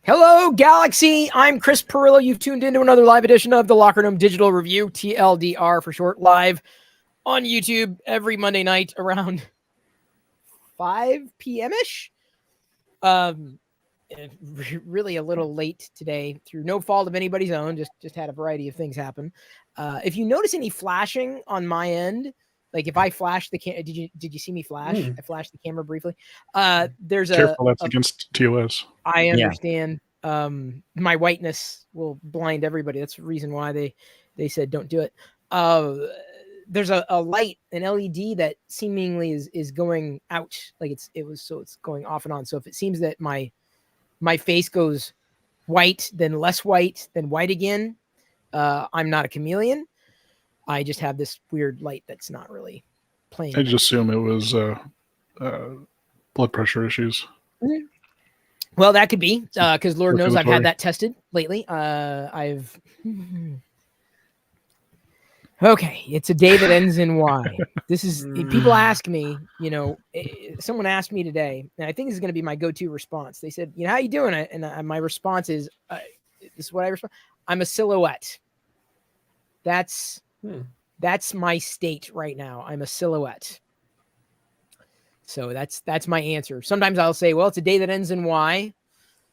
Hello, Galaxy. I'm Chris Perillo. You've tuned into another live edition of the LockerGnome Digital Review, TLDR for short, live on YouTube every Monday night around 5 p.m.-ish. Really a little late today through no fault of anybody's own. Just had a variety of things happen. If you notice any flashing on my end, like if I flash the camera, did you see me flash? I flashed the camera briefly. There's Careful, that's against TOS. I understand. My whiteness will blind everybody. That's the reason why they said don't do it. There's a light, an LED that seemingly is going out, like it's going off and on. So if it seems that my face goes white, then less white, then white again, I'm not a chameleon. I just have this weird light that's not really playing. I just assume it was blood pressure issues. Mm-hmm. Well, that could be because Lord knows I've had that tested lately. Okay, it's a day that ends in Y. This is people ask me, someone asked me today, and I think this is going to be my go-to response. They said, how you doing? And my response is, this is what I respond. I'm a silhouette. That's my state right now. I'm a silhouette. So that's my answer. Sometimes I'll say, well, it's a day that ends in Y,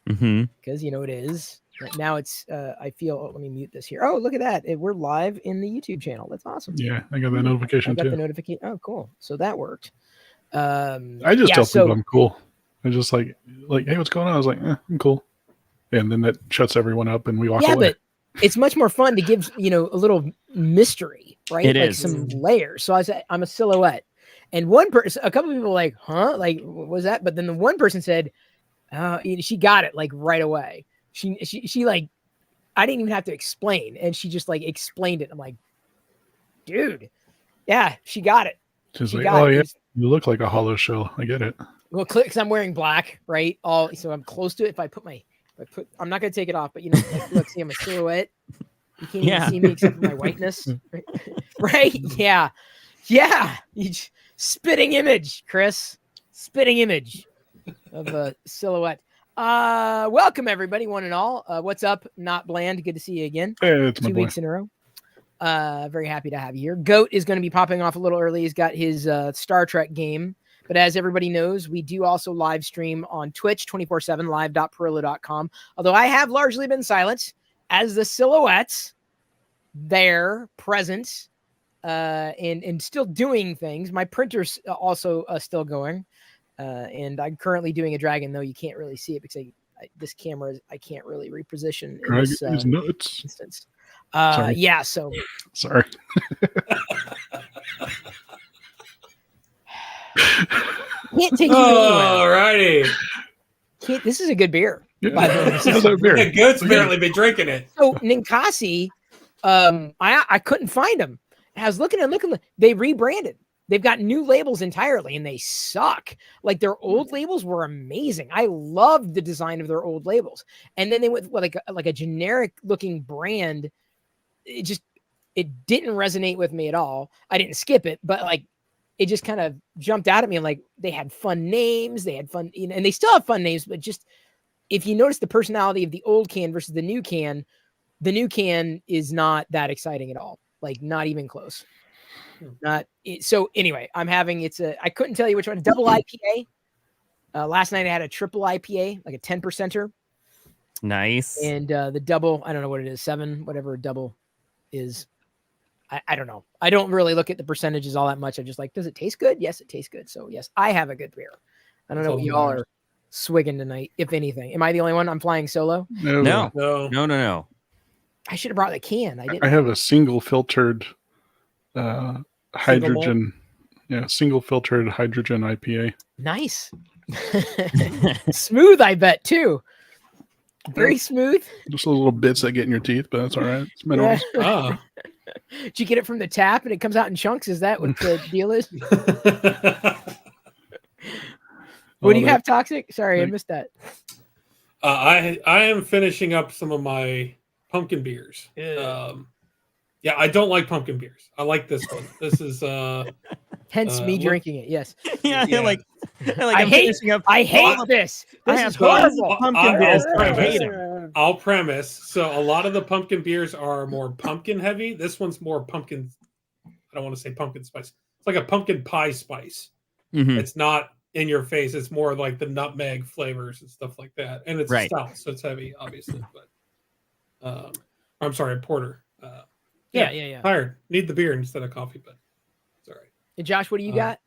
because it is. Right now it's I feel. Let me mute this here. Oh, look at that! We're live in the YouTube channel. That's awesome. Yeah, I got that notification too. I got the notification. Oh, cool. So that worked. I just tell people I'm cool. I just like, hey, what's going on? I was like, I'm cool, and then that shuts everyone up, and we walk away. Yeah, but it's much more fun to give a little mystery, right? It like is some layers. So I said I'm a silhouette. And one person, a couple of people were like, huh? Like, what was that? But then the one person said, she got it like right away. She like, I didn't even have to explain. And she just like explained it. I'm like, dude, yeah, she got it. She's like, oh yeah, you look like a hollow shell. I get it. Well, because I'm wearing black, right? So I'm close to it. I'm not going to take it off, but look, see, I'm a silhouette. You can't even see me except for my whiteness. Right? Yeah. Yeah. Spitting image, Chris. Spitting image of a silhouette. Welcome everybody, one and all. What's up? Not Bland. Good to see you again. Hey, it's 2 weeks in a row. Very happy to have you here. Goat is going to be popping off a little early. He's got his Star Trek game. But as everybody knows, we do also live stream on Twitch 24/7, live.perillo.com. Although I have largely been silent as the silhouettes there present. And still doing things. My printer's also still going, and I'm currently doing a dragon, though you can't really see it because this camera I can't really reposition in this instance. Sorry. Yeah, so sorry. Can't take you anywhere. Alrighty. This is a good beer. Goat's apparently been drinking it. So Ninkasi, I couldn't find them. I was looking. They rebranded. They've got new labels entirely, and they suck. Like their old labels were amazing. I loved the design of their old labels, and then they went with like a generic looking brand. It didn't resonate with me at all. I didn't skip it, but like it just kind of jumped out at me. And like they had fun names, they had fun, and they still have fun names. But just if you notice the personality of the old can versus the new can is not that exciting at all. Like not even close. So anyway, I couldn't tell you which one. Double IPA. Last night I had a triple IPA, like a 10%er. Nice. And the double, I don't know what it is, 7, whatever double is. I don't know. I don't really look at the percentages all that much. I just like, does it taste good? Yes, it tastes good. So yes, I have a good beer. I don't know what you all are swigging tonight, if anything. Am I the only one? I'm flying solo? No. I should have brought the can. I didn't. I have a single filtered hydrogen. Single filtered hydrogen IPA. Nice. Smooth, I bet, too. Very smooth. Just those little bits that get in your teeth, but that's all right. It's minerals. Oh. Did you get it from the tap and it comes out in chunks? Is that what the deal is? What do you have, Toxic? Sorry, I missed that. I am finishing up some of my pumpkin beers. Yeah, I don't like pumpkin beers. I like this one. This is hence me drinking it. Yes. Yeah. Like I hate this. This is horrible. Pumpkin beers. I hate them. I'll premise. So a lot of the pumpkin beers are more pumpkin heavy. This one's more pumpkin. I don't want to say pumpkin spice. It's like a pumpkin pie spice. Mm-hmm. It's not in your face. It's more like the nutmeg flavors and stuff like that. And it's stout, so it's heavy, obviously. But I'm sorry, porter. Yeah. Tired. Need the beer instead of coffee, but it's all right. And Josh, what do you got?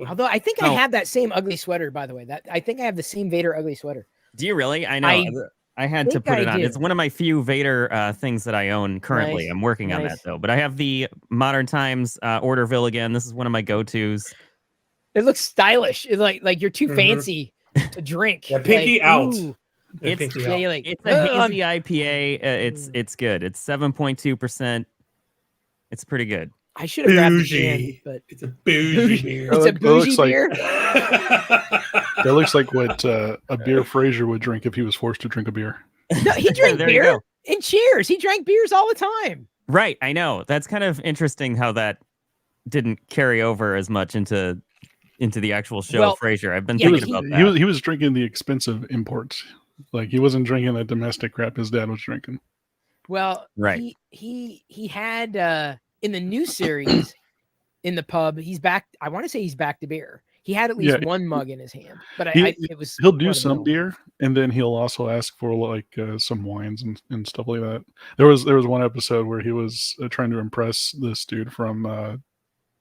Although I think I have that same ugly sweater, by the way. I think I have the same Vader ugly sweater. Do you really? I know. I had to put it on. It's one of my few Vader things that I own currently. Nice. I'm working on that though. But I have the Modern Times Orderville again. This is one of my go-tos. It looks stylish. It's like you're too fancy to drink. Yeah, pinky out. It's a hazy IPA. It's good. It's 7.2%. It's pretty good. I should have grabbed the can, but it's a bougie beer. It's a bougie beer. That looks like what a beer Fraser would drink if he was forced to drink a beer. No, he drank beer in Cheers. He drank beers all the time. Right, I know. That's kind of interesting how that didn't carry over as much into the actual show. Fraser, I've been thinking about that. He was drinking the expensive imports. Like he wasn't drinking that domestic crap his dad was drinking. Well, right. He had in the new series in the pub, he's back. I want to say he's back to beer. He had at least one mug in his hand, but he'll do some beer, and then he'll also ask for like some wines and stuff like that. There was one episode where he was trying to impress this dude from not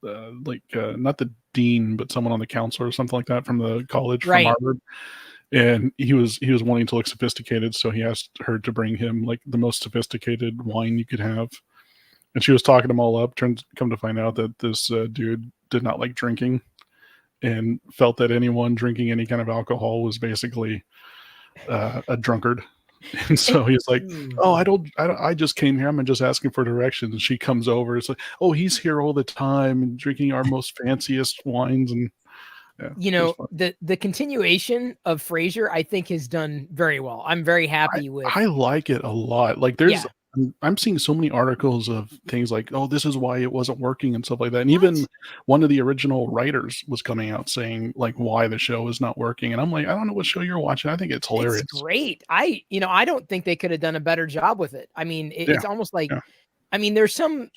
the dean, but someone on the council or something like that from the college from Harvard. And he was wanting to look sophisticated, so he asked her to bring him like the most sophisticated wine you could have. And she was talking them all up. Come to find out that this dude did not like drinking, and felt that anyone drinking any kind of alcohol was basically a drunkard. And so he's like, "Oh, I just came here. I'm just asking for directions." And she comes over. It's like, "Oh, he's here all the time and drinking our most fanciest wines." And the continuation of Frasier, I think, has done very well. I'm very happy with. I like it a lot. Like I'm seeing so many articles of things like, "Oh, this is why it wasn't working" and stuff like that. And even one of the original writers was coming out saying like why the show is not working. And I'm like, I don't know what show you're watching. I think it's hilarious. It's great. I don't think they could have done a better job with it. I mean, it's almost like, I mean, there's some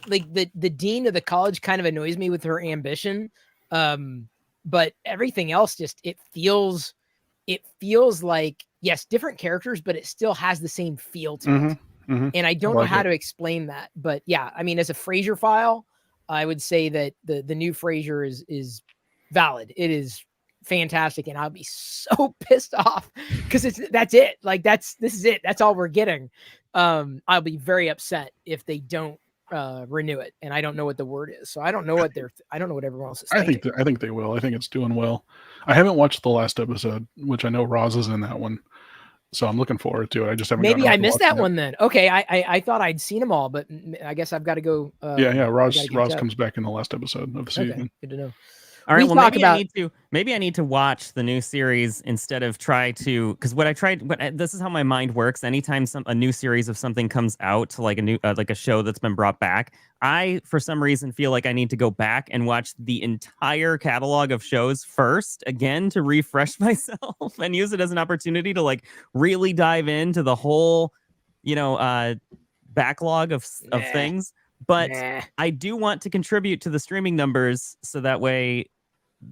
like the dean of the college kind of annoys me with her ambition. But everything else it feels like, yes, different characters, but it still has the same feel to it. Mm-hmm. And I don't know how to explain that, but yeah, I mean, as a Frasier file, I would say that the new Frasier is valid. It is fantastic. And I'll be so pissed off because that's it. Like this is it. That's all we're getting. I'll be very upset if they don't renew it. And I don't know what the word is. So I don't know what everyone else is thinking. I think they will. I think it's doing well. I haven't watched the last episode, which I know Roz is in that one. So I'm looking forward to it. I just haven't. Maybe I missed that one then. Okay, I thought I'd seen them all, but I guess I've got to go. Roz comes back in the last episode of the season. Okay, good to know. All right. Well, maybe I need to watch the new series instead of because this is how my mind works. Anytime a new series of something comes out, like a new like a show that's been brought back, I for some reason feel like I need to go back and watch the entire catalog of shows first again to refresh myself and use it as an opportunity to like really dive into the whole, backlog of things. But I do want to contribute to the streaming numbers so that way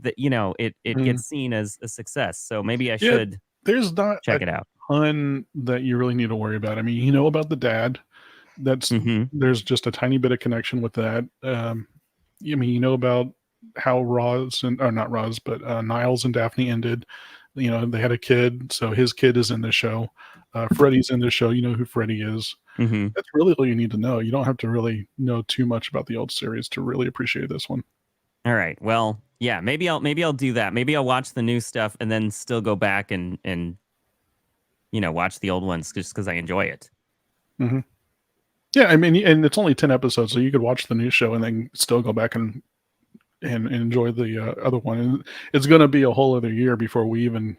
that it gets seen as a success. So maybe I should check it out. Ton that you really need to worry about. I mean, you know about the dad. That's there's just a tiny bit of connection with that. You know about how Niles and Daphne ended. They had a kid, so his kid is in the show. Freddie's in the show. You know who Freddie is. Mm-hmm. That's really all you need to know. You don't have to really know too much about the old series to really appreciate this one. All right. Well, yeah, maybe I'll do that. Maybe I'll watch the new stuff and then still go back and watch the old ones just because I enjoy it. Mm-hmm. Yeah, I mean, and it's only 10 episodes, so you could watch the new show and then still go back and enjoy the other one. And it's going to be a whole other year before we even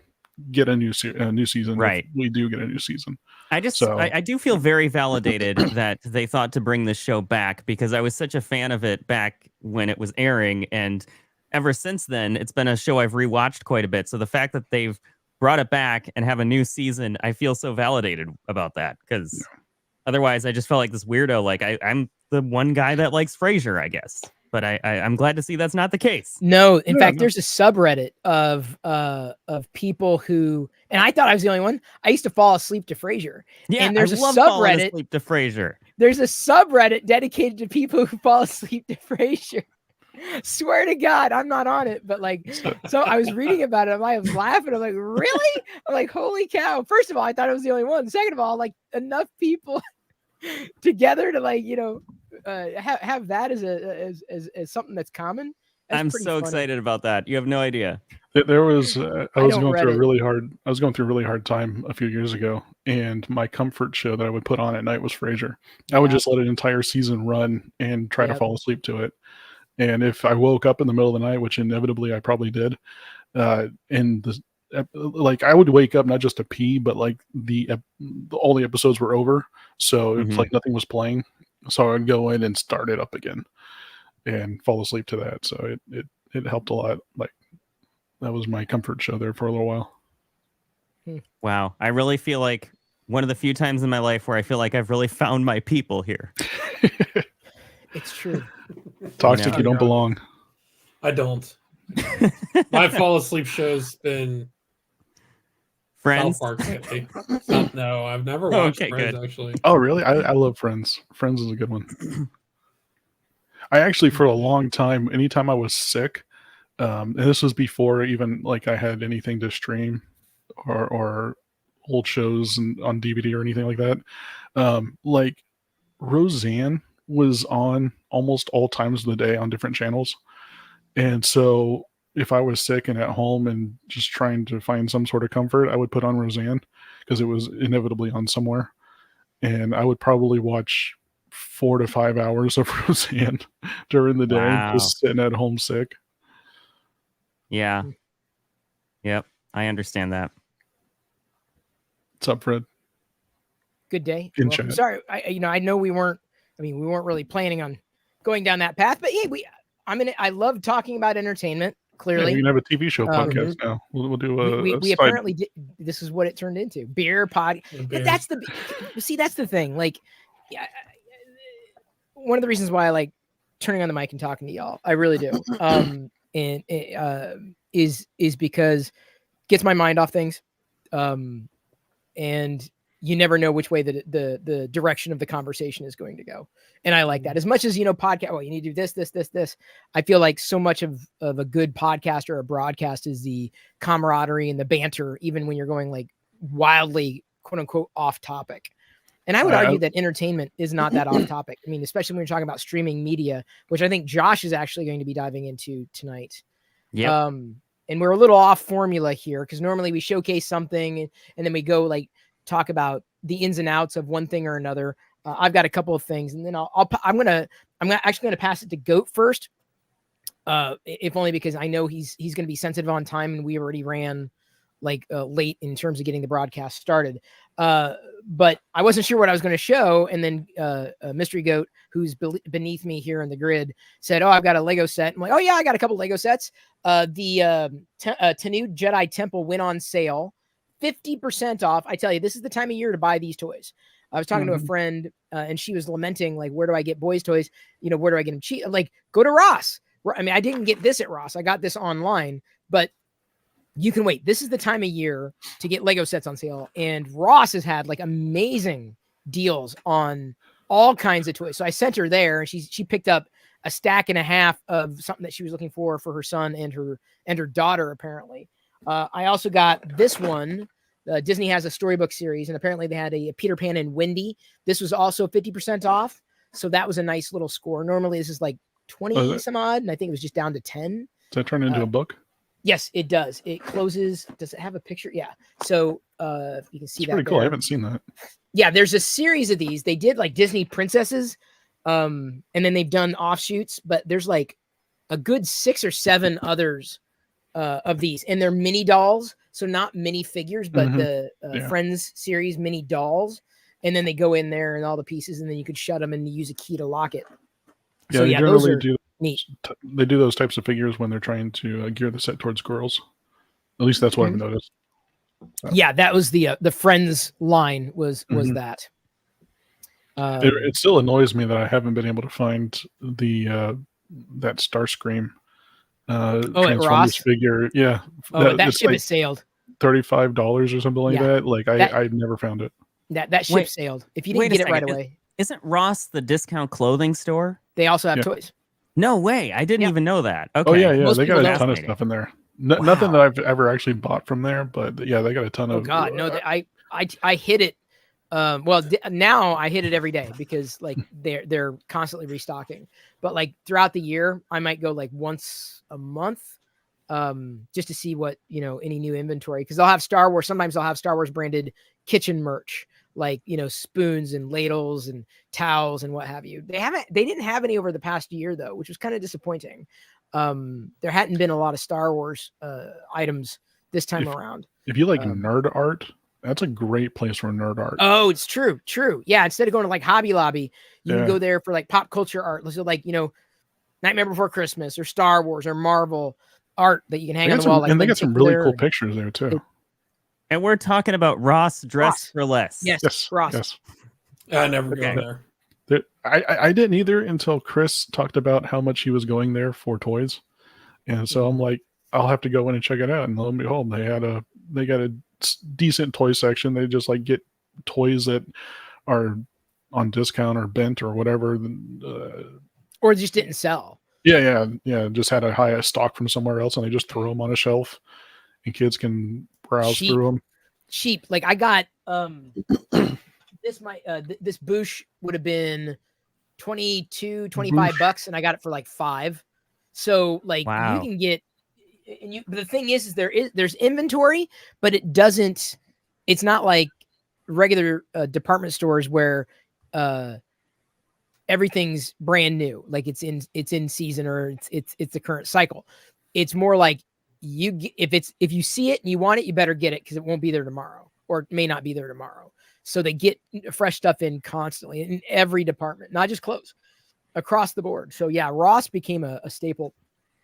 get a new season. Right. We do get a new season. I do feel very validated that they thought to bring this show back because I was such a fan of it back when it was airing, and ever since then, it's been a show I've rewatched quite a bit. So the fact that they've brought it back and have a new season, I feel so validated about that, because otherwise I just felt like this weirdo. Like I'm the one guy that likes Frasier, I guess. But I'm glad to see that's not the case. No, in fact, there's a subreddit of people who, and I thought I was the only one. I used to fall asleep to Frasier. Yeah, and there's I a love subreddit falling asleep to Frasier. There's a subreddit dedicated to people who fall asleep to Frasier. Swear to God, I'm not on it, but like, so I was reading about it. I was laughing. I'm like, really? I'm like, holy cow! First of all, I thought I was the only one. Second of all, like enough people together to like, have that as something that's common. I'm so excited about that. You have no idea. There was I was going through a really hard time a few years ago, and my comfort show that I would put on at night was Frasier. I would just let an entire season run and try to fall asleep to it. And if I woke up in the middle of the night, which inevitably I probably did, and like I would wake up not just to pee, but like all the episodes were over, so it's like nothing was playing. So I would go in and start it up again and fall asleep to that. So it helped a lot. Like that was my comfort show there for a little while. Wow. I really feel like one of the few times in my life where I feel like I've really found my people here. It's true. Toxic, you don't belong. I don't. My fall asleep show's been Friends. South Park lately. No, I've never watched Friends actually. Oh, really? I love Friends. Friends is a good one. I actually, for a long time, anytime I was sick, and this was before even like I had anything to stream or old shows on DVD or anything like that, like Roseanne was on almost all times of the day on different channels. And so if I was sick and at home and just trying to find some sort of comfort, I would put on Roseanne because it was inevitably on somewhere. And I would probably watch 4 to 5 hours of Roseanne during the day, just sitting at home sick. Yeah. Yep. I understand that. What's up, Fred? Good day. Well, sorry. I know we weren't really planning on going down that path, but hey, I love talking about entertainment. Clearly, we can have a TV show podcast now. We'll do we apparently did. This is what it turned into: beer pod. That's the thing. Like, yeah, one of the reasons why I like turning on the mic and talking to y'all. I really do. And is because it gets my mind off things. And you never know which way the direction of the conversation is going to go. And I like that as much as, podcast. Well, you need to do this. I feel like so much of a good podcast or a broadcast is the camaraderie and the banter, even when you're going like wildly, quote unquote, off topic. And I would argue that entertainment is not that off topic. I mean, especially when you're talking about streaming media, which I think Josh is actually going to be diving into tonight. Yeah. And we're a little off formula here because normally we showcase something and then we go like talk about the ins and outs of one thing or another. I've got a couple of things, and then I'm actually gonna pass it to Goat first, if only because I know he's gonna be sensitive on time, and we already ran like late in terms of getting the broadcast started. But I wasn't sure what I was going to show, and then Mystery Goat, who's beneath me here in the grid, said, "Oh, I've got a Lego set." I'm like, "Oh yeah, I got a couple Lego sets." The Tenu Jedi Temple went on sale, 50% off. I tell you, this is the time of year to buy these toys. I was talking to a friend, and she was lamenting, like, where do I get boys' toys? Where do I get them cheap? Like, go to Ross. I mean, I didn't get this at Ross. I got this online, but you can wait. This is the time of year to get Lego sets on sale. And Ross has had like amazing deals on all kinds of toys. So I sent her there, and she picked up a stack and a half of something that she was looking for her son and her daughter, apparently. I also got this one. Disney has a storybook series, and apparently they had a Peter Pan and Wendy. This was also 50% off. So that was a nice little score. Normally this is like 20 some odd, and I think it was just down to 10. Does that turn into a book? Yes, it does. It closes. Does it have a picture? Yeah. So if you can see that. Pretty cool. I haven't seen that. Yeah, there's a series of these. They did like Disney princesses, and then they've done offshoots, but there's like a good 6 or 7 others of these, and they're mini dolls. So not mini figures, but the Friends series mini dolls. And then they go in there and all the pieces, and then you could shut them and use a key to lock it. Yeah, so, they generally do Neat. They do those types of figures when they're trying to gear the set towards girls. At least that's what I've noticed. So. Yeah, that was the Friends line was that. It still annoys me that I haven't been able to find the that Starscream Transformers figure. Yeah. That ship has sailed. $35 or something like that. Like I never found it. That ship sailed. If you didn't get it right away. Isn't Ross the discount clothing store? They also have toys. No way. I didn't even know that. Okay. Oh yeah. Most they got a ton of stuff in there. Nothing that I've ever actually bought from there, but yeah, they got a ton of. Oh God, no! I hit it. Now I hit it every day because like they're constantly restocking. But like throughout the year, I might go like once a month, just to see what any new inventory. Because I'll have Star Wars. Sometimes I'll have Star Wars branded kitchen merch, like spoons and ladles and towels and what have you. They didn't have any over the past year though, which was kind of disappointing. There hadn't been a lot of Star Wars items this time around. If you like nerd art, that's a great place for nerd art. Oh, it's true. Yeah, instead of going to like Hobby Lobby, you can go there for like pop culture art. So like Nightmare Before Christmas or Star Wars or Marvel art that you can hang on the wall. And they got some really cool pictures there too. And we're talking about Ross Dress for Less. Yes, Ross. Yes. I never go there. I didn't either until Chris talked about how much he was going there for toys, and so I'm like, I'll have to go in and check it out. And lo and behold, they got a decent toy section. They just like get toys that are on discount or bent or whatever, or just didn't sell. Yeah. Just had a high stock from somewhere else, and they just throw them on a shelf, and kids can browse through them. Cheap. Like I got this Boosh would have been $25, and I got it for like $5. So like you can get, and the thing is there's inventory, but it's not like regular department stores where everything's brand new, like it's in season or it's the current cycle. It's more like if you see it and you want it, you better get it because it won't be there tomorrow, or it may not be there tomorrow. So they get fresh stuff in constantly in every department, not just clothes, across the board. So yeah, Ross became a staple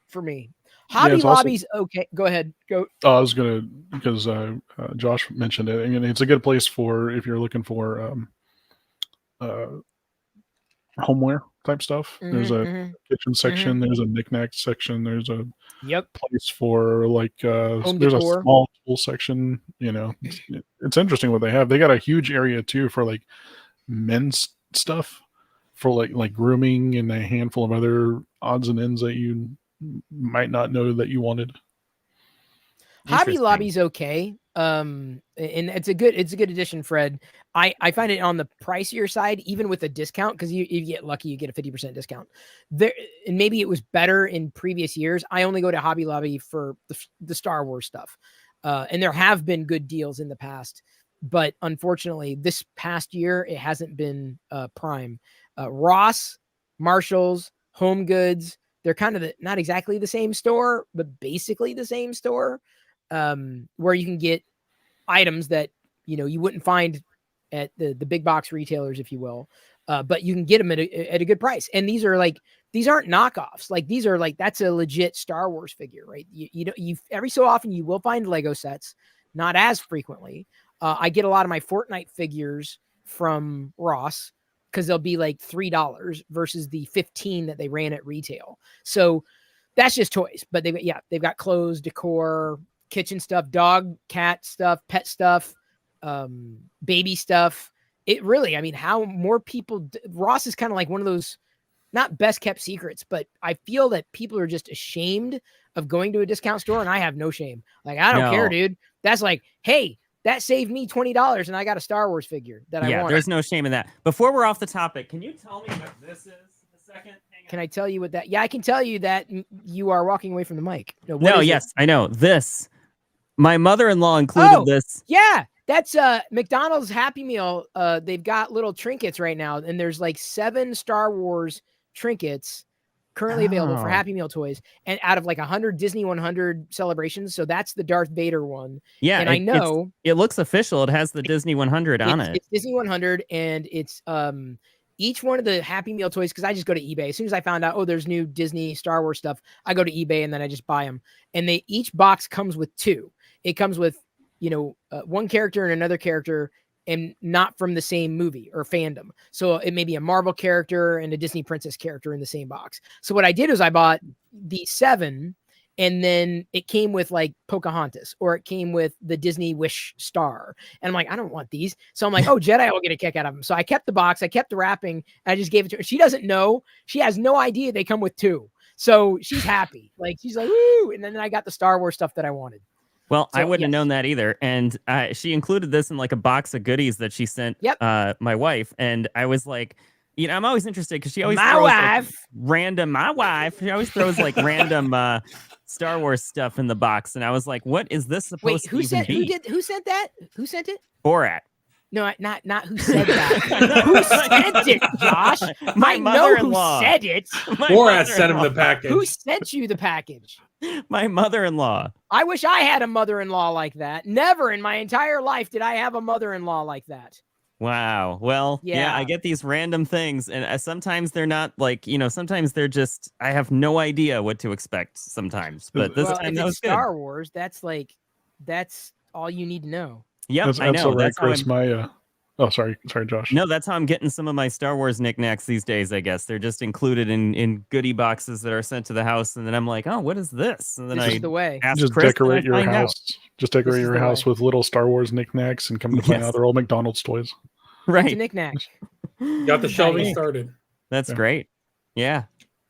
for me. Hobby Lobby's okay. Go ahead. Go. I was gonna, because Josh mentioned it. I mean, it's a good place for if you're looking for homeware type stuff. There's a kitchen section. There's a knickknack section. There's a place for like there's a small tool section. It's interesting what they have. They got a huge area too for like men's stuff, for like grooming, and a handful of other odds and ends that you might not know that you wanted. Hobby Lobby's okay. And it's a good addition, Fred. I find it on the pricier side, even with a discount, because you get lucky, you get a 50% discount there. And maybe it was better in previous years. I only go to Hobby Lobby for the Star Wars stuff. And there have been good deals in the past, but unfortunately this past year, it hasn't been prime. Ross, Marshall's, Home Goods, they're kind of not exactly the same store, but basically the same store, where you can get items that you wouldn't find at the big box retailers, if you will, but you can get them at a good price. And these aren't knockoffs. Like these are like, that's a legit Star Wars figure, right? You every so often you will find Lego sets, not as frequently. I get a lot of my Fortnite figures from Ross, because they'll be like $3 versus the $15 that they ran at retail. So that's just toys, but they've got clothes, decor, kitchen stuff, dog, cat stuff, pet stuff, baby stuff. It really, I mean, how more people, Ross is kind of like one of those, not best kept secrets, but I feel that people are just ashamed of going to a discount store, and I have no shame. Like, I don't care, dude. That's like, hey, that saved me $20 and I got a Star Wars figure that I want. Yeah, there's no shame in that. Before we're off the topic, can you tell me what this is a second? Can I tell you what that? Yeah, I can tell you that you are walking away from the mic. Yes, I know. This, my mother-in-law included this. Yeah, that's McDonald's Happy Meal. They've got little trinkets right now, and there's like 7 Star Wars trinkets currently available for Happy Meal toys, and out of like 100 Disney 100 celebrations. So that's the Darth Vader one. Yeah, and I know it looks official. It has the Disney 100 on it. It's Disney 100, and it's each one of the Happy Meal toys, because I just go to eBay. As soon as I found out, oh, there's new Disney Star Wars stuff, I go to eBay and then I just buy them. And each box comes with 2. It comes with, one character and another character, and not from the same movie or fandom. So it may be a Marvel character and a Disney princess character in the same box. So what I did was I bought the 7, and then it came with like Pocahontas, or it came with the Disney Wish star. And I'm like, I don't want these. So I'm like, oh, Jedi will get a kick out of them. So I kept the box, I kept the wrapping, and I just gave it to her. She doesn't know. She has no idea they come with 2. So she's happy. Like, she's like, woo. And then I got the Star Wars stuff that I wanted. Well, so, I wouldn't have known that either. And she included this in like a box of goodies that she sent my wife. And I was like, I'm always interested because she always throws like, she always throws like random Star Wars stuff in the box. And I was like, what is this supposed to even be? Who sent that? Who sent it? Borat. No, not who said that. Who sent it, Josh? My mother-in-law. Who said it. Borat sent him the package. Who sent you the package? My mother-in-law. I wish I had a mother-in-law like that. Never in my entire life did I have a mother-in-law like that. Wow. Well, yeah, I get these random things, and sometimes they're not like, sometimes they're just, I have no idea what to expect sometimes. But this time that was Star Wars, that's all you need to know. Yep, I know. Right, Chris. Oh, sorry, Josh. No, that's how I'm getting some of my Star Wars knickknacks these days, I guess. They're just included in goodie boxes that are sent to the house, and then I'm like, oh, what is this? And then this is the way. Ask just Chris, decorate your house. Just decorate your house with little Star Wars knickknacks, and come to find out they're all McDonald's toys. Right. It's a knickknack. Got the shelving started. That's great. Yeah.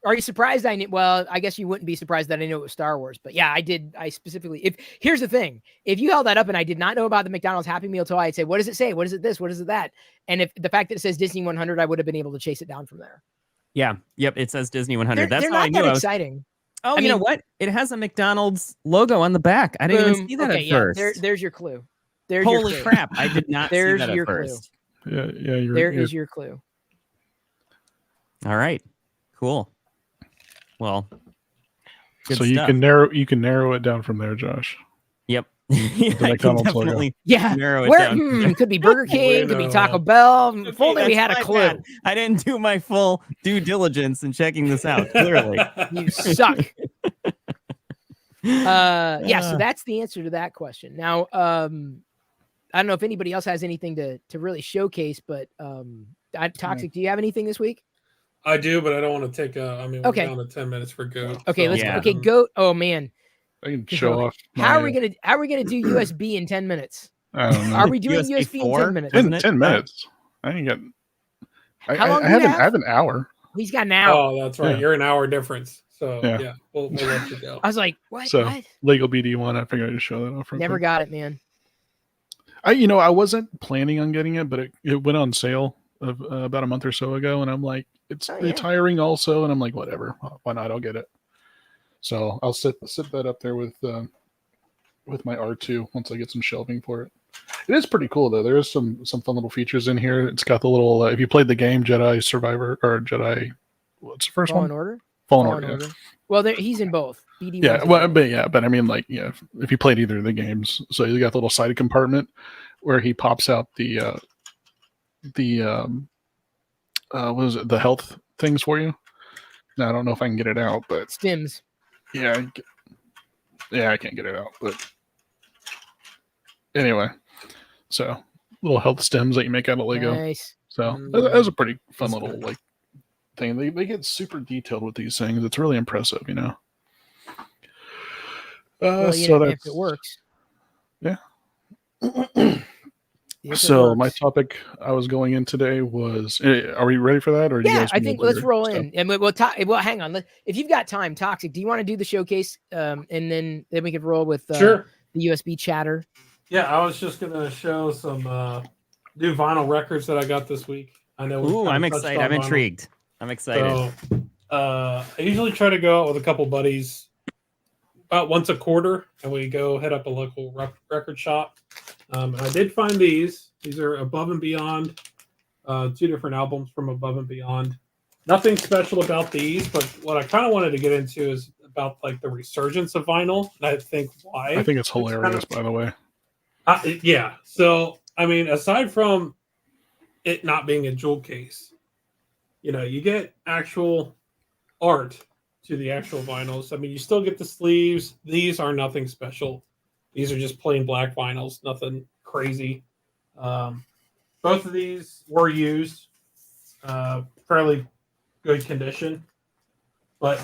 Are you surprised well, I guess you wouldn't be surprised that I knew it was Star Wars, but yeah, I did. I specifically, here's the thing, if you held that up and I did not know about the McDonald's Happy Meal toy, I'd say, what does it say? What is it this? What is it that? And if the fact that it says Disney 100, I would have been able to chase it down from there. Yeah. Yep. It says Disney 100. That's how I knew. Exciting. Oh, you know what? It has a McDonald's logo on the back. I didn't even see that at first. There's your clue. Holy crap. I did not see that at first. Clue. Yeah. There is your clue. All right. Cool. Well, so you can narrow it down from there, Josh. Yep. I can definitely narrow it down. Could be Burger King, could be Taco Bell. If only we had a clue. I didn't do my full due diligence in checking this out. Clearly, you suck. So that's the answer to that question. Now, I don't know if anybody else has anything to really showcase, but Toxic, do you have anything this week? I do, but I don't want to take we're down to 10 minutes for Goat. Okay, Goat. Oh man. I can show off. How are we gonna do USB in 10 minutes? I don't know. Are we doing USB in 10 minutes? In 10 minutes. I ain't got. How long I have an hour. He's got an hour. Oh, that's right. Yeah. You're an hour difference. So yeah, we'll let you go. I was like, what? So what? Legal BD1. I figured I'd show that off. Never got it, man. I wasn't planning on getting it, but it went on sale about a month or so ago, and I'm like, it's hiring also, and I'm like, whatever, why not? I'll get it. So I'll sit that up there with my R2 once I get some shelving for it. It is pretty cool though. There is some fun little features in here. It's got the little if you played the game Jedi Survivor or Jedi, what's the first one? Fallen Order. Yeah. Well, he's in both. BD but I mean, like, if you played either of the games, so you got the little side compartment where he pops out the what is it? The health things for you. Now I don't know if I can get it out, but stims. Yeah, I can't get it out, but anyway, so little health stems that you make out of Lego. Nice. So that was a pretty fun little like thing. They get super detailed with these things. It's really impressive, Well, so if it works. Yeah. So my topic I was going in today was, are we ready for that? Or I think let's roll in and we'll talk. Well, hang on. If you've got time, Toxic, do you want to do the showcase? And then we could roll with the USB chatter. Yeah, I was just going to show some new vinyl records that I got this week. I know. Ooh, I'm excited. I'm intrigued. I'm excited. So, I usually try to go out with a couple buddies about once a quarter, and we go hit up a local record shop. I did find these. These are Above and Beyond, 2 different albums from Above and Beyond. Nothing special about these, but what I kind of wanted to get into is about like the resurgence of vinyl. And I think why. I think it's hilarious, by the way. Yeah. So, I mean, aside from it not being a jewel case, you get actual art to the actual vinyls. I mean, you still get the sleeves. These are nothing special. These are just plain black vinyls, nothing crazy. Both of these were used, fairly good condition. But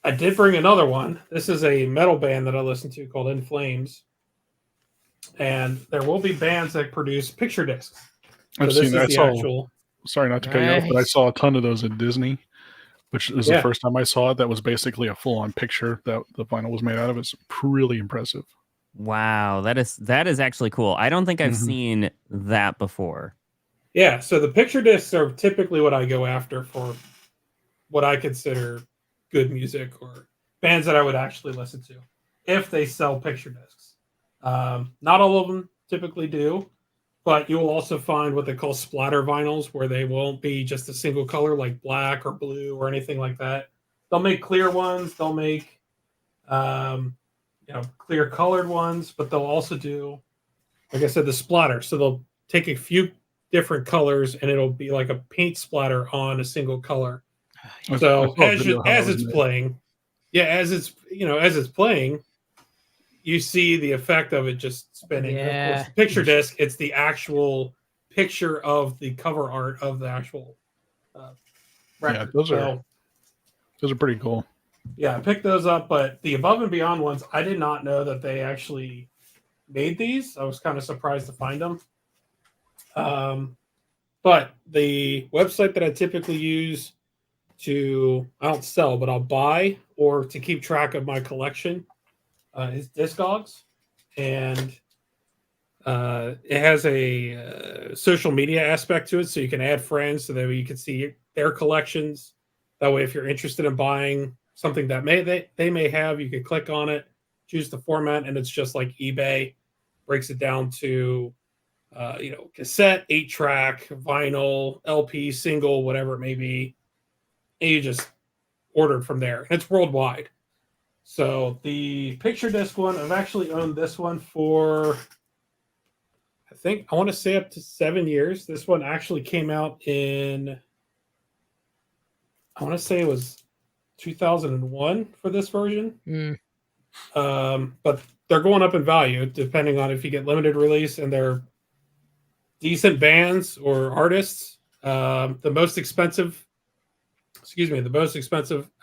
I did bring another one. This is a metal band that I listen to called In Flames. And there will be bands that produce picture discs. So I've this seen. is I the saw. actual. Sorry not to cut you off, but I saw a ton of those at Disney, which is the first time I saw it. That was basically a full-on picture that the vinyl was made out of. It's really impressive. Wow, that is actually cool. I don't think I've seen that before. Yeah, so the picture discs are typically what I go after for what I consider good music or bands that I would actually listen to if they sell picture discs. Not all of them typically do, but you will also find what they call splatter vinyls, where they won't be just a single color like black or blue or anything like that. They'll make clear ones. They'll make clear colored ones, but they'll also do, like I said, the splatter. So they'll take a few different colors and it'll be like a paint splatter on a single color. So as it's playing, as it's playing, you see the effect of it just spinning. Yeah. And of course, the picture disc, it's the actual picture of the cover art of the actual record. Yeah, those are pretty cool. Yeah, I picked those up, but the Above and Beyond ones, I did not know that they actually made these. I was kind of surprised to find them. But the website that I typically use I don't sell, but I'll buy or to keep track of my collection is Discogs. And it has a social media aspect to it, so you can add friends so that you can see their collections. That way, if you're interested in buying something that they may have, you can click on it, choose the format, and it's just like eBay. Breaks it down to cassette, 8-track, vinyl, LP, single, whatever it may be, and you just order from there. And it's worldwide. So the picture disc one, I've actually owned this one for, I want to say up to 7 years. This one actually came out in, I want to say it was 2001 for this version. But they're going up in value depending on if you get limited release and they're decent bands or artists. The most expensive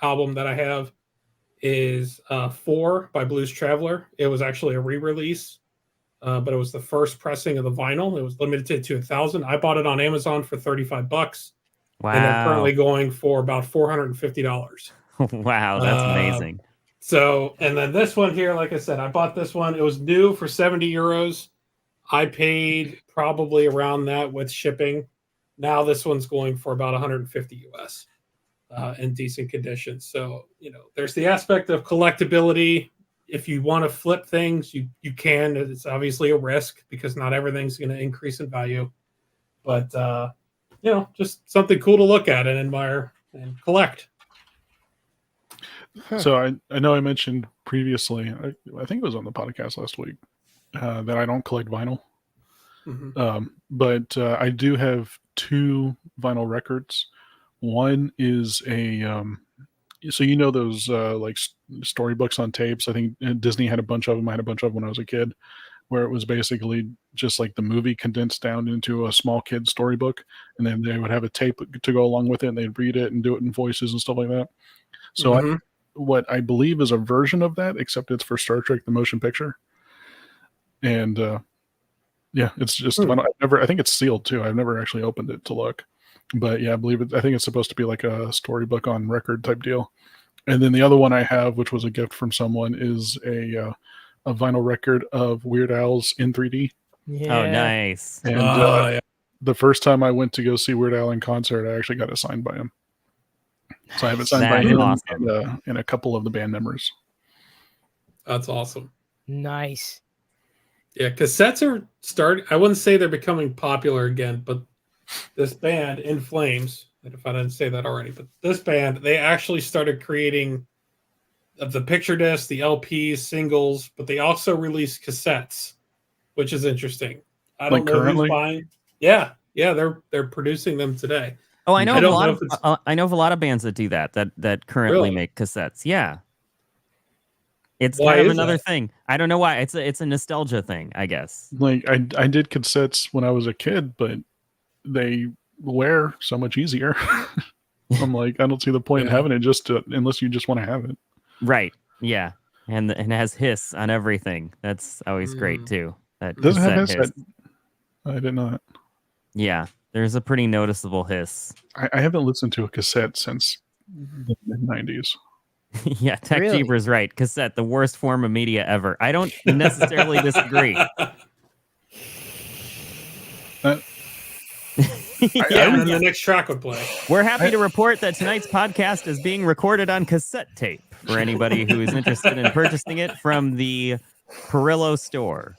album that I have is 4 by Blues Traveler. It was actually a re-release, but it was the first pressing of the vinyl. It was limited to 1,000. I bought it on Amazon for $35. Wow. And they're currently going for about $450. Wow, that's amazing. So, and then this one here, like I said, I bought this one. It was new for 70 euros. I paid probably around that with shipping. Now this one's going for about 150 US in decent condition. So, there's the aspect of collectability. If you want to flip things, you can. It's obviously a risk because not everything's going to increase in value. But, just something cool to look at and admire and collect. So I know I mentioned previously, I think it was on the podcast last week, that I don't collect vinyl. But I do have 2 vinyl records. One is so those like storybooks on tapes. I think Disney had a bunch of them. I had a bunch of them when I was a kid, where it was basically just like the movie condensed down into a small kid storybook, and then they would have a tape to go along with it, and they'd read it and do it in voices and stuff like that. So what I believe is a version of that, except it's for Star Trek: The Motion Picture, and it's just I think it's sealed too. I've never actually opened it to look, but yeah, I believe it. I think it's supposed to be like a storybook on record type deal. And then the other one I have, which was a gift from someone, is a vinyl record of Weird Al's in 3D. Yeah. Oh, nice. And the first time I went to go see Weird Al in concert, I actually got it signed by him. So I have it signed by him and a couple of the band members. That's awesome. Nice. Yeah, cassettes are I wouldn't say they're becoming popular again, but this band, In Flames, if I didn't say that already, but this band, they actually started creating the picture discs, the LPs, singles, but they also release cassettes, which is interesting. I don't know who's buying. Yeah, they're producing them today. Oh, I know I of a don't lot know of if it's- I know of a lot of bands that do that currently Really? make cassettes. Yeah. It's Why kind of is another that? thing. I don't know why. It's a nostalgia thing, I guess. Like I did cassettes when I was a kid, but they wear so much easier. I'm like, I don't see the point in Yeah. having it unless you just want to have it. Right. Yeah. And it has hiss on everything. That's always great too. That Does it have cassette hiss? hiss. I did not. Yeah. There's a pretty noticeable hiss. I haven't listened to a cassette since the mid-90s. Yeah, Tech Really? Jeeper's right. Cassette, the worst form of media ever. I don't necessarily disagree. Yeah, and the next track would play. We're happy to report that tonight's podcast is being recorded on cassette tape for anybody who is interested in purchasing it from the Perillo store.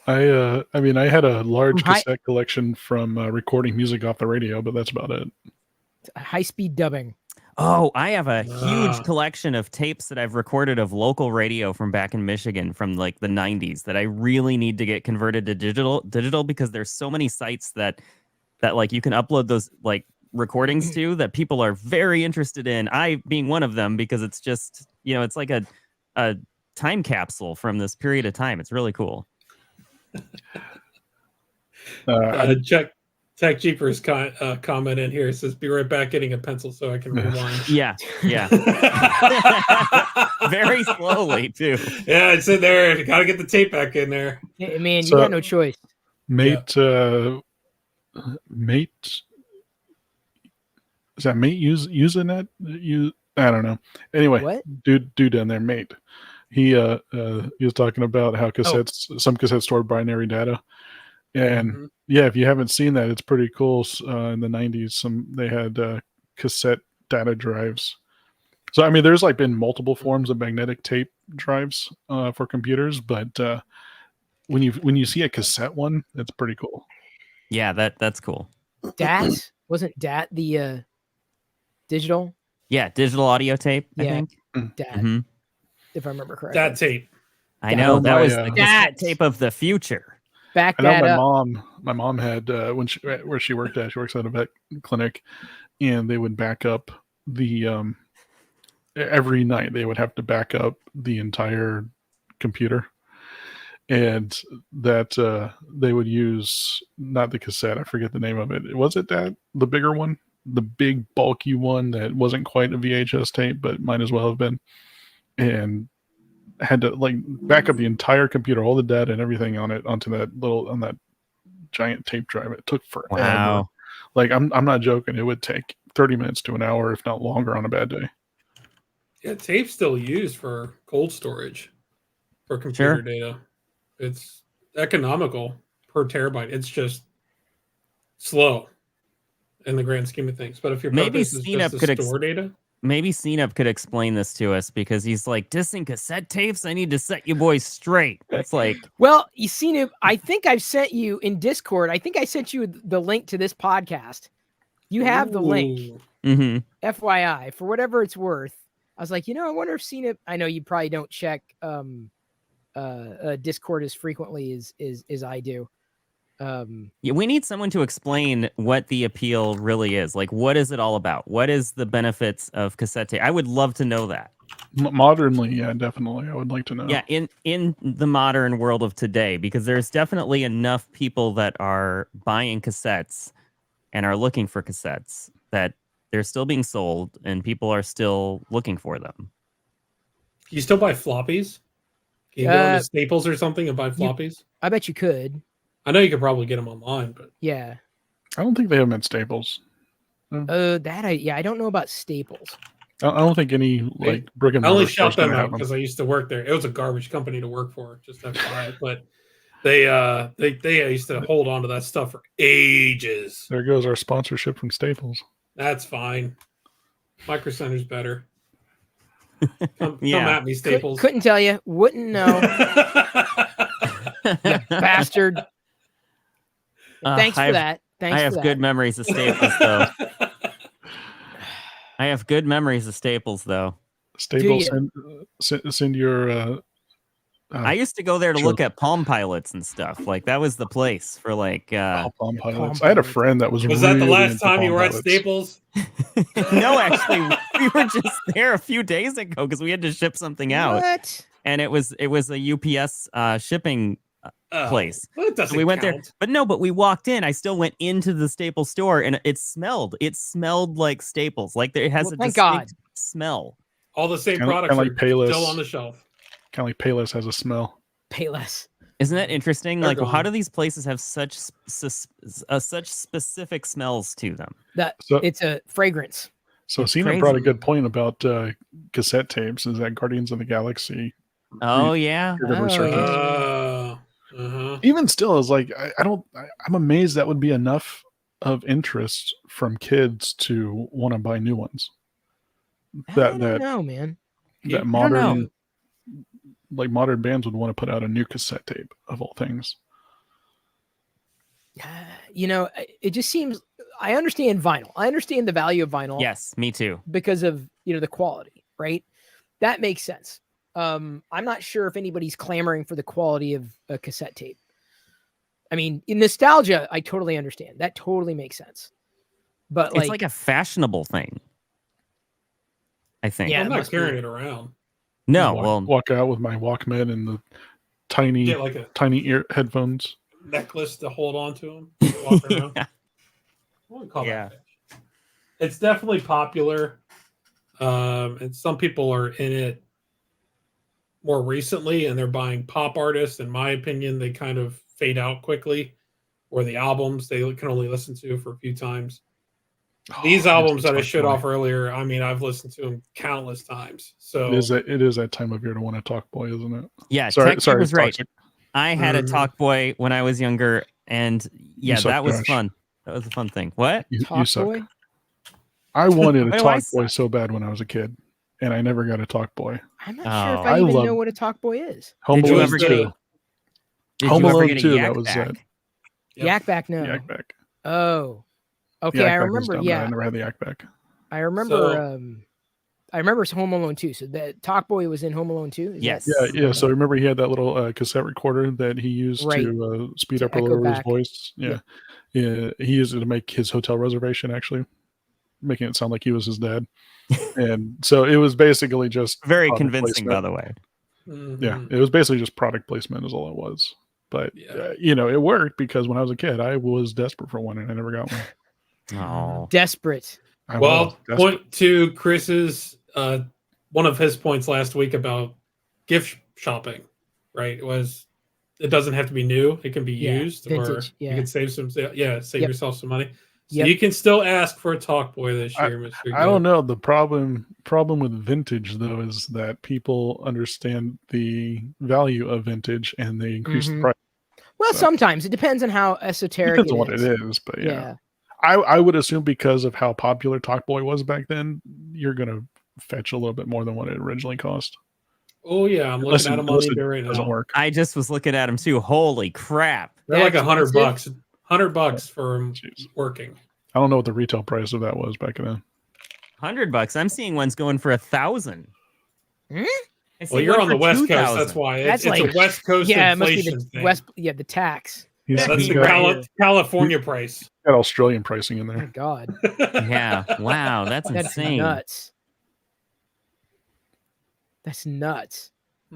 I mean, I had a large Hi- cassette collection from recording music off the radio, but that's about it. High-speed dubbing. Oh, I have a huge collection of tapes that I've recorded of local radio from back in Michigan from like the 90s that I really need to get converted to digital because there's so many sites that like you can upload those like recordings to that people are very interested in. I being one of them because it's just, it's like a time capsule from this period of time. It's really cool. Tech Jeepers comment in here says, "Be right back, getting a pencil so I can rewind." Yeah. Very slowly too. Yeah, it's in there. Got to get the tape back in there. Hey, man, So- you got no choice. Mate, Mate, is that Mate using that? I don't know. Anyway, What? dude down there, Mate. He was talking about how some cassettes stored binary data, and yeah, if you haven't seen that, it's pretty cool. In the 90s, they had cassette data drives. So I mean, there's like been multiple forms of magnetic tape drives for computers, but when you see a cassette one, it's pretty cool. Yeah, that's cool. DAT? Wasn't DAT the digital? Yeah, digital audio tape, I Yeah. think. DAT, Mhm. if I remember correctly. That tape. I know that was the DAT. cassette tape of the future. Back I know that up. my mom had where she worked at. She works at a vet clinic, and they would back up the every night. They would have to back up the entire computer, and that they would use not the cassette. I forget the name of it. Was it that the bigger one, the big bulky one that wasn't quite a VHS tape, but might as well have been, and had to like back up the entire computer, all the data and everything on it onto that giant tape drive. It took forever. Wow. Like I'm not joking. It would take 30 minutes to an hour, if not longer, on a bad day. Yeah, tape's still used for cold storage for computer data. It's economical per terabyte. It's just slow in the grand scheme of things. But if your Maybe purpose is just to store data, maybe CNUP could explain this to us because he's like, dissing cassette tapes? I need to set you boys straight. It's like, Well, you seen it. I think I've sent you in Discord. I think I sent you the link to this podcast. You have the link. FYI, for whatever it's worth. I was like, I wonder if CNUP. I know you probably don't check Discord as frequently as I do. yeah, we need someone to explain what the appeal really is. Like, what is it all about? What is the benefits of cassette tape? I would love to know that. Modernly, yeah, definitely. I would like to know. Yeah, in the modern world of today, because there's definitely enough people that are buying cassettes and are looking for cassettes that they're still being sold and people are still looking for them. you still buy floppies? Can you go into Staples or something and buy floppies? I bet you could. I know you could probably get them online, but Yeah. I don't think they have them at Staples. I don't know about Staples. I don't think any like brick and I only mortar shout stores them have out because I used to work there. It was a garbage company to work for, just FYI. But they used to hold on to that stuff for ages. There goes our sponsorship from Staples. That's fine. Micro Center's better. Come Yeah. at me, Staples. Couldn't tell you. Wouldn't know. You bastard. Thanks for that. Thanks I have for good that. memories of Staples, though. I have good memories of Staples, though. Staples, send your I used to go there to Sure. look at Palm Pilots and stuff. Like that was the place for like. Palm Palm Pilots. I had a Pilots. friend that was Was that the really last into time you Palm were at Pilots. Staples? No, actually, we were just there a few days ago because we had to ship something out, What? and it was a UPS shipping place. Well, it doesn't So we went count. there, but we walked in. I still went into the Staples store, and it smelled. It smelled like Staples. Like it has Well, a thank distinct smell. All the same Kinda products like are Payless. still on the shelf. Kind of like Payless has a smell. Payless. Isn't that interesting? They're Like, how gone. do these places have such such specific smells to them? So, It's a fragrance. so It's Cena brought a crazy. good point about cassette tapes. Is that Guardians of the Galaxy? Oh yeah. Creative Oh, resurgence. yeah. Even still, is like I'm amazed that would be enough of interest from kids to want to buy new ones. I That don't know, man. that I don't modern know. like modern bands would want to put out a new cassette tape of all things. You know, it just seems. I understand vinyl. I understand the value of vinyl. Yes, me too. Because of the quality, right? That makes sense. I'm not sure if anybody's clamoring for the quality of a cassette tape. I mean, in nostalgia, I totally understand. That totally makes sense. But It's like a fashionable thing. I think. Yeah, I'm it not must be. carrying it around. No, walk out with my Walkman and the tiny Get like a tiny ear headphones. necklace to hold on to them. Walk around. Yeah. What do we call Yeah. that? It's definitely popular. And some people are in it more recently, and they're buying pop artists. In my opinion, they kind of fade out quickly, or the albums they can only listen to for a few times. These albums that I showed off earlier, I mean, I've listened to them countless times. So It is that time of year to want to talk boy, isn't it? Yeah, Sorry, Tech was right. Toxic. I had a Talk Boy when I was younger, and yeah, suck, that was Josh. fun. That was a fun thing. What? You Talk suck. Boy. I wanted a Why do I Talk Boy suck? so bad when I was a kid, and I never got a Talk Boy. I'm not sure if Oh. I I even love- know what a Talk Boy is. Home Did you Alone ever 2. get a- Did Home you ever Alone get a 2, Yak that was Bak? it. Yep. Yak Back, no. Yak Bak. Oh, okay. Yak I Bak was remember. dumb, but Yeah, I never had the Yak Bak. I remember. I remember it's Home Alone 2. So that Talk Boy was in Home Alone 2. Yes. Yeah. So remember, he had that little cassette recorder that he used Right. to speed To up or echo lower his back. voice. Yeah, he used it to make his hotel reservation, actually, making it sound like he was his dad. And so it was basically just Very product convincing, placement. by the way. Yeah, it was basically just product placement is all it was. But Yeah. it worked because when I was a kid, I was desperate for one and I never got one. Oh, Desperate. I was Well, desperate. point to Chris's one of his points last week about gift shopping, right? It doesn't have to be new; it can be Yeah, used, vintage, or yeah. you can save save Yep. yourself some money. So Yep. you can still ask for a Talk Boy this year, Mr. I don't know. The problem with vintage though is that people understand the value of vintage and they increase the Mhm. price. Well, So- sometimes it depends on how esoteric Depends it on what is. it is, but Yeah. I would assume because of how popular Talk Boy was back then, you're gonna fetch a little bit more than what it originally cost. Oh yeah, I'm Unless looking at them on unless it eBay right doesn't now. work. I just was looking at him too. Holy crap! They're That like $100 bucks. expensive? $100 for 'em Jeez. working. I don't know what the retail price of that was back then. $100. I'm seeing ones going for 1,000. Hmm? I see Well, you're one on the for West Coast. 2,000. That's why That's it's like- a West Coast Yeah, it must be inflation the thing. West. Yeah, the tax. He's, Yeah, that's he's the got, California price. got Australian pricing in Oh my there. God, Yeah. Wow, that's that's insane. nuts. That's nuts.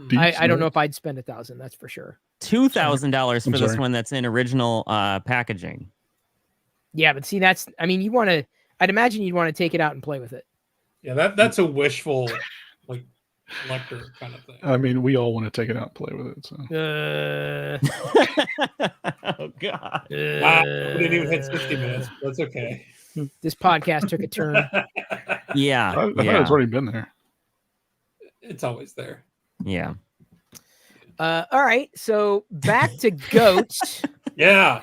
Do you I don't know smoke? if I'd spend 1,000. That's for sure. $2,000 I'm for this sorry. one that's in original packaging. Yeah, but see, that's. I mean, you want to. I'd imagine you'd want to take it out and play with it. Yeah, that's a wishful like collector kind of thing. I mean, we all want to take it out and play with it. So Oh God. Wow, we didn't even hit 60 minutes. That's okay. This podcast took a turn. Yeah. I thought Yeah. it's already been there. It's always there. Yeah. All right, so back to goats. Yeah.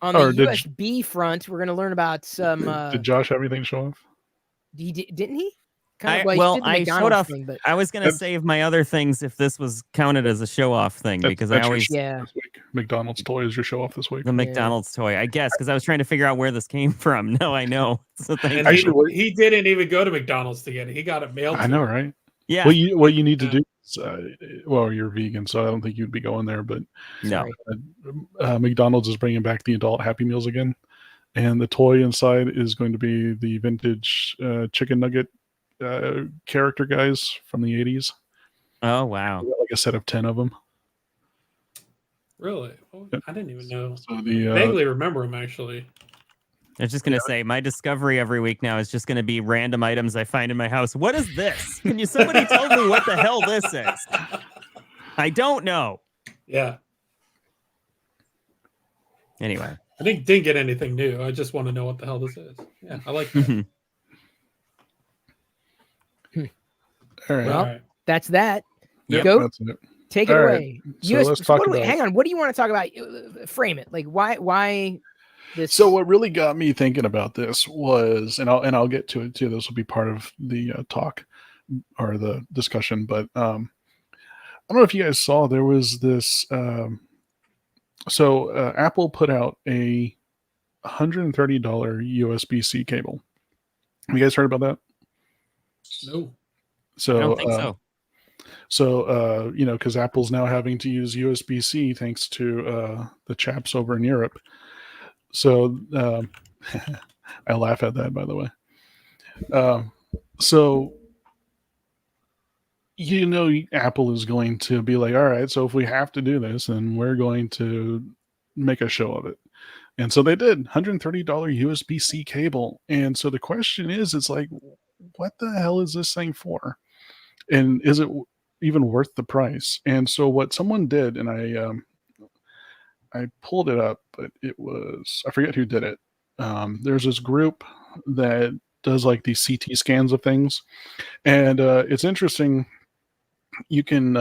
On the Or did- USB front, we're going to learn about some. Did Josh have anything to show off? Didn't he? I he showed did the McDonald's off. thing, but I was gonna That's- save my other things if this was counted as a show off thing because I That's your always show yeah. this week. McDonald's toy is your show off this week. the McDonald's toy. I guess because I was trying to figure out where this came from. No, I know. So thank And you. Actually, what- he didn't even go to McDonald's to get it. He got it mailed. I to know, him. right? Yeah. What you need to do well, you're vegan, so I don't think you'd be going there. But No. McDonald's is bringing back the adult Happy Meals again, and the toy inside is going to be the vintage chicken nugget character guys from the 80s. Oh wow! Like a set of 10 of them. Really? Oh, I didn't even know. So I vaguely remember them actually. I was just gonna say my discovery every week now is just gonna be random items I find in my house. What is this? Can you somebody tell me what the hell this is? I don't know. Yeah. Anyway, I didn't get anything new. I just want to know what the hell this is. Yeah, I like that. All right. Well, that's that. Yep, Go. that's it. Take it All away. right. So let's talk about. Hang on. What do you want to talk about? Frame it. Like why this? So what really got me thinking about this was, and I'll get to it too. This will be part of the talk or the discussion. But I don't know if you guys saw, there was this. So Apple put out a $130 USB-C cable. Have you guys heard about that? No. So I don't think so. So, because Apple's now having to use USB-C thanks to the chaps over in Europe. So I laugh at that, by the way. So, Apple is going to be like, all right, so if we have to do this, then we're going to make a show of it. And so they did. $130 USB-C cable. And so the question is, it's like, what the hell is this thing for? And is it even worth the price? And so what someone did, and I pulled it up, but it was, I forget who did it. There's this group that does like these CT scans of things. And it's interesting. You can,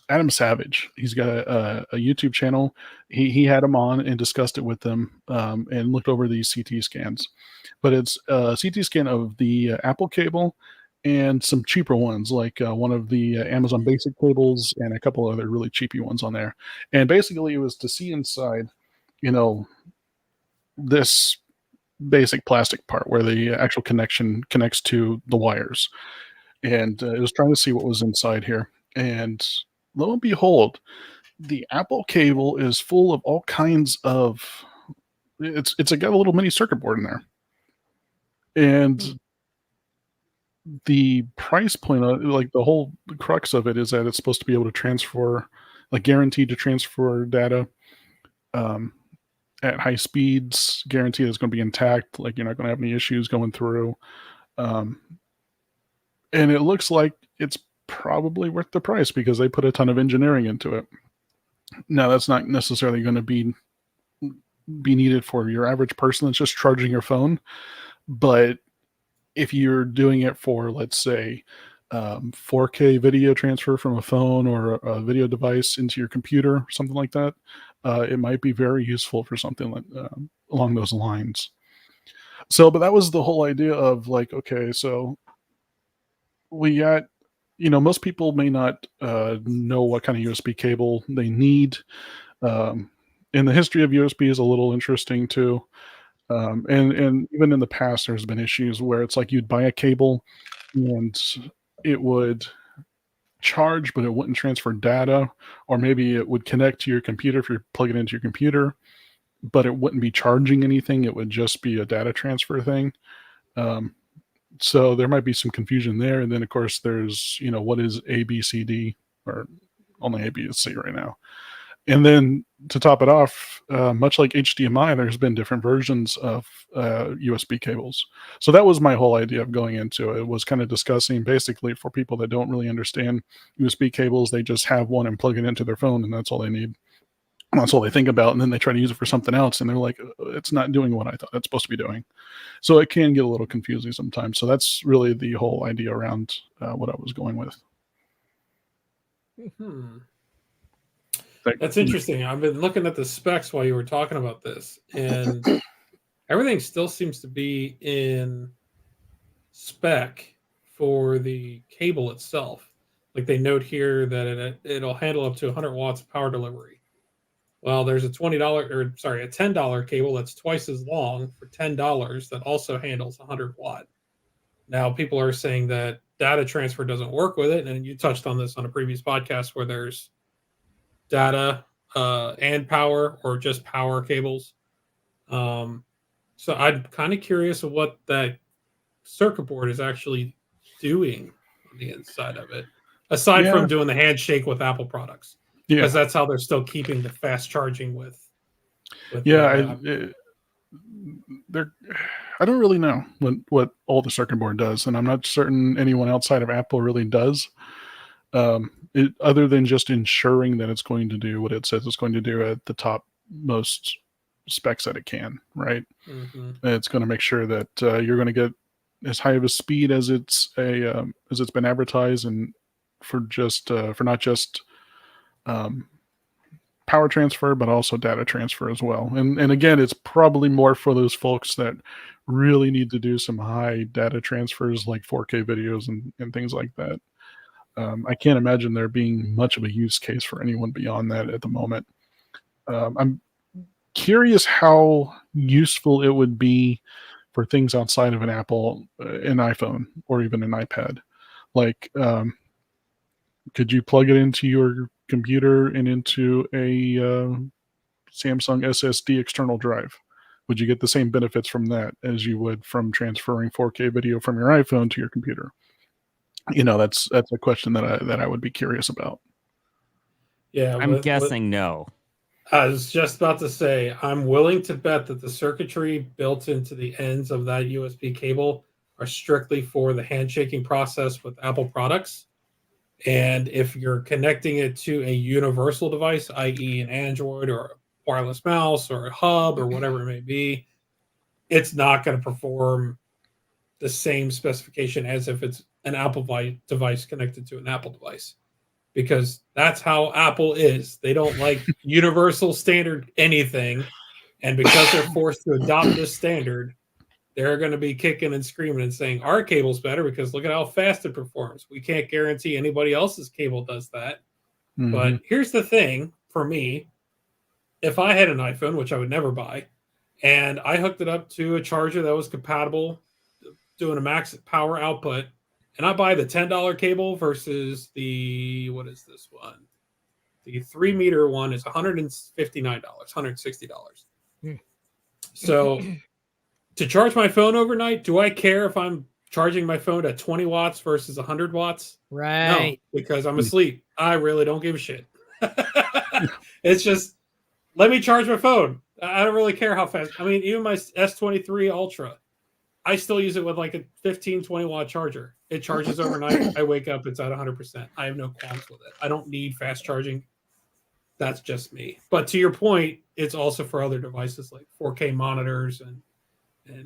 Adam Savage, he's got a YouTube channel. He had him on and discussed it with them and looked over these CT scans. But it's a CT scan of the Apple cable and some cheaper ones, like one of the Amazon Basic cables and a couple other really cheapy ones on there. And basically, it was to see inside, this basic plastic part where the actual connection connects to the wires. And it was trying to see what was inside here. And lo and behold, the Apple cable is full of all kinds of. It's got a little mini circuit board in there, and the price point, like the whole crux of it, is that it's supposed to be able to transfer, like guaranteed to transfer data at high speeds, guaranteed it's going to be intact, like you're not going to have any issues going through. And it looks like it's probably worth the price because they put a ton of engineering into it. Now, that's not necessarily going to be needed for your average person that's just charging your phone, but if you're doing it for, let's say, 4K video transfer from a phone or a video device into your computer, something like that, it might be very useful for something like along those lines. So, but that was the whole idea of like, okay, so we got, most people may not know what kind of USB cable they need. And the history of USB is a little interesting too. And even in the past, there's been issues where it's like you'd buy a cable and it would charge, but it wouldn't transfer data, or maybe it would connect to your computer if you're plugging it into your computer, but it wouldn't be charging anything. It would just be a data transfer thing. So there might be some confusion there. And then, of course, there's, what is ABCD, or only ABC right now. And then to top it off, much like HDMI, there's been different versions of USB cables. So that was my whole idea of going into it, was kind of discussing basically for people that don't really understand USB cables, they just have one and plug it into their phone and that's all they need. That's all they think about. And then they try to use it for something else. And they're like, it's not doing what I thought it's supposed to be doing. So it can get a little confusing sometimes. So that's really the whole idea around what I was going with. That's interesting. I've been looking at the specs while you were talking about this, and everything still seems to be in spec for the cable itself. Like they note here that it'll handle up to 100 watts of power delivery. Well, there's a $10 cable that's twice as long for $10 that also handles 100 watt. Now, people are saying that data transfer doesn't work with it. And you touched on this on a previous podcast where there's data and power or just power cables. So I'm kind of curious of what that circuit board is actually doing on the inside of it, aside from doing the handshake with Apple products, because that's how they're still keeping the fast charging with I don't really know what all the circuit board does, and I'm not certain anyone outside of Apple really does. Other than just ensuring that it's going to do what it says it's going to do at the top most specs that it can, right? Mm-hmm. It's going to make sure that you're going to get as high of a speed as it's been advertised, and for not just power transfer, but also data transfer as well. And again, it's probably more for those folks that really need to do some high data transfers, like 4K videos and things like that. I can't imagine there being much of a use case for anyone beyond that at the moment. I'm curious how useful it would be for things outside of an Apple, an iPhone, or even an iPad. Like, could you plug it into your computer and into a Samsung SSD external drive? Would you get the same benefits from that as you would from transferring 4K video from your iPhone to your computer? That's a question that I would be curious about. Yeah, I'm guessing no. I was just about to say, I'm willing to bet that the circuitry built into the ends of that USB cable are strictly for the handshaking process with Apple products. And if you're connecting it to a universal device, i.e. an Android or a wireless mouse or a hub or whatever it may be, it's not going to perform the same specification as if it's an Apple device connected to an Apple device. Because that's how Apple is. They don't like universal standard anything. And because they're forced to adopt this standard, they're going to be kicking and screaming and saying, our cable's better because look at how fast it performs. We can't guarantee anybody else's cable does that. Mm-hmm. But here's the thing for me. If I had an iPhone, which I would never buy, and I hooked it up to a charger that was compatible, doing a max power output, and I buy the $10 cable versus the, what is this one? The 3-meter one is $159, $160. So to charge my phone overnight, do I care if I'm charging my phone at 20 watts versus 100 watts? Right. No, because I'm asleep. I really don't give a shit. It's just, let me charge my phone. I don't really care how fast. I mean, even my S23 Ultra, I still use it with like a 15, 20 watt charger. It charges overnight. I wake up, it's at 100%. I have no qualms with it. I don't need fast charging. That's just me. But to your point, it's also for other devices like 4K monitors and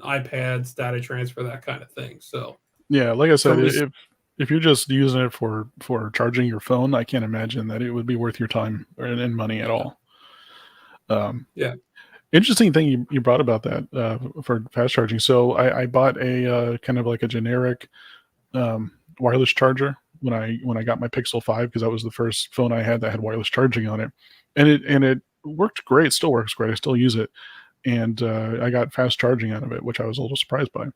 iPads, data transfer, that kind of thing. So yeah, like I said, if you're just using it for charging your phone, I can't imagine that it would be worth your time and money at all. Yeah. Interesting thing you brought about that for fast charging. So I bought a kind of like a generic wireless charger when I got my Pixel 5, because that was the first phone I had that had wireless charging on it, and it worked great. It still works great. I still use it, and I got fast charging out of it, which I was a little surprised by.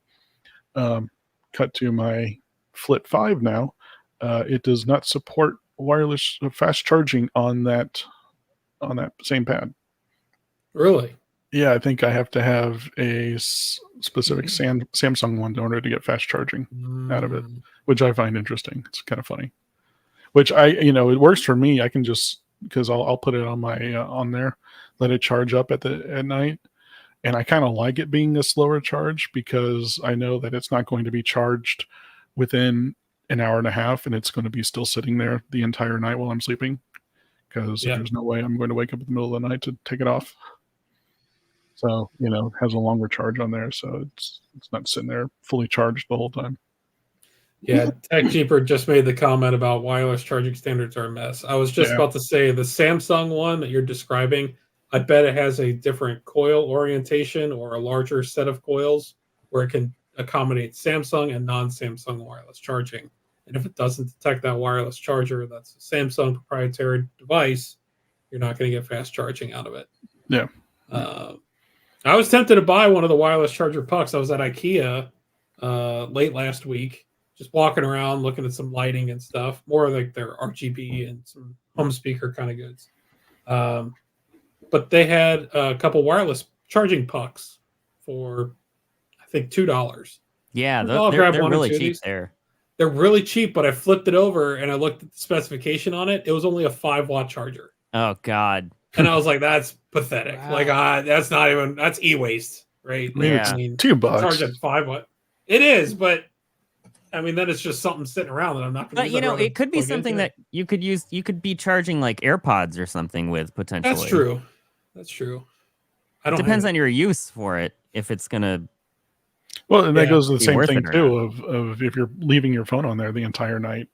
Cut to my Flip 5 now. It does not support wireless fast charging on that same pad. Really? Yeah, I think I have to have a specific Samsung one in order to get fast charging out of it, which I find interesting. It's kind of funny. Which it works for me. I can just, because I'll put it on my on there, let it charge up at night, and I kind of like it being a slower charge because I know that it's not going to be charged within an hour and a half, and it's going to be still sitting there the entire night while I'm sleeping. Because there's no way I'm going to wake up in the middle of the night to take it off. So, it has a longer charge on there, so it's not sitting there fully charged the whole time. Yeah, TechJeeper just made the comment about wireless charging standards are a mess. I was just about to say the Samsung one that you're describing, I bet it has a different coil orientation or a larger set of coils where it can accommodate Samsung and non-Samsung wireless charging. And if it doesn't detect that wireless charger, that's a Samsung proprietary device, you're not going to get fast charging out of it. Yeah. I was tempted to buy one of the wireless charger pucks. I was at IKEA late last week, just walking around, looking at some lighting and stuff. More like their RGB and some home speaker kind of goods. But they had a couple wireless charging pucks for, I think, $2. Yeah, I'll they're grab one or really two of cheap these. there. They're really cheap, but I flipped it over and I looked at the specification on it. It was only a 5-watt charger. Oh God. And I was like, that's pathetic. Wow. Like, that's not even, that's e-waste, right? I mean, Yeah. it's $2. Charge at 5-watt. It is, but I mean, then it's just something sitting around that I'm not going to But use. you know, I'd rather it could be plug something into that it. you could use. You could be charging like AirPods or something with potentially. That's true. That's true. I It don't depends have on your use for it. If it's gonna, Well, and that Yeah. goes to the Be same worth thing it or too of if you're leaving your phone on there the entire night,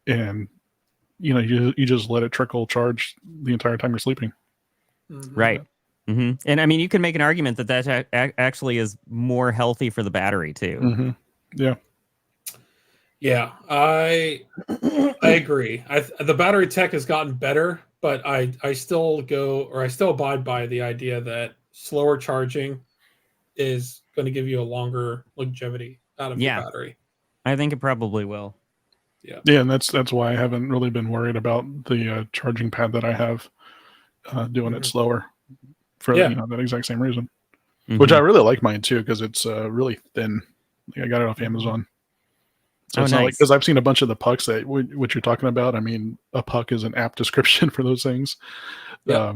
and you just let it trickle charge the entire time you're sleeping. Mhm. right? hmm And I mean, you can make an argument that that actually is more healthy for the battery too. Mm-hmm. Yeah. Yeah, I agree. The battery tech has gotten better, but I still abide by the idea that slower charging is going to give you a longer longevity out of Yeah. your battery. I think it probably will. Yeah, and that's why I haven't really been worried about the charging pad that I have doing it Mhm. slower for Yeah. that exact same reason. Which I Mhm. really like mine too because it's really thin. Like, I got it off Amazon. So Oh, it's not like nice. because I've seen a bunch of the pucks that what you're talking about. I mean, a puck is an apt description for those things. Yeah.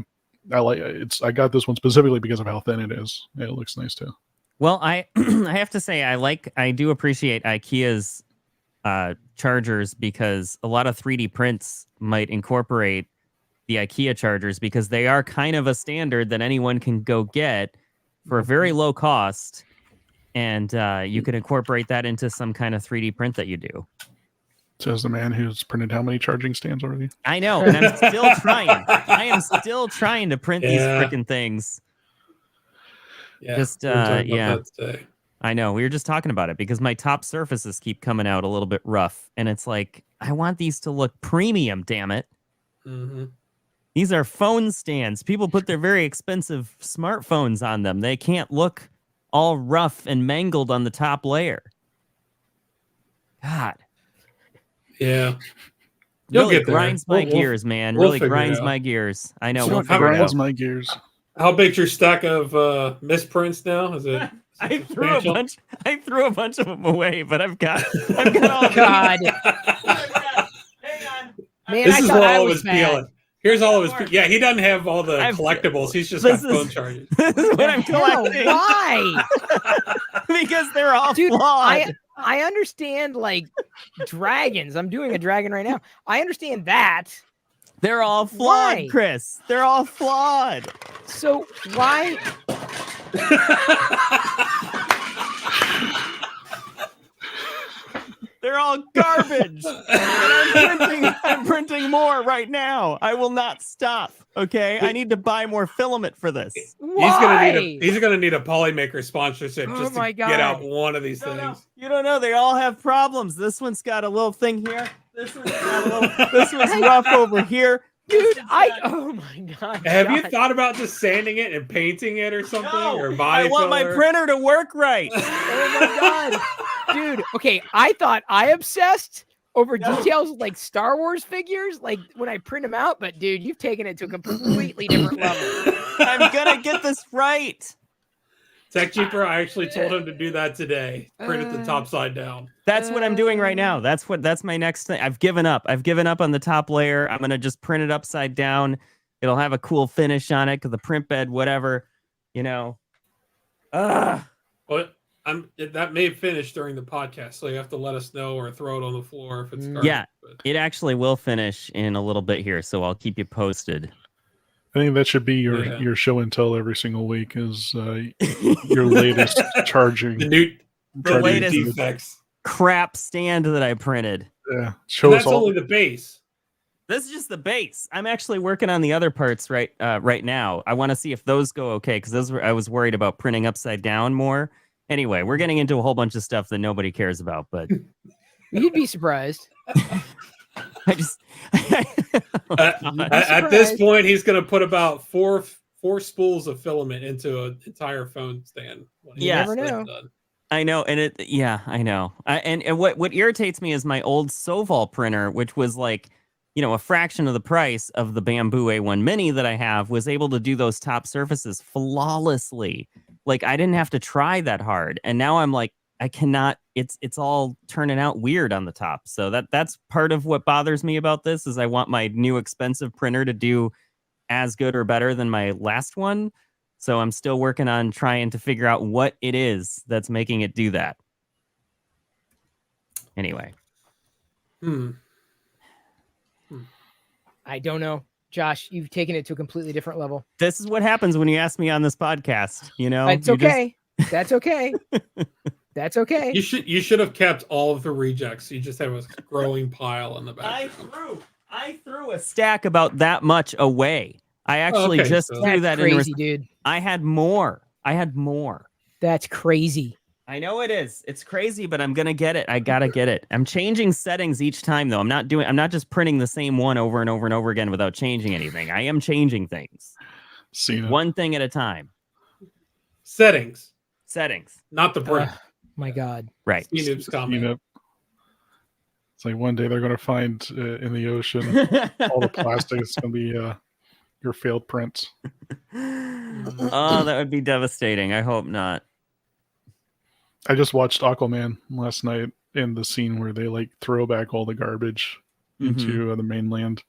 I like it's. I got this one specifically because of how thin it is. It looks nice too. Well, I I have to say I do appreciate IKEA's chargers because a lot of 3D prints might incorporate the IKEA chargers because they are kind of a standard that anyone can go get for a very low cost, and you can incorporate that into some kind of 3D print that you do. Says the man who's printed how many charging stands already. I know, and I'm still trying. I am still trying to print these Yeah. freaking things. Yeah, Just we were talking about yeah. that today. I know. We were just talking about it because my top surfaces keep coming out a little bit rough. And it's like, I want these to look premium, damn it. Mm-hmm. These are phone stands. People put their very expensive smartphones on them. They can't look all rough and mangled on the top layer. God. Yeah. You'll Really get there. grinds my We'll- gears, man. we'll Really figure it grinds out. my gears. I know. So We'll how figure it Grinds out. my gears. How big's your stack of misprints now? Is it? I threw a substantial? bunch. I threw a bunch of them away, but I've got all of God, these. Hang on. man, This I is thought where I all of was his bad. peeling. Here's all of his. Yeah, he doesn't have all the I've- collectibles. He's just got This phone is- chargers. This is what I'm Hell, collecting why? because they're all Dude, flawed. I understand like dragons. I'm doing a dragon right now. I understand that. They're all flawed, Why? Chris. They're all flawed. So why? They're all garbage. And I'm printing more right now. I will not stop. Okay, I need to buy more filament for this. Why? He's gonna need a Polymaker sponsorship Oh just my to get out God. one of these No, no, things. you don't know. They all have problems. This one's got a little thing here. This one's got a little. This one's rough over here. Dude, oh my God. Have you God. thought about just sanding it and painting it or something? No, Or body I want my filler? printer to work right. Oh my God. Dude, okay, I thought I obsessed over details like Star Wars figures, like when I print them out, but dude, you've taken it to a completely different level. I'm gonna get this right. Tech Jeeper, I actually told him to do that today. Print it the top side down. That's what I'm doing right now. That's my next thing. I've given up. I've given up on the top layer. I'm gonna just print it upside down. It'll have a cool finish on it, cause the print bed, whatever, you know. But that may finish during the podcast, so you have to let us know or throw it on the floor if it's garbage. Yeah. But It actually will finish in a little bit here, so I'll keep you posted. I think that should be Yeah. your show and tell every single week is your latest charging. the charging latest- defects. Crap stand that I printed. Yeah, And show us that's all. only the base. This is just the base. I'm actually working on the other parts right now. I want to see if those go okay because I was worried about printing upside down more. Anyway, we're getting into a whole bunch of stuff that nobody cares about, but You'd be surprised. I just At this point, he's going to put about four spools of filament into an entire phone stand. when he Yeah. gets Never that know. done. I know, and I know. And what irritates me is my old Soval printer, which was like, a fraction of the price of the Bamboo A1 Mini that I have, was able to do those top surfaces flawlessly. Like I didn't have to try that hard, and now I'm like, I cannot. It's all turning out weird on the top. So that's part of what bothers me about this is I want my new expensive printer to do as good or better than my last one. So I'm still working on trying to figure out what it is that's making it do that. Anyway. I don't know. Josh, you've taken it to a completely different level. This is what happens when you ask me on this podcast, It's okay. That's okay. That's okay. You should have kept all of the rejects. You just have a growing pile in the back. I threw a stack about that much away. I actually threw that crazy, dude. I had more. That's crazy. I know it is. It's crazy, but I'm gonna get it. I gotta get it. I'm changing settings each time though. I'm not just printing the same one over and over and over again without changing anything. I am changing things. One thing at a time. Settings. Not the print. My God. Right. It's like one day they're going to find in the ocean all the plastic. It's going to be your failed prints. Oh, that would be devastating. I hope not. I just watched Aquaman last night in the scene where they like throw back all the garbage into the mainland.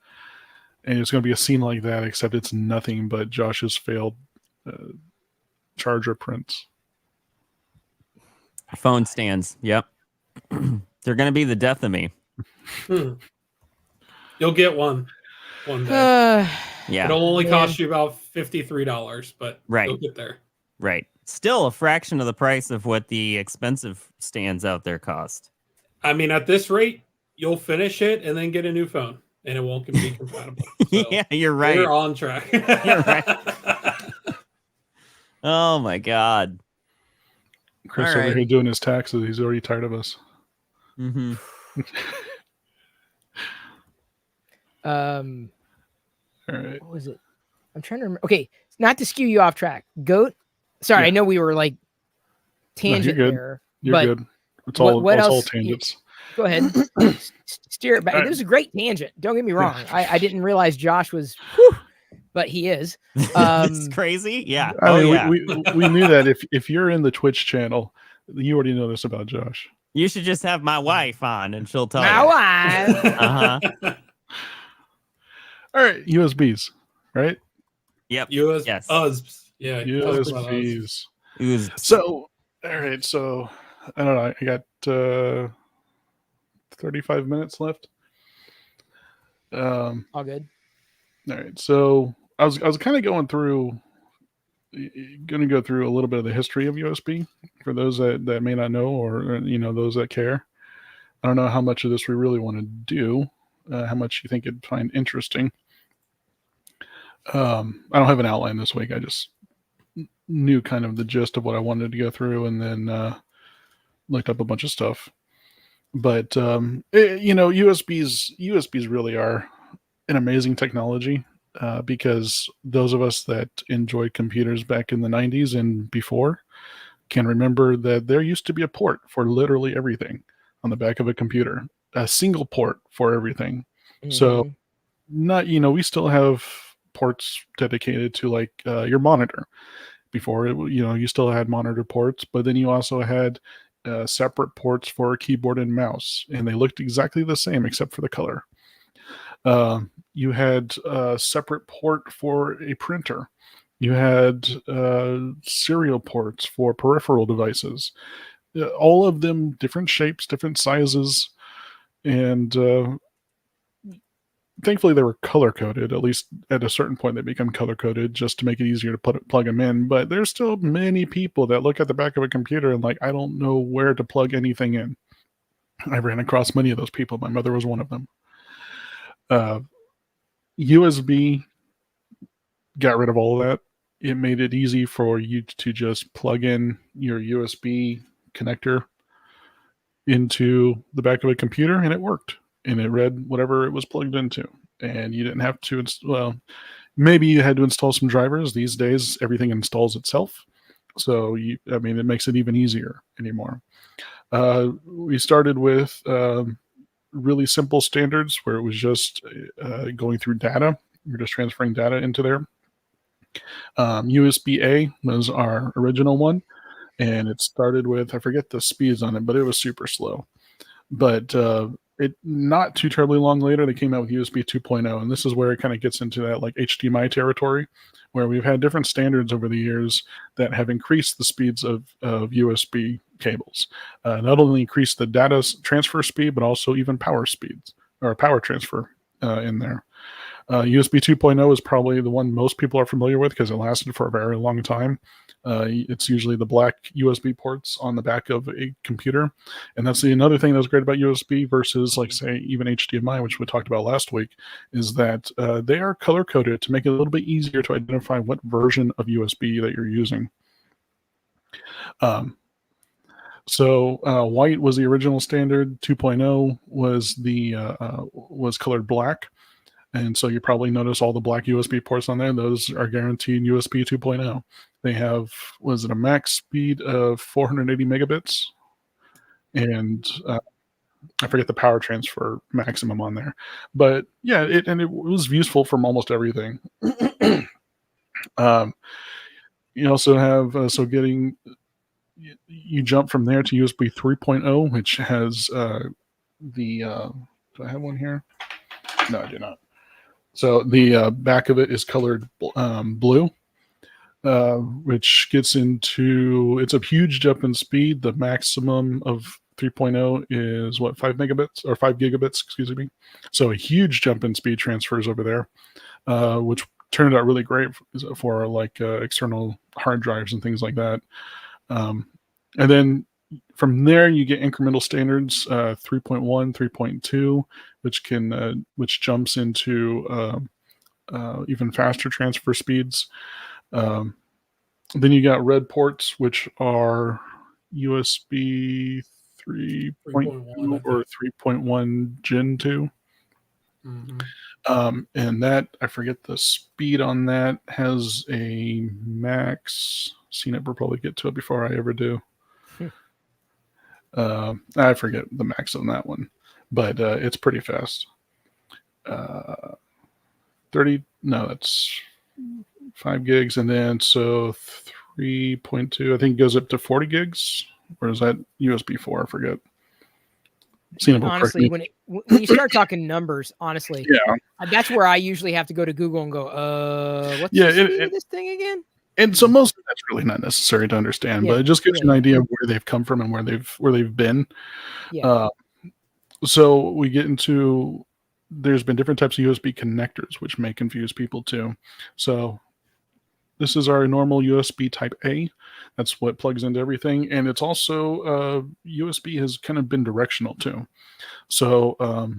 And it's going to be a scene like that, except it's nothing but Josh's failed charger prints. Phone stands. Yep. They're going to be the death of me. You'll get one day. Yeah. It'll only cost you about $53, but you'll get there. Right. Still a fraction of the price of what the expensive stands out there cost. I mean, at this rate, you'll finish it and then get a new phone, and it won't be compatible. So yeah, you're right. You're on track. You're right. Oh, my God. Chris over here doing his taxes. He's already tired of us. Mm-hmm. All right. What was it? I'm trying to remember. Okay, not to skew you off track. Goat. Sorry, I know we were like tangent there. You're good. It's all tangents. Go ahead. Steer it back. This is a great tangent. Don't get me wrong. I didn't realize Josh was, but he is. It's crazy. Yeah. We knew that if you're in the Twitch channel, you already know this about Josh. You should just have my wife on and she'll tell you. My wife. All right. USBs, right? Yep. Yes. Yeah. USBs. So, all right. So, I don't know. I got 35 minutes left. All good. All right. So, I was kind of going to go through a little bit of the history of USB for those that may not know, or those that care. I don't know how much of this we really want to do, how much you think you'd find interesting. I don't have an outline this week. I just knew kind of the gist of what I wanted to go through, and then looked up a bunch of stuff. But USBs really are an amazing technology. Because those of us that enjoyed computers back in the 90s and before can remember that there used to be a port for literally everything on the back of a computer, a single port for everything. Mm-hmm. So we still have ports dedicated to like your monitor. Before, you still had monitor ports, but then you also had separate ports for keyboard and mouse, and they looked exactly the same except for the color. You had a separate port for a printer. You had serial ports for peripheral devices. All of them different shapes, different sizes, and thankfully they were color-coded. At least at a certain point they become color-coded just to make it easier to plug them in. But there's still many people that look at the back of a computer and like, I don't know where to plug anything in. I ran across many of those people. My mother was one of them. USB got rid of all of that. It made it easy for you to just plug in your USB connector into the back of a computer, and it worked. And it read whatever it was plugged into. And you didn't have to maybe you had to install some drivers. These days, everything installs itself. So I mean, it makes it even easier anymore. We started with really simple standards where it was just going through data. You're just transferring data into there. USB-A was our original one, and it started with, I forget the speeds on it, but it was super slow. But it not too terribly long later, they came out with USB 2.0, and this is where it kind of gets into that like HDMI territory, where we've had different standards over the years that have increased the speeds of USB cables. Not only increased the data transfer speed, but also even power speeds or power transfer in there. USB 2.0 is probably the one most people are familiar with because it lasted for a very long time. It's usually the black USB ports on the back of a computer. And that's another thing that's great about USB versus, like, say, even HDMI, which we talked about last week, is that they are color coded to make it a little bit easier to identify what version of USB that you're using. So white was the original standard. 2.0 was colored black. And so you probably notice all the black USB ports on there. Those are guaranteed USB 2.0. They have, was it a max speed of 480 megabits? And I forget the power transfer maximum on there. But yeah, it was useful from almost everything. You also have, so getting, you jump from there to USB 3.0, which has do I have one here? No, I do not. So the back of it is colored blue, which gets into, it's a huge jump in speed. The maximum of 3.0 is what, 5 megabits or 5 gigabits, excuse me. So a huge jump in speed transfers over there, which turned out really great for like external hard drives and things like that. And then from there, you get incremental standards, 3.1, 3.2, which jumps into even faster transfer speeds. Then you got red ports, which are USB 3.2 or 3.1 Gen 2. Mm-hmm. And that, I forget the speed on that, has a max. CNET will probably get to it before I ever do. I forget the max on that one, but it's pretty fast. 30, no, that's 5 gigs, and then so 3.2, I think goes up to 40 gigs, or is that USB 4? I forget. Honestly, when you start talking numbers, honestly, yeah, that's where I usually have to go to Google and go, what's the speed of this thing again? And so most of that's really not necessary to understand, but it just gives you an idea of where they've come from and where they've been. Yeah. So we get into, there's been different types of USB connectors, which may confuse people too. So this is our normal USB type A. That's what plugs into everything. And it's also, USB has kind of been directional too. So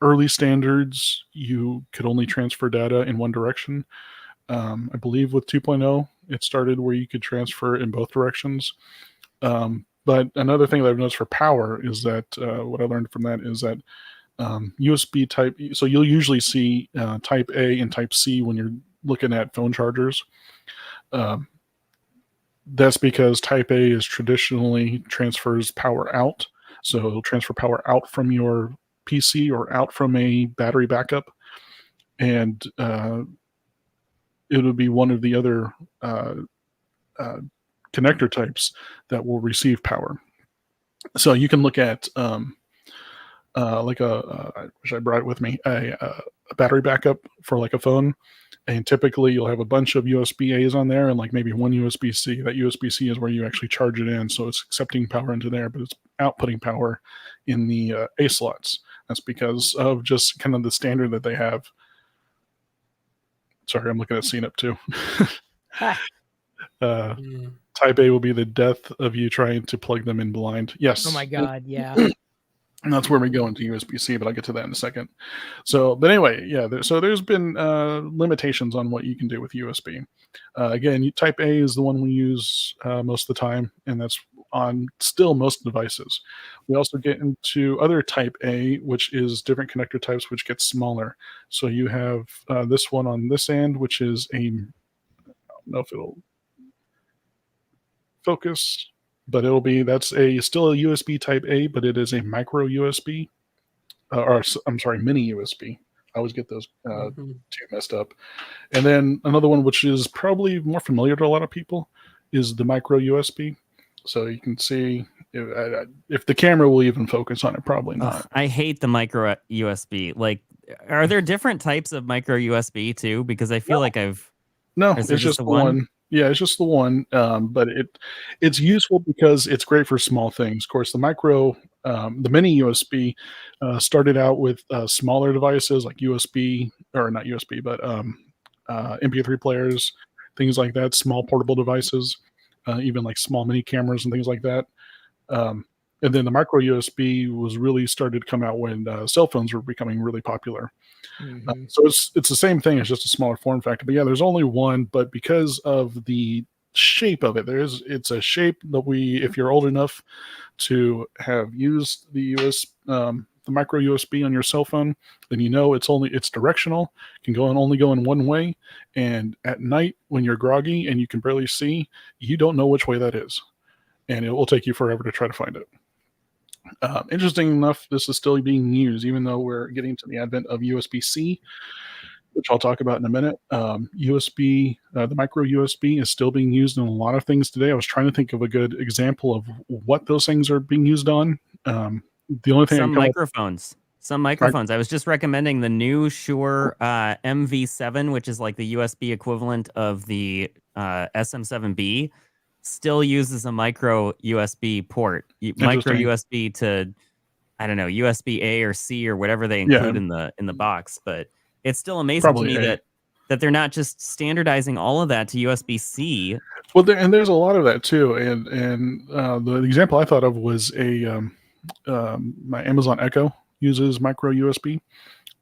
early standards, you could only transfer data in one direction. I believe with 2.0, it started where you could transfer in both directions. But another thing that I've noticed for power is that what I learned from that is that USB type, so you'll usually see type A and type C when you're looking at phone chargers. That's because type A is traditionally transfers power out. So it'll transfer power out from your PC or out from a battery backup. And it'll be one of the other connector types that will receive power. So you can look at like I wish I brought it with me, a battery backup for like a phone, and typically you'll have a bunch of USB-A's on there and like maybe one USB-C. That USB-C is where you actually charge it in, so it's accepting power into there, but it's outputting power in the A slots. That's because of just kind of the standard that they have. Sorry, I'm looking at CNEP too. Type A will be the death of you trying to plug them in blind. Yes. Oh my God, yeah. And that's where we go into USB-C, but I'll get to that in a second. So, but anyway, yeah, there's been limitations on what you can do with USB. Again, Type A is the one we use most of the time, and that's on still most devices. We also get into other Type A, which is different connector types, which get smaller. So you have this one on this end, which is I don't know if it'll, focus, but that's still a USB Type A, but it is a micro USB, I'm sorry, mini USB. I always get those two messed up. And then another one, which is probably more familiar to a lot of people, is the micro USB. So you can see if the camera will even focus on it, probably not. Ugh, I hate the micro USB. Like, are there different types of micro USB too? Because I feel like it's just the one. Yeah, it's just the one. But it's useful because it's great for small things. Of course, the mini USB started out with smaller devices like USB, or not USB, but MP3 players, things like that, small portable devices, even like small mini cameras and things like that. And then the micro USB was really started to come out when cell phones were becoming really popular. So it's the same thing. It's just a smaller form factor. But yeah, there's only one. But because of the shape of it, it's a shape that if you're old enough to have used the micro USB on your cell phone, then it's directional, can only go in one way. And at night when you're groggy and you can barely see, you don't know which way that is, and it will take you forever to try to find it. Interesting enough, this is still being used, even though we're getting to the advent of USB-C, which I'll talk about in a minute. The micro USB is still being used in a lot of things today. I was trying to think of a good example of what those things are being used on. The only thing some microphones. I was just recommending the new Shure MV7, which is like the USB equivalent of the SM7B. Still uses a micro USB port, micro USB to, I don't know, USB A or C or whatever they include in the box. But it's still amazing to me that they're not just standardizing all of that to USB-C. Well, there's a lot of that too. And the example I thought of was my Amazon Echo uses micro USB.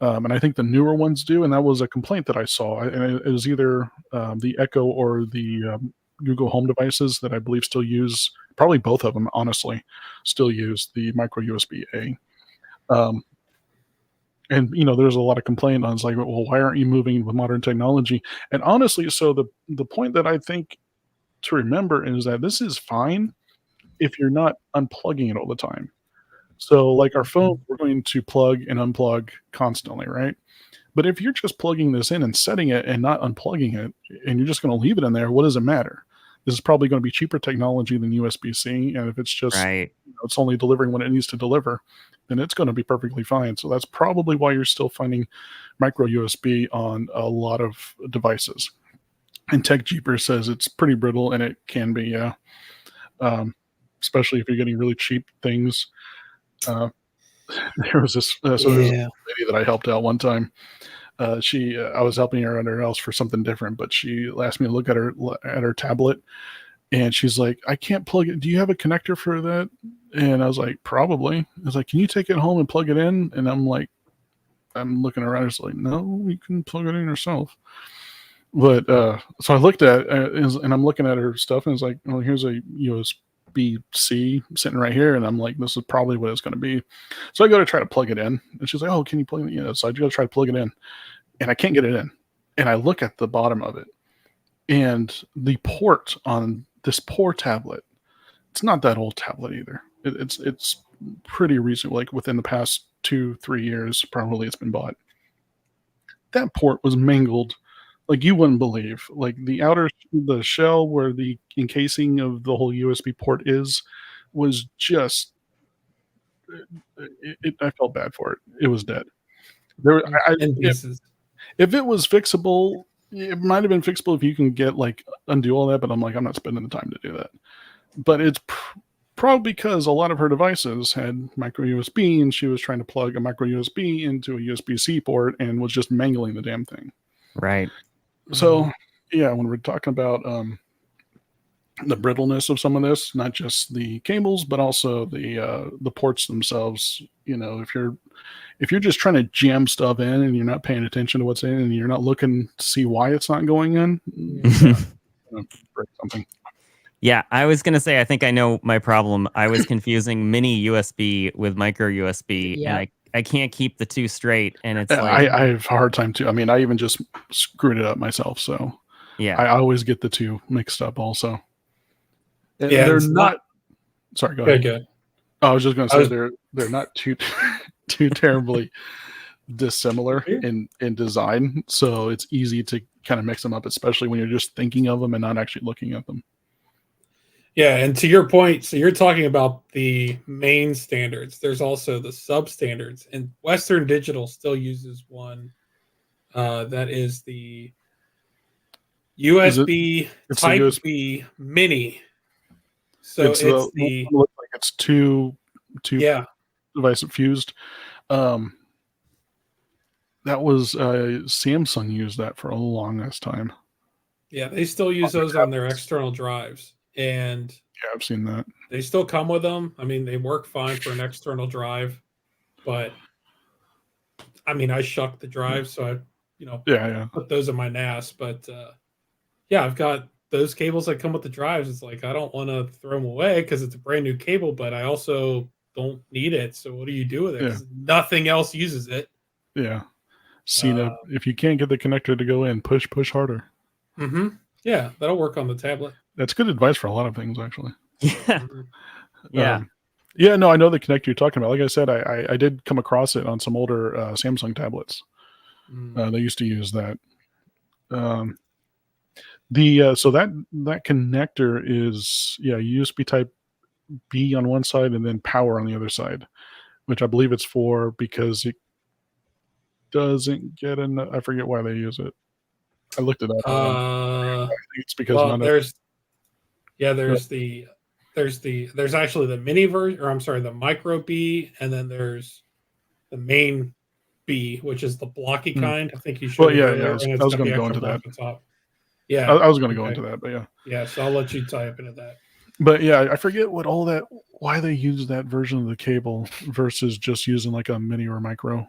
And I think the newer ones do. And that was a complaint that I saw. And it was either the Echo or the Google Home devices that I believe still use, probably both of them, honestly, still use the micro USB A. And there's a lot of complaint on, it's like, well, why aren't you moving with modern technology? And honestly, so the point that I think to remember is that this is fine if you're not unplugging it all the time. So like our phone, we're going to plug and unplug constantly, right? But if you're just plugging this in and setting it and not unplugging it, and you're just going to leave it in there, what does it matter? This is probably going to be cheaper technology than USB-C. And if it's just, it's only delivering when it needs to deliver, then it's going to be perfectly fine. So that's probably why you're still finding micro USB on a lot of devices. And TechJeeper says it's pretty brittle, and it can be, especially if you're getting really cheap things. There was this there's a lady that I helped out one time. I was helping her under her house for something different, but she asked me to look at her tablet, and she's like, "I can't plug it. Do you have a connector for that?" And I was like, "Probably." I was like, "Can you take it home and plug it in?" And I'm looking around. It's like, "No, you can plug it in yourself." But so I looked at it, and I'm looking at her stuff, and it's like, "Oh, here's a USB-C sitting right here," and I'm like, "This is probably what it's going to be." So I go to try to plug it in, and she's like, "Oh, can you plug it in?" So I go to try to plug it in, and I can't get it in. And I look at the bottom of it, and the port on this poor tablet, it's not that old tablet either. It's pretty recent, like within the past 2-3 years, probably it's been bought. That port was mangled like you wouldn't believe. Like the shell where the encasing of the whole USB port was just, I felt bad for it. It was dead. If it was fixable, it might have been fixable if you can undo all that, but I'm not spending the time to do that. But it's probably because a lot of her devices had micro USB, and she was trying to plug a micro USB into a USB-C port and was just mangling the damn thing. Right. So, yeah, when we're talking about the brittleness of some of this, not just the cables, but also the ports themselves. If you're just trying to jam stuff in and you're not paying attention to what's in, and you're not looking to see why it's not going in, break something. Yeah, I was going to say, I think I know my problem. I was confusing mini USB with micro USB, and I can't keep the two straight. And it's like I have a hard time too. I mean, I even just screwed it up myself. So yeah, I always get the two mixed up also. And Yeah, they're it's not. Sorry, go ahead. good. I was just going to say they're not too terribly dissimilar in design, so it's easy to kind of mix them up, especially when you're just thinking of them and not actually looking at them. Yeah, and to your point, so you're talking about the main standards. There's also the substandards, and Western Digital still uses one that is the USB Type USB. B Mini. So It's it's the the looks like it's two yeah. device fused. That was Samsung used that for a longest time. Yeah, they still use those on their external drives, and Yeah, I've seen that. they still come with them. I mean, they work fine for an external drive, but I mean, I shuck the drive, so I, Yeah. put those in my NAS. But yeah, I've got those cables that come with the drives. It's like I don't want to throw them away because it's a brand new cable, but I also don't need it. So what do you do with it? Because nothing else uses it. Yeah. Cena, if you can't get the connector to go in, push harder. Mm-hmm. Yeah, that'll work on the tablet. That's good advice for a lot of things, actually. Yeah. Yeah. Yeah, no, I know the connector you're talking about. Like I said, I did come across it on some older Samsung tablets. They used to use that. So that connector is USB Type B on one side and then power on the other side, which I believe it's for because it doesn't get enough. I forget why they use it. I looked it up. I think it's because there's actually the mini version, or I'm sorry, the micro B, and then there's the main B, which is the blocky kind. I think you showed I was going to go into that. Yeah, I was going to go into that, but yeah. Yeah, so I'll let you type into that. But yeah, I forget why they use that version of the cable versus just using like a mini or micro.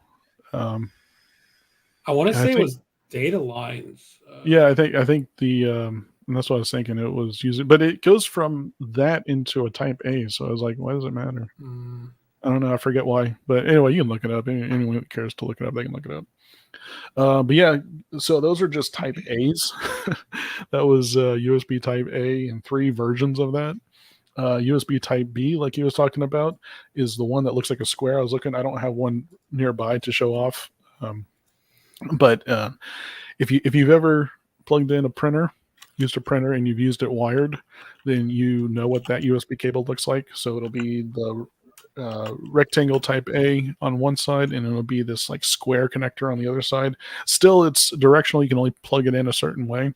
I want to say it was data lines. I think and that's what I was thinking. It was using, but it goes from that into a Type A. So I was like, why does it matter? I don't know. I forget why. But anyway, you can look it up. Anyone that cares to look it up, they can look it up. But yeah, so those are just Type A's. That was USB Type A and 3 versions of that. USB Type B, like he was talking about, is the one that looks like a square. I don't have one nearby to show off. But if you've ever plugged in used a printer, and you've used it wired, then you know what that USB cable looks like. So it'll be the rectangle Type A on one side, and it'll be this like square connector on the other side. Still, it's directional. You can only plug it in a certain way.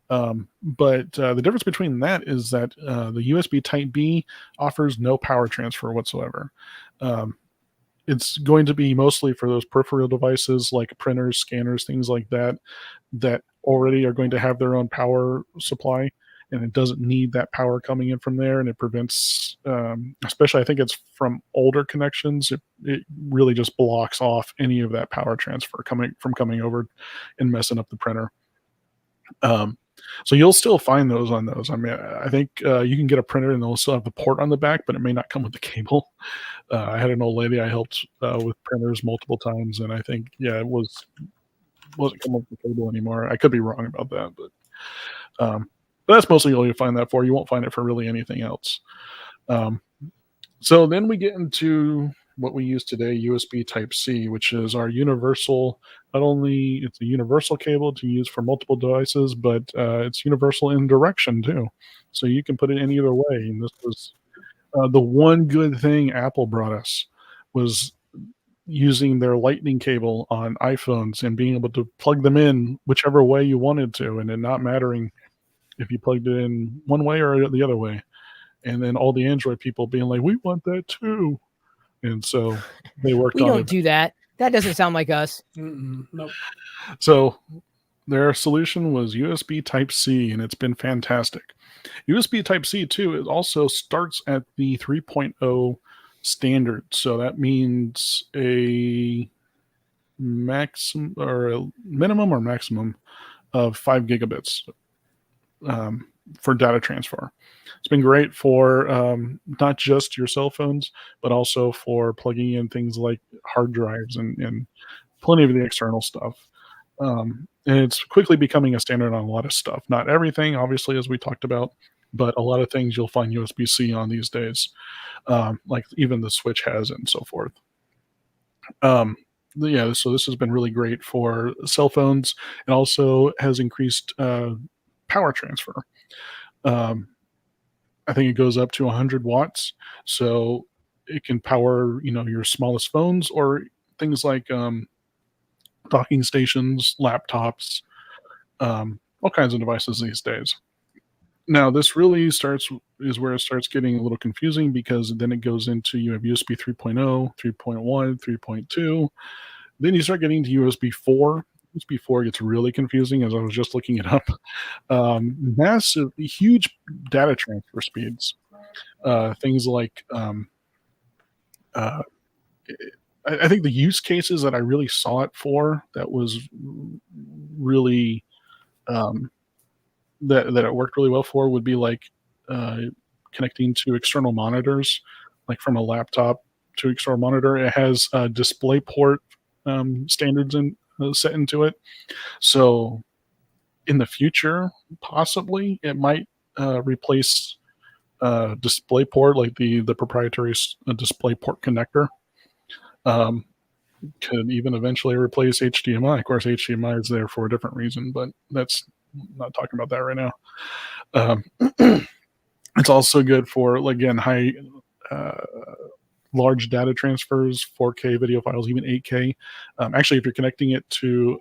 But the difference between that is that the USB Type B offers no power transfer whatsoever. It's going to be mostly for those peripheral devices like printers, scanners, things like that already are going to have their own power supply, and it doesn't need that power coming in from there. And it prevents, especially I think it's from older connections, it really just blocks off any of that power transfer coming over and messing up the printer. So you'll still find those on those. I mean, I think you can get a printer and they'll still have the port on the back, but it may not come with the cable. I had an old lady I helped with printers multiple times, and I think it wasn't coming with the cable anymore. I could be wrong about that, but that's mostly all you'll find that for. You won't find it for really anything else. So then we get into what we use today, USB Type-C, which is our universal. Not only it's a universal cable to use for multiple devices, but it's universal in direction too. So you can put it in either way. And this was the one good thing Apple brought us was using their lightning cable on iPhones and being able to plug them in whichever way you wanted to, and it not mattering if you plugged it in one way or the other way. And then all the Android people being like, we want that too. And so they worked on it. We don't do that. That doesn't sound like us. Nope. So their solution was USB Type-C, and it's been fantastic. USB Type-C, too, it also starts at the 3.0 standard. So that means a maximum or a minimum or maximum of 5 gigabits for data transfer. It's been great for not just your cell phones, but also for plugging in things like hard drives and plenty of the external stuff. And it's quickly becoming a standard on a lot of stuff. Not everything, obviously, as we talked about, but a lot of things you'll find USB-C on these days, like even the Switch has it and so forth. Yeah, so this has been really great for cell phones, and also has increased power transfer. Um, I think it goes up to 100 watts, so it can power your smallest phones or things like docking stations, laptops, all kinds of devices these days. Now, this really is where it starts getting a little confusing, because then it goes into you have USB 3.0, 3.1, 3.2. Then you start getting to USB 4. USB 4 gets really confusing, as I was just looking it up. Massive, huge data transfer speeds. Things like, uh, I think the use cases that I really saw it for, that was really um, that it worked really well for, would be like uh, connecting to external monitors, like from a laptop to external monitor. It has DisplayPort standards set into it. So in the future, possibly it might replace DisplayPort, like the proprietary DisplayPort connector. Could even eventually replace HDMI. Of course, HDMI is there for a different reason, but that's not talking about that right now. It's also good for, again, high large data transfers, 4K video files, even 8K. Actually, if you're connecting it to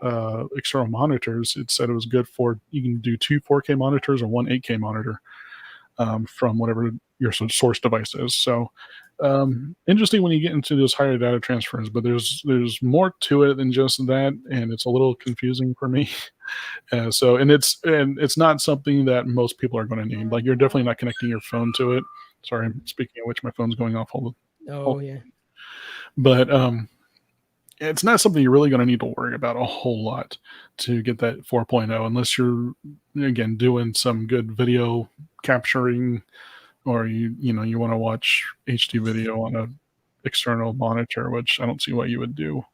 external monitors, it said it was good for, you can do 2 4K monitors or 1 8K monitor from whatever your source device is. So interesting when you get into those higher data transfers, but there's more to it than just that, and it's a little confusing for me. And it's not something that most people are going to need. Like, you're definitely not connecting your phone to it. Sorry, speaking of which, my phone's going off all the. Oh yeah. But it's not something you're really going to need to worry about a whole lot to get that 4.0, unless you're, again, doing some good video capturing, or you want to watch HD video on a external monitor, which I don't see why you would do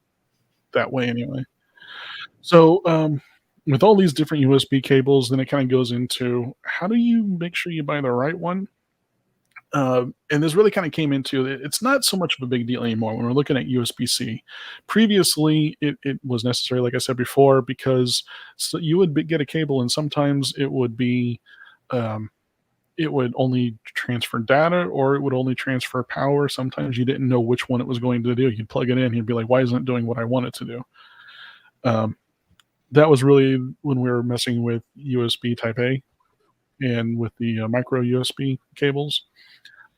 that way anyway. So with all these different USB cables, then it kind of goes into, how do you make sure you buy the right one? And this really kind of came into it. It's not so much of a big deal anymore when we're looking at USB-C. Previously, it was necessary, like I said before, because you would get a cable, and sometimes it would be it would only transfer data, or it would only transfer power. Sometimes you didn't know which one it was going to do. You'd plug it in, you'd be like, why isn't it doing what I want it to do? That was really when we were messing with USB Type A and with the micro USB cables.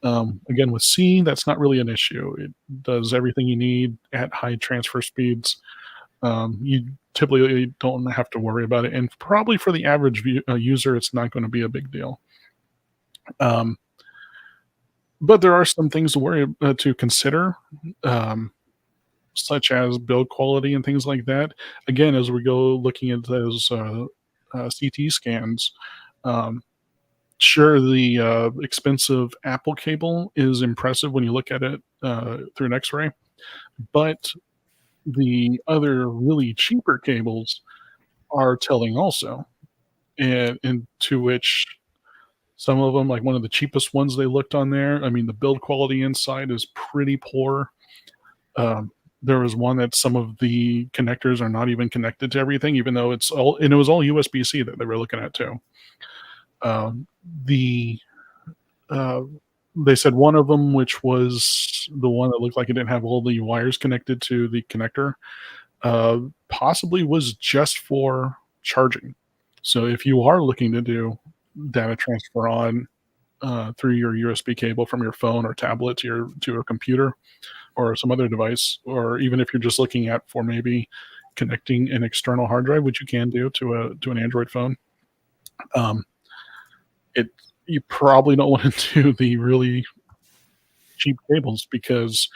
Again, with C, that's not really an issue. It does everything you need at high transfer speeds. You typically don't have to worry about it. And probably for the average user, it's not going to be a big deal. But there are some things to consider, such as build quality and things like that. Again, as we go looking at those CT scans, sure, the expensive Apple cable is impressive when you look at it through an X-ray, but the other really cheaper cables are telling also, and to which some of them, like one of the cheapest ones they looked on there, I mean, the build quality inside is pretty poor. There was one that some of the connectors are not even connected to everything, even though it was all USB-C that they were looking at too. They said one of them, which was the one that looked like it didn't have all the wires connected to the connector, possibly was just for charging. So if you are looking to do data transfer on through your USB cable from your phone or tablet to your computer or some other device, or even if you're just looking at for maybe connecting an external hard drive, which you can do to an Android phone, you probably don't want to do the really cheap cables, because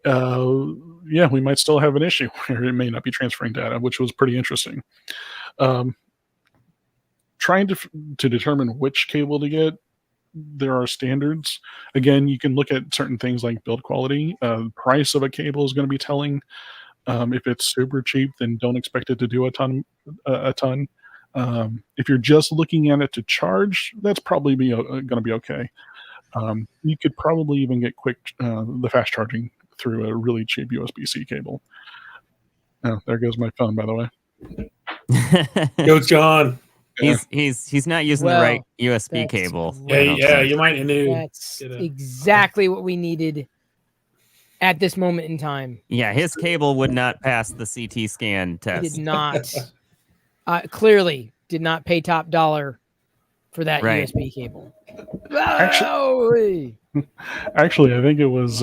we might still have an issue where it may not be transferring data, which was pretty interesting. Trying to determine which cable to get, there are standards. Again, you can look at certain things like build quality. Price of a cable is going to be telling. If it's super cheap, then don't expect it to do a ton. If you're just looking at it to charge, that's probably going to be okay. You could probably even get the fast charging through a really cheap USB-C cable. Oh, there goes my phone, by the way. It's gone. He's not using the right USB cable. Yeah, you might need. That's exactly what we needed at this moment in time. Yeah, his cable would not pass the CT scan test. He did not. Clearly did not pay top dollar for that USB cable. Actually, I think it was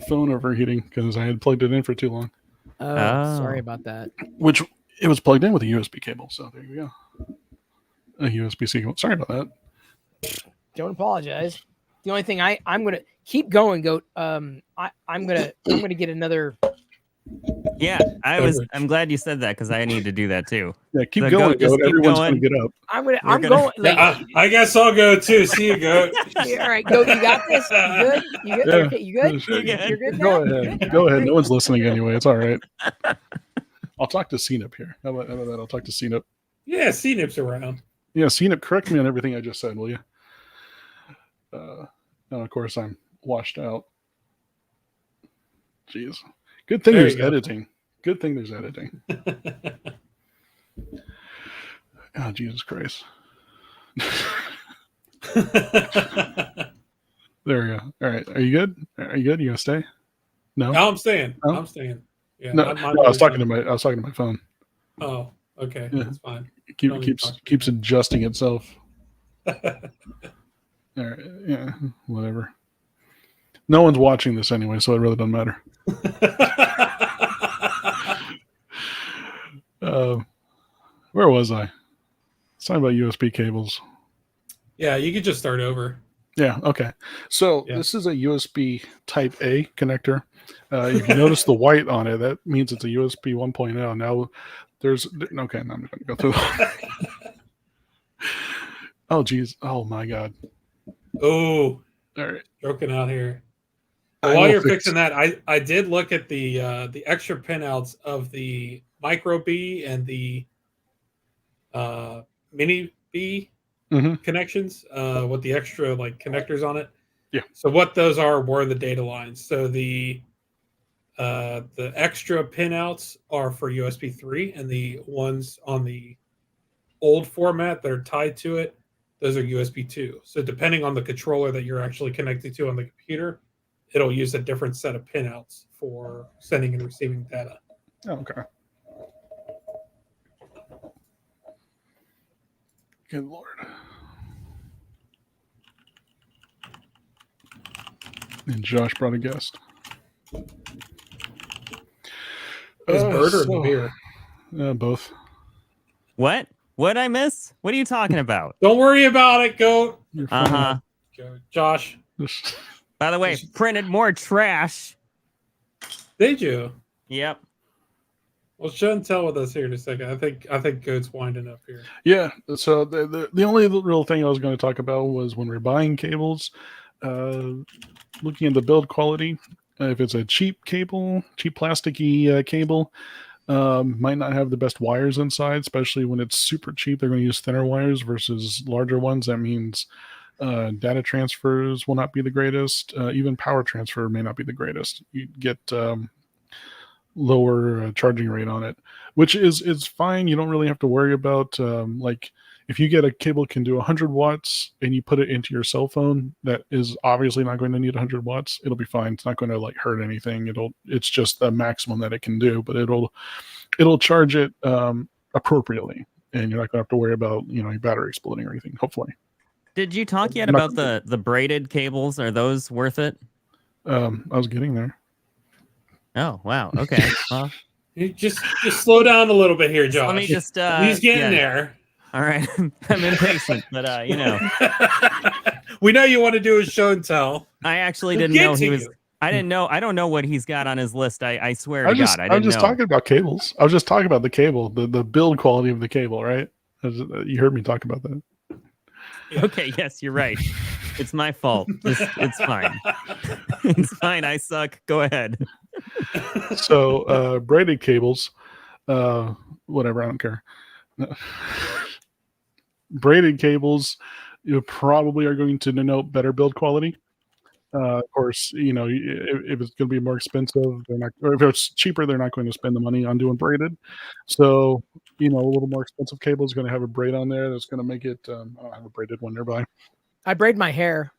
phone overheating because I had plugged it in for too long. Oh, sorry about that. Which it was plugged in with a USB cable, so there you go. A USB-C cable. Sorry about that. Don't apologize. The only thing I'm gonna keep going, Goat. I'm gonna get another. Yeah, I'm glad you said that because I need to do that too. Yeah, keep going, Goat. Everyone's gonna get up. I'm going. Like, I guess I'll go too. See you, Goat. Yeah, all right, Goat. You got this. You good? You good? Yeah. Okay, you good? You're good. Go now? ahead. Good? Go ahead. No one's listening anyway. It's all right. I'll talk to CNIP here. How about that? I'll talk to CNIP. Yeah, CNIP's around. Yeah, CNIP, correct me on everything I just said, will you? Now, of course, I'm washed out. Jeez. Good thing there's editing. Good thing there's editing. Oh, Jesus Christ. There we go. All right. Are you good? Are you good? You gonna stay? No, I'm staying. No? I'm staying. Yeah, no, I was talking to my phone. Oh, okay. Yeah. That's fine. Keeps adjusting itself. All right. Yeah, whatever. No one's watching this anyway, so it really doesn't matter. Where was I? It's talking about USB cables. Yeah, you could just start over. Yeah, okay. So this is a USB Type A connector. If you notice the white on it, that means it's a USB 1.0. Now, okay, I'm not going to go through Oh, geez. Oh, my God. Oh, all right. Joking out here. While you're fixing that, I did look at the extra pinouts of the Micro B and the Mini B connections with the extra like connectors on it. Yeah. So what those were the data lines. So the extra pinouts are for USB 3, and the ones on the old format that are tied to it, those are USB 2. So depending on the controller that you're actually connecting to on the computer, it'll use a different set of pinouts for sending and receiving data. Oh, okay. Good Lord. And Josh brought a guest. Is bird or the beer? Both. What? What'd I miss? What are you talking about? Don't worry about it, Goat. Uh-huh. Josh. By the way, printed more trash. Did you? Yep. Well, show and tell with us here in a second. I think Goat's winding up here. Yeah. So the only real thing I was going to talk about was when we're buying cables, looking at the build quality. If it's a cheap cable, cheap plasticky cable, might not have the best wires inside, especially when it's super cheap. They're going to use thinner wires versus larger ones. That means data transfers will not be the greatest. Even power transfer may not be the greatest. You get lower charging rate on it, which is fine. You don't really have to worry about like if you get a cable can do 100 watts and you put it into your cell phone, that is obviously not going to need 100 watts. It'll be fine. It's not going to like hurt anything. It's just the maximum that it can do, but it'll charge it appropriately, and you're not going to have to worry about your battery exploding or anything. Hopefully. Did you talk yet about the braided cables? Are those worth it? I was getting there. Oh wow. Okay. Well, you just slow down a little bit here, Josh. Let me just. He's getting there. All right, I'm impatient, but we know you want to do a show and tell. I actually didn't know he was. I didn't know. I don't know what he's got on his list. I swear to God, I didn't know. I'm just talking about cables. I was just talking about the cable, the build quality of the cable, right? You heard me talk about that. Okay, yes, you're right. It's my fault. It's fine. It's fine. I suck. Go ahead. So braided cables, whatever. I don't care. braided cables, you probably are going to denote better build quality. Of course, if it's going to be more expensive, they're not, or if it's cheaper, they're not going to spend the money on doing braided. So, a little more expensive cable is going to have a braid on there that's going to make it. I don't have a braided one nearby. I braid my hair.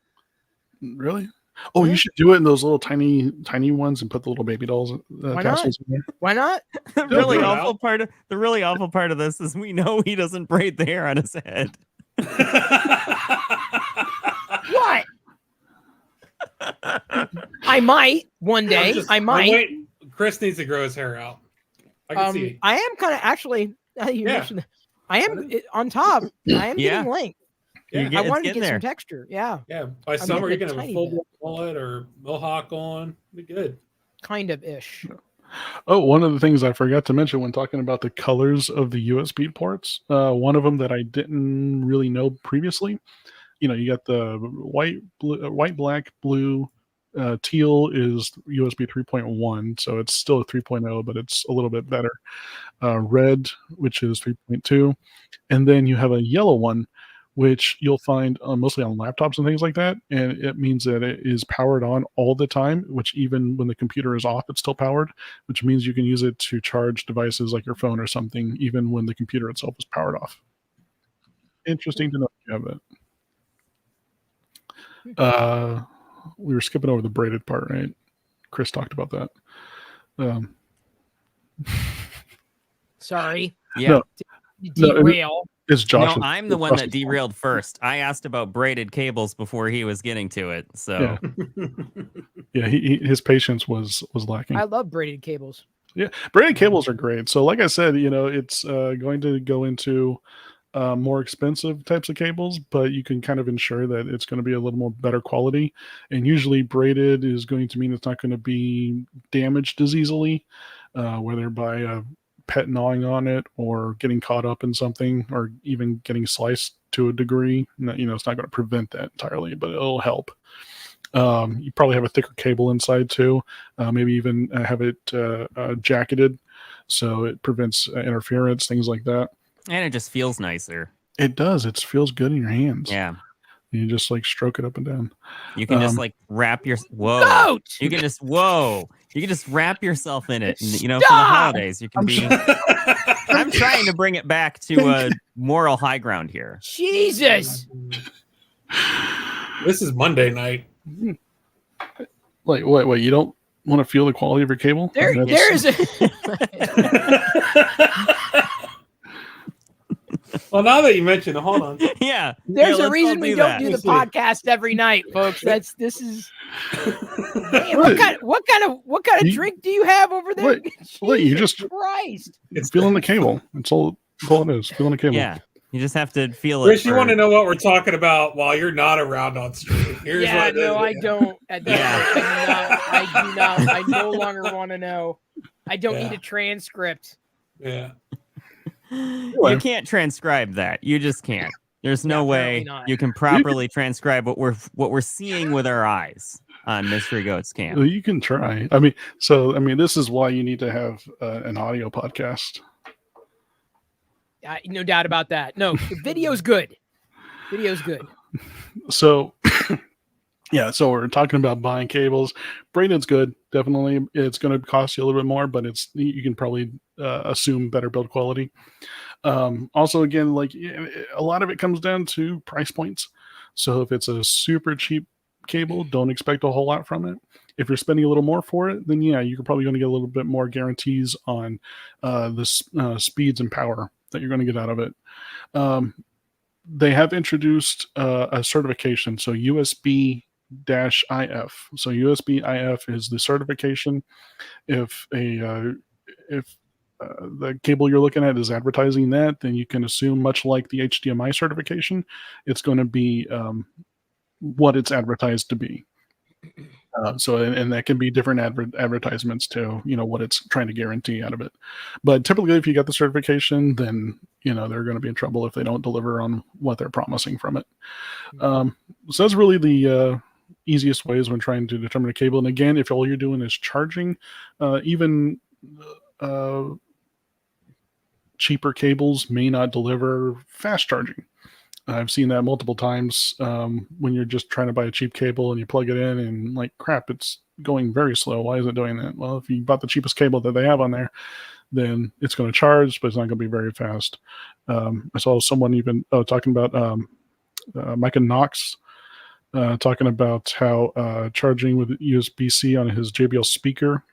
Really? Oh, you should do it in those little tiny ones and put the little baby dolls tassels in there. Why not? The really awful part of this is we know he doesn't braid the hair on his head. What? I might one day. I might. Chris needs to grow his hair out. I can see. I am kind of actually. Mentioned, I am on top. I am getting length. Yeah. I wanted to get some texture. Yeah. Yeah. By summer, you're gonna have a full mullet or mohawk on. Be good. Kind of ish. Oh, one of the things I forgot to mention when talking about the colors of the USB ports, one of them that I didn't really know previously, you got the white, black, blue, teal is USB 3.1, so it's still a 3.0, but it's a little bit better. Red, which is 3.2, and then you have a yellow one, which you'll find mostly on laptops and things like that, and it means that it is powered on all the time, which even when the computer is off, it's still powered, which means you can use it to charge devices like your phone or something, even when the computer itself is powered off. Interesting to know if you have that. We were skipping over the braided part, right? Chris talked about that. Sorry. Yeah. Derail. It's Josh. No, I'm the one that derailed first. I asked about braided cables before he was getting to it. So yeah, his patience was lacking. I love braided cables. Yeah, braided cables are great. So like I said, it's going to go into more expensive types of cables, but you can kind of ensure that it's going to be a little more better quality. And usually braided is going to mean it's not going to be damaged as easily, whether by a pet gnawing on it or getting caught up in something or even getting sliced to a degree. It's not going to prevent that entirely, but it'll help. You probably have a thicker cable inside too, maybe even have it jacketed so it prevents interference, things like that. And it just feels nicer. It does. It feels good in your hands. Yeah. You just like stroke it up and down. You can just like wrap your You can just wrap yourself in it. And, for the holidays, you can be. I'm trying to bring it back to a moral high ground here. Jesus. This is Monday night. Wait, you don't want to feel the quality of your cable? There's Well, now that you mention it, hold on. Yeah. There's a reason we don't do the podcast every night, folks. This is man, what kind of drink do you have over there? Wait, you just Christ. It's feeling the cable. That's all it is. Feeling the cable. Yeah. You just have to feel Chris, it. You want to know what we're talking about while you're not around on stream. I don't. I do not. I no longer want to know. I don't need a transcript. Yeah. You can't transcribe that. You just can't. There's no way you can properly transcribe what we're seeing with our eyes on Mystery Goats Camp. Well, you can try. This is why you need to have an audio podcast. No doubt about that. No, the video's good. Video's good. So, yeah. So we're talking about buying cables. Braided's good. Definitely, it's going to cost you a little bit more, but you can probably assume better build quality. Also, again, like a lot of it comes down to price points. So if it's a super cheap cable, don't expect a whole lot from it. If you're spending a little more for it, then yeah, you're probably going to get a little bit more guarantees on the speeds and power that you're going to get out of it. They have introduced a certification, so USB-IF. So USB-IF is the certification. If the cable you're looking at is advertising that, then you can assume, much like the HDMI certification, it's going to be what it's advertised to be. And that can be different advertisements to what it's trying to guarantee out of it. But typically, if you get the certification, then they're going to be in trouble if they don't deliver on what they're promising from it. So that's really the easiest ways when trying to determine a cable. And again, if all you're doing is charging, even cheaper cables may not deliver fast charging. I've seen that multiple times when you're just trying to buy a cheap cable and you plug it in and like, crap, it's going very slow. Why is it doing that? Well, if you bought the cheapest cable that they have on there, then it's going to charge, but it's not going to be very fast. I saw someone even talking about Micah Knox talking about how charging with USB-C on his JBL speaker,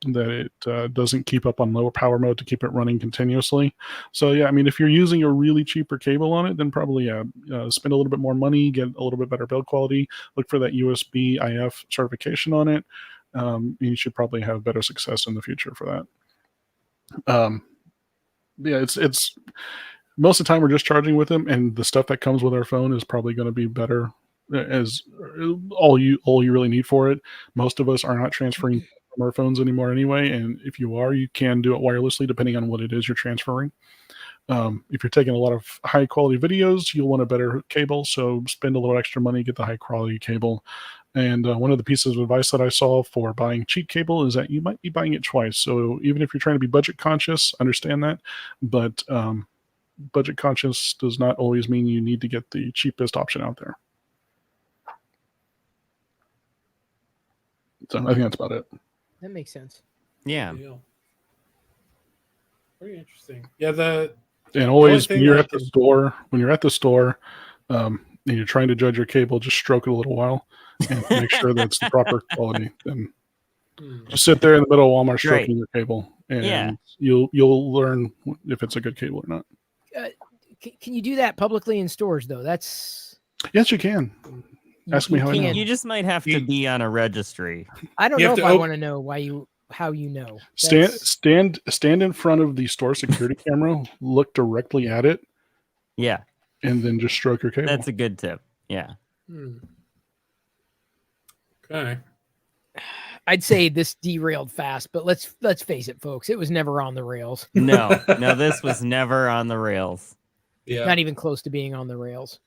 that it doesn't keep up on lower power mode to keep it running continuously. So yeah, I mean, if you're using a really cheaper cable on it, then probably spend a little bit more money, get a little bit better build quality, look for that USB IF certification on it. You should probably have better success in the future for that. Yeah, it's most of the time we're just charging with them, and the stuff that comes with our phone is probably going to be better as all you really need for it. Most of us are not transferring from our phones anymore anyway, and if you are, you can do it wirelessly depending on what it is you're transferring. If you're taking a lot of high quality videos, you'll want a better cable, so spend a little extra money, get the high quality cable. And one of the pieces of advice that I saw for buying cheap cable is that you might be buying it twice. So even if you're trying to be budget conscious, understand that, but budget conscious does not always mean you need to get the cheapest option out there. So I think that's about it. That makes sense. Yeah. Very interesting. Yeah, and always when you're at the store, and you're trying to judge your cable, just stroke it a little while and make sure that it's the proper quality. And just sit there in the middle of Walmart stroking your cable, and you'll learn if it's a good cable or not. Can you do that publicly in stores though? Yes, you can. Ask me how I know. You just might have to be on a registry. I don't know if I want to know how you know. Stand in front of the store security camera, look directly at it. Yeah. And then just stroke your cable. That's a good tip. Yeah. Okay. I'd say this derailed fast, but let's face it, folks. It was never on the rails. No, this was never on the rails. Yeah. Not even close to being on the rails.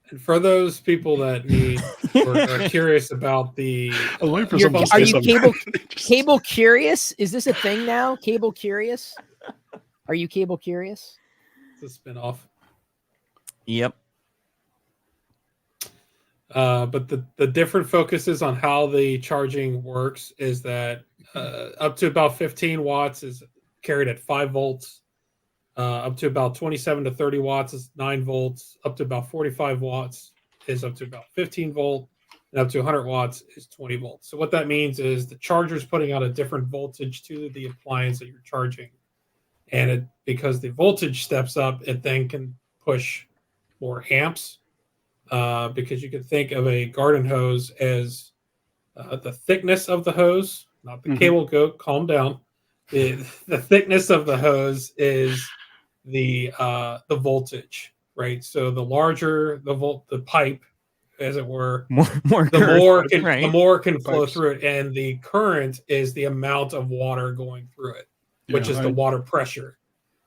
And for those people that need or are curious about the, are you cable curious? Is this a thing now? Cable curious? Are you cable curious? It's a spinoff. Yep. But the different focuses on how the charging works is that up to about 15 watts is carried at 5 volts. Up to about 27 to 30 watts is 9 volts. Up to about 45 watts is up to about 15 volt. And up to 100 watts is 20 volts. So what that means is the charger is putting out a different voltage to the appliance that you're charging. And because the voltage steps up, it then can push more amps. Because you can think of a garden hose as the thickness of the hose, not the cable goat. Calm down. The thickness of the hose is the voltage, right? So the larger the pipe, as it were, the more can flow through it, and the current is the amount of water going through it, which is the water pressure.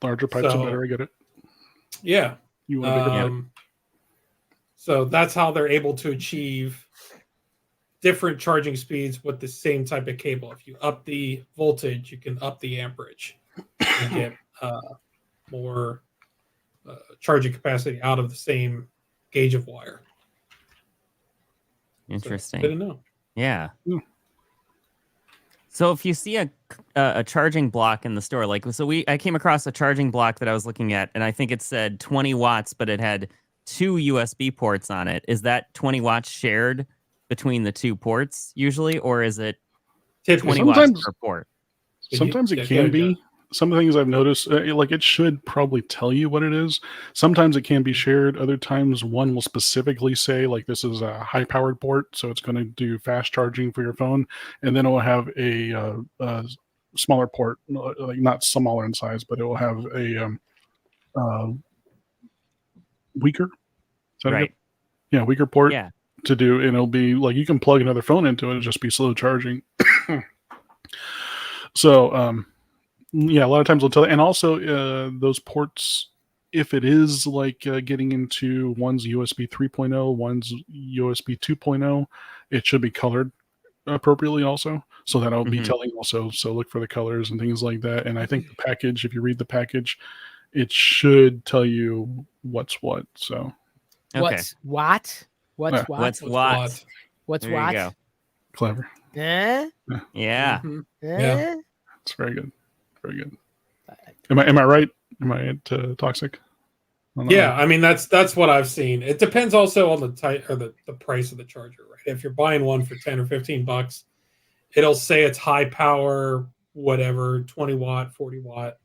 Larger pipes are better. I get it. Yeah. You want a bigger pipe. So that's how they're able to achieve different charging speeds with the same type of cable. If you up the voltage, you can up the amperage and get more charging capacity out of the same gauge of wire. Interesting. So good to know. Yeah. So if you see a charging block in the store, I came across a charging block that I was looking at, and I think it said 20 watts, but it had 2 USB ports on it. Is that 20 watts shared between the 2 ports usually, or is it 20 watts per port? Sometimes it can be. Some of the things I've noticed, it should probably tell you what it is. Sometimes it can be shared. Other times one will specifically say, this is a high-powered port, so it's going to do fast charging for your phone. And then it will have a smaller port, not smaller in size, but it will have a weaker. Is that right? Yeah, weaker port to do, and it'll be you can plug another phone into it and just be slow charging. So, a lot of times they'll tell, and also those ports, if it is getting into one's USB 3.0, one's USB 2.0, it should be colored appropriately also. So that'll be telling also. So look for the colors and things like that. And I think the package, if you read the package, it should tell you what's what. So What's what? What's Yeah. what? What's what? What's There you what? go. Clever. Eh? Yeah. Mhm. Eh? It's very good. Very good. Am I right? Am I toxic? Yeah, I mean that's what I've seen. It depends also on the type or the price of the charger, right? If you're buying one for 10 or 15 bucks, it'll say it's high power, whatever, 20 watt, 40 watt.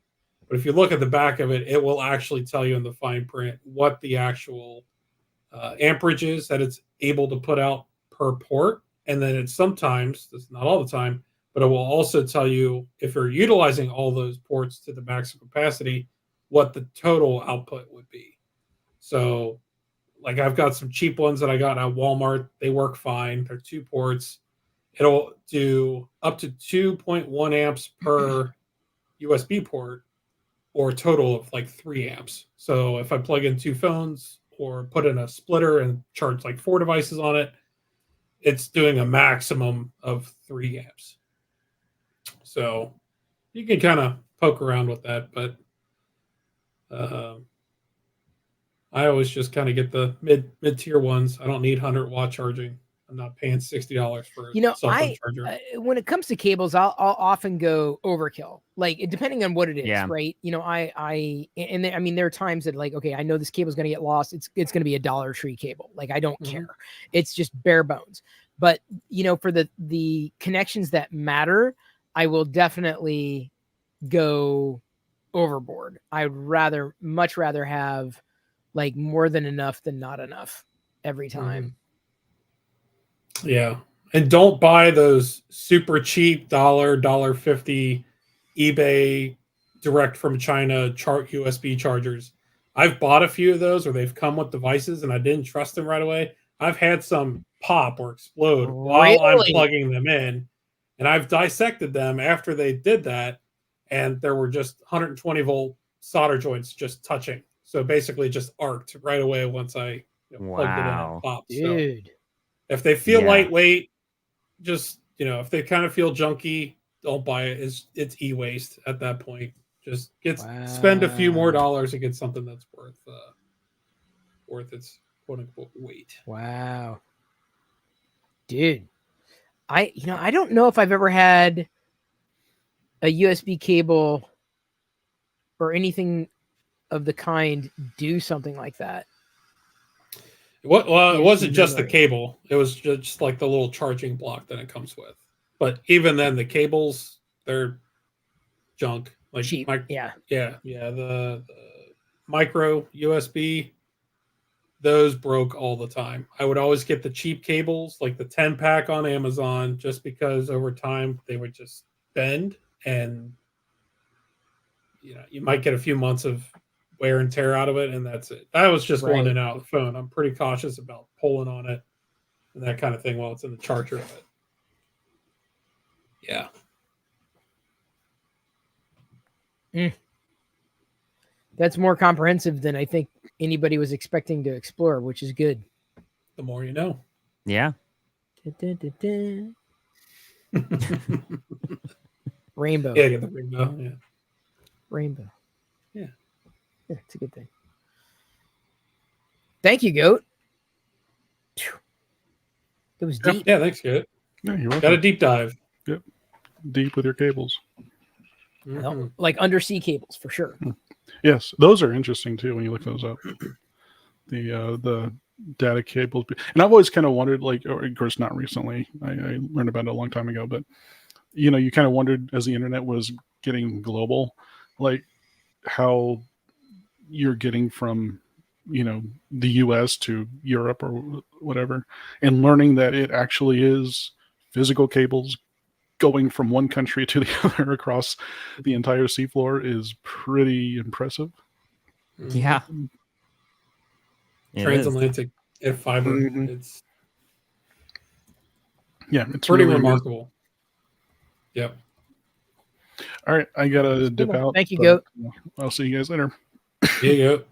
But if you look at the back of it, it will actually tell you in the fine print what the actual amperage is that it's able to put out per port. And then it's sometimes, it's not all the time, but it will also tell you if you're utilizing all those ports to the maximum capacity, what the total output would be. So, like I've got some cheap ones that I got at Walmart. They work fine. They're 2 ports. It'll do up to 2.1 amps per USB port, or a total of like 3 amps. So if I plug in 2 phones or put in a splitter and charge like 4 devices on it, it's doing a maximum of 3 amps. So you can kind of poke around with that, but I always just kind of get the mid tier ones. I don't need 100-watt charging. I'm not paying $60 for a cell phone charger. When it comes to cables, I'll often go overkill, like depending on what it is, Yeah. right? I mean, there are times that like, okay, I know this cable is going to get lost. It's going to be a Dollar Tree cable. Like, I don't care. It's just bare bones. But for the connections that matter, I will definitely go overboard. I'd much rather have like more than enough than not enough every time. Yeah. And don't buy those super cheap $1.50 eBay direct from China USB chargers. I've bought a few of those where they've come with devices and I didn't trust them right away. I've had some pop or explode while I'm plugging them in, and I've dissected them after they did that, and there were just 120-volt solder joints just touching. So basically just arced right away once I plugged it in and popped. Dude. So if they feel lightweight, just if they kind of feel junky, don't buy it. It's e-waste at that point. Just spend a few more dollars to get something that's worth its quote unquote weight. Wow. Dude. I don't know if I've ever had a USB cable or anything of the kind do something like that. Well, it wasn't just the cable. It was just like the little charging block that it comes with. But even then, the cables, they're junk. Like cheap. Yeah. The micro USB, those broke all the time. I would always get the cheap cables, like the 10-pack on Amazon, just because over time they would just bend, and you might get a few months of wear and tear out of it, and that's it. That was just one and out of the phone. I'm pretty cautious about pulling on it and that kind of thing while it's in the charger of it. Yeah. That's more comprehensive than I think anybody was expecting to explore, which is good. The more you know. Yeah. Rainbow. Yeah, get the rainbow. Yeah. Rainbow. Yeah. Yeah, it's a good thing. Thank you, Goat. It was deep. Yeah, thanks, Goat. Yeah, you're welcome. Got a deep dive. Yep. Deep with your cables. Like undersea cables, for sure. Yes, those are interesting too when you look those up. The data cables, and I've always kind of wondered, like, or of course not recently. I learned about it a long time ago, but you kind of wondered as the internet was getting global, like how you're getting from the US to Europe or whatever, and learning that it actually is physical cables going from one country to the other across the entire seafloor is pretty impressive. Yeah. Transatlantic fiber. It's really pretty remarkable. Yep. All right, I gotta dip out. Thank you, Goat. I'll see you guys later. Here you go.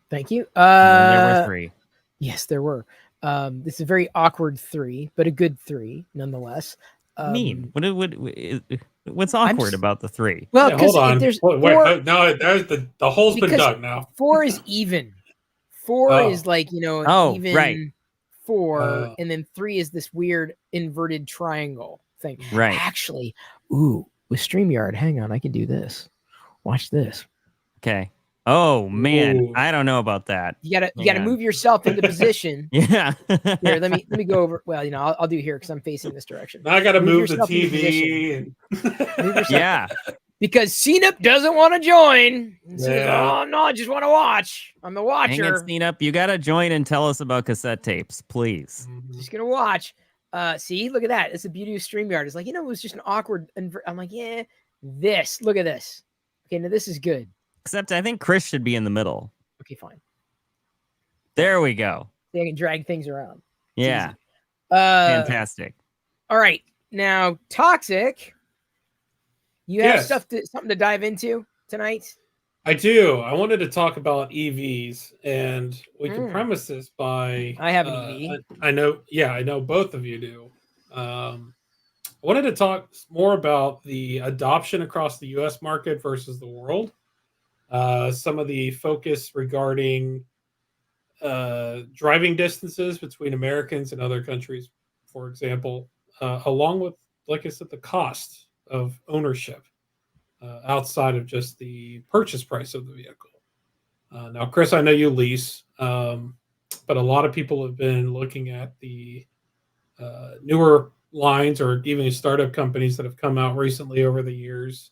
Thank you. There were 3. Yes, there were. This is a very awkward 3, but a good 3 nonetheless. mean? What's awkward about the 3? Well, Yeah, hold on. there's Wait, four, no, there's the hole's been dug now. 4 is even. 4 Oh. is like, an Oh, even right. 4, and then 3 is this weird inverted triangle thing. Right. Actually, with StreamYard, hang on, I can do this. Watch this. Okay. Oh man, Ooh. I don't know about that. You gotta move yourself into position. Yeah. Here, let me go over. Well, I'll do here because I'm facing this direction. Now I got to move the yourself into TV. Move yourself. Yeah. Because CNUP doesn't want to join. And says, Yeah. oh no, I just want to watch. I'm the watcher. Hang it, up. You gotta join and tell us about cassette tapes, please. Just gonna watch. See, look at that. It's the beauty of StreamYard. It's like, it was just an awkward. I'm like, yeah, this. Look at this. Okay, now this is good. Except I think Chris should be in the middle. Okay, fine. There we go. See, I can drag things around. Yeah. Fantastic. All right, now Toxic. You have something to dive into tonight? I do. I wanted to talk about EVs, and we can premise this by I have an EV. I know both of you do. I wanted to talk more about the adoption across the US market versus the world. Some of the focus regarding driving distances between Americans and other countries, for example, along with, like I said, the cost of ownership outside of just the purchase price of the vehicle. Now, Chris, I know you lease, but a lot of people have been looking at the newer lines or even startup companies that have come out recently over the years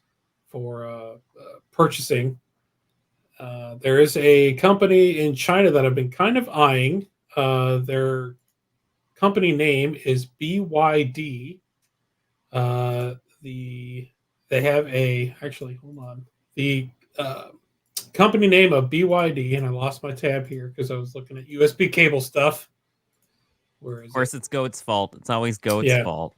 for purchasing. There is a company in China that I've been kind of eyeing. Their company name is BYD. They have the company name of BYD, and I lost my tab here because I was looking at USB cable stuff. Where is Of course, it's Goat's fault. It's always Goat's fault.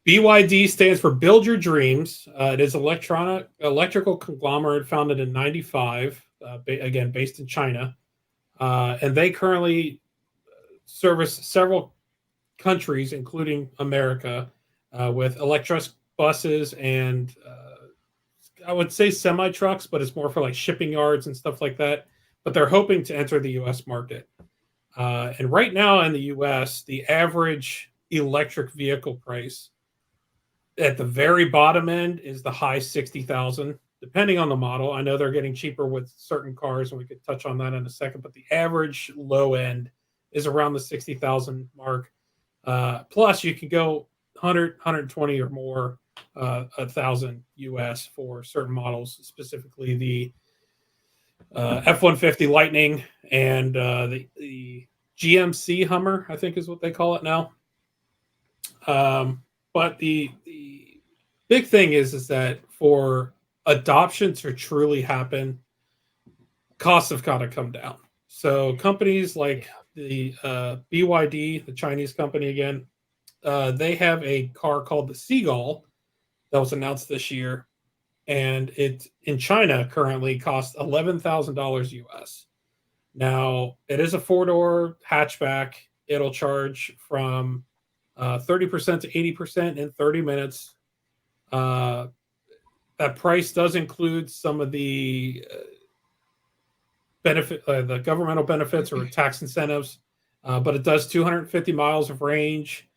BYD stands for Build Your Dreams. It is electrical conglomerate founded in '95, again based in China, and they currently service several countries, including America, with electric buses and I would say semi trucks, but it's more for like shipping yards and stuff like that. But they're hoping to enter the U.S. market. And right now in the U.S., the average electric vehicle price at the very bottom end is the high 60,000, depending on the model. I know they're getting cheaper with certain cars, and we could touch on that in a second. But the average low end is around the 60,000 mark. Plus, you can go 100, 120 or more, 1,000 US for certain models, specifically the F-150 Lightning and the GMC Hummer, I think is what they call it now. But the big thing is that for adoption to truly happen, costs have got to come down. So companies like the BYD, the Chinese company again, they have a car called the Seagull that was announced this year, and it in China currently costs $11,000 US. Now it is a 4-door hatchback. It'll charge from 30% to 80% in 30 minutes. That price does include some of the the governmental benefits or tax incentives, but it does 250 miles of range.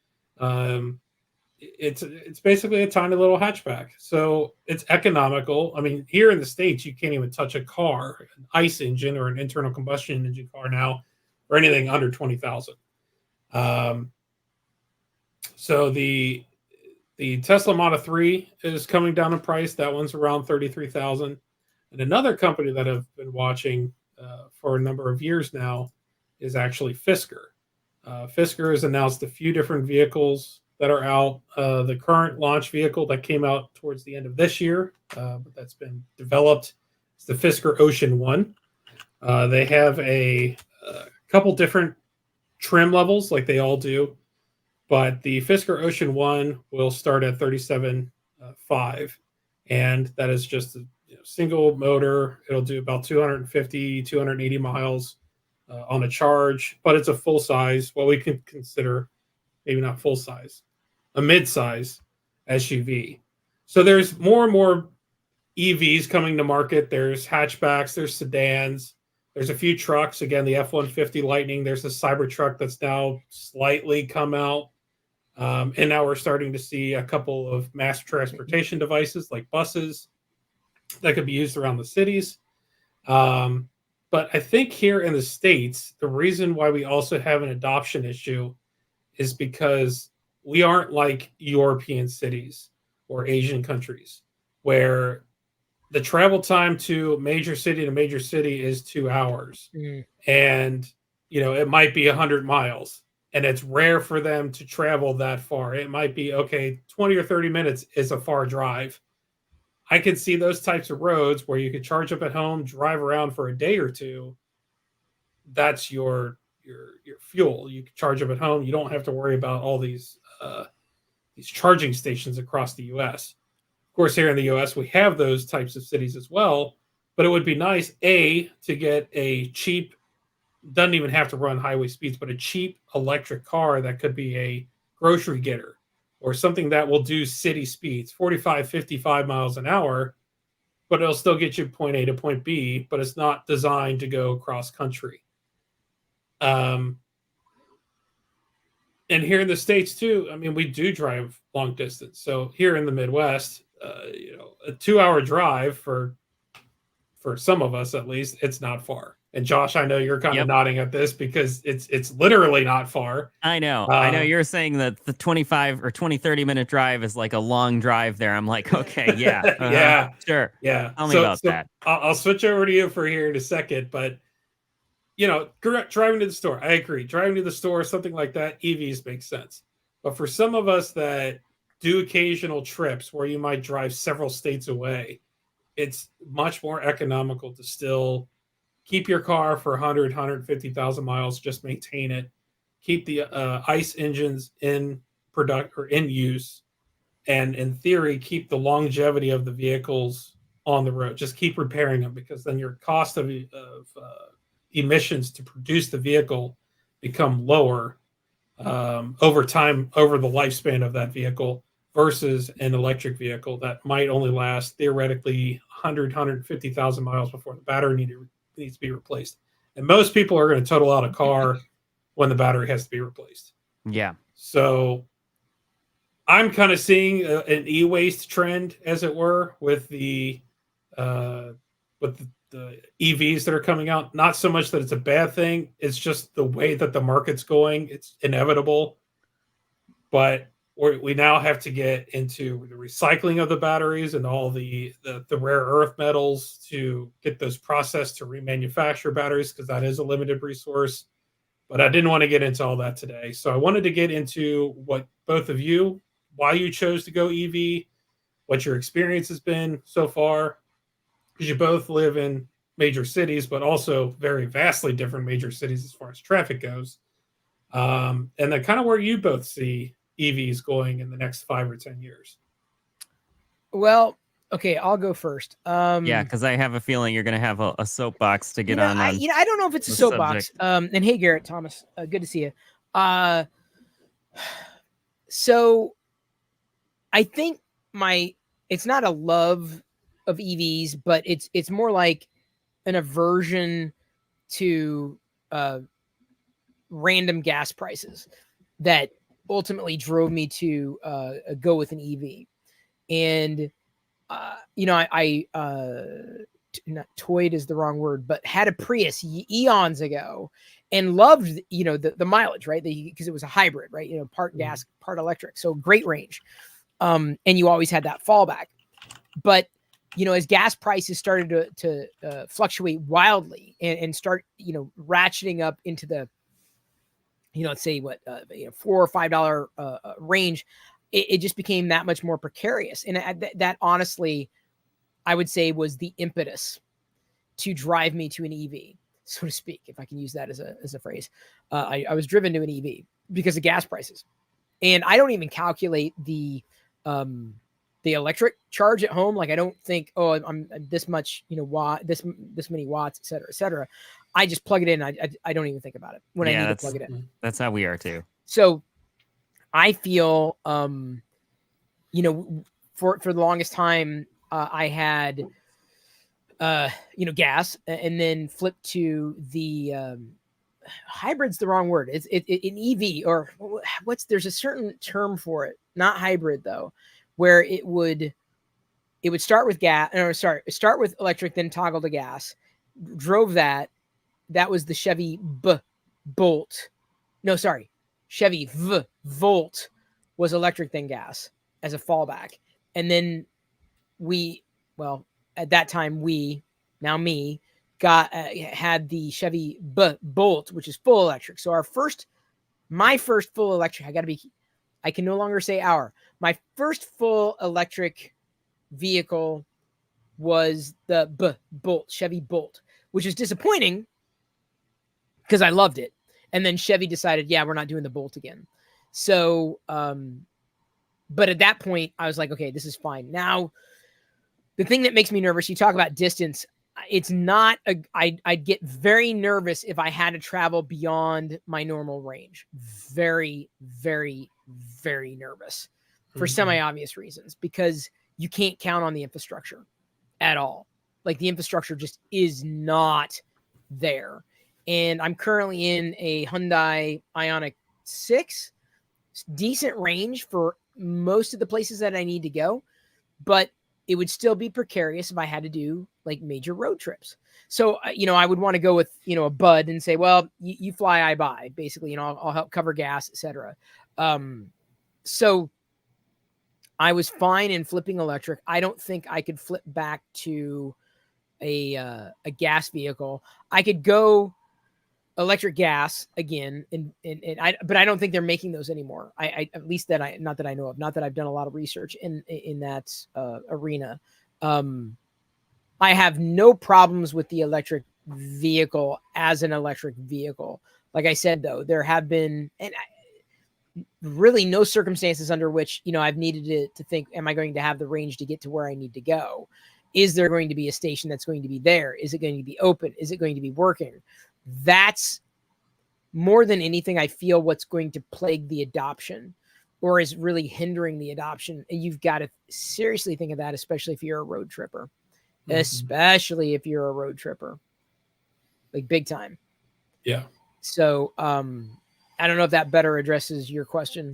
It's basically a tiny little hatchback, so it's economical. I mean, here in the States, you can't even touch a car, an ICE engine or an internal combustion engine car now, or anything under 20,000. So the Tesla Model 3 is coming down in price. That one's around 33,000. And another company that I've been watching for a number of years now is actually Fisker. Fisker has announced a few different vehicles that are out. The current launch vehicle that came out towards the end of this year, but that's been developed, is the Fisker Ocean 1. They have a couple different trim levels like they all do, but the Fisker Ocean 1 will start at 37.5, and that is just a single motor. It'll do about 250, 280 miles on a charge, but it's a full size, what we can consider maybe not full size, a mid size SUV. So there's more and more EVs coming to market. There's hatchbacks, there's sedans, there's a few trucks. Again, the F-150 Lightning. There's a Cybertruck that's now slightly come out. And now we're starting to see a couple of mass transportation devices like buses that could be used around the cities. But I think here in the States, the reason why we also have an adoption issue is because we aren't like European cities or Asian countries where the travel time to major city to major city is 2 hours. And, it might be 100 miles. And it's rare for them to travel that far. It might be, okay, 20 or 30 minutes is a far drive. I could see those types of roads where you could charge up at home, drive around for a day or two. That's your fuel. You can charge up at home. You don't have to worry about all these charging stations across the U.S. Of course, here in the U.S., we have those types of cities as well. But it would be nice, to get a cheap, doesn't even have to run highway speeds, but a cheap electric car that could be a grocery getter or something that will do city speeds, 45, 55 miles an hour, but it'll still get you point A to point B, but it's not designed to go cross country. And here in the States too, I mean, we do drive long distance. So here in the Midwest, a 2-hour drive for some of us, at least, it's not far. And Josh, I know you're kind of nodding at this because it's literally not far. I know. You're saying that the 25 or 30 minute drive is like a long drive there. I'm like, okay, yeah. Yeah. Sure. Yeah. Tell me about that. I'll switch over to you for here in a second, but driving to the store, I agree. Driving to the store, something like that, EVs make sense. But for some of us that do occasional trips where you might drive several states away, it's much more economical to still keep your car for 100, 150,000 miles, just maintain it, keep the ICE engines in product or in use, and in theory, keep the longevity of the vehicles on the road. Just keep repairing them, because then your cost of emissions to produce the vehicle become lower over time, over the lifespan of that vehicle, versus an electric vehicle that might only last theoretically 100, 150,000 miles before the battery needs to be replaced. And most people are going to total out a car when the battery has to be replaced. Yeah. So I'm kind of seeing an e-waste trend, as it were, with the EVs that are coming out. Not so much that it's a bad thing. It's just the way that the market's going. It's inevitable. But we now have to get into the recycling of the batteries and all the rare earth metals to get those processed to remanufacture batteries, because that is a limited resource. But I didn't want to get into all that today. So I wanted to get into what both of you, why you chose to go EV, what your experience has been so far, because you both live in major cities, but also very vastly different major cities as far as traffic goes. And then kind of where you both see EVs going in the next 5 or 10 years. Well, okay, I'll go first. Yeah, because I have a feeling you're going to have a soapbox to get on. I don't know if it's a soapbox. And hey, Garrett Thomas, good to see you. So I think it's not a love of EVs, but it's more like an aversion to random gas prices that ultimately drove me to go with an EV. And I not toyed is the wrong word, but had a Prius eons ago and loved the mileage, right? Because it was a hybrid, right? Part gas, part electric, so great range. And you always had that fallback. But as gas prices started to fluctuate wildly and start ratcheting up into the let's say what $4 or $5 range, it just became that much more precarious. And that honestly, I would say, was the impetus to drive me to an EV, so to speak, if I can use that as a phrase. I was driven to an EV because of gas prices. And I don't even calculate the electric charge at home. Like, I don't think, I'm this much, watt, this many watts, et cetera, et cetera. I just plug it in. I don't even think about it when I need to plug it in. That's how we are too. So I feel you know, for the longest time, I had, you know, gas, and then flipped to the hybrid's the wrong word. It's an EV, or there's a certain term for it, not hybrid though, where it would start with start with electric, then toggle to gas. Drove that. That was the Chevy Bolt. No, sorry. Chevy Volt was electric, then gas as a fallback. And then at that time, now me, had the Chevy Bolt, which is full electric. So my first full electric, I can no longer say our. My first full electric vehicle was the Bolt, Chevy Bolt, which is disappointing because I loved it. And then Chevy decided, yeah, we're not doing the Bolt again. So, but at that point, I was like, okay, this is fine. Now, the thing that makes me nervous, you talk about distance. It's not I'd get very nervous if I had to travel beyond my normal range. Very, very, very nervous for semi-obvious reasons, because you can't count on the infrastructure at all. Like, the infrastructure just is not there. And I'm currently in a Hyundai Ioniq 6. It's decent range for most of the places that I need to go, but it would still be precarious if I had to do like major road trips. So, you know, I would want to go with, you know, a Bud and say, well, you fly, I buy, basically, you know, I'll help cover gas, etc. So I was fine in flipping electric. I don't think I could flip back to a gas vehicle. I could go electric gas again, but I don't think they're making those anymore. At least not that I know of, not that I've done a lot of research in that arena. I have no problems with the electric vehicle as an electric vehicle. Like I said, though, there have been really no circumstances under which, you know, I've needed to think, am I going to have the range to get to where I need to go? Is there going to be a station that's going to be there? Is it going to be open? Is it going to be working? That's more than anything, I feel, what's going to plague the adoption, or is really hindering the adoption. And you've got to seriously think of that, especially if you're a road tripper. Especially if you're a road tripper, like big time. Yeah. So I don't know if that better addresses your question.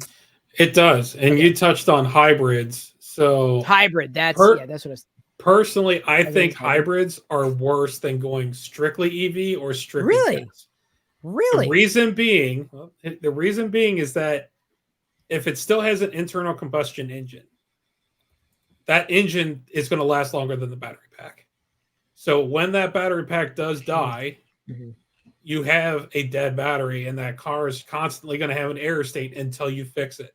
It does. And Okay. You touched on hybrids. So hybrid, that's what I was. Personally, I think hybrids are worse than going strictly EV or strictly gas. Really? The reason being is that if it still has an internal combustion engine, that engine is going to last longer than the battery pack. So when that battery pack does die, you have a dead battery, and that car is constantly going to have an error state until you fix it.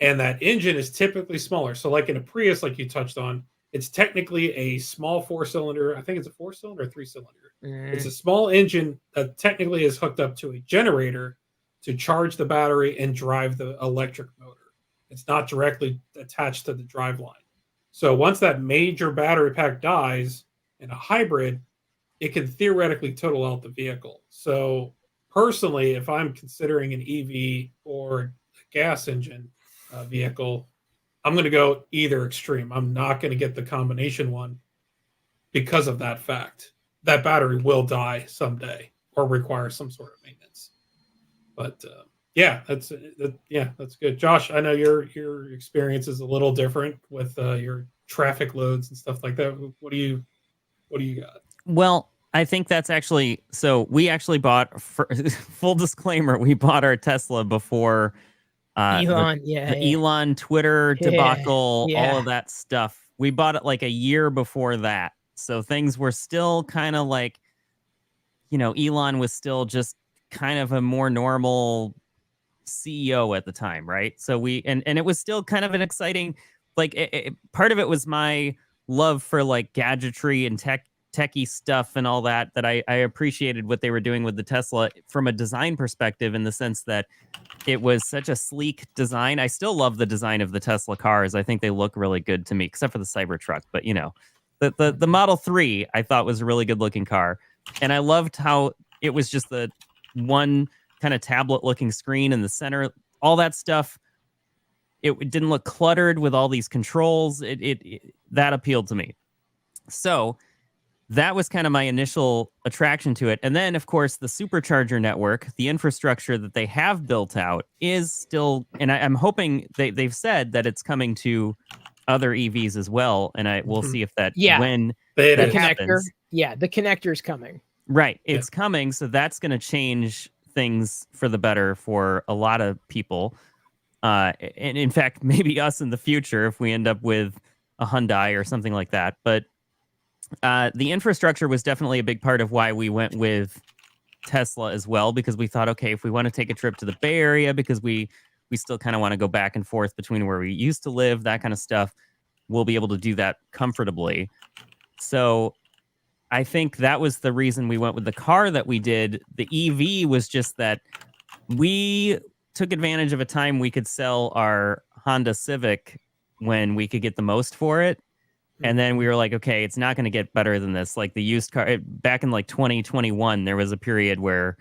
And that engine is typically smaller. So like in a Prius, like you touched on, it's technically a small 4-cylinder. I think it's a 4-cylinder or 3-cylinder. It's a small engine that technically is hooked up to a generator to charge the battery and drive the electric motor. It's not directly attached to the drive line. So once that major battery pack dies in a hybrid, it can theoretically total out the vehicle. So personally, if I'm considering an EV or a gas engine vehicle, I'm going to go either extreme. I'm not going to get the combination one because of that fact. That battery will die someday or require some sort of maintenance. But that's good. Josh, I know your experience is a little different with your traffic loads and stuff like that. What do you got? Well, I think that's actually, so we actually bought, full disclaimer, we bought our Tesla before Elon, Elon Twitter debacle, all of that stuff. We bought it like a year before that. So things were still kind of like, you know, Elon was still just kind of a more normal CEO at the time, right? So and it was still kind of an exciting, like, part of it was my love for like gadgetry and techie stuff and all that I appreciated what they were doing with the Tesla from a design perspective, in the sense that it was such a sleek design. I still love the design of the Tesla cars. I think they look really good to me, except for the Cybertruck. But, you know, the Model 3 I thought was a really good looking car. And I loved how it was just the one kind of tablet looking screen in the center, all that stuff. it didn't look cluttered with all these controls. That appealed to me. So that was kind of my initial attraction to it. And then, of course, the supercharger network, the infrastructure that they have built out is still, and I'm hoping they've said that it's coming to other EVs as well. And we'll see if that, when that happens. Yeah, the connector's coming. Right. It's coming. So that's going to change things for the better for a lot of people. And in fact, maybe us in the future, if we end up with a Hyundai or something like that. But the infrastructure was definitely a big part of why we went with Tesla as well, because we thought, okay, if we want to take a trip to the Bay Area, because we still kind of want to go back and forth between where we used to live, that kind of stuff, we'll be able to do that comfortably. So I think that was the reason we went with the car that we did. The EV was just that we took advantage of a time we could sell our Honda Civic when we could get the most for it. And then we were like, okay, it's not going to get better than this. Like the used car back in like 2021, there was a period where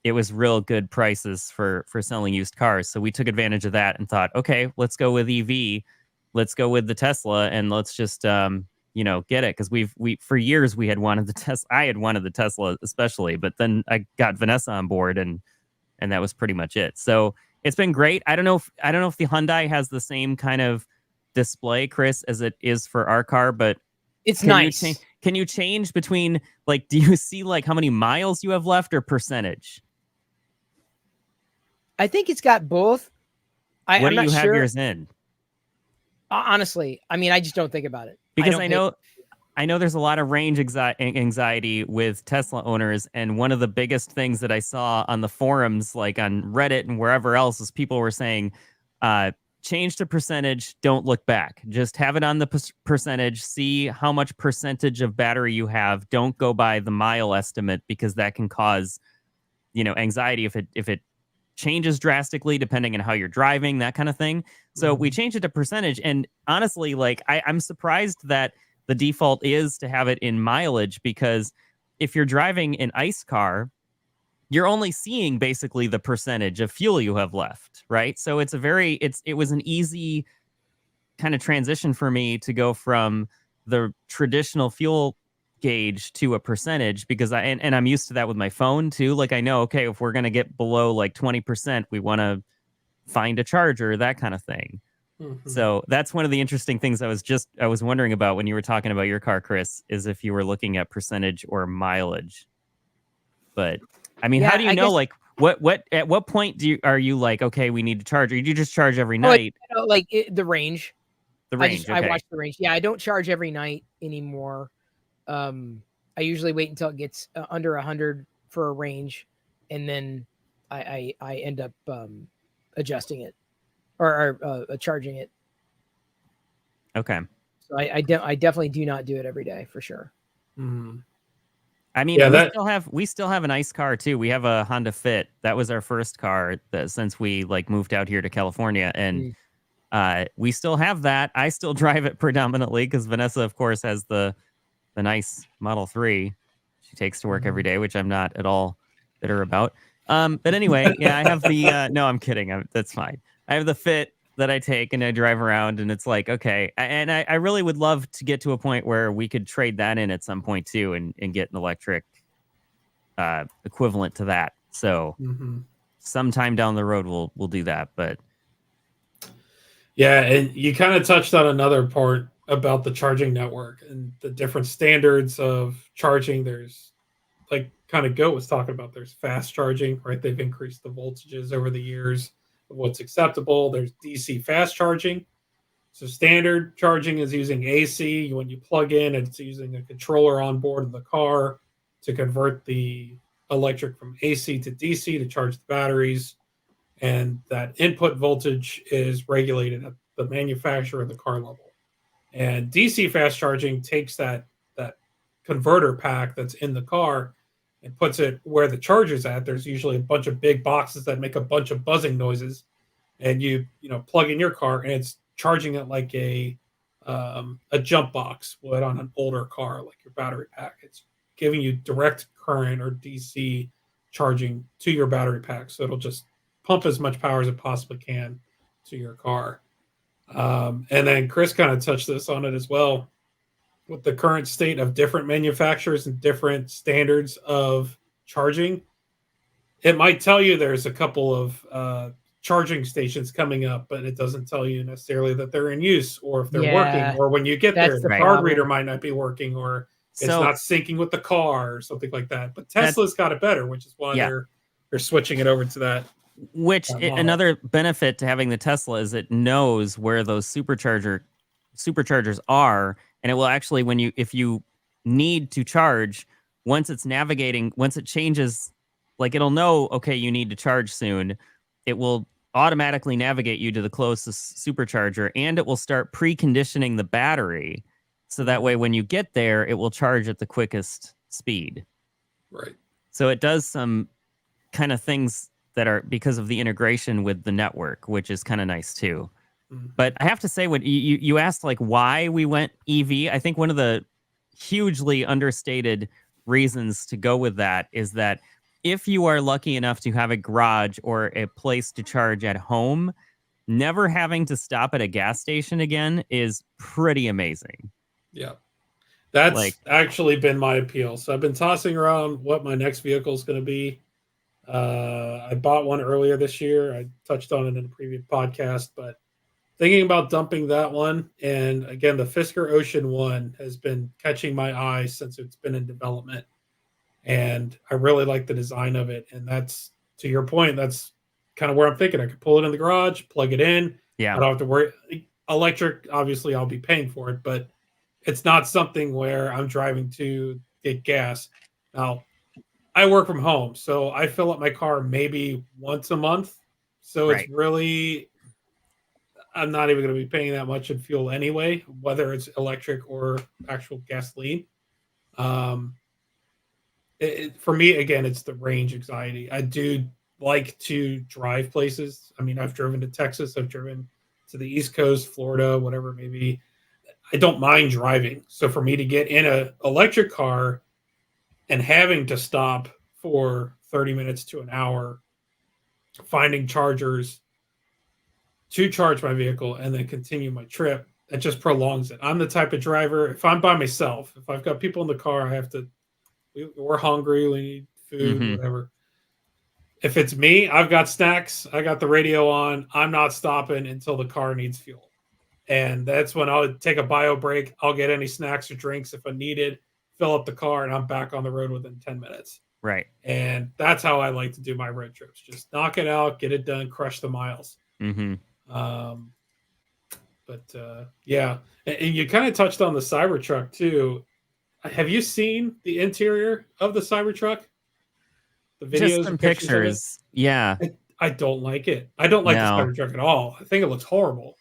it was real good prices for selling used cars. So we took advantage of that and thought, okay, let's go with EV. Let's go with the Tesla and let's just, get it. Cause we for years we had wanted the Tesla. I had wanted the Tesla especially, but then I got Vanessa on board and that was pretty much it. So it's been great. I don't know if the Hyundai has the same kind of display, Chris, as it is for our car, but it's nice. Can you change between, like, do you see like how many miles you have left or percentage? I think it's got both. What do you have yours in? Honestly, I mean, I just don't think about it. Because I know there's a lot of range anxiety with Tesla owners, and one of the biggest things that I saw on the forums, like on Reddit and wherever else, is people were saying, change to percentage, don't look back. Just have it on the percentage, see how much percentage of battery you have. Don't go by the mile estimate, because that can cause, anxiety if it changes drastically depending on how you're driving, that kind of thing. So we changed it to percentage, and honestly, like I'm surprised that the default is to have it in mileage, because if you're driving an ICE car, you're only seeing basically the percentage of fuel you have left, right? So it was an easy kind of transition for me to go from the traditional fuel gauge to a percentage, because I'm used to that with my phone too. Like I know, okay, if we're going to get below like 20%, we want to find a charger, that kind of thing. Mm-hmm. So that's one of the interesting things I was wondering about when you were talking about your car, Chris, is if you were looking at percentage or mileage. But I mean, how do you know, like, at what point are you like, okay, we need to charge, or do you just charge every night? The range. The range. I watch the range. Yeah, I don't charge every night anymore. I usually wait until it gets under 100 for a range, and then I end up adjusting it or charging it. Okay. So I definitely do not do it every day for sure. Mm-hmm. I mean, we still have an ICE car too. We have a Honda Fit. That was our first car since we moved out here to California, and we still have that. I still drive it predominantly because Vanessa, of course, has the nice Model 3 she takes to work every day, which I'm not at all bitter about. But anyway, yeah, I have the no, I'm kidding. That's fine. I have the Fit that I take and I drive around, and it's like, okay. And I really would love to get to a point where we could trade that in at some point too, and get an electric equivalent to that. So sometime down the road we'll do that. But yeah, and you kind of touched on another part about the charging network and the different standards of charging. There's, like kind of Goat was talking about, there's fast charging, right? They've increased the voltages over the years of what's acceptable. There's DC fast charging. So standard charging is using AC. When you plug in, it's using a controller on board of the car to convert the electric from AC to DC to charge the batteries. And that input voltage is regulated at the manufacturer of the car level. And DC fast charging takes that converter pack that's in the car and puts it where the charger's at. There's usually a bunch of big boxes that make a bunch of buzzing noises, and you plug in your car and it's charging it like a jump box would on an older car, like your battery pack. It's giving you direct current or DC charging to your battery pack, so it'll just pump as much power as it possibly can to your car. And then Chris kind of touched this on it as well. With the current state of different manufacturers and different standards of charging, it might tell you there's a couple of charging stations coming up, but it doesn't tell you necessarily that they're in use or if they're working, or when you get there, that's the the card problem. reader might not be working, or it's So- not syncing with the car or something like that. But Tesla's got it better, which is why they're switching it over to that. Which model. another benefit to having the Tesla is it knows where those superchargers are, and it will actually, if you need to charge, once it's navigating, once it changes, like it'll know, okay, you need to charge soon. It will automatically navigate you to the closest supercharger, and it will start preconditioning the battery, so that way when you get there, it will charge at the quickest speed. Right. So it does some kind of things that are because of the integration with the network, which is kind of nice too. But I have to say, when you asked like why we went EV, I think one of the hugely understated reasons to go with that is that if you are lucky enough to have a garage or a place to charge at home, never having to stop at a gas station again is pretty amazing. Yeah. That's actually been my appeal. So I've been tossing around what my next vehicle is going to be. I bought one earlier this year. I touched on it in a previous podcast, but thinking about dumping that one. And again, the Fisker Ocean one has been catching my eye since it's been in development. And I really like the design of it. And that's, to your point, that's kind of where I'm thinking. I could pull it in the garage, plug it in. Yeah. I don't have to worry. Electric, obviously, I'll be paying for it, but it's not something where I'm driving to get gas. Now, I work from home, so I fill up my car maybe once a month. So it's really, I'm not even going to be paying that much in fuel anyway, whether it's electric or actual gasoline. For me, again, it's the range anxiety. I do like to drive places. I mean, I've driven to Texas, I've driven to the East Coast, Florida, whatever it may be. I don't mind driving. So for me to get in an electric car and having to stop for 30 minutes to an hour, finding chargers to charge my vehicle and then continue my trip, that just prolongs it. I'm the type of driver, if I'm by myself, if I've got people in the car, I have to, we're hungry, we need food, whatever. If it's me, I've got snacks, I got the radio on, I'm not stopping until the car needs fuel. And that's when I'll take a bio break. I'll get any snacks or drinks if I needed, fill up the car, and I'm back on the road within 10 minutes. Right. And that's how I like to do my road trips. Just knock it out, get it done, crush the miles. Yeah. And you kind of touched on the Cybertruck too. Have you seen the interior of the Cybertruck? The videos, just some pictures. Yeah. I don't like it. I don't like the Cybertruck at all. I think it looks horrible.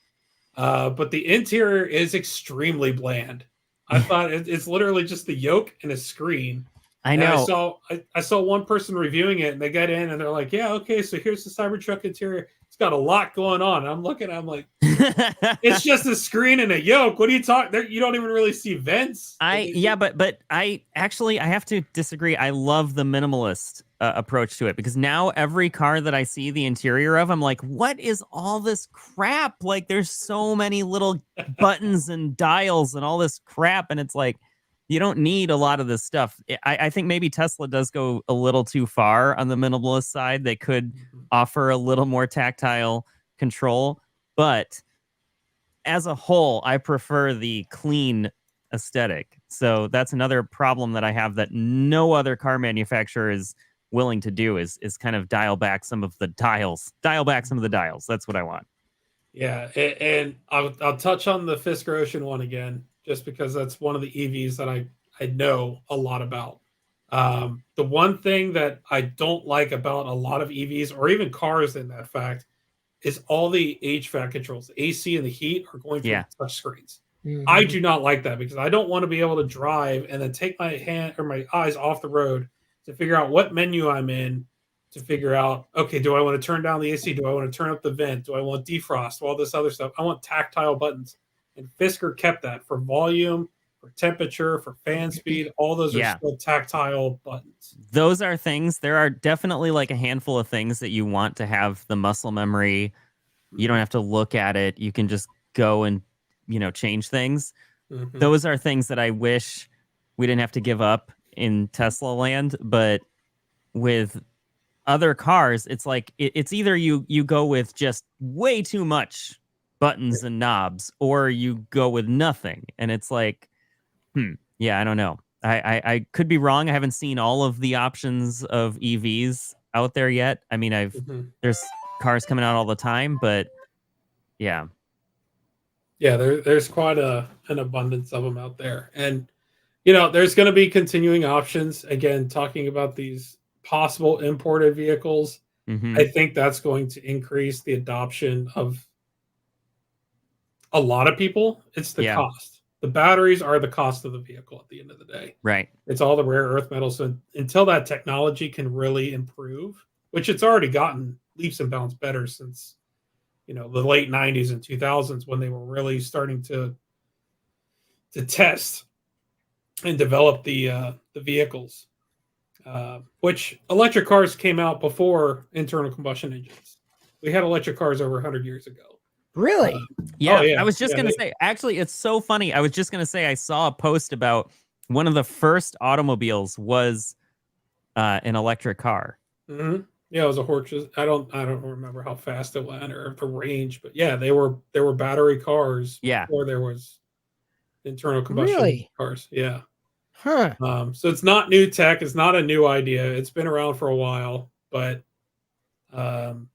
But the interior is extremely bland. I thought it's literally just the yoke and a screen. I know. I saw one person reviewing it, and they got in, and they're like, "Yeah, okay, so here's the Cybertruck interior. It's got a lot going on." And I'm looking, I'm like, "It's just a screen and a yoke. What are you talking? You don't even really see vents." But I have to disagree. I love the minimalist approach to it, because now every car that I see the interior of, I'm like, what is all this crap? Like, there's so many little buttons and dials and all this crap, and it's like, you don't need a lot of this stuff. I think maybe Tesla does go a little too far on the minimalist side. They could offer a little more tactile control, but as a whole, I prefer the clean aesthetic. So that's another problem that I have that no other car manufacturer is willing to do, is kind of dial back some of the dials. That's what I want. Yeah, and I'll touch on the Fisker Ocean one again, just because that's one of the EVs that I know a lot about. The one thing that I don't like about a lot of EVs, or even cars in that fact, is all the HVAC controls. The AC and the heat are going through touch screens. I do not like that, because I don't want to be able to drive and then take my hand or my eyes off the road to figure out what menu I'm in, to figure out, okay, do I want to turn down the AC? Do I want to turn up the vent? Do I want defrost? All this other stuff. I want tactile buttons. And Fisker kept that for volume, for temperature, for fan speed. All those are still tactile buttons. Those are things. There are definitely like a handful of things that you want to have the muscle memory. You don't have to look at it. You can just go and, change things. Mhm. Those are things that I wish we didn't have to give up in Tesla land. But with other cars, it's like it's either you go with just way too much buttons and knobs, or you go with nothing. And it's like, yeah, I don't know. I could be wrong. I haven't seen all of the options of EVs out there yet. I mean, there's cars coming out all the time, but yeah. Yeah, there's quite an abundance of them out there. And there's going to be continuing options. Again, talking about these possible imported vehicles, I think that's going to increase the adoption of a lot of people. It's the cost. The batteries are the cost of the vehicle at the end of the day. Right. It's all the rare earth metals. So until that technology can really improve, which it's already gotten leaps and bounds better since the late 90s and 2000s, when they were really starting to test and develop the vehicles, which electric cars came out before internal combustion engines. We had electric cars over 100 years ago. Really? Yeah, I was just going to say, actually, it's so funny. I was just going to say, I saw a post about one of the first automobiles was an electric car. Mm-hmm. Yeah, it was a Horses. I don't remember how fast it went or the range, but yeah, they were battery cars before there was internal combustion cars. Yeah. Huh. So it's not new tech. It's not a new idea. It's been around for a while, but I'm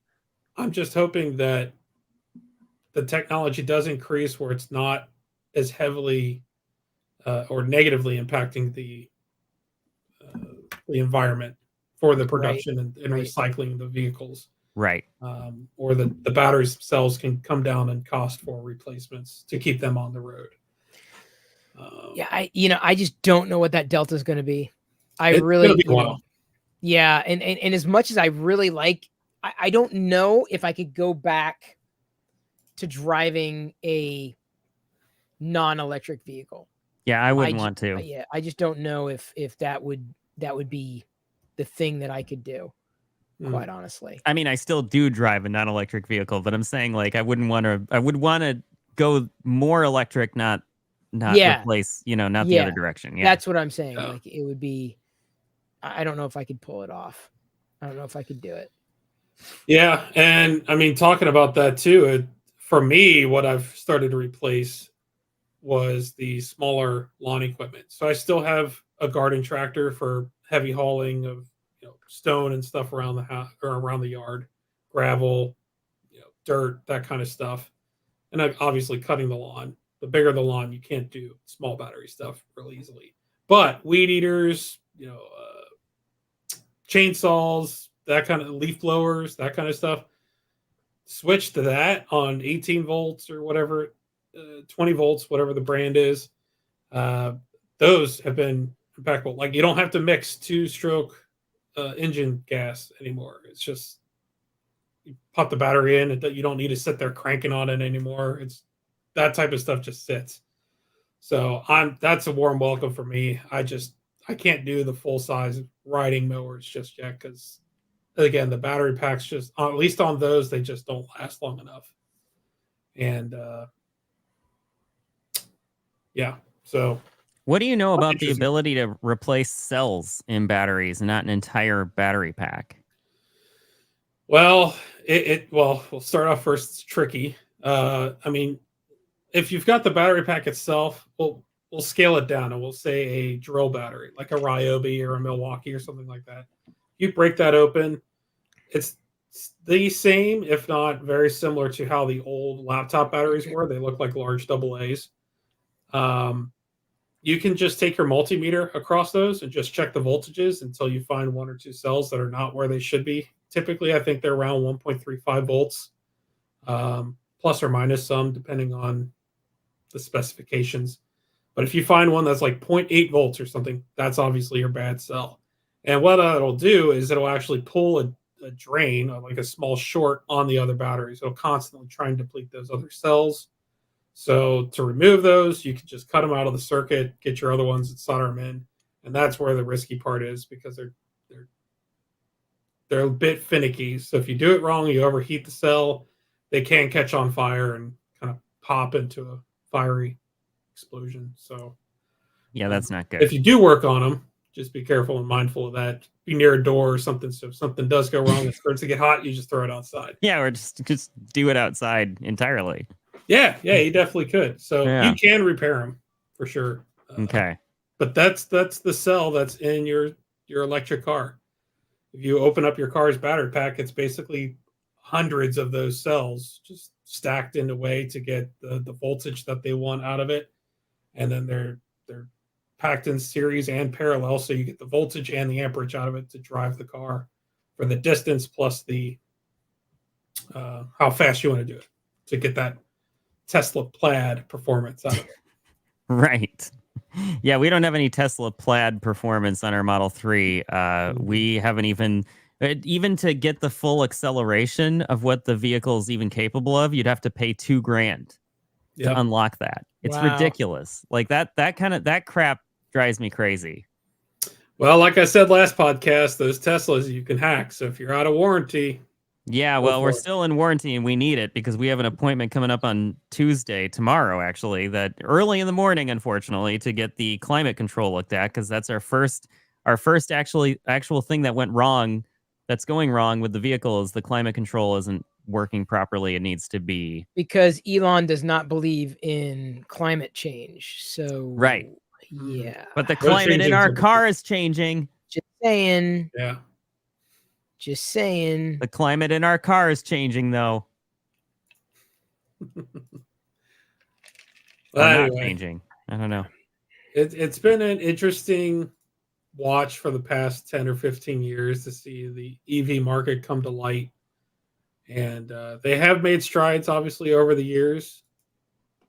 just hoping that the technology does increase where it's not as heavily or negatively impacting the environment for the production and recycling the vehicles. Right. Or the batteries themselves can come down in cost for replacements to keep them on the road. Yeah, I just don't know what that delta is going to be. I really, yeah, and as much as I really like, I don't know if I could go back to driving a non-electric vehicle. Yeah, I wouldn't want to. Yeah, I just don't know if that would be the thing that I could do. Quite honestly. I mean, I still do drive a non-electric vehicle, but I'm saying like I would want to go more electric, not replace, not the other direction. Yeah. That's what I'm saying. Yeah. Like it would be, I don't know if I could pull it off. I don't know if I could do it. Yeah. And I mean, talking about that too, for me, what I've started to replace was the smaller lawn equipment. So I still have a garden tractor for heavy hauling of stone and stuff around the house or around the yard, gravel, dirt, that kind of stuff. And I'm obviously cutting the lawn. The bigger the lawn, you can't do small battery stuff really easily. But weed eaters, chainsaws, that kind of leaf blowers, that kind of stuff. Switch to that on 18 volts or whatever, 20 volts, whatever the brand is. Those have been impeccable. Like you don't have to mix 2-stroke engine gas anymore. It's just you pop the battery in, and you don't need to sit there cranking on it anymore. It's that type of stuff just sits. So that's a warm welcome for me. I can't do the full size riding mowers just yet because again the battery packs just at least on those they just don't last long enough. And yeah, so. What do you know about the ability to replace cells in batteries and not an entire battery pack? Well, we'll start off first. It's tricky. I mean, if you've got the battery pack itself, we'll scale it down and we'll say a drill battery, like a Ryobi or a Milwaukee or something like that. You break that open, it's the same, if not very similar to how the old laptop batteries were. They look like large AA's. You can just take your multimeter across those and just check the voltages until you find 1 or 2 cells that are not where they should be. Typically, I think they're around 1.35 volts, plus or minus some, depending on the specifications. But if you find one that's like 0.8 volts or something, that's obviously your bad cell. And what it'll do is it'll actually pull a drain, or like a small short on the other batteries. It'll constantly try and deplete those other cells. So to remove those, you can just cut them out of the circuit, get your other ones and solder them in. And that's where the risky part is because they're a bit finicky. So if you do it wrong, you overheat the cell, they can catch on fire and kind of pop into a fiery explosion. So Yeah, that's not good. if you do work on them, just be careful and mindful of that. Be near a door or something. So if something does go wrong, it starts to get hot, you just throw it outside. Yeah, or just do it outside entirely. Yeah, you definitely could. So Yeah. you can repair them for sure. Okay. But that's the cell that's in your electric car. If you open up your car's battery pack, it's basically hundreds of those cells just stacked in a way to get the voltage that they want out of it. And then they're packed in series and parallel, so you get the voltage and the amperage out of it to drive the car for the distance plus the how fast you want to do it to get that Tesla Plaid performance out of it. Right. Yeah, we don't have any Tesla Plaid performance on our Model 3. We haven't even to get the full acceleration of what the vehicle is even capable of, you'd have to pay $2,000 to unlock that. It's ridiculous. Like that crap drives me crazy. Well, like I said last podcast, those Teslas you can hack. So if you're out of warranty, yeah, well, we're still in warranty and we need it because we have an appointment coming up on tomorrow, actually, that early in the morning, unfortunately, to get the climate control looked at because that's our first actual thing that went wrong. That's going wrong with the vehicle is the climate control isn't working properly. It needs to be because Elon does not believe in climate change. So right, yeah, but the climate in our car is changing. Just saying. Yeah. Just saying. The climate in our car is changing, though. Not changing. I don't know. It's been an interesting watch for the past 10 or 15 years to see the EV market come to light. And they have made strides, obviously, over the years.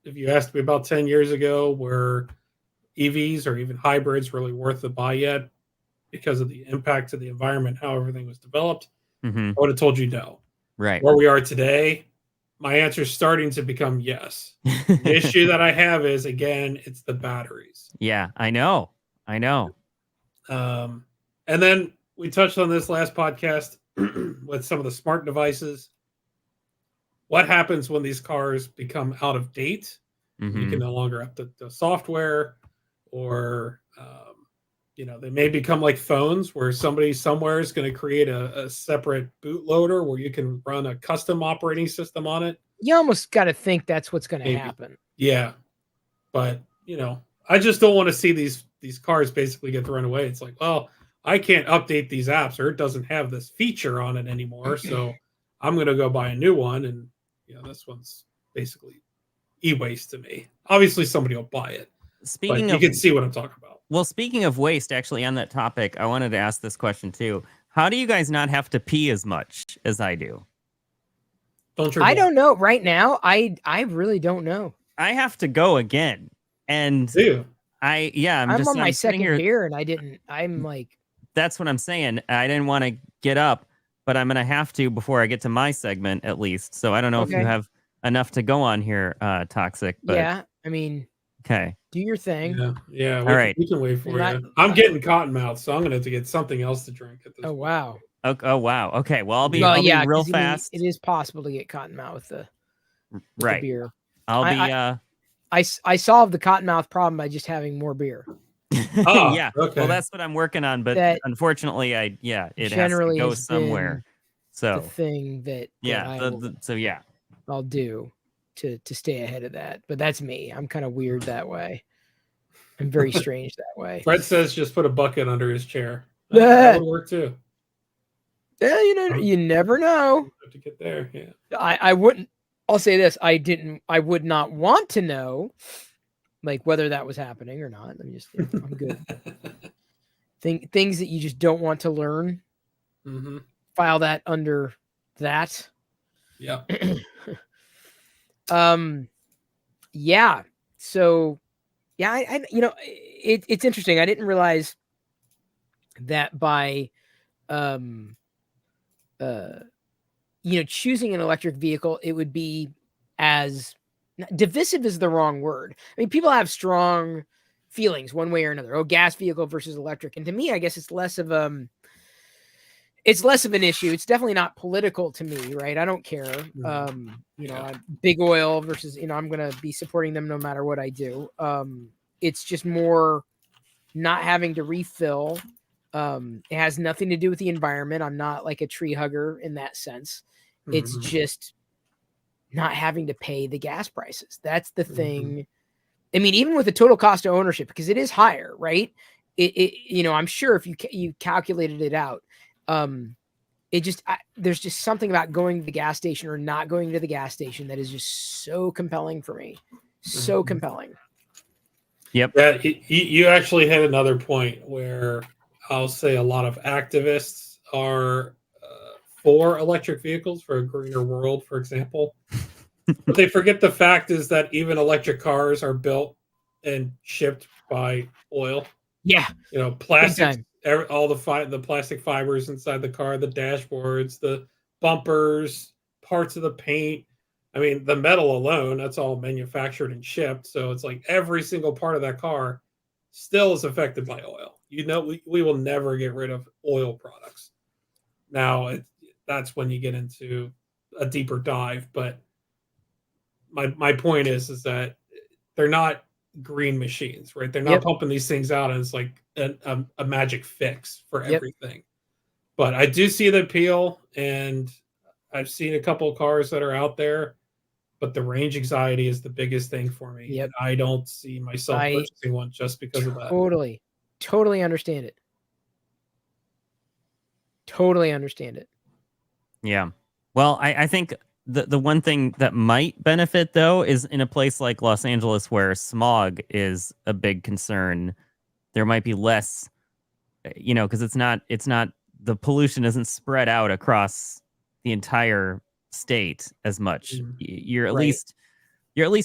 If you asked me about 10 years ago, were EVs or even hybrids really worth the buy yet? Because of the impact to the environment, how everything was developed, I would have told you no. Right. Where we are today, my answer is starting to become yes. The issue that I have is, again, it's the batteries. Yeah, I know. And then we touched on this last podcast with some of the smart devices. What happens when these cars become out of date? You can no longer update the software, or they may become like phones where somebody somewhere is going to create a separate bootloader where you can run a custom operating system on it. You almost got to think that's what's going to happen. Yeah. But, I just don't want to see these cars basically get thrown away. It's like, well, I can't update these apps or it doesn't have this feature on it anymore. So I'm going to go buy a new one. And, this one's basically e-waste to me. Obviously, somebody will buy it. You can see what I'm talking about. Well, speaking of waste, actually, on that topic, I wanted to ask this question too. How do you guys not have to pee as much as I do? I don't know. Right now, I really don't know. I have to go again. And I'm on my second beer and I'm like... That's what I'm saying. I didn't want to get up, but I'm going to have to before I get to my segment at least. So I don't know if you have enough to go on here, Toxic. But... Yeah, I mean... Okay. Do your thing. Yeah. All right. We can wait for you. I'm getting cotton mouth, so I'm going to have to get something else to drink at this point. Wow. Oh, wow. Okay. Well, I'll be real fast. It is possible to get cotton mouth with the beer. I solved the cotton mouth problem by just having more beer. Yeah. Okay. Well, that's what I'm working on, but unfortunately, it generally has to go somewhere. So the thing that I'll do to stay ahead of that. But that's me. I'm kind of weird that way. I'm very strange that way. Fred says just put a bucket under his chair. That would work too. Yeah, you never know. Have to get there. Yeah. I wouldn't. I'll say this: I would not want to know, like whether that was happening or not. Let me just. I'm good. Things that you just don't want to learn. Mm-hmm. File that under that. Yeah. Yeah. So, yeah, it's interesting. I didn't realize that by, choosing an electric vehicle, it would be as divisive is the wrong word. I mean, people have strong feelings one way or another. Oh, gas vehicle versus electric. And to me, I guess it's less of, it's less of an issue. It's definitely not political to me, right? I don't care. Big oil versus, I'm going to be supporting them no matter what I do. It's just more not having to refill. It has nothing to do with the environment. I'm not like a tree hugger in that sense. It's just not having to pay the gas prices. That's the thing. I mean, even with the total cost of ownership, because it is higher, right? I'm sure if you calculated it out, there's just something about going to the gas station or not going to the gas station that is just so compelling for me. So compelling. Yep. Yeah, you actually hit another point where I'll say a lot of activists are for electric vehicles, for a greener world, for example. But they forget the fact is that even electric cars are built and shipped by oil. Yeah. Plastics, all the plastic fibers inside the car, the dashboards, the bumpers, parts of the paint. I mean, the metal alone, that's all manufactured and shipped. So it's like every single part of that car still is affected by oil. We will never get rid of oil products. Now, that's when you get into a deeper dive. But my point is that they're not green machines, right? They're not pumping these things out and it's like a magic fix for everything. But I do see the appeal, and I've seen a couple of cars that are out there, but the range anxiety is the biggest thing for me. Yep. I don't see myself purchasing one just because of that. Totally understand it. Totally understand it. Yeah. Well, I think the one thing that might benefit, though, is in a place like Los Angeles where smog is a big concern. There might be less, because it's not the pollution isn't spread out across the entire state as much. You're at least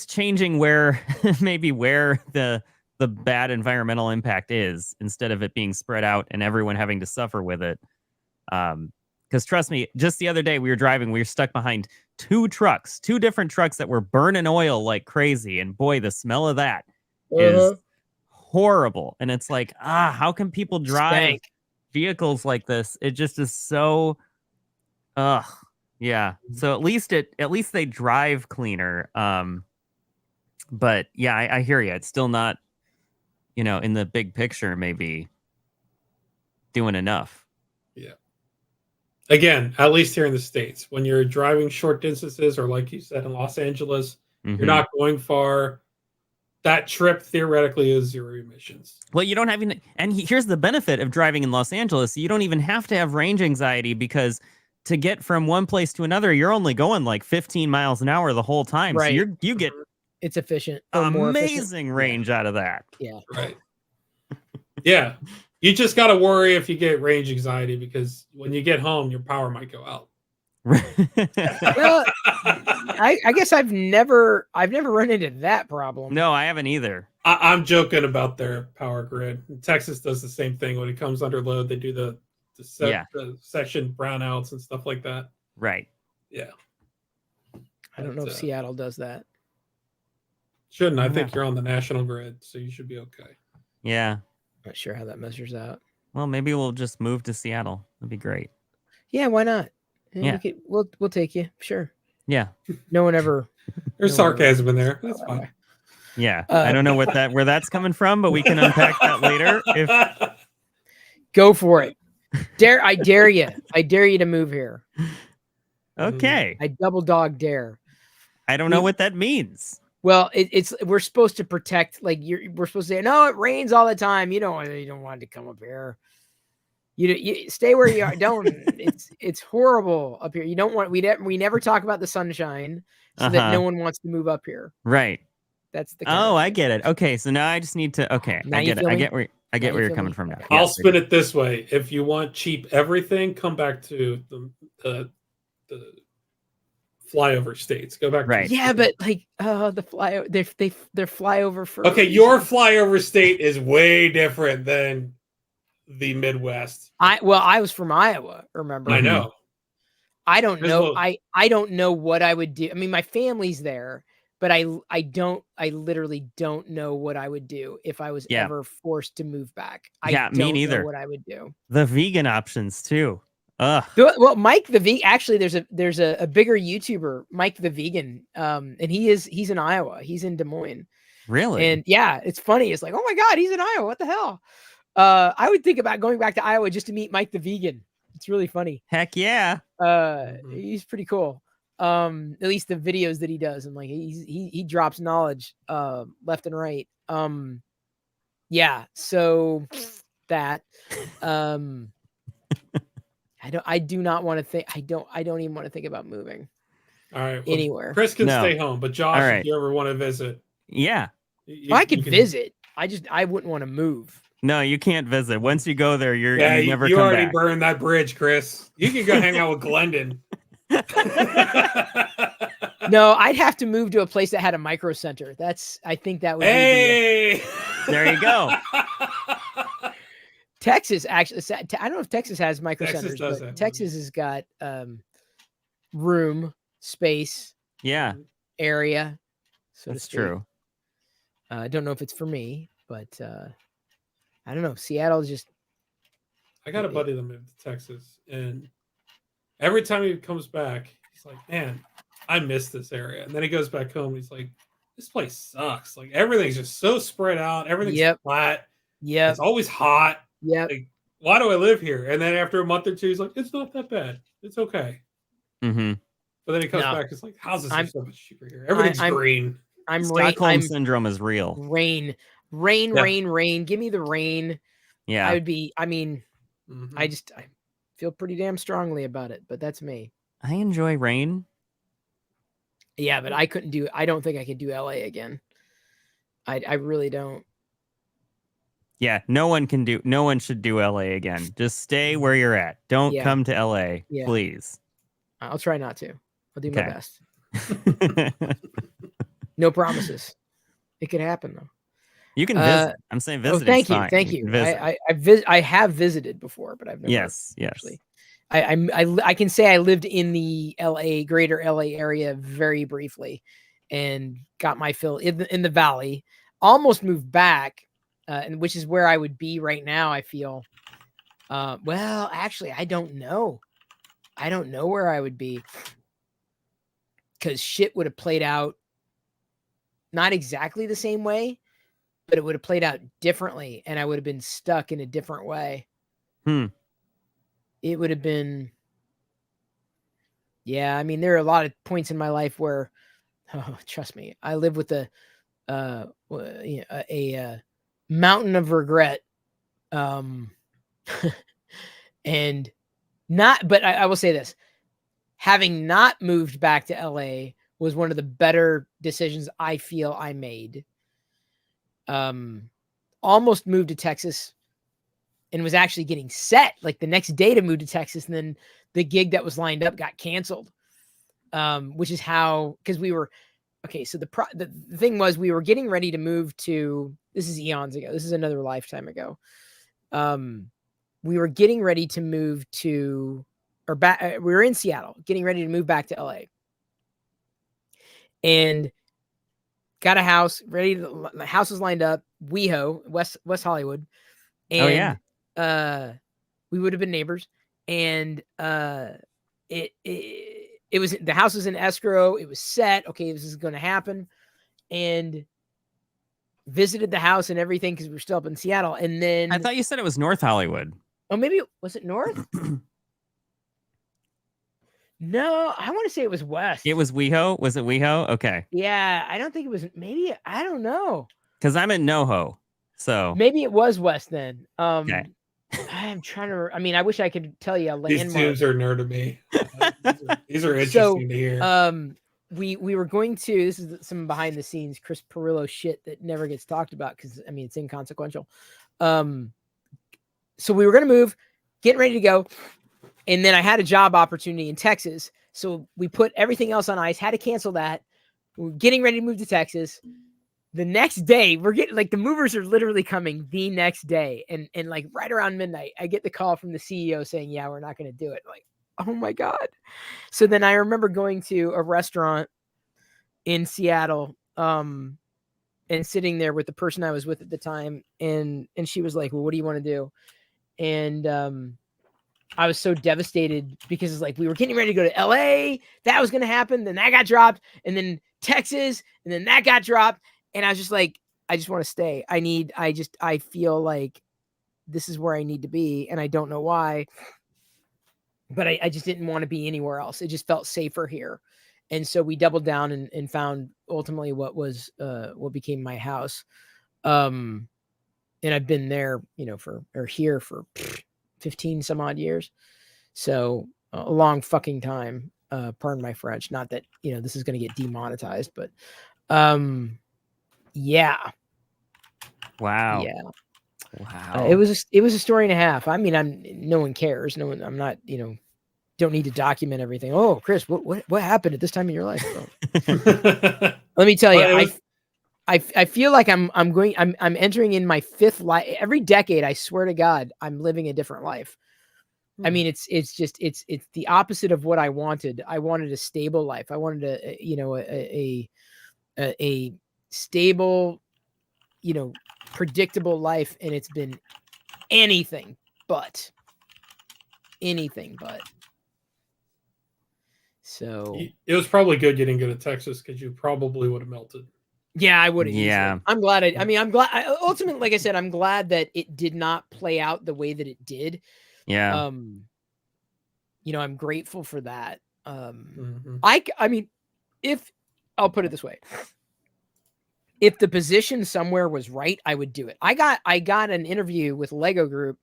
changing where where the bad environmental impact is, instead of it being spread out and everyone having to suffer with it. Because trust me, just the other day we were stuck behind two different trucks that were burning oil like crazy. And boy, the smell of that is horrible. And it's like, how can people drive vehicles like this? It just is so, yeah. So at least they drive cleaner. But yeah, I hear you. It's still not, in the big picture, maybe doing enough. Yeah. Again, at least here in the States, when you're driving short distances, or like you said in Los Angeles, you're not going far. That trip theoretically is zero emissions. Well, you don't have any, and here's the benefit of driving in Los Angeles. You don't even have to have range anxiety, because to get from one place to another, you're only going like 15 miles an hour the whole time. Right. So you get it's efficient. Amazing range out of that. Yeah. Right. Yeah. You just got to worry if you get range anxiety, because when you get home, your power might go out. Well, I guess I've never run into that problem. No, I haven't either. I'm joking about their power grid. Texas does the same thing. When it comes under load, they do the section brownouts and stuff like that. Right. Yeah. I don't know if Seattle does that. Shouldn't. I think you're on the national grid, so you should be okay. Yeah. Not sure how that measures out. Well, maybe we'll just move to Seattle. That'd be great. Yeah, why not? Yeah. We'll take you. Sure. Yeah. No one ever. There's sarcasm in there. That's fine. Yeah. I don't know where that's coming from, but we can unpack that later. Go for it. I dare you. I dare you to move here. Okay. I double dog dare. I don't know what that means. Well, we're supposed to protect, we're supposed to say, no, it rains all the time. You don't want it to come up here. You stay where you are. Don't. It's horrible up here. You don't want. We never talk about the sunshine, so that no one wants to move up here. Right. That's the. I get it. Okay, so now I just need to. Okay, I get it. I get where you're coming from now. I'll spin it this way: if you want cheap everything, come back to the flyover states. Go back. Right. Yeah, but the flyover. They're flyover for. Okay, your flyover state is way different than the Midwest. I was from Iowa, remember? I know. I don't know. I don't know what I would do. I mean, my family's there, but I literally don't know what I would do if I was ever forced to move back. Me neither. Know what I would do. The vegan options too. Well, Mike the Vegan. Actually, there's a bigger YouTuber, Mike the Vegan, and he's in Iowa. He's in Des Moines. Really? And yeah, it's funny. It's like, oh my God, he's in Iowa. What the hell? I would think about going back to Iowa just to meet Mike the Vegan. It's really funny. Heck yeah. He's pretty cool. At least the videos that he does, and like he drops knowledge left and right. Yeah, so that I do not want to think. I don't even want to think about moving. All right, well, anywhere. Chris can stay home, but Josh, All right. if you ever want to visit, yeah, I could visit. I wouldn't want to move. No, you can't visit. Once you go there, you never you come already back. burned that bridge, Chris. You can go hang out with Glendon. No, I'd have to move to a place that had a micro center. I think that would be there you go. Texas actually, I don't know if Texas has micro centers, does but Texas has got room, space, area. So that's true. I don't know if it's for me, but I don't know. Seattle's just. I got a buddy that moved to Texas, and every time he comes back, he's like, "Man, I miss this area." And then he goes back home. He's like, "This place sucks. Like everything's just so spread out. Everything's flat. Yeah, it's always hot. Yeah. Like, why do I live here?" And then after a month or two, he's like, "It's not that bad. It's okay." Mm-hmm. But then he comes back. It's like, houses are so much cheaper here. Everything's green. Stockholm syndrome is real. Rain. Give me the rain. Yeah. I feel pretty damn strongly about it, but that's me. I enjoy rain. Yeah, but I don't think I could do LA again. I really don't. Yeah, no one should do LA again. Just stay where you're at. Don't come to LA, please. I'll try not to. I'll do my best. No promises. It could happen though. You can visit. I'm saying visit. Thank you. I have visited before, but I've never. Yes. Actually. I can say I lived in the greater LA area very briefly, and got my fill in the valley. Almost moved back, and which is where I would be right now. I feel. Well, actually, I don't know. I don't know where I would be, because shit would have played out not exactly the same way, but it would have played out differently, and I would have been stuck in a different way. It would have been, I mean, there are a lot of points in my life where, trust me, I live with a mountain of regret, and but I will say this: having not moved back to LA was one of the better decisions I feel I made. Almost moved to Texas and was actually getting set like the next day to move to Texas. And then the gig that was lined up got canceled. Which is how, because we were, okay. So the thing was, we were getting ready to move to, this is eons ago. This is another lifetime ago. We were getting ready to move to, or back, we were in Seattle, getting ready to move back to LA. And got a house ready. The house was lined up. WeHo, West Hollywood. And, we would have been neighbors. And it was, the house was in escrow. It was set. Okay, this is going to happen. And visited the house and everything because we were still up in Seattle. And then I thought you said it was North Hollywood. Oh, maybe was it North? No, I want to say it was West. It was WeHo. Was it WeHo? Okay. Yeah, I don't think it was. Maybe I don't know. Because I'm in NoHo, so maybe it was West then. Okay. I'm trying to. I mean, I wish I could tell you a landmark. These tunes are nerd to me. These are interesting to hear. We were going to. This is some behind the scenes Chris Perillo shit that never gets talked about because I mean it's inconsequential. So we were going to move, getting ready to go. And then I had a job opportunity in Texas. So we put everything else on ice, had to cancel that. We're getting ready to move to Texas. The next day, we're getting like the movers are literally coming the next day. And like right around midnight, I get the call from the CEO saying, yeah, we're not going to do it. Like, oh my God. So then I remember going to a restaurant in Seattle and sitting there with the person I was with at the time. And she was like, well, what do you want to do? And I was so devastated because it's like we were getting ready to go to LA. That was going to happen. Then that got dropped. And then Texas. And then that got dropped. And I was just like, I just want to stay. I feel like this is where I need to be. And I don't know why. But I just didn't want to be anywhere else. It just felt safer here. And so we doubled down and found ultimately what became my house. And I've been there, here for 15 some odd years. So a long fucking time. Pardon my French. Not that, this is going to get demonetized, but yeah. Wow. Yeah. Wow. It was a story and a half. I mean, no one cares. No one, I'm not, don't need to document everything. Oh, Chris, what happened at this time in your life? Let me tell you, I feel like I'm entering in my fifth life. Every decade, I swear to God, I'm living a different life. I mean, it's the opposite of what I wanted. I wanted a stable life. I wanted a stable, predictable life, and it's been anything but. So it was probably good you didn't go to Texas because you probably would have melted. Yeah, I would have. Yeah. Easily. I'm glad. I'm glad. Ultimately, like I said, I'm glad that it did not play out the way that it did. Yeah. I'm grateful for that. Mm-hmm. I mean, if I'll put it this way, if the position somewhere was right, I would do it. I got an interview with Lego Group.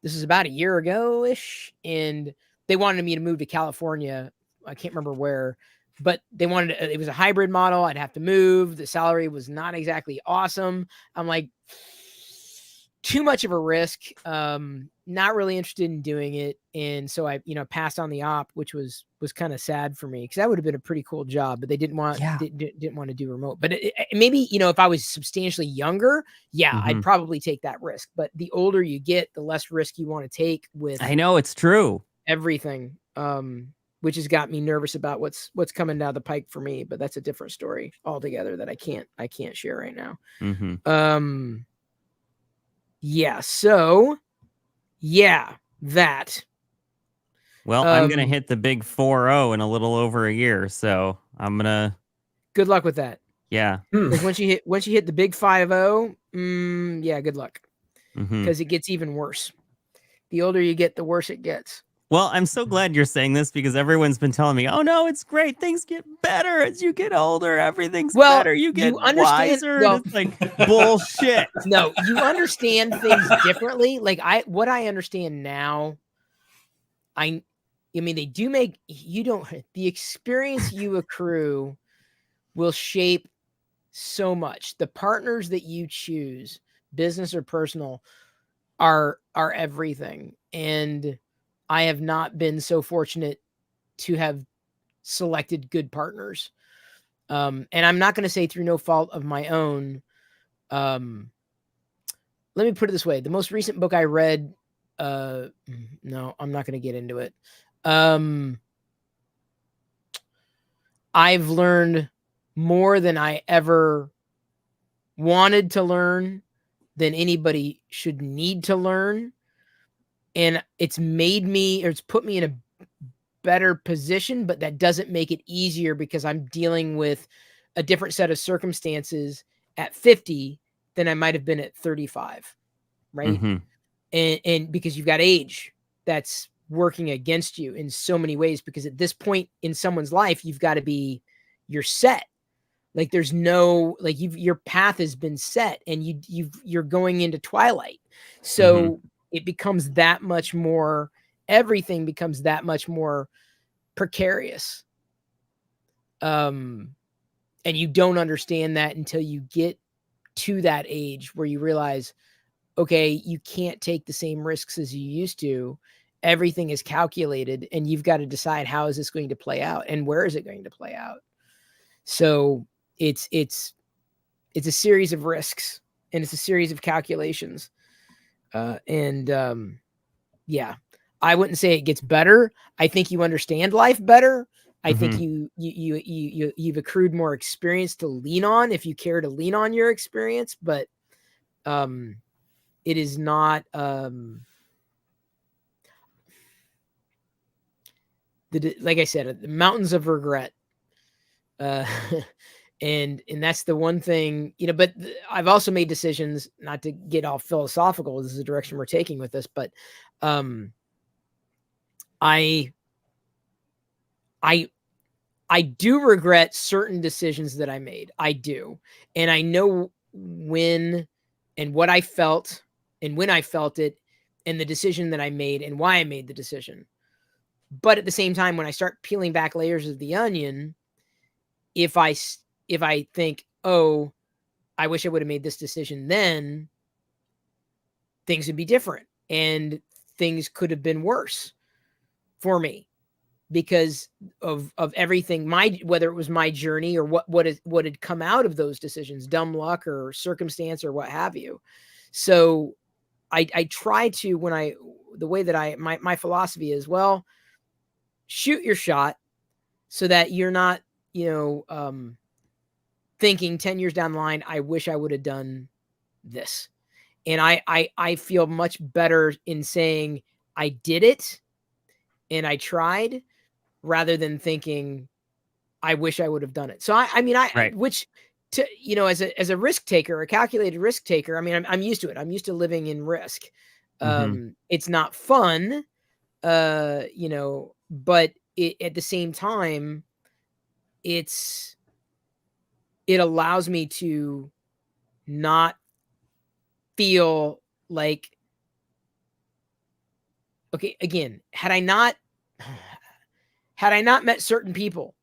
This is about a year ago ish, and they wanted me to move to California. I can't remember where, but they wanted it was a hybrid model. I'd have to move. The salary was not exactly awesome. I'm like, too much of a risk. Not really interested in doing it. And so I, passed on the op, which was kind of sad for me because that would have been a pretty cool job, but they didn't want to do remote. But maybe, if I was substantially younger, I'd probably take that risk. But the older you get, the less risk you want to take with. I know it's true. Everything. Which has got me nervous about what's coming down the pike for me, but that's a different story altogether that I can't share right now. Mm-hmm. Yeah. So that. Well, I'm going to hit the big 4-0 in a little over a year. So I'm going to. Good luck with that. Yeah. Like once you hit the big 5-0, good luck. Because it gets even worse. The older you get, the worse it gets. Well, I'm so glad you're saying this because everyone's been telling me, oh, no, it's great. Things get better as you get older. Everything's better. You get wiser. And it's like bullshit. No, you understand things differently. Like what I understand now, I mean, they do make the experience you accrue will shape so much. The partners that you choose, business or personal, are everything. And I have not been so fortunate to have selected good partners. And I'm not going to say through no fault of my own. Let me put it this way. The most recent book I read, no, I'm not going to get into it. I've learned more than I ever wanted to learn, than anybody should need to learn. And it's put me in a better position, but that doesn't make it easier because I'm dealing with a different set of circumstances at 50 than I might have been at 35. Right. And because you've got age that's working against you in so many ways, because at this point in someone's life, you're set. Like there's no, like your path has been set and you're going into twilight. So it becomes that much more, everything becomes that much more precarious. And you don't understand that until you get to that age where you realize, okay, you can't take the same risks as you used to. Everything is calculated and you've got to decide how is this going to play out and where is it going to play out? So it's a series of risks and it's a series of calculations. I wouldn't say it gets better. I think you understand life better. I think you've accrued more experience to lean on if you care to lean on your experience, but it is not like I said, the mountains of regret. And that's the one thing, but I've also made decisions, not to get all philosophical. This is the direction we're taking with this, but I do regret certain decisions that I made. I do. And I know when and what I felt and when I felt it and the decision that I made and why I made the decision. But at the same time, when I start peeling back layers of the onion, if I think, oh, I wish I would have made this decision then, things would be different and things could have been worse for me because of everything, whether it was my journey or what had come out of those decisions, dumb luck or circumstance or what have you. So I try to, the way that my philosophy is, well, shoot your shot so that you're not, thinking 10 years down the line, I wish I would have done this. And I feel much better in saying I did it and I tried rather than thinking I wish I would have done it. So Right. which to, as a risk taker, a calculated risk taker, I'm used to it. I'm used to living in risk. It's not fun, but at the same time, it allows me to not feel like, okay, again, had I not met certain people,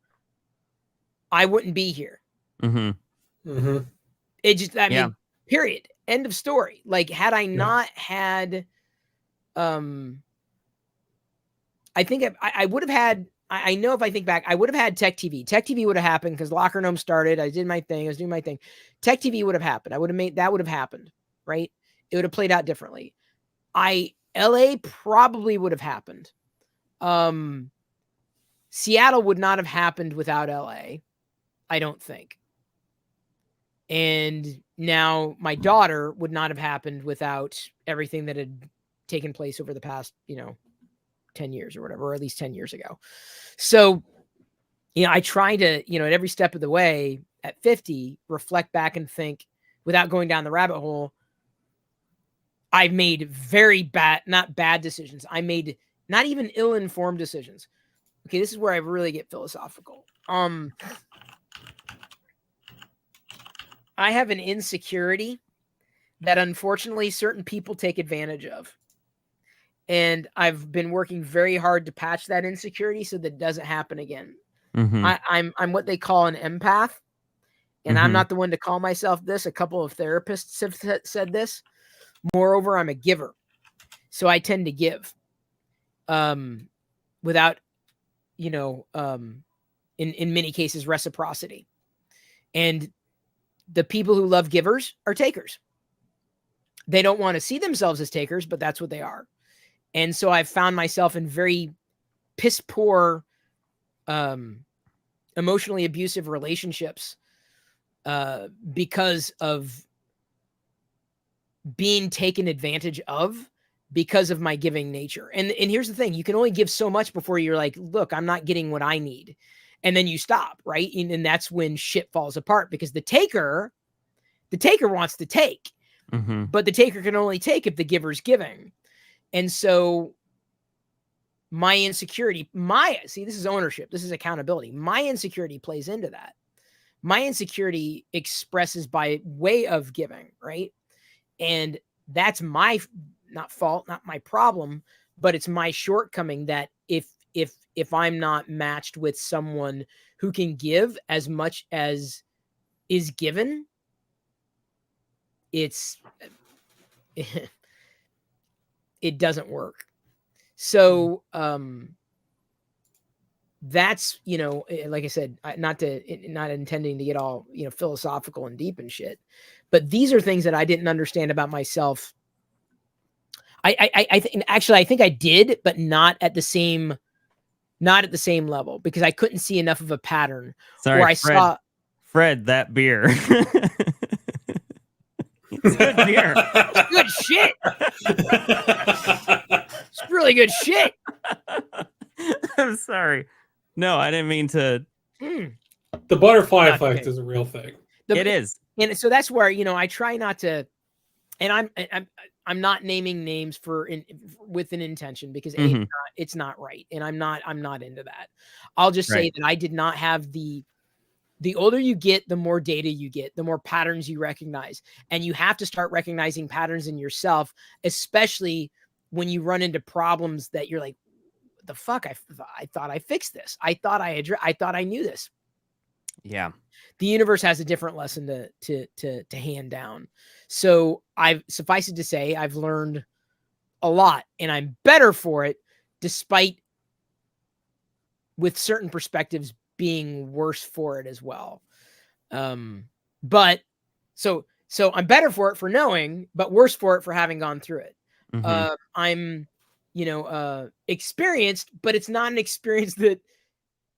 I wouldn't be here. It just, mean, period. End of story. Like, had I not had, I think I would have had, I know if I think back, I would have had Tech TV. Tech TV would have happened because LockerGnome started. I did my thing. I was doing my thing. Tech TV would have happened. That would have happened, right? It would have played out differently. LA probably would have happened. Seattle would not have happened without LA, I don't think. And now my daughter would not have happened without everything that had taken place over the past, 10 years or whatever, or at least 10 years ago. So, I try to, at every step of the way at 50, reflect back and think without going down the rabbit hole. I've made very bad, not bad decisions. I made not even ill-informed decisions. Okay, this is where I really get philosophical. I have an insecurity that unfortunately certain people take advantage of. And I've been working very hard to patch that insecurity so that it doesn't happen again. I'm what they call an empath. And I'm not the one to call myself this. A couple of therapists have said this. Moreover, I'm a giver. So I tend to give without, in many cases, reciprocity. And the people who love givers are takers. They don't want to see themselves as takers, but that's what they are. And so I've found myself in very piss poor, emotionally abusive relationships because of being taken advantage of because of my giving nature. And here's the thing, you can only give so much before you're like, look, I'm not getting what I need. And then you stop, right? And that's when shit falls apart because the taker wants to take, but the taker can only take if the giver's giving. And so my insecurity, this is ownership. This is accountability. My insecurity plays into that. My insecurity expresses by way of giving, right? And that's my not fault, not my problem, but it's my shortcoming that if I'm not matched with someone who can give as much as is given, it doesn't work. So that's, like I said, not intending to get all, philosophical and deep and shit, but these are things that I didn't understand about myself. I think I did, but not at the same level because I couldn't see enough of a pattern. Sorry, where I saw Fred, that beer. It's good beer. It's good shit. It's really good shit. I'm sorry. No, I didn't mean to. The butterfly Not effect okay. is a real thing. It is. And so that's where, I try not to, and I'm not naming names with an intention because it's not right. And I'm not into that. I'll just say that I did not have the older you get, the more data you get, the more patterns you recognize. And you have to start recognizing patterns in yourself, especially when you run into problems that you're like, the fuck, I thought I fixed this. I thought I knew this. Yeah. The universe has a different lesson to hand down. So suffice it to say, I've learned a lot and I'm better for it, despite with certain perspectives being worse for it as well. But so I'm better for it for knowing, but worse for it for having gone through it. I'm, experienced, but it's not an experience that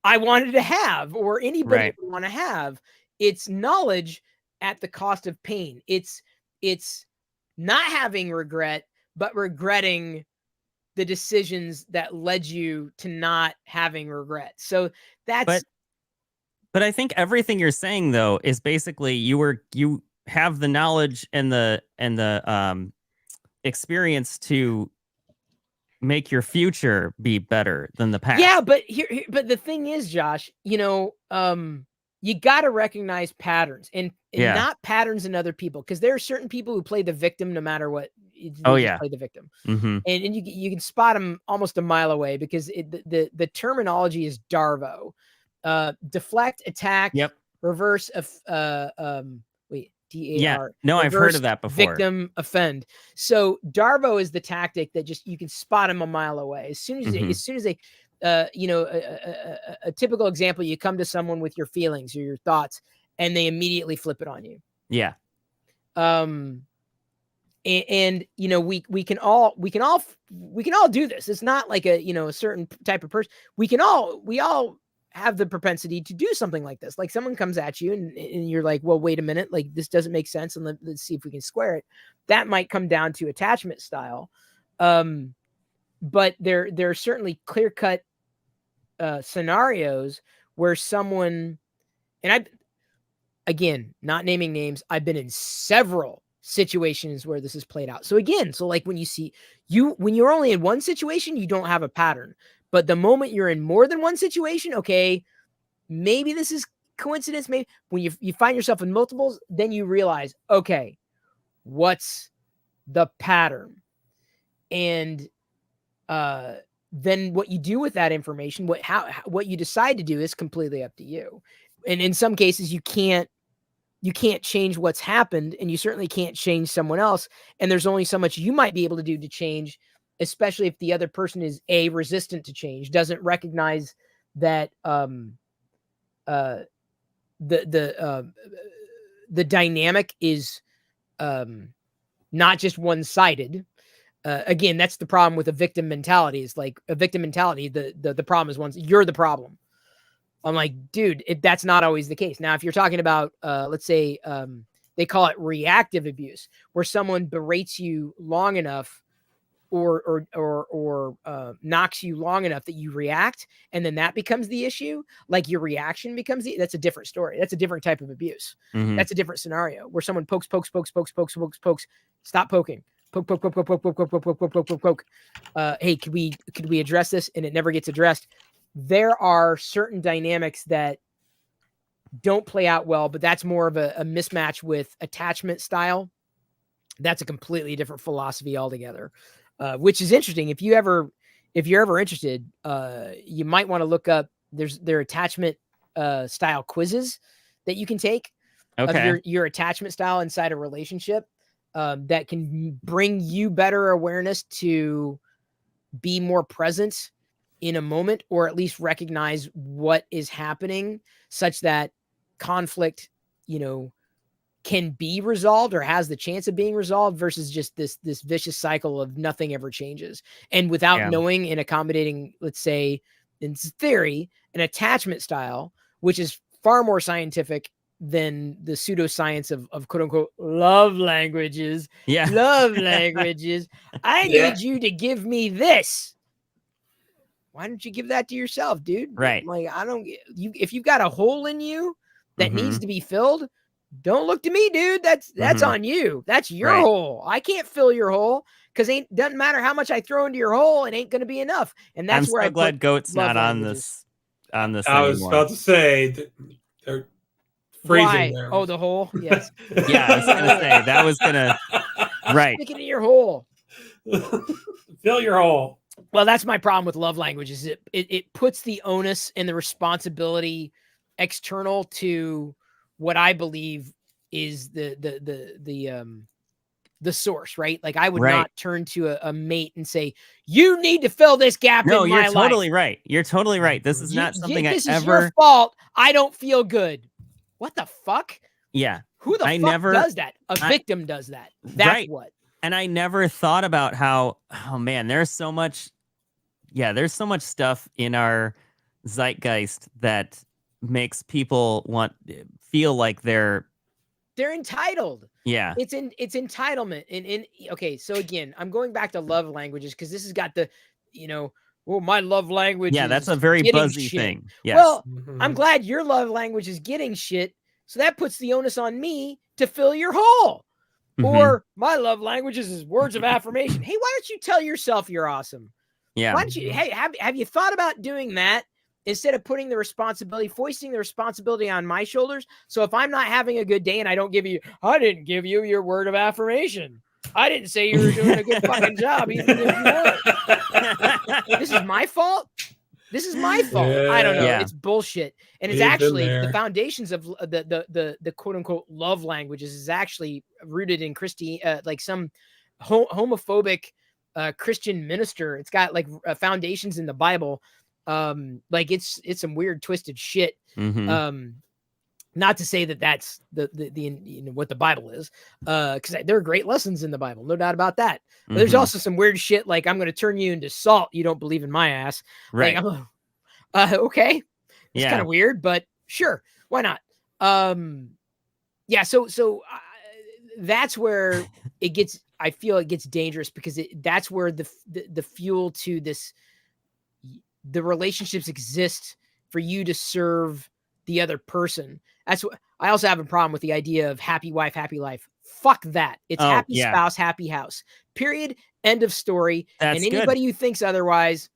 I wanted to have or anybody would want to have. It's knowledge at the cost of pain. It's not having regret, but regretting the decisions that led you to not having regret. So that's. But I think everything you're saying though is basically you have the knowledge and the experience to make your future be better than the past. Yeah, but but the thing is, Josh, you got to recognize patterns and not patterns in other people, because there are certain people who play the victim no matter what. Play the victim, and you can spot them almost a mile away because the terminology is DARVO, deflect, attack, reverse of DAR. No, I've heard of that before. Victim, offend. So DARVO is the tactic that just you can spot them a mile away. As soon as they a typical example, you come to someone with your feelings or your thoughts and they immediately flip it on you. Yeah. And we can all do this. It's not like a certain type of person. We all have the propensity to do something like this. Like someone comes at you and you're like, well, wait a minute, like this doesn't make sense, and let's see if we can square it. That might come down to attachment style. But there are certainly clear-cut scenarios where someone, and again, not naming names, I've been in several situations where this is played out. So like when when you're only in one situation, you don't have a pattern. But the moment you're in more than one situation, okay, maybe this is coincidence. Maybe when you find yourself in multiples, then you realize, okay, what's the pattern? And then what you do with that information, what you decide to do is completely up to you. And in some cases, you can't change what's happened, and you certainly can't change someone else. And there's only so much you might be able to do to change, especially if the other person is resistant to change, doesn't recognize that the dynamic is not just one-sided. Again, that's the problem with a victim mentality. Is like a victim mentality. The problem is you're the problem. I'm like, dude, that's not always the case. Now, if you're talking about, let's say, they call it reactive abuse, where someone berates you long enough or knocks you long enough that you react, and then that becomes the issue. Like your reaction becomes that's a different story. That's a different type of abuse. That's a different scenario where someone pokes. Stop poking. Poke. Hey, could we address this? And it never gets addressed. There are certain dynamics that don't play out well, but that's more of a mismatch with attachment style. That's a completely different philosophy altogether, which is interesting. If you're ever interested, you might want to look up. There are attachment style quizzes that you can take of your attachment style inside a relationship, that can bring you better awareness to be more present in a moment, or at least recognize what is happening, such that conflict, can be resolved or has the chance of being resolved, versus just this vicious cycle of nothing ever changes. And without knowing and accommodating, let's say, in theory, an attachment style, which is far more scientific than the pseudoscience of quote unquote love languages. Yeah. Love languages. I need you to give me this. why don't you give that to yourself, dude? Right. Like, I don't you if you've got a hole in you that needs Mhm. to be filled, don't look to me, dude. That's Mhm. on you. That's your Right. hole. I can't fill your hole because doesn't matter how much I throw into your hole, it ain't gonna be enough. And I'm that's where so I glad put Goat's love not on languages. this I was anymore. about to say that they're phrasing Why? there. Oh, the hole? Yes. Yeah, I was gonna say that was gonna right. Stick it in your hole. Fill your hole. Well, that's my problem with love languages. It puts the onus and the responsibility external to what I believe is the source, right? Like I would Right. not turn to a mate and say, "You need to fill this gap No, in you're my totally life. right. You're totally right. This is not something I This is ever. your fault. I don't feel good." What the fuck? Yeah. Who the I fuck never- does that? A I- victim does that. That's Right. what. And I never thought about how, oh man, there's so much stuff in our zeitgeist that makes people feel like they're entitled. yeah. It's entitlement. Okay, so again, I'm going back to love languages because this has got the, well, my love language Yeah, is that's a very getting buzzy shit. thing. Yes. Well, Mhm. I'm glad your love language is getting shit, so that puts the onus on me to fill your hole. Mhm. Or my love language is words of affirmation. Hey, why don't you tell yourself you're awesome? Yeah. Why don't you? Hey, have you thought about doing that instead of putting the responsibility, foisting the responsibility on my shoulders? So if I'm not having a good day and I didn't give you your word of affirmation. I didn't say you were doing a good fucking job, even if you weren't. This is my fault. This is my fault. I don't know. Yeah. It's bullshit. And it's We've been actually the there. foundations of the quote unquote love languages is actually rooted in like some homophobic Christian minister. It's got like foundations in the Bible. Like it's some weird twisted shit. Mhm. Not to say that that's the what the Bible is, because there are great lessons in the Bible, no doubt about that. But there's Mhm. also some weird shit like I'm going to turn you into salt. You don't believe in my ass, Right. Like, okay, it's Yeah. kind of weird, but sure, why not? Yeah. So that's where it gets. I feel it gets dangerous because that's where the fuel to this, the relationships exist for you to serve the other person. That's what I also have a problem with the idea of happy wife, happy life. Fuck that. It's happy yeah. spouse, happy house. Period. End of story. That's and good. anybody who thinks otherwise,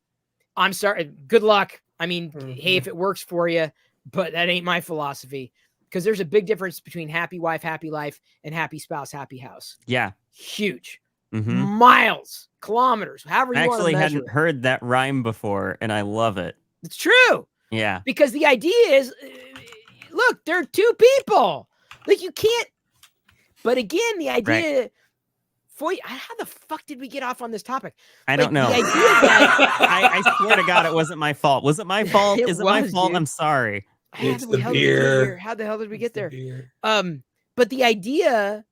I'm sorry. Good luck. I mean, hey, if it works for you, but that ain't my philosophy. Because there's a big difference between happy wife, happy life, and happy spouse, happy house. Yeah. Huge. Mhm. Miles, kilometers, however you I want to actually measure hadn't it. heard that rhyme before, and I love it. It's true. Yeah. Because the idea is, look, they're two people. Like you can't. But again, the idea. How the fuck did we get off on this topic? I don't know. The idea that I swear to God, it wasn't my fault. Was it my fault? It Is it my was, fault? dude. I'm sorry. It's how the the hell did we get beer. here? How the hell did we get there? Beer. But the idea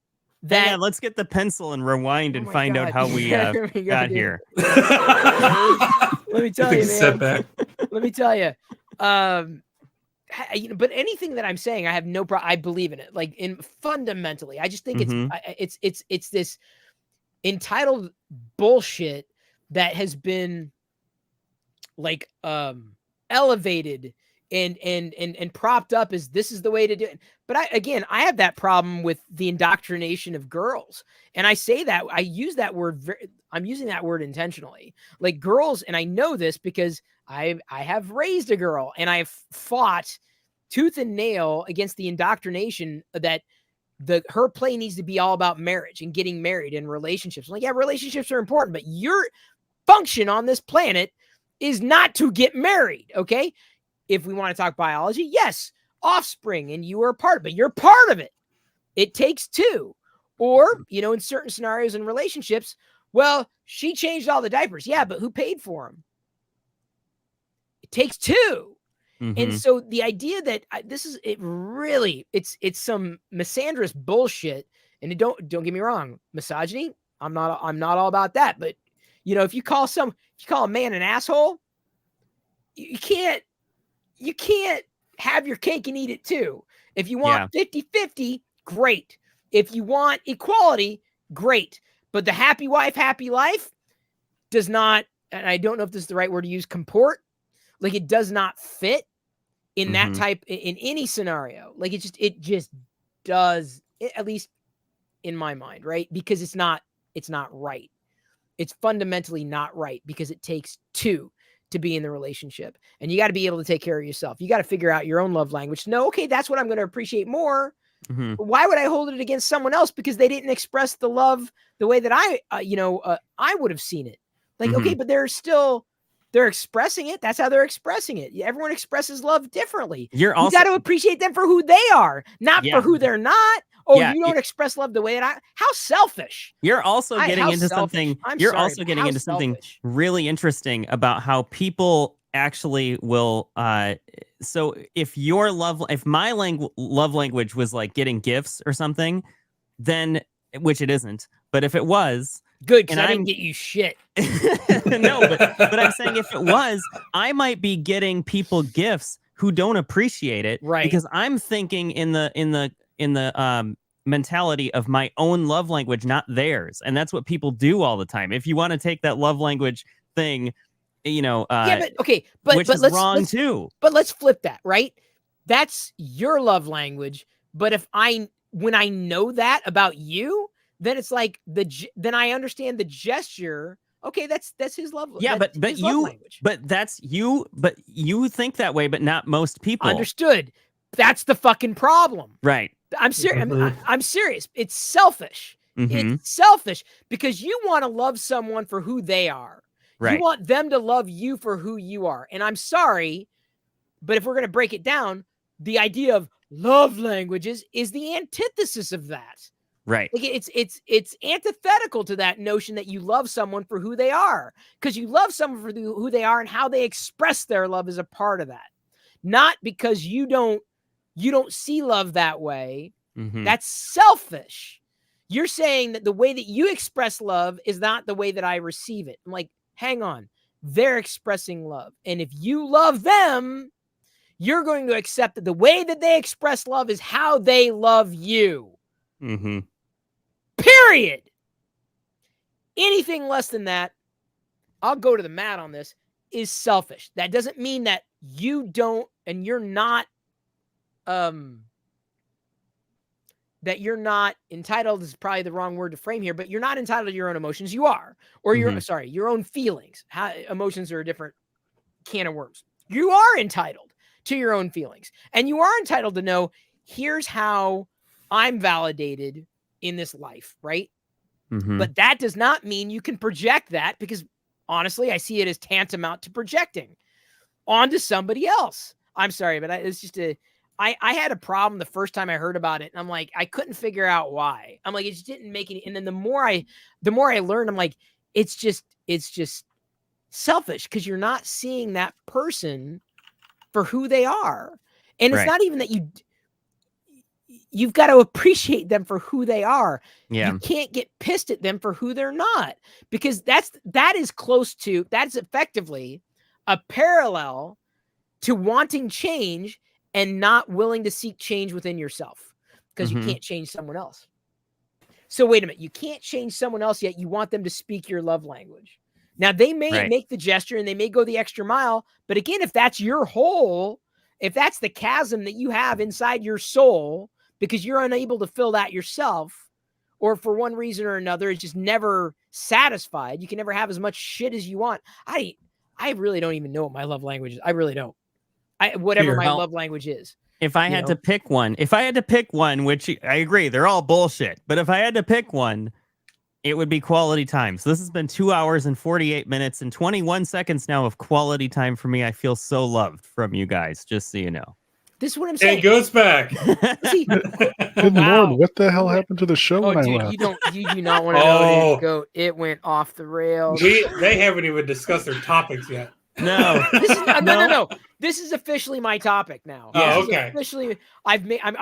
that Yeah, let's get the pencil and rewind and my find out God. how we There we go, got dude. here. Let me tell Take you, a man. step back. Let me tell you. But anything that I'm saying, I have no problem. I believe in it. Like fundamentally, I just think Mhm. it's this entitled bullshit that has been like elevated and propped up as this is the way to do it. But I have that problem with the indoctrination of girls. And I say that I use that word I'm using that word intentionally. Like girls, and I know this because I have raised a girl and I've fought tooth and nail against the indoctrination that her play needs to be all about marriage and getting married and relationships. Like, yeah, relationships are important, but your function on this planet is not to get married. Okay. If we want to talk biology, yes, offspring, and you are a part of it, but you're part of it. It takes two. Or, in certain scenarios and relationships, well, she changed all the diapers. Yeah, but who paid for them? It takes two. And Mhm. so the idea that it's some misandrous bullshit. And don't get me wrong, misogyny, I'm not all about that. But if you call a man an asshole, you can't have your cake and eat it too. If you want 50-50, great. If you want equality, great. But the happy wife, happy life does not and I don't know if this is the right word to use, comport. Like it does not fit in that type in any scenario. Like it just does, at least in my mind, right? Because it's not right. It's fundamentally not right because it takes two to be in the relationship, and you got to be able to take care of yourself. You got to figure out your own love language. No, okay, that's what I'm going to appreciate more. Why would I hold it against someone else because they didn't express the love the way that I would have seen it? Like, okay, but they're expressing it. That's how they're expressing it. Everyone expresses love differently. You got to appreciate them for who they are, not for who they're not. Oh, you don't express love the way that how selfish. You're also getting into something. You're also getting into something really interesting about how people actually will. So if my love language was like getting gifts or something, then, which it isn't, but if it was, good, because I didn't get you shit. No, but I'm saying if it was, I might be getting people gifts who don't appreciate it, right? Because I'm thinking in the mentality of my own love language, not theirs, and that's what people do all the time. If you want to take that love language thing, which is wrong too. But let's flip that, right? That's your love language. But when I know that about you, then it's like then I understand the gesture. Okay, that's his love. Yeah, but that's you. But you think that way, but not most people. Understood. That's the fucking problem. Right. I'm serious. I'm serious. It's selfish. It's selfish because you want to love someone for who they are. Right. You want them to love you for who you are. And I'm sorry, but if we're going to break it down, the idea of love languages is the antithesis of that. Right. Like it's antithetical to that notion that you love someone for who they are, because you love someone for who they are, and how they express their love is a part of that. Not because you don't see love that way. That's selfish. You're saying that the way that you express love is not the way that I receive it. I'm like, hang on. They're expressing love. And if you love them, you're going to accept that the way that they express love is how they love you. Period. Anything less than that, I'll go to the mat on this, is selfish. That doesn't mean that you don't, and you're not, that you're not entitled is probably the wrong word to frame here, but you're not entitled to your own emotions. You are, or your own feelings. Emotions are a different can of worms. You are entitled to your own feelings, and you are entitled to know, here's how I'm validated in this life, right? But that does not mean you can project that, because honestly, I see it as tantamount to projecting onto somebody else. I'm sorry, but it's just I had a problem the first time I heard about it, and I'm like, I couldn't figure out why. I'm like, it just didn't make any. And then the more I learned, I'm like, it's just selfish, because you're not seeing that person for who they are, and it's not even that you've got to appreciate them for who they are. Yeah. You can't get pissed at them for who they're not, because that's effectively a parallel to wanting change and not willing to seek change within yourself, because you can't change someone else. So wait a minute, you can't change someone else, yet you want them to speak your love language. Now they may make the gesture and they may go the extra mile, but again, if that's your hole, if that's the chasm that you have inside your soul, because you're unable to fill that yourself, or for one reason or another, it's just never satisfied. You can never have as much shit as you want. I really don't even know what my love language is. I really don't. Whatever my love language is. If I had to pick one, which I agree, they're all bullshit, but if I had to pick one, it would be quality time. So this has been 2 hours and 48 minutes and 21 seconds now of quality time for me. I feel so loved from you guys, just so you know. This is what I'm saying. It goes back. See, Good Lord, what the hell happened to the show when I left? You do not want to know it go. It went off the rails. They haven't even discussed their topics yet. No. No. This is officially my topic now. Oh, okay. Officially, I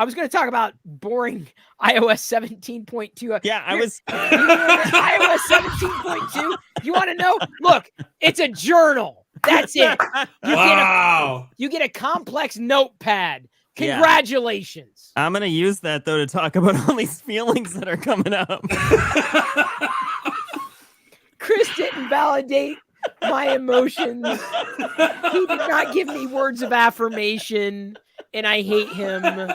was going to talk about boring iOS 17.2. Yeah, I was. iOS 17.2. You want to know? Look, it's a journal. That's it. You get a complex notepad. Congratulations. Yeah. I'm going to use that, though, to talk about all these feelings that are coming up. Chris didn't validate my emotions. He did not give me words of affirmation, and I hate him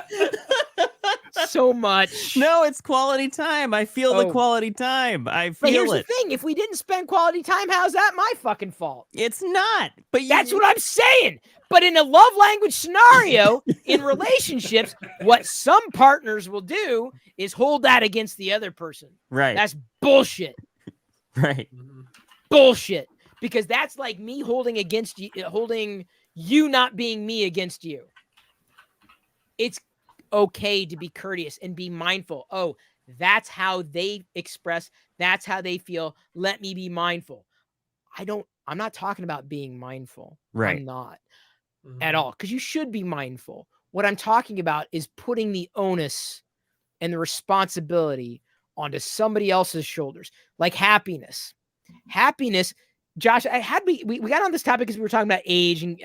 so much. No, it's quality time. I feel the quality time. I feel but here's it. the thing: if we didn't spend quality time, how's that my fucking fault? It's not. But that's what I'm saying. But in a love language scenario, in relationships, what some partners will do is hold that against the other person. Right. That's bullshit. Right. Bullshit. Because that's like me holding you not being me against you. It's okay to be courteous and be mindful. Oh, that's how they express. That's how they feel. Let me be mindful. I'm not talking about being mindful. Right. I'm not at all. Because you should be mindful. What I'm talking about is putting the onus and the responsibility onto somebody else's shoulders, like happiness. Happiness, Josh, we got on this topic because we were talking about age and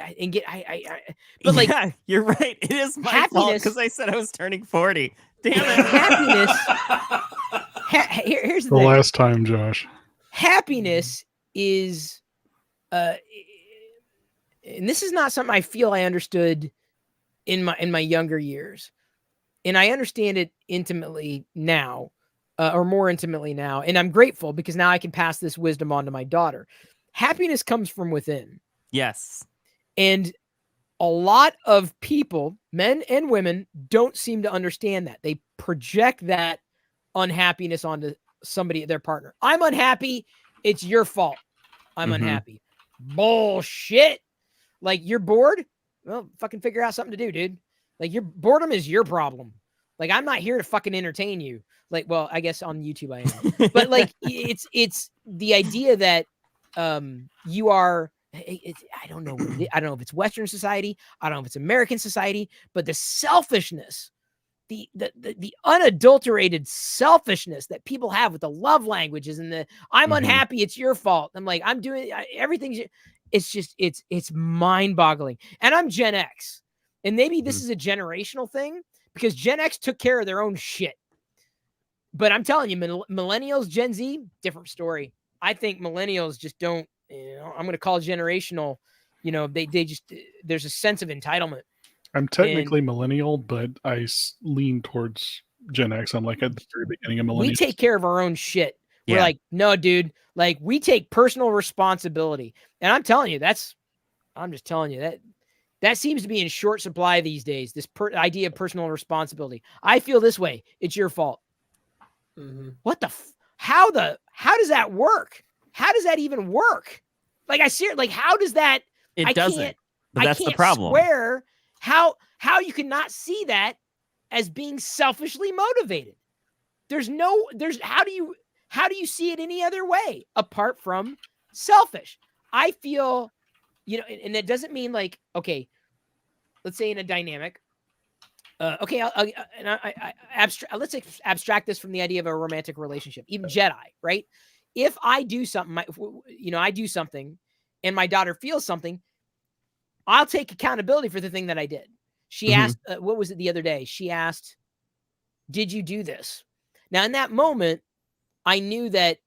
but like, yeah, you're right. It is my fault because I said I was turning 40. Damn it. Happiness. Here's the the thing. last time, Josh. Happiness is, and this is not something I feel I understood in my younger years, and I understand it intimately now. Or more intimately now. And I'm grateful because now I can pass this wisdom on to my daughter. Happiness comes from within. Yes. And a lot of people, men and women, don't seem to understand that. They project that unhappiness onto somebody, their partner. I'm unhappy. It's your fault. I'm unhappy. Bullshit. Like, you're bored? Well, fucking figure out something to do, dude. Like, your boredom is your problem. Like, I'm not here to fucking entertain you. Like, well, I guess on YouTube I am. But like, it's the idea that you are. I don't know. I don't know if it's Western society. I don't know if it's American society. But the selfishness, the unadulterated selfishness that people have with the love languages and the I'm unhappy. It's your fault. I'm like, I'm doing everything. It's just it's mind-boggling. And I'm Gen X, and maybe this is a generational thing because Gen X took care of their own shit. But I'm telling you, millennials, Gen Z, different story. I think millennials just don't, I'm going to call it generational. They just, there's a sense of entitlement. I'm technically millennial, but I lean towards Gen X. I'm like at the very beginning of millennials. We take care of our own shit. We're like, no, dude, like we take personal responsibility. And I'm telling you, I'm just telling you that seems to be in short supply these days. This idea of personal responsibility. I feel this way. It's your fault. What how does that work? How does that even work? Like I see it, like how does that? It doesn't. But that's the problem. Swear how you cannot see that as being selfishly motivated. How do you see it any other way apart from selfish? I feel, and it doesn't mean like, okay, let's say in a dynamic. Okay, let's abstract this from the idea of a romantic relationship, even Jedi, right? If I do something, I do something and my daughter feels something, I'll take accountability for the thing that I did. She asked, what was it the other day? She asked, did you do this? Now, in that moment, I knew that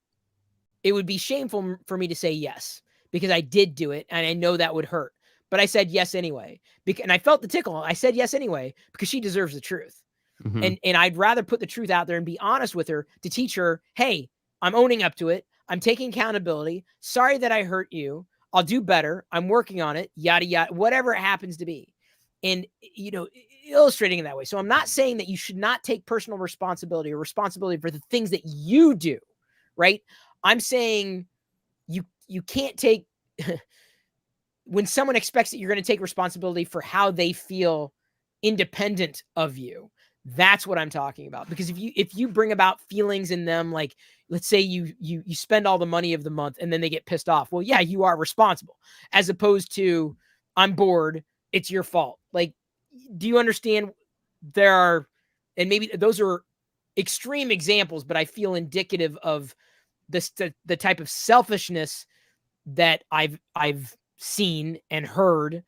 it would be shameful for me to say yes, because I did do it and I know that would hurt. But I said yes anyway. And I felt the tickle. I said yes anyway because she deserves the truth. And I'd rather put the truth out there and be honest with her to teach her, hey, I'm owning up to it. I'm taking accountability. Sorry that I hurt you. I'll do better. I'm working on it. Yada, yada, whatever it happens to be. And, illustrating it that way. So I'm not saying that you should not take personal responsibility or responsibility for the things that you do, right? I'm saying you can't take... when someone expects that you're going to take responsibility for how they feel independent of you, that's what I'm talking about. Because if you bring about feelings in them, like let's say you spend all the money of the month and then they get pissed off. Well, yeah, you are responsible, as opposed to I'm bored. It's your fault. Like, do you understand? And maybe those are extreme examples, but I feel indicative of the type of selfishness that I've seen and heard,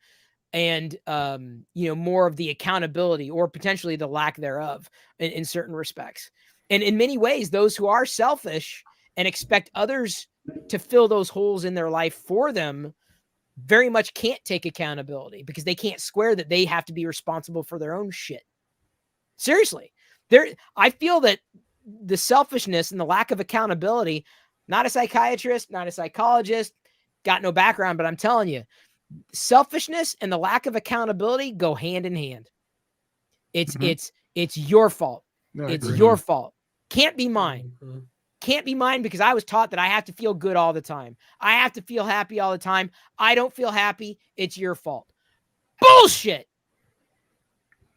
and more of the accountability or potentially the lack thereof in certain respects. And in many ways, those who are selfish and expect others to fill those holes in their life for them very much can't take accountability because they can't square that they have to be responsible for their own shit. Seriously. I feel that the selfishness and the lack of accountability, not a psychiatrist, not a psychologist, got no background, but I'm telling you, selfishness and the lack of accountability go hand in hand. It's your fault. No, it's your fault. Can't be mine. Can't be mine because I was taught that I have to feel good all the time. I have to feel happy all the time. I don't feel happy. It's your fault. Bullshit.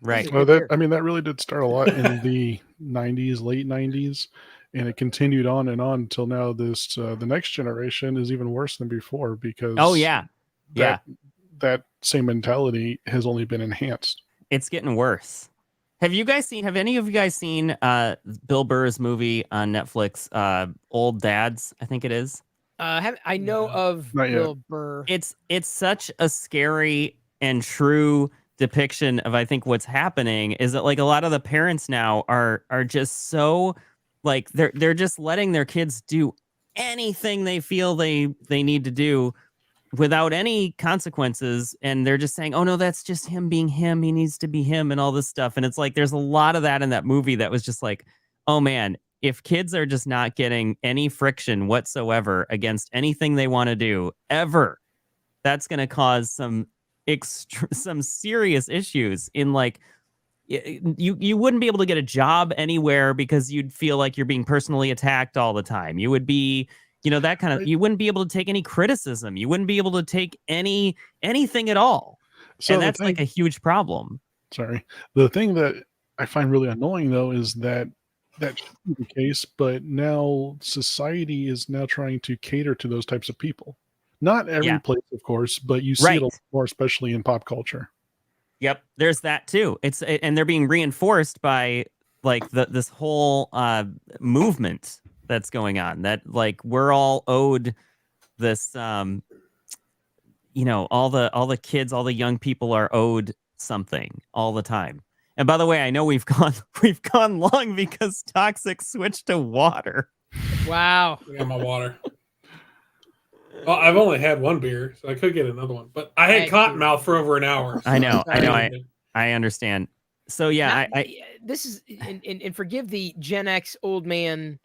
Right. Well, that really did start a lot in the 90s, late 90s, and it continued on and on until now. The next generation is even worse than before because that same mentality has only been enhanced. It's getting worse. Have any of you guys seen Bill Burr's movie on Netflix, Old Dads, I think it is? I know of Bill Burr. It's such a scary and true depiction of, I think, what's happening is that like a lot of the parents now are just so like they're just letting their kids do anything they feel they need to do without any consequences, and they're just saying, oh no, that's just him being him, he needs to be him, and all this stuff. And it's like there's a lot of that in that movie that was just like, oh man, if kids are just not getting any friction whatsoever against anything they want to do ever, that's going to cause some serious issues in like you wouldn't be able to get a job anywhere because you'd feel like you're being personally attacked all the time. You would be that kind of, you wouldn't be able to take any criticism. You wouldn't be able to take anything at all. So and that's like a huge problem. Sorry. The thing that I find really annoying though, is that should be the case, but now society is now trying to cater to those types of people. Not every place, of course, but you see it a lot more, especially in pop culture. Yep. There's that too. And they're being reinforced by like this whole movement that's going on, that like we're all owed this all the kids, all the young people are owed something all the time. And by the way, I know we've gone long because Toxic switched to water. Wow. I got my water. Well, I've only had one beer, so I could get another one, but I had cottonmouth for over an hour. So I know. I understand. So yeah, this is and forgive the Gen X old man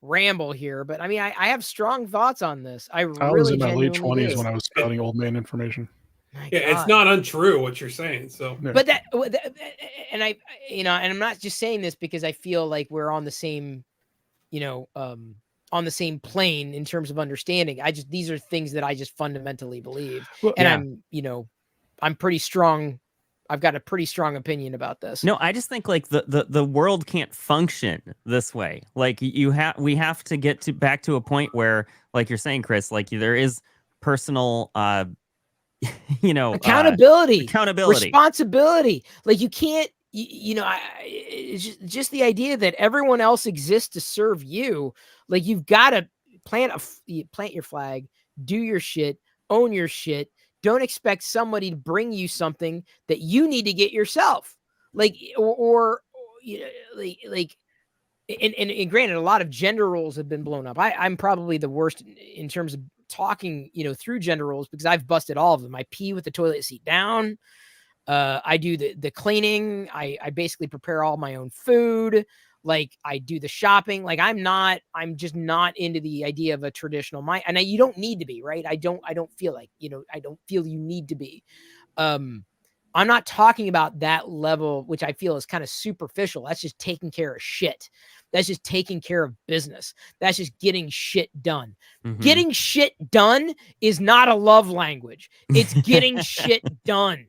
ramble here, but I mean, I have strong thoughts on this. I was in my late 20s when I was spouting old man information. It's not untrue what you're saying. So, but and I'm not just saying this because I feel like we're on the same, on the same plane in terms of understanding. These are things that I just fundamentally believe, and I'm pretty strong. I've got a pretty strong opinion about this. No, I just think like the world can't function this way. Like we have to get back to a point where, like you're saying, Chris, like there is personal, accountability, responsibility. Like you can't, it's just the idea that everyone else exists to serve you. Like you've got to plant your flag, do your shit, own your shit. Don't expect somebody to bring you something that you need to get yourself. And granted, a lot of gender roles have been blown up. I'm probably the worst in terms of talking, through gender roles because I've busted all of them. I pee with the toilet seat down. I do the cleaning. I basically prepare all my own food. Like I do the shopping. Like I'm just not into the idea of a traditional mind. And you don't need to be, right? I don't feel like, I don't feel you need to be. I'm not talking about that level, which I feel is kind of superficial. That's just taking care of shit. That's just taking care of business. That's just getting shit done. Mm-hmm. Getting shit done is not a love language. It's getting shit done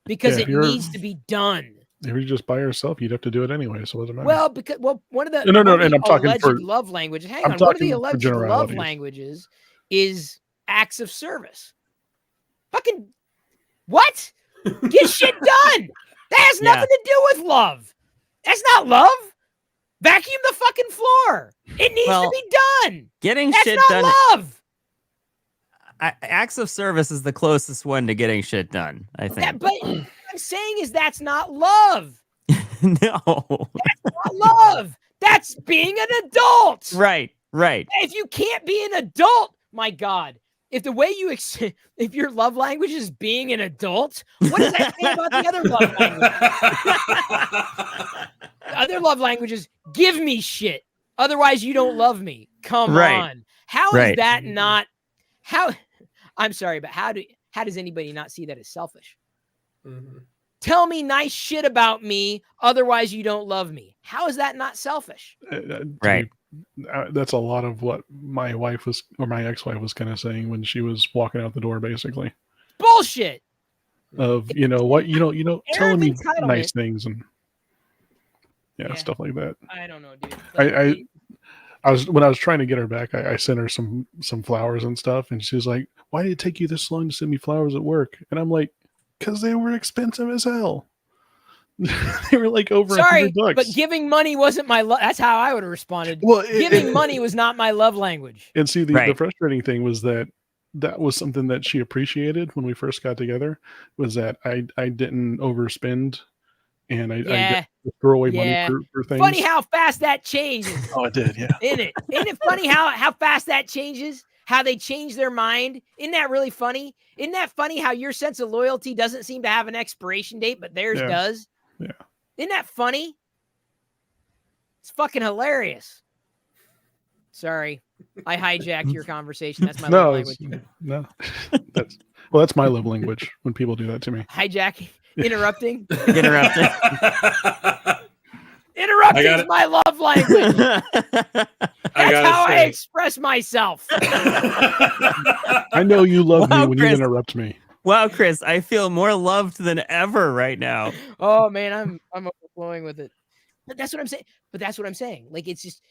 because it needs to be done. If you're just by yourself, you'd have to do it anyway, so it doesn't matter. Well, one of the and I'm talking alleged for love languages. Hang on, one of the alleged love languages is acts of service. Fucking what? Get shit done. That has nothing to do with love. That's not love. Vacuum the fucking floor. It needs to be done. Getting That's shit not done. Love. Acts of service is the closest one to getting shit done, I think. But what I'm saying is that's not love. No. That's not love. That's being an adult. Right. Right. If you can't be an adult, my God, if the way you if your love language is being an adult, what does that say about the other love languages? The other love languages, give me shit. Otherwise, you don't love me. Come on. How is that not? How? I'm sorry, but how does anybody not see that as selfish? Mm-hmm. Tell me nice shit about me. Otherwise, you don't love me. How is that not selfish? Right. That's a lot of what my wife was, or my ex-wife was kind of saying when she was walking out the door, basically. Bullshit. Of telling me nice things and stuff like that. I don't know, dude. Like, when I was trying to get her back, I sent her some flowers and stuff, and she was like, "Why did it take you this long to send me flowers at work?" And I'm like, "Because they were expensive as hell." They were like over $100. But giving money wasn't my love. That's how I would have responded. Well, giving money was not my love language. And see, the frustrating thing was that was something that she appreciated when we first got together, was that I didn't overspend, and I didn't throw away money for things. Funny how fast that changes. Oh, it did, yeah. Isn't it funny how fast that changes? How they change their mind? Isn't that really funny? Isn't that funny how your sense of loyalty doesn't seem to have an expiration date, but theirs does? Yeah. Isn't that funny? It's fucking hilarious. Sorry, I hijacked your conversation. That's my love language. No, that's my love language when people do that to me. Hijacking, interrupting, interrupting. Interrupting is my love language. That's how I express myself. I know you love me when you interrupt me. Wow, Chris, I feel more loved than ever right now. Oh man, I'm overflowing with it. But that's what I'm saying. Like, it's just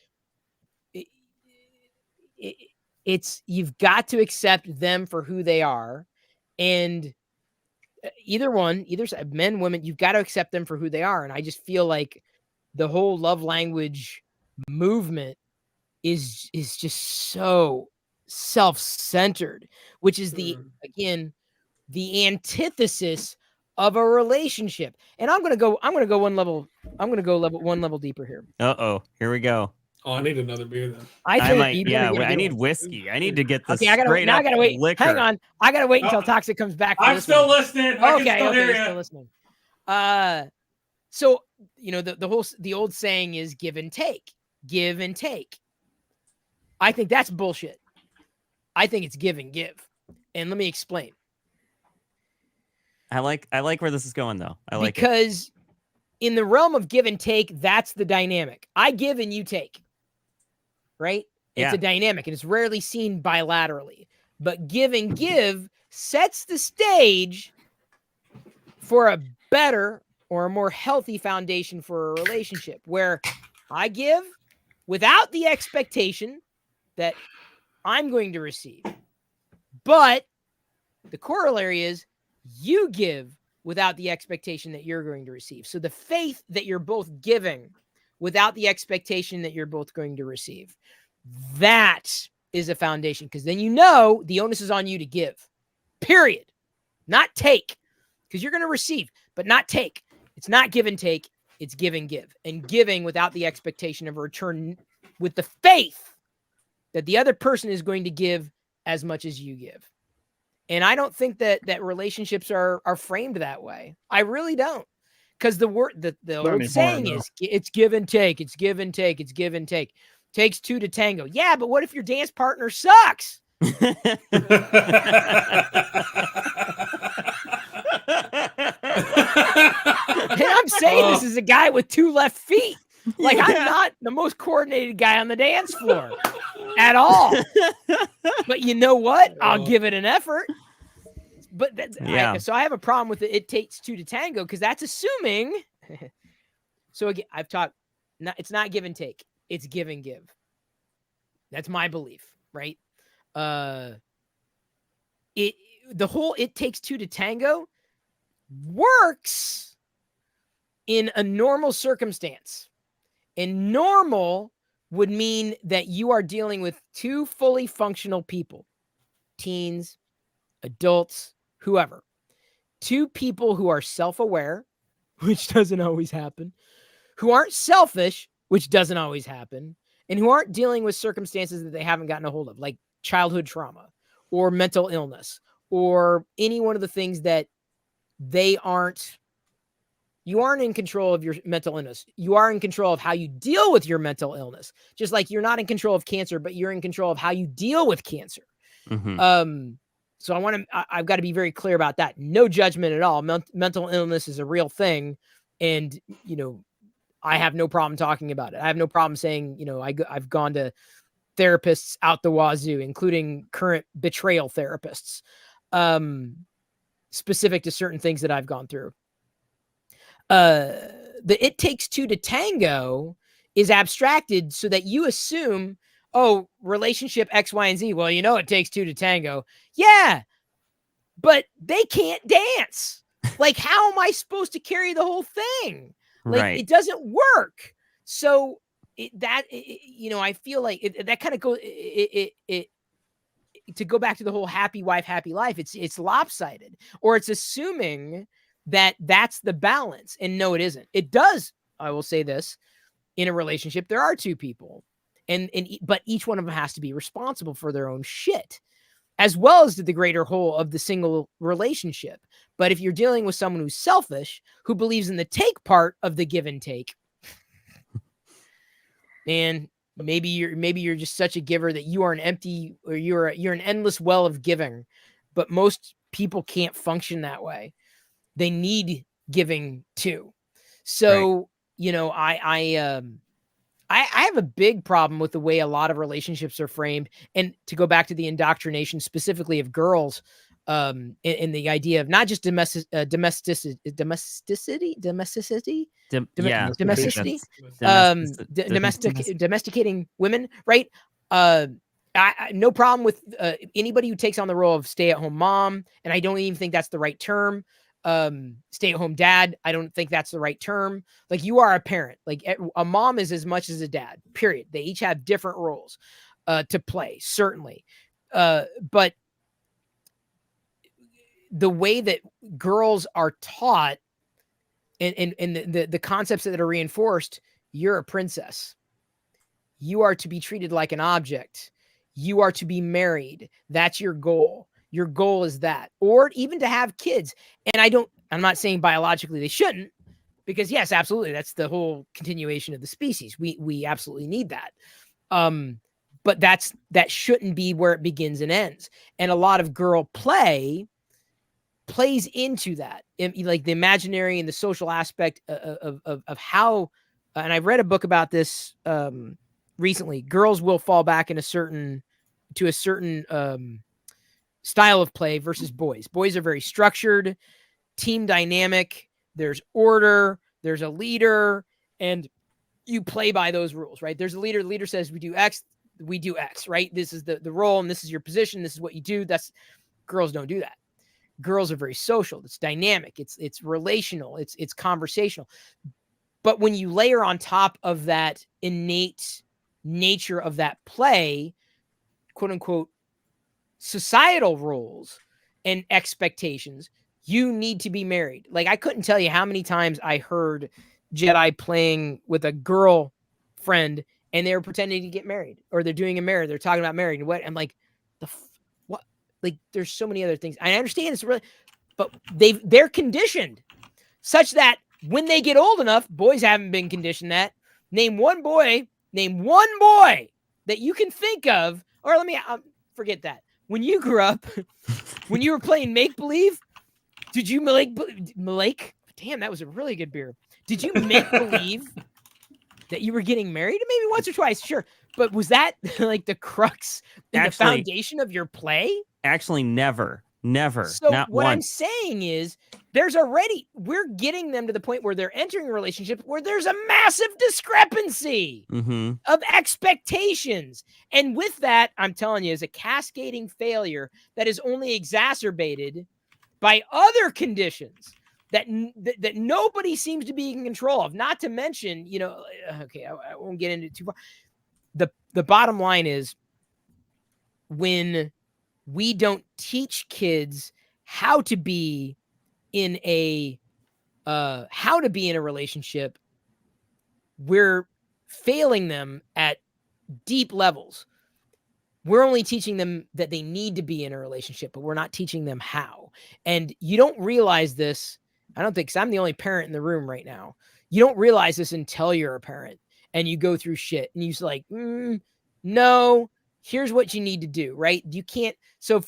it's you've got to accept them for who they are, and either side, men, women, you've got to accept them for who they are. And I just feel like the whole love language movement is just so self-centered, which is the antithesis of a relationship. And I'm gonna go one level deeper here. Here we go. Oh, I need another beer then. I need whiskey. I need to get this. Okay, I gotta wait. Liquor. Hang on, I gotta wait until Toxic comes back. I'm still listening. Still listening. So the old saying is give and take. Give and take. I think that's bullshit. I think it's give and give. And let me explain. I like where this is going though. Because in the realm of give and take, that's the dynamic. I give and you take. Right? It's a dynamic, and it's rarely seen bilaterally. But give and give sets the stage for a better or a more healthy foundation for a relationship, where I give without the expectation that I'm going to receive. But the corollary is you give without the expectation that you're going to receive. So the faith that you're both giving without the expectation that you're both going to receive, that is a foundation, because then the onus is on you to give, period. Not take, because you're going to receive, but not take. It's not give and take, it's give and give. And giving without the expectation of a return, with the faith that the other person is going to give as much as you give. And I don't think that relationships are framed that way. I really don't. Because the old saying is it's give and take, it's give and take, it's give and take. Takes two to tango. Yeah, but what if your dance partner sucks? And I'm saying this as a guy with two left feet. Like, I'm not the most coordinated guy on the dance floor at all. But you know what? I'll give it an effort. But so I have a problem with it. It takes two to tango, because that's assuming. So again, I've talked. It's not give and take. It's give and give. That's my belief, right? It takes two to tango works in a normal circumstance. And normal would mean that you are dealing with two fully functional people, teens, adults, whoever. Two people who are self-aware, which doesn't always happen, who aren't selfish, which doesn't always happen, and who aren't dealing with circumstances that they haven't gotten a hold of, like childhood trauma or mental illness or any one of the things that you aren't in control of your mental illness. You are in control of how you deal with your mental illness. Just like you're not in control of cancer, but you're in control of how you deal with cancer. Mm-hmm. So I've got to be very clear about that. No judgment at all. Mental illness is a real thing. And, I have no problem talking about it. I have no problem saying, I've gone to therapists out the wazoo, including current betrayal therapists, specific to certain things that I've gone through. The It Takes Two to Tango is abstracted so that you assume, relationship X, Y, and Z. Well, it takes two to tango. Yeah, but they can't dance. Like, how am I supposed to carry the whole thing? Like, Right. it doesn't work. So I feel like that kind of goes to go back to the whole happy wife, happy life. It's lopsided, or it's assuming that that's the balance. And no, it isn't. It does. I will say this: in a relationship, there are two people, but each one of them has to be responsible for their own shit, as well as the greater whole of the single relationship. But if you're dealing with someone who's selfish, who believes in the take part of the give and take, and maybe you're just such a giver that you are an empty, or you're an endless well of giving. But most people can't function that way. They need giving too. So, right. I have a big problem with the way a lot of relationships are framed. And to go back to the indoctrination specifically of girls, in the idea of not just domesticity, domesticating women, right? No problem with anybody who takes on the role of stay-at-home mom, and I don't even think that's the right term. Stay-at-home dad, I don't think that's the right term. Like, you are a parent. Like, a mom is as much as a dad, period. They each have different roles to play, certainly. But the way that girls are taught and the concepts that are reinforced, you're a princess. You are to be treated like an object. You are to be married. That's your goal. Your goal is that, or even to have kids. And I'm not saying biologically they shouldn't, because yes, absolutely. That's the whole continuation of the species. We absolutely need that. But that shouldn't be where it begins and ends. And a lot of girl plays into that, like the imaginary and the social aspect of how, and I've read a book about this recently. Girls will fall back to a certain style of play versus boys. Boys are very structured, team dynamic. There's order, there's a leader, and you play by those rules, right? There's a leader. The leader says, we do X, right? This is the role, and this is your position. This is what you do. Girls don't do that. Girls are very social. It's dynamic. It's relational. It's conversational. But when you layer on top of that innate nature of that play, quote unquote, societal roles and expectations, you need to be married. Like, I couldn't tell you how many times I heard Jedi playing with a girl friend and they were pretending to get married, or they're doing a marriage. They're talking about marriage and what. I'm like, what? Like, there's so many other things. I understand it's really, but they're conditioned such that when they get old enough, boys haven't been conditioned that. Name one boy that you can think of, or let me forget that. When you grew up, when you were playing make-believe, did you make? Damn, that was a really good beer. Did you make believe that you were getting married? Maybe once or twice, sure. But was that like the crux and the foundation of your play? Actually, never. So not what once. I'm saying is we're getting them to the point where they're entering a relationship where there's a massive discrepancy of expectations. And with that, I'm telling you, is a cascading failure that is only exacerbated by other conditions that nobody seems to be in control of. Not to mention, okay, I won't get into it too far. The bottom line is, when we don't teach kids how to be in a relationship, we're failing them at deep levels. We're only teaching them that they need to be in a relationship, but we're not teaching them how. And you don't realize this. I don't think, because I'm the only parent in the room right now. You don't realize this until you're a parent and you go through shit and you're like, no, here's what you need to do, right? You can't. So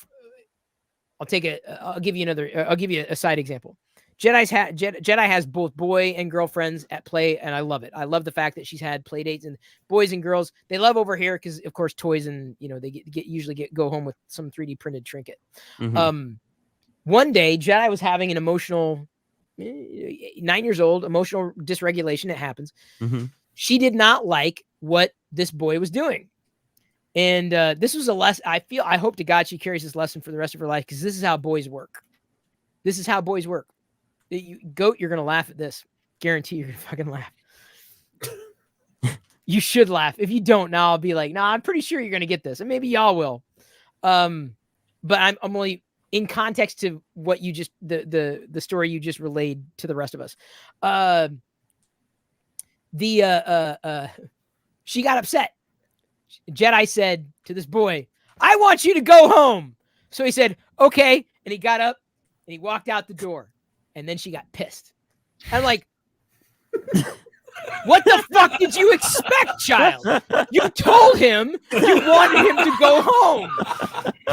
I'll give you a side example. Jedi has both boy and girlfriends at play, and I love it. I love the fact that she's had play dates, and boys and girls, they love over here because, of course, toys, and they usually go home with some 3D printed trinket. Mhm. One day, Jedi was having an emotional, 9 years old, emotional dysregulation. It happens. Mhm. She did not like what this boy was doing. And this was a lesson. I hope to God she carries this lesson for the rest of her life, because this is how boys work. This is how boys work. Goat, you're going to laugh at this. Guarantee you're going to fucking laugh. You should laugh. If you don't, now I'll be like, I'm pretty sure you're going to get this. And maybe y'all will. But I'm only in context to what you just, the story you just relayed to the rest of us. She got upset. Jedi said to this boy, I want you to go home. So he said, okay. And he got up and he walked out the door. And then she got pissed. I'm like, what the fuck did you expect, child? You told him you wanted him to go home.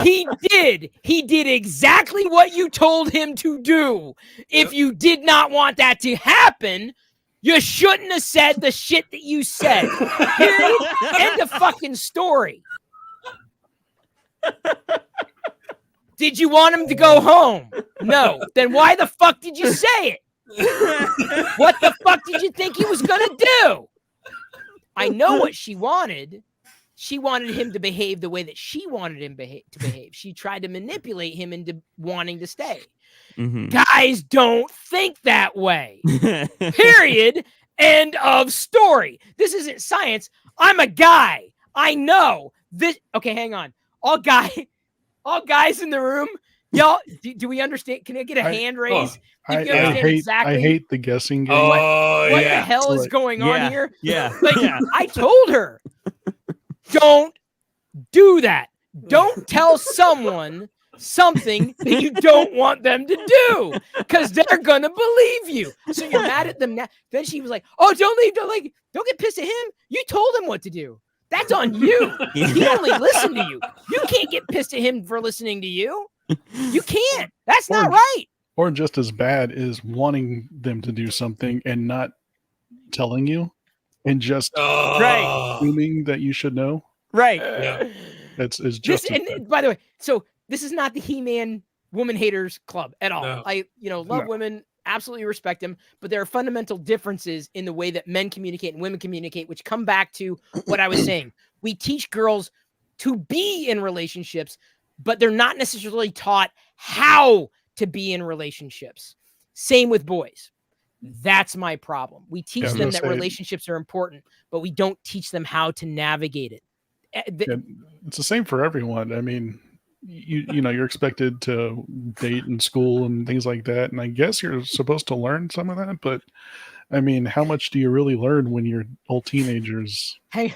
He did. He did exactly what you told him to do. If you did not want that to happen, you shouldn't have said the shit that you said. Period. End of fucking story. Did you want him to go home? No. Then why the fuck did you say it? What the fuck did you think he was going to do? I know what she wanted. She wanted him to behave the way that she wanted him to behave. She tried to manipulate him into wanting to stay. Mm-hmm. Guys don't think that way. Period. End of story. This isn't science. I'm a guy. I know this. Okay, hang on. All guys in the room, y'all, do we understand? Can I get a hand raised? I hate the guessing game. What the hell is going on here? Yeah. I told her, don't do that. Don't tell someone something that you don't want them to do, because they're gonna believe you. So you're mad at them now. Then she was like, oh, don't get pissed at him. You told him what to do. That's on you. He only listened to you. You can't get pissed at him for listening to you. You can't. That's not right. Or just as bad is wanting them to do something and not telling you, and just assuming that you should know. Right. It's just. And by the way, so this is not the He-Man woman haters club at all. No. I love women, absolutely respect them, but there are fundamental differences in the way that men communicate and women communicate, which come back to what I was saying. We teach girls to be in relationships, but they're not necessarily taught how to be in relationships. Same with boys. That's my problem. We teach them that relationships are important, but we don't teach them how to navigate it. It's the same for everyone. I mean, you're expected to date in school and things like that, and I guess you're supposed to learn some of that, but I mean, how much do you really learn when you're all teenagers? Hang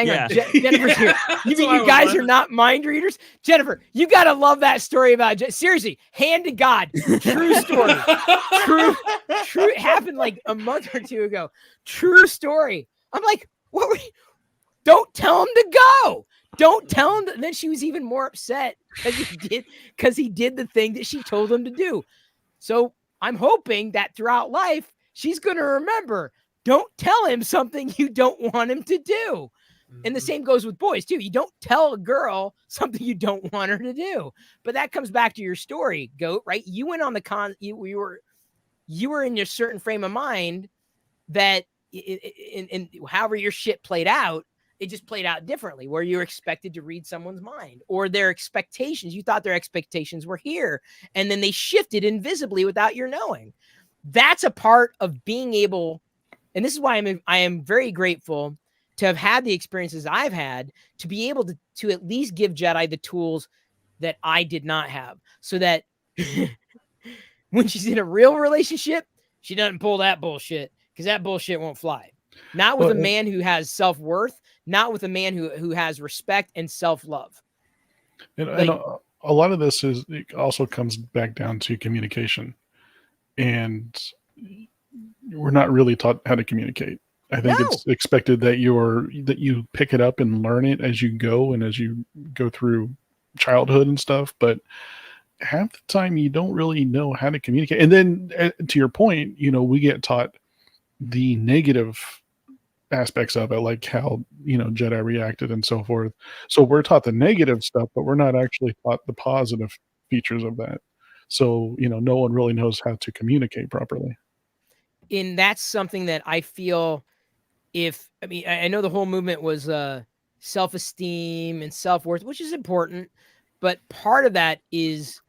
on. Jennifer's here. You mean you guys are not mind readers? Jennifer, you got to love that story about seriously, hand to God. True story. True. It happened like a month or two ago. True story. I'm like, what were you? Don't tell him to go. Don't tell him. And then she was even more upset because he did the thing that she told him to do. So I'm hoping that throughout life, she's going to remember, don't tell him something you don't want him to do. And the same goes with boys too. You don't tell a girl something you don't want her to do. But that comes back to your story, Goat, right? You went on the you were in your certain frame of mind that in however your shit played out, it just played out differently, where you're expected to read someone's mind, or their expectations. You thought their expectations were here, and then they shifted invisibly without your knowing. That's a part of being able, and this is why I am very grateful to have had the experiences I've had, to be able to at least give Jedi the tools that I did not have, so that when she's in a real relationship, she doesn't pull that bullshit, because that bullshit won't fly. Not with a man who has self-worth, not with a man who has respect and self-love. And a lot of this it also comes back down to communication. And we're not really taught how to communicate. I think it's expected that you pick it up and learn it as you go and as you go through childhood and stuff. But half the time you don't really know how to communicate. And then to your point, we get taught the negative aspects of it, like how, Jedi reacted and so forth. So we're taught the negative stuff, but we're not actually taught the positive features of that. So, no one really knows how to communicate properly. And that's something that I feel I know the whole movement was self-esteem and self-worth, which is important, but part of that is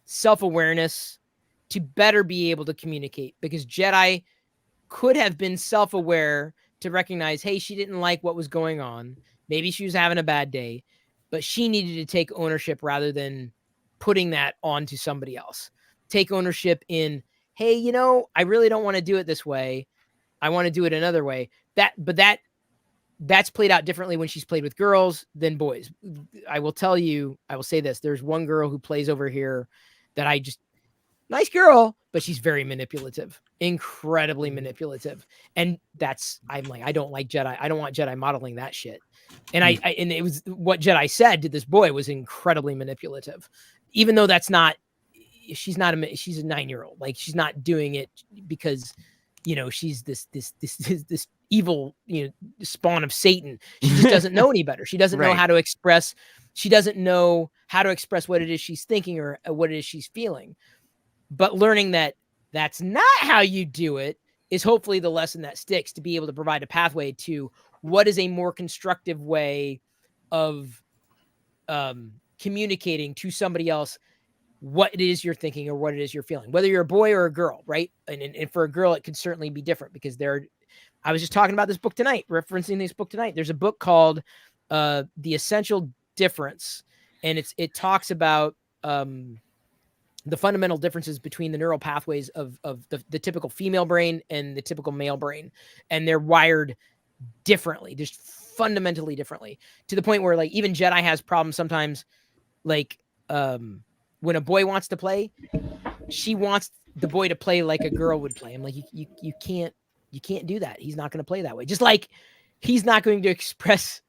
self-awareness to better be able to communicate, because Jedi could have been self-aware to recognize, hey, she didn't like what was going on. Maybe she was having a bad day, but she needed to take ownership rather than putting that onto somebody else. Take ownership in, hey, I really don't want to do it this way. I want to do it another way. That's played out differently when she's played with girls than boys. I will say this. There's one girl who plays over here that nice girl, but she's very manipulative, incredibly manipulative. And I'm like, I don't like Jedi. I don't want Jedi modeling that shit. And and it was what Jedi said to this boy was incredibly manipulative, even though she's a 9-year-old. Like, she's not doing it because, she's this evil, spawn of Satan. She just doesn't know any better. She doesn't know how to express. She doesn't know how to express what it is she's thinking or what it is she's feeling. But learning that that's not how you do it is hopefully the lesson that sticks, to be able to provide a pathway to what is a more constructive way of communicating to somebody else what it is you're thinking or what it is you're feeling, whether you're a boy or a girl, right? And for a girl, it could certainly be different, because I was just talking about this book tonight, referencing this book tonight. There's a book called The Essential Difference, and it talks about the fundamental differences between the neural pathways of the typical female brain and the typical male brain. And they're wired differently, just fundamentally differently, to the point where, like, even Jedi has problems sometimes. Like, when a boy wants to play, she wants the boy to play like a girl would play. I'm like, you can't do that. He's not going to play that way. Just like he's not going to express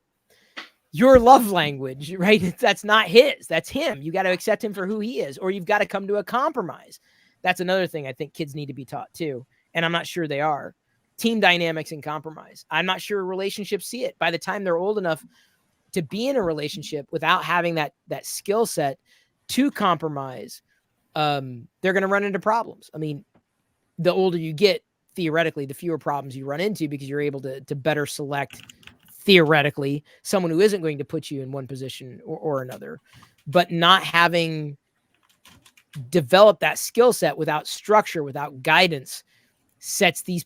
your love language, right? That's not his. That's him. You got to accept him for who he is, or you've got to come to a compromise. That's another thing I think kids need to be taught too. And I'm not sure they are. Team dynamics and compromise. I'm not sure relationships see it. By the time they're old enough to be in a relationship without having that skill set to compromise, they're going to run into problems. I mean, the older you get, theoretically, the fewer problems you run into, because you're able to better select, theoretically, someone who isn't going to put you in one position or another. But not having developed that skill set without structure, without guidance, sets these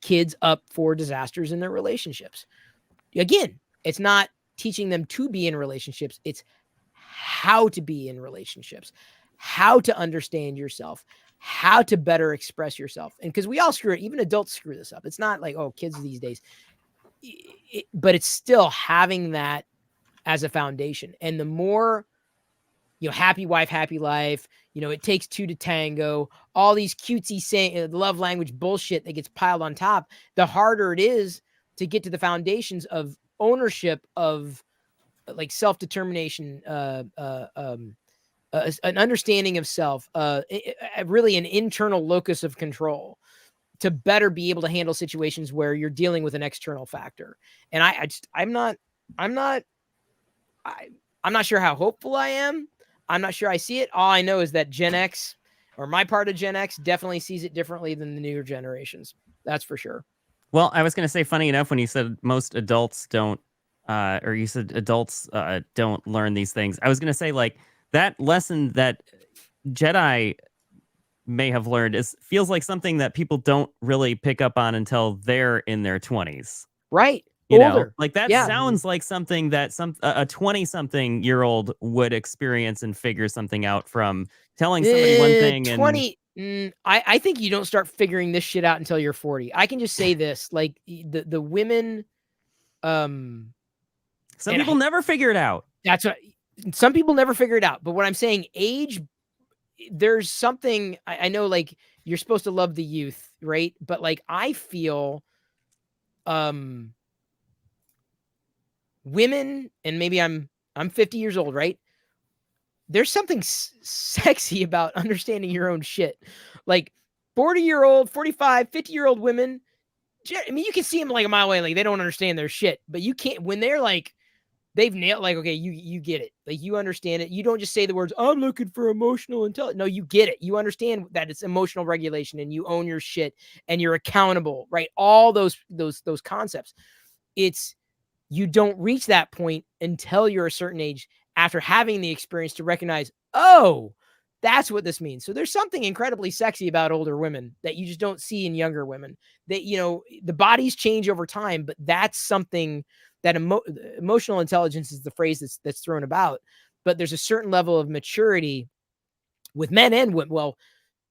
kids up for disasters in their relationships. Again, it's not teaching them to be in relationships. It's how to be in relationships, how to understand yourself, how to better express yourself. And because we all screw it, even adults screw this up. It's not like, oh, kids these days, but it's still having that as a foundation. And the more, happy wife, happy life, it takes two to tango, all these cutesy saying love language bullshit that gets piled on top, the harder it is to get to the foundations of ownership, of like self-determination, an understanding of self, really an internal locus of control, to better be able to handle situations where you're dealing with an external factor. And I'm not sure how hopeful I am. I'm not sure I see it. All I know is that Gen X, or my part of Gen X, definitely sees it differently than the newer generations. That's for sure. Well, I was going to say, funny enough, when you said most adults don't, or you said adults don't learn these things, I was going to say, like, that lesson that Jedi may have learned feels like something that people don't really pick up on until they're in their 20s. Right. You Older. know, like that sounds like something that a 20-something-year-old would experience and figure something out from telling somebody one thing. I think you don't start figuring this shit out until you're 40. I can just say this, like the women, some people never figure it out. That's what some people never figure it out. But what I'm saying, age, there's something I know, like you're supposed to love the youth, right? But like I feel, women, and maybe I'm 50 years old, right? There's something sexy about understanding your own shit. Like 40-year-old, 45, 50-year-old women, I mean, you can see them like a mile away, like they don't understand their shit, but you can't, when they're like, they've nailed, like, okay, you get it. Like you understand it. You don't just say the words, I'm looking for emotional intelligence. No, you get it. You understand that it's emotional regulation and you own your shit and you're accountable, right? All those concepts. It's, you don't reach that point until you're a certain age after having the experience to recognize, oh, that's what this means. So there's something incredibly sexy about older women that you just don't see in younger women. That, you know, the bodies change over time, but that's something that emotional intelligence is the phrase that's thrown about. But there's a certain level of maturity with men and women. Well,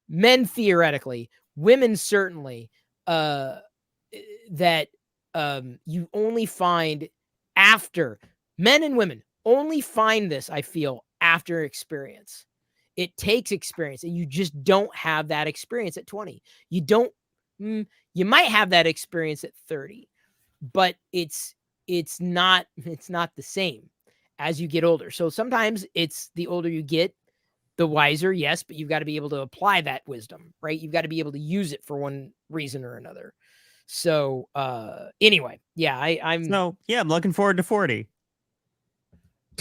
men theoretically, women certainly, that you only find after, men and women only find this, I feel, after experience. It takes experience, and you just don't have that experience at 20. You don't, you might have that experience at 30, but it's not the same as you get older. So sometimes it's the older you get, the wiser, yes, but you've got to be able to apply that wisdom, right? You've got to be able to use it for one reason or another. So anyway, yeah, I'm looking forward to 40.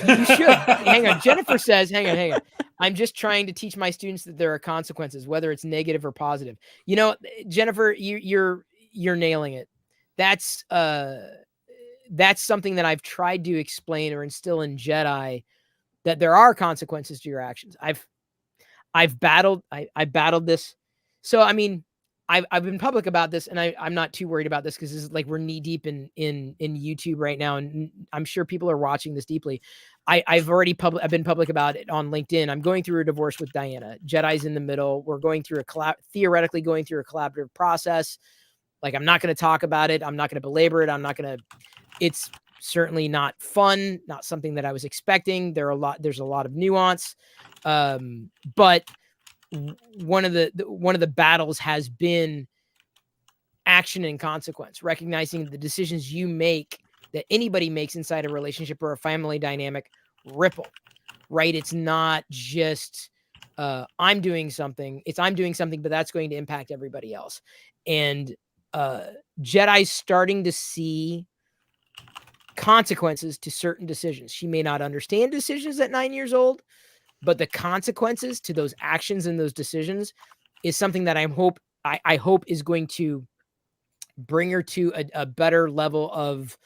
You should. Hang on. Jennifer says, hang on. I'm just trying to teach my students that there are consequences, whether it's negative or positive. You know, Jennifer, you're nailing it. That's something that I've tried to explain or instill in Jedi, that there are consequences to your actions. I've battled this. So, I mean, I've been public about this, and I'm not too worried about this because this is like, we're knee deep in YouTube right now, and I'm sure people are watching this deeply. I've been public about it on LinkedIn. I'm going through a divorce with Diana. Jedi's in the middle. We're going through theoretically going through a collaborative process. Like, I'm not going to talk about it. I'm not going to belabor it. It's certainly not fun, not something that I was expecting. There's a lot of nuance. But one of the battles has been action and consequence, recognizing the decisions you make, that anybody makes inside a relationship or a family dynamic, ripple, right? It's not just I'm doing something, but that's going to impact everybody else. And Jedi's starting to see consequences to certain decisions. She may not understand decisions at 9 years old, but the consequences to those actions and those decisions is something that I hope is going to bring her to a better level of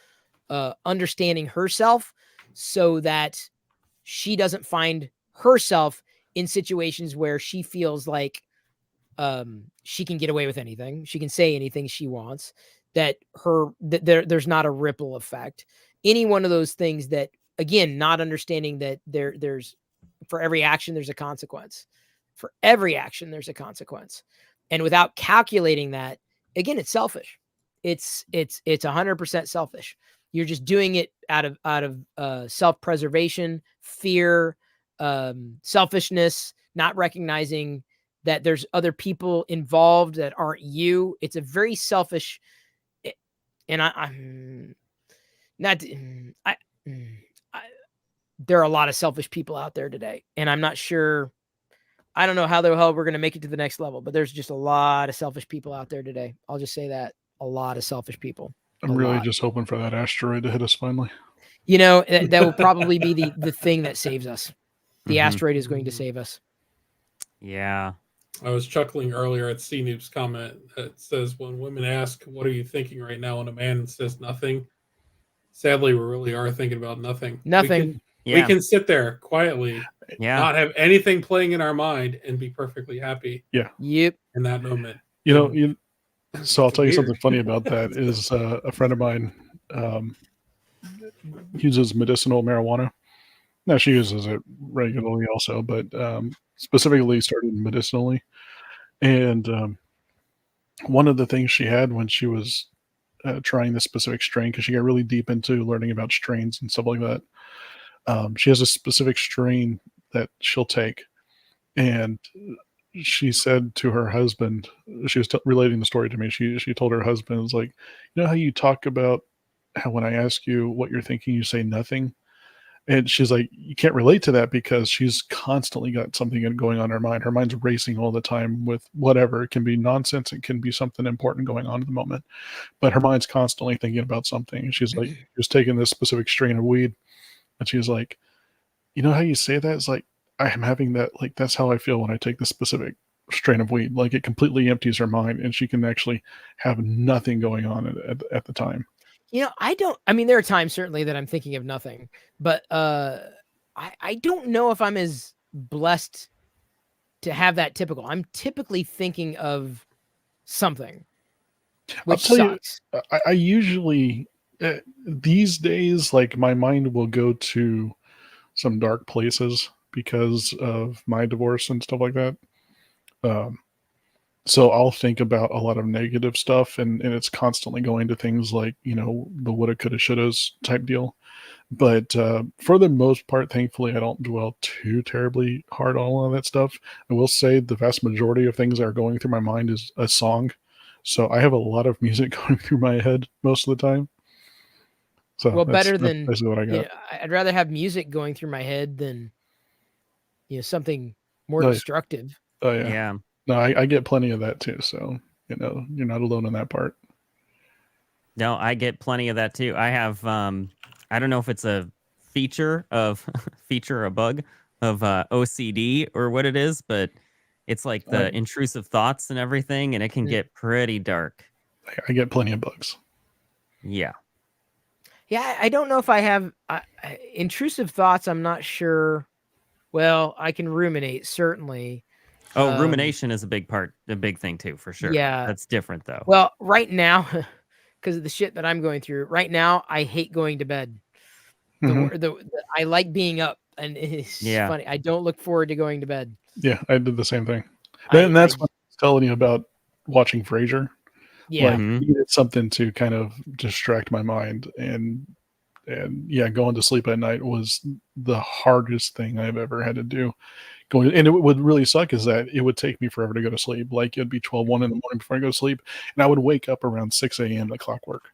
understanding herself, so that she doesn't find herself in situations where she feels like she can get away with anything. She can say anything she wants, that there's not a ripple effect. Any one of those things that, again, not understanding that there's, for every action, there's a consequence. For every action, there's a consequence. And without calculating that, again, it's selfish. It's 100% selfish. You're just doing it out of self-preservation, fear, selfishness, not recognizing that there's other people involved that aren't you. It's a very selfish, and there are a lot of selfish people out there today, and I'm not sure. I don't know how the hell we're going to make it to the next level, but there's just a lot of selfish people out there today. I'll just say that. A lot of selfish people. I'm really just hoping for that asteroid to hit us finally. You know, that will probably be the thing that saves us. The asteroid is going to save us. Yeah. I was chuckling earlier at C-Noob's comment that says, when women ask, what are you thinking right now? And a man says nothing. Sadly, we really are thinking about nothing. Nothing. We can sit there quietly, not have anything playing in our mind, and be perfectly happy. Yeah. Yep. In that moment. So I'll tell you something funny about that is a friend of mine uses medicinal marijuana. Now, she uses it regularly also, but specifically started medicinally. And one of the things she had when she was trying this specific strain, because she got really deep into learning about strains and stuff like that. She has a specific strain that she'll take, and she said to her husband, she was relating the story to me. She told her husband, it was like, you know how you talk about how when I ask you what you're thinking, you say nothing. And she's like, you can't relate to that because she's constantly got something going on in her mind. Her mind's racing all the time with whatever. It can be nonsense. It can be something important going on at the moment. But her mind's constantly thinking about something. And she's like, she was taking this specific strain of weed. And she's like, you know how you say that? It's like, I am having that, like, that's how I feel when I take this specific strain of weed. Like, it completely empties her mind and she can actually have nothing going on at the time. I mean, there are times certainly that I'm thinking of nothing, but I don't know if I'm as blessed to have that typical. I'm typically thinking of something, which sucks. I usually, these days, like, my mind will go to some dark places because of my divorce and stuff like that. So I'll think about a lot of negative stuff, and it's constantly going to things like, the woulda, coulda, shouldas type deal. But for the most part, thankfully, I don't dwell too terribly hard on all of that stuff. I will say the vast majority of things that are going through my mind is a song. So I have a lot of music going through my head most of the time. So Well, that's better than basically what I got. I'd rather have music going through my head than something more Oh, yeah. destructive. Oh yeah. Yeah. No, I get plenty of that too. So you're not alone in that part. No, I get plenty of that too. I have I don't know if it's a feature of feature a bug of OCD or what it is, but it's like the intrusive thoughts and everything, and it can get pretty dark. I get plenty of bugs. Yeah. Yeah, I don't know if I have intrusive thoughts. I'm not sure. Well, I can ruminate, certainly. Oh, rumination is a big thing too, for sure. Yeah. That's different though. Well, right now, because of the shit that I'm going through right now, I hate going to bed. I like being up, and it's funny. I don't look forward to going to bed. Yeah, I did the same thing. And that's what I was telling you about watching Frasier. Yeah. Like, I needed something to kind of distract my mind, and yeah, going to sleep at night was the hardest thing I've ever had to do. And it would really suck is that it would take me forever to go to sleep. Like, it'd be 1 in the morning before I go to sleep, and I would wake up around 6 a.m. like clockwork.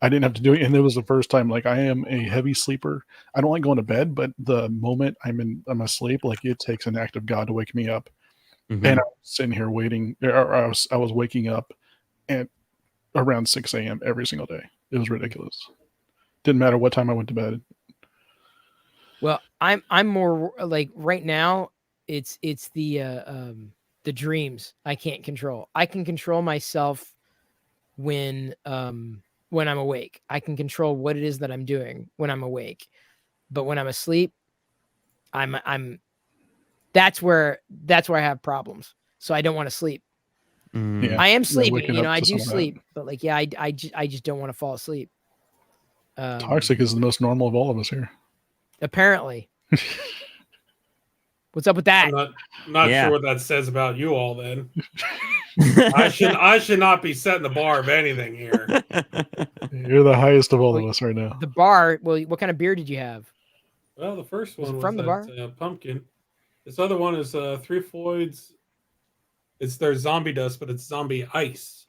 I didn't have to do it, and it was the first time. Like, I am a heavy sleeper. I don't like going to bed, but the moment I'm asleep, like, it takes an act of God to wake me up. And I was sitting here waiting, or I was waking up at around 6 a.m. every single day. It was ridiculous. Didn't matter what time I went to bed. Well, I'm more like right now. It's the dreams I can't control. I can control myself when I'm awake. I can control what it is that I'm doing when I'm awake. But when I'm asleep, that's where I have problems. So I don't want to sleep. Yeah, I am sleeping, I do sleep, sleep, but like, yeah, I just don't want to fall asleep. Toxic is the most normal of all of us here. Apparently. What's up with that? I'm not sure what that says about you all then. I should not be setting the bar of anything here. You're the highest of all of us right now. The bar. Well, what kind of beer did you have? Well, the first one was from the bar? pumpkin. This other one is Three Floyds. It's their zombie dust, but it's zombie ice.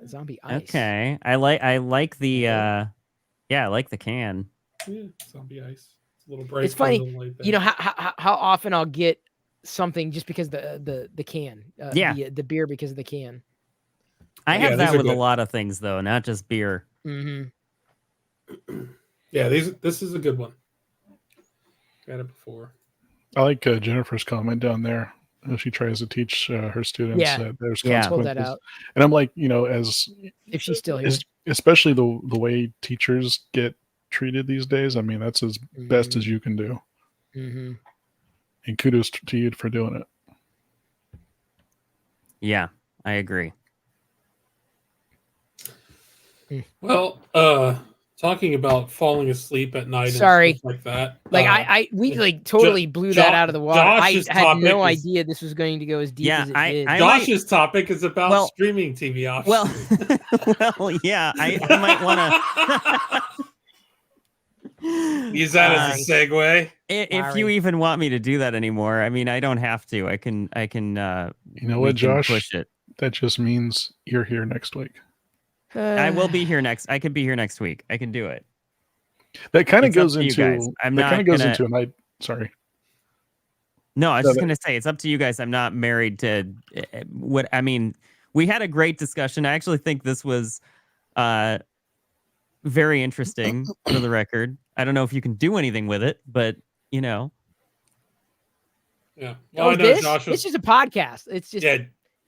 Zombie ice. Okay, I like the I like the can. Yeah, zombie ice. It's a little bright. It's funny, how often I'll get something just because the can. The beer because of the can. I have that with a lot of things though, not just beer. Mm-hmm. Yeah, this is a good one. Got it before. I like Jennifer's comment down there. She tries to teach her students that there's consequences. Pull that out. And I'm like, as if she's still here, especially the way teachers get treated these days. I mean, that's as best as you can do. And kudos to you for doing it. Yeah, I agree. Well, talking about falling asleep at night Sorry. and stuff like that. Like we like totally blew that out of the water. Josh's I had no topic is- idea this was going to go as deep as it did. Josh's topic is about streaming TV options. Well, yeah, I might want to use that as a segue. If you even want me to do that anymore, I mean, I don't have to. I can. You know what, Josh? Push it. That just means you're here next week. I will be here next. I could be here next week. I can do it. That kind of goes into. Sorry. No, I was just going to say it's up to you guys. I'm not married to what I mean. We had a great discussion. I actually think this was very interesting for the record. I don't know if you can do anything with it, but you know. Yeah. Well, this is a podcast. It's just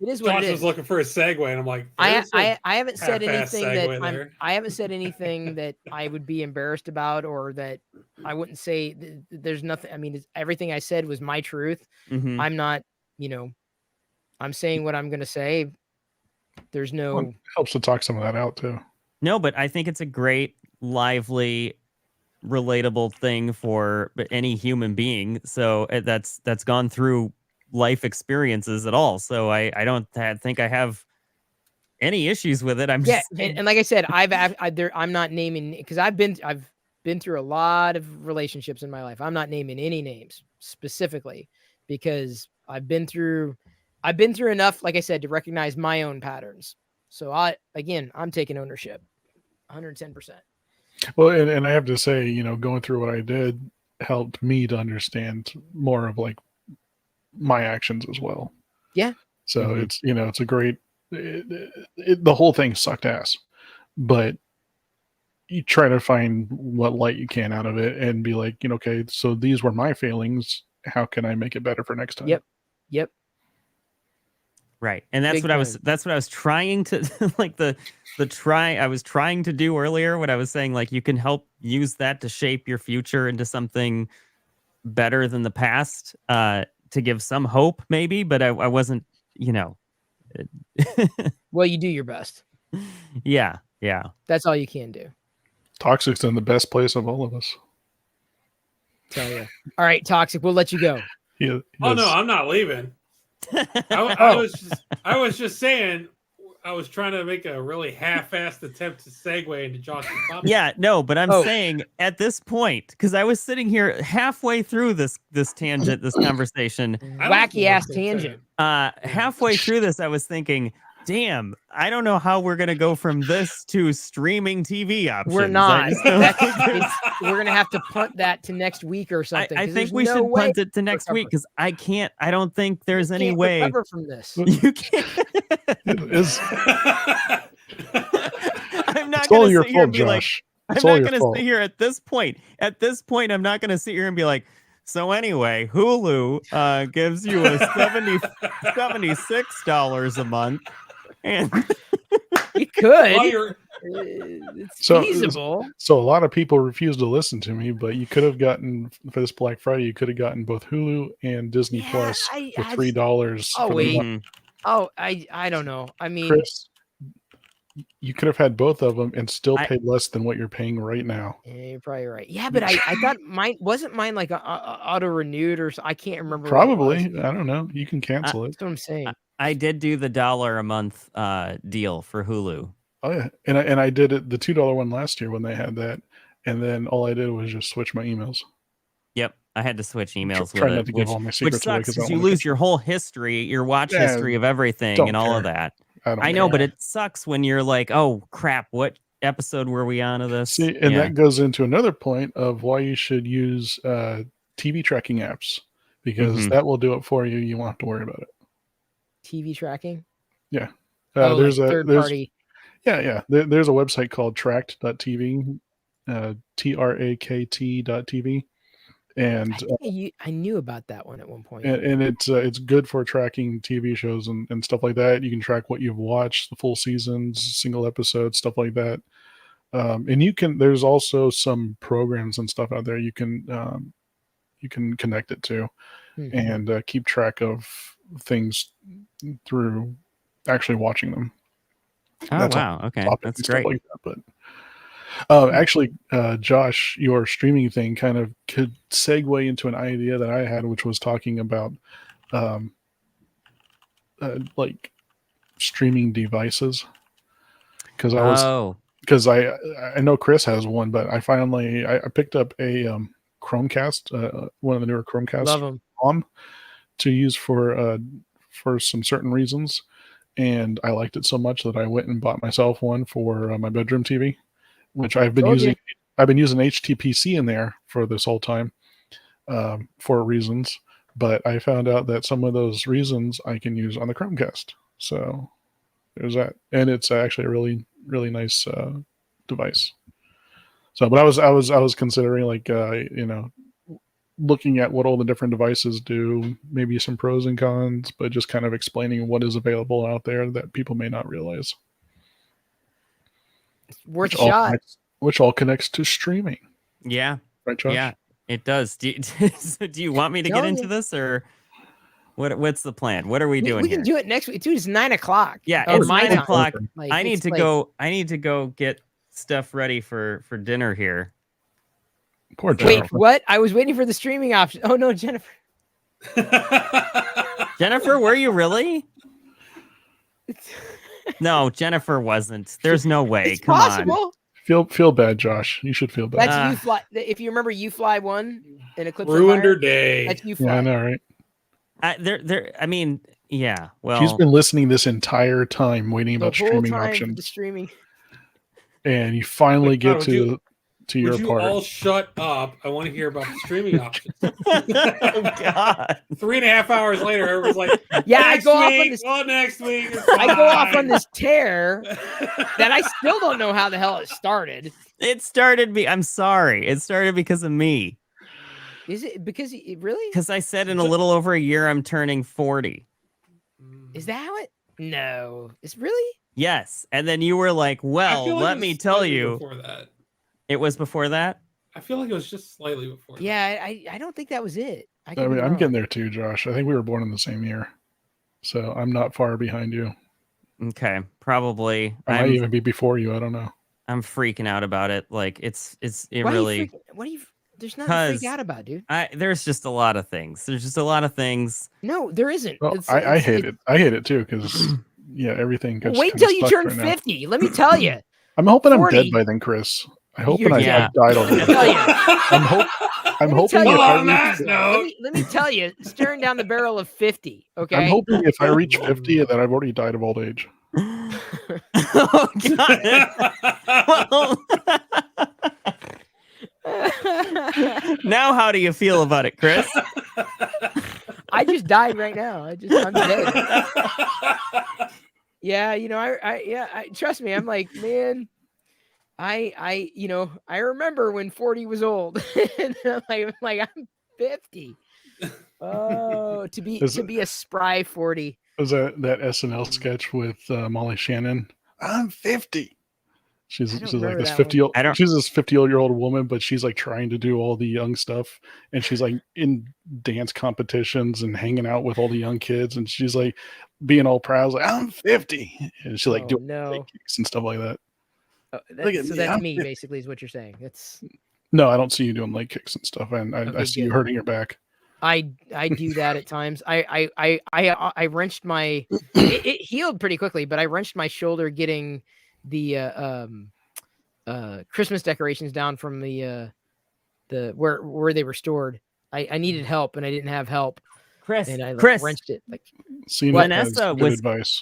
it is what Josh it is. was looking for a segue, and I'm like, I haven't said anything that I haven't said anything that I would be embarrassed about, or that I wouldn't say. There's nothing. I mean, everything I said was my truth. Mm-hmm. I'm not, I'm saying what I'm going to say. There's no. Well, it helps to talk some of that out too. No, but I think it's a great, lively, relatable thing for any human being. So that's gone through life experiences at all. So I don't think I have any issues with it. I'm just and like I said, I'm not naming, because I've been through a lot of relationships in my life. I'm not naming any names specifically because I've been through enough, like I said, to recognize my own patterns. So I'm taking ownership 110%. Well, and I have to say, going through what I did helped me to understand more of like my actions as well. Yeah. So it's, it's a great, the whole thing sucked ass, but you try to find what light you can out of it and be like, okay, so these were my failings. How can I make it better for next time? Yep. Right. And that's what I was trying to like I was trying to do earlier when I was saying like you can help use that to shape your future into something better than the past, to give some hope maybe, but I wasn't, Well, you do your best. Yeah. That's all you can do. Toxic's in the best place of all of us. Tell you. All right, Toxic, we'll let you go. Oh no, I'm not leaving. I was just saying, I was trying to make a really half-assed attempt to segue into Josh's topic. Yeah, no, but I'm saying at this point, because I was sitting here halfway through this tangent, this conversation, wacky ass tangent. Halfway through this, I was thinking, damn, I don't know how we're gonna go from this to streaming TV options. We're not. We're gonna have to punt that to next week or something. I think we should punt it to next week because I don't think there's any way recover from this. You can't. I'm not gonna sit here and be like, I'm not gonna sit here at this point. At this point, I'm not gonna sit here and be like, so anyway, Hulu gives you a $76 a month. And you could. It's feasible. So a lot of people refuse to listen to me, but you could have gotten for this Black Friday. You could have gotten both Hulu and Disney Plus for $3. Oh wait. Oh, I don't know. I mean, Chris, you could have had both of them and still paid less than what you're paying right now. Yeah, you're probably right. Yeah, but I thought mine wasn't like auto renewed or I can't remember. Probably. I don't know. You can cancel it. That's what I'm saying. I did do the $1 a month deal for Hulu. Oh yeah, and I did it the $2 one last year when they had that, and then all I did was just switch my emails. Yep, I had to switch emails Try not to give all my secrets which sucks away because you lose your whole history, your watch history of everything, and all of that. I know, but it sucks when you're like, oh crap, what episode were we on of this? See, and that goes into another point of why you should use TV tracking apps, because that will do it for you. You won't have to worry about it. TV tracking? Yeah. There's a third party. Yeah. There's a website called tracked.tv, trakt.tv. And I knew about that one at one point. And it's good for tracking TV shows and stuff like that. You can track what you've watched, the full seasons, single episodes, stuff like that. And there's also some programs and stuff out there you can connect it to and keep track of things through actually watching them. Oh, wow. Okay. That's great. Like that, but Actually, Josh, your streaming thing kind of could segue into an idea that I had, which was talking about like streaming devices. Because I know Chris has one, but I picked up a Chromecast, one of the newer Chromecasts, Love them. To use for some certain reasons, and I liked it so much that I went and bought myself one for my bedroom TV, which I've been using. I've been using HTPC in there for this whole time for reasons, but I found out that some of those reasons I can use on the Chromecast. So there's that, and it's actually a really really nice device. So, but I was considering like looking at what all the different devices do, maybe some pros and cons, but just kind of explaining what is available out there that people may not realize. Worth a shot. Which all connects to streaming. Yeah. Right, Josh? Yeah, it does. Do you want me to get into this, or what's the plan? What are we doing We here? can do it next week. Dude, it's 9:00. Yeah, it's 9:00. Like, I need to go get stuff ready for dinner here. Poor Jennifer. Wait, what? I was waiting for the streaming option. Oh no, Jennifer. Jennifer, were you really? No, Jennifer wasn't. There's no way. It's Come possible. on. Feel bad, Josh. You should feel bad. That's you fly. If you remember, you fly one in Eclipse. Ruined her Empire, day. That's you fly. Yeah, I know, right? I mean, yeah. Well, she's been listening this entire time, waiting about streaming options. The streaming. And you finally get to your Would you part. all shut up? I want to hear about the streaming options. Oh God! 3.5 hours later, everyone's like, "Yeah, I go week, off on this. Well, next week, I go off on this tear that I still don't know how the hell it started. It started me. I'm sorry. It started because of me. Is it because it really? Because I said in a little over a year I'm turning 40. Is that how it? No, it's really. Yes, and then you were like, "Well, like let me tell you." Before that. It was before that? I feel like it was just slightly before that. Yeah, I don't think that was it. I mean, I'm getting there too, Josh. I think we were born in the same year, so I'm not far behind you. Okay, probably. I might even be before you. I don't know. I'm freaking out about it. Like it Why really. What are you? There's nothing to freak out about, dude. There's just a lot of things. There's just a lot of things. No, there isn't. Well, I hate it. I hate it too because yeah, everything. Gets wait until you turn 50. Let me tell you. I'm hoping 40. I'm dead by then, Chris. I hope I've died already. I'm hoping if let me tell you, staring down the barrel of 50. Okay. I'm hoping if I reach 50 that I've already died of old age. Oh God. Well, now how do you feel about it, Chris? I just died right now. I'm dead. Yeah, I trust me. I'm like, man. I remember when 40 was old. And I'm like I'm 50. Oh, to be a spry 40. Was that SNL sketch with Molly Shannon? I'm 50. She's like this 50-year-old. She's this 50-year-old woman, but she's like trying to do all the young stuff, and she's like in dance competitions and hanging out with all the young kids, and she's like being all proud, like I'm 50, and she's like doing kicks and stuff like that. Oh, that's me, basically, is what you're saying. It's no, I don't see you doing leg kicks and stuff, and I see you hurting your back. I do that at times. I wrenched my. It healed pretty quickly, but I wrenched my shoulder getting the Christmas decorations down from the where they were stored. I needed help, and I didn't have help. Chris, and I wrenched it. Like Vanessa was advice.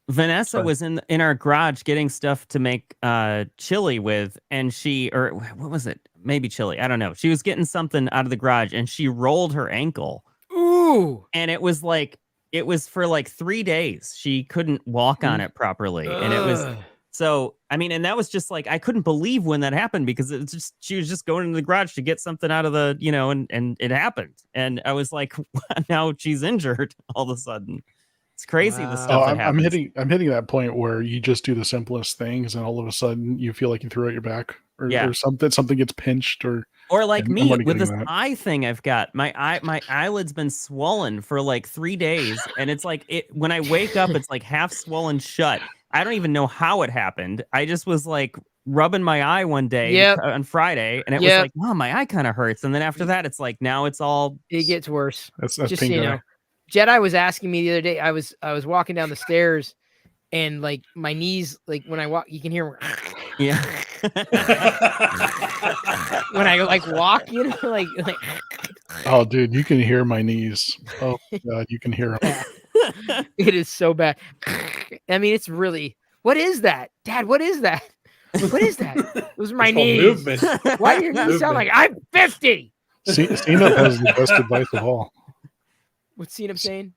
Vanessa was in our garage getting stuff to make chili with, and what was it? Maybe chili. I don't know. She was getting something out of the garage, and she rolled her ankle. Ooh! And it was for like 3 days. She couldn't walk on it properly, and it was so. I mean, and that was just like I couldn't believe when that happened because she was just going into the garage to get something out of the and it happened, and I was like, now she's injured all of a sudden. It's crazy the stuff that happens. I'm hitting that point where you just do the simplest things, and all of a sudden you feel like you threw out your back, or something gets pinched, or like me with this eye thing I've got. My eyelid's been swollen for like 3 days, and it's like when I wake up, it's like half swollen shut. I don't even know how it happened. I just was like, rubbing my eye one day on Friday, and it was like, oh, my eye kind of hurts. And then after that, it's like now it's all. It gets worse. That's just pink so you know. Jedi was asking me the other day. I was walking down the stairs, and like my knees, like when I walk, you can hear. Yeah. When I like walk, you know, like. Oh, dude, you can hear my knees. Oh God, you can hear them. It is so bad. I mean, it's really. What is that, Dad? What is that? What is that? Those are my knees. Why do your knees sound like I'm 50? CNUP has the best advice of all. What's CNUP saying?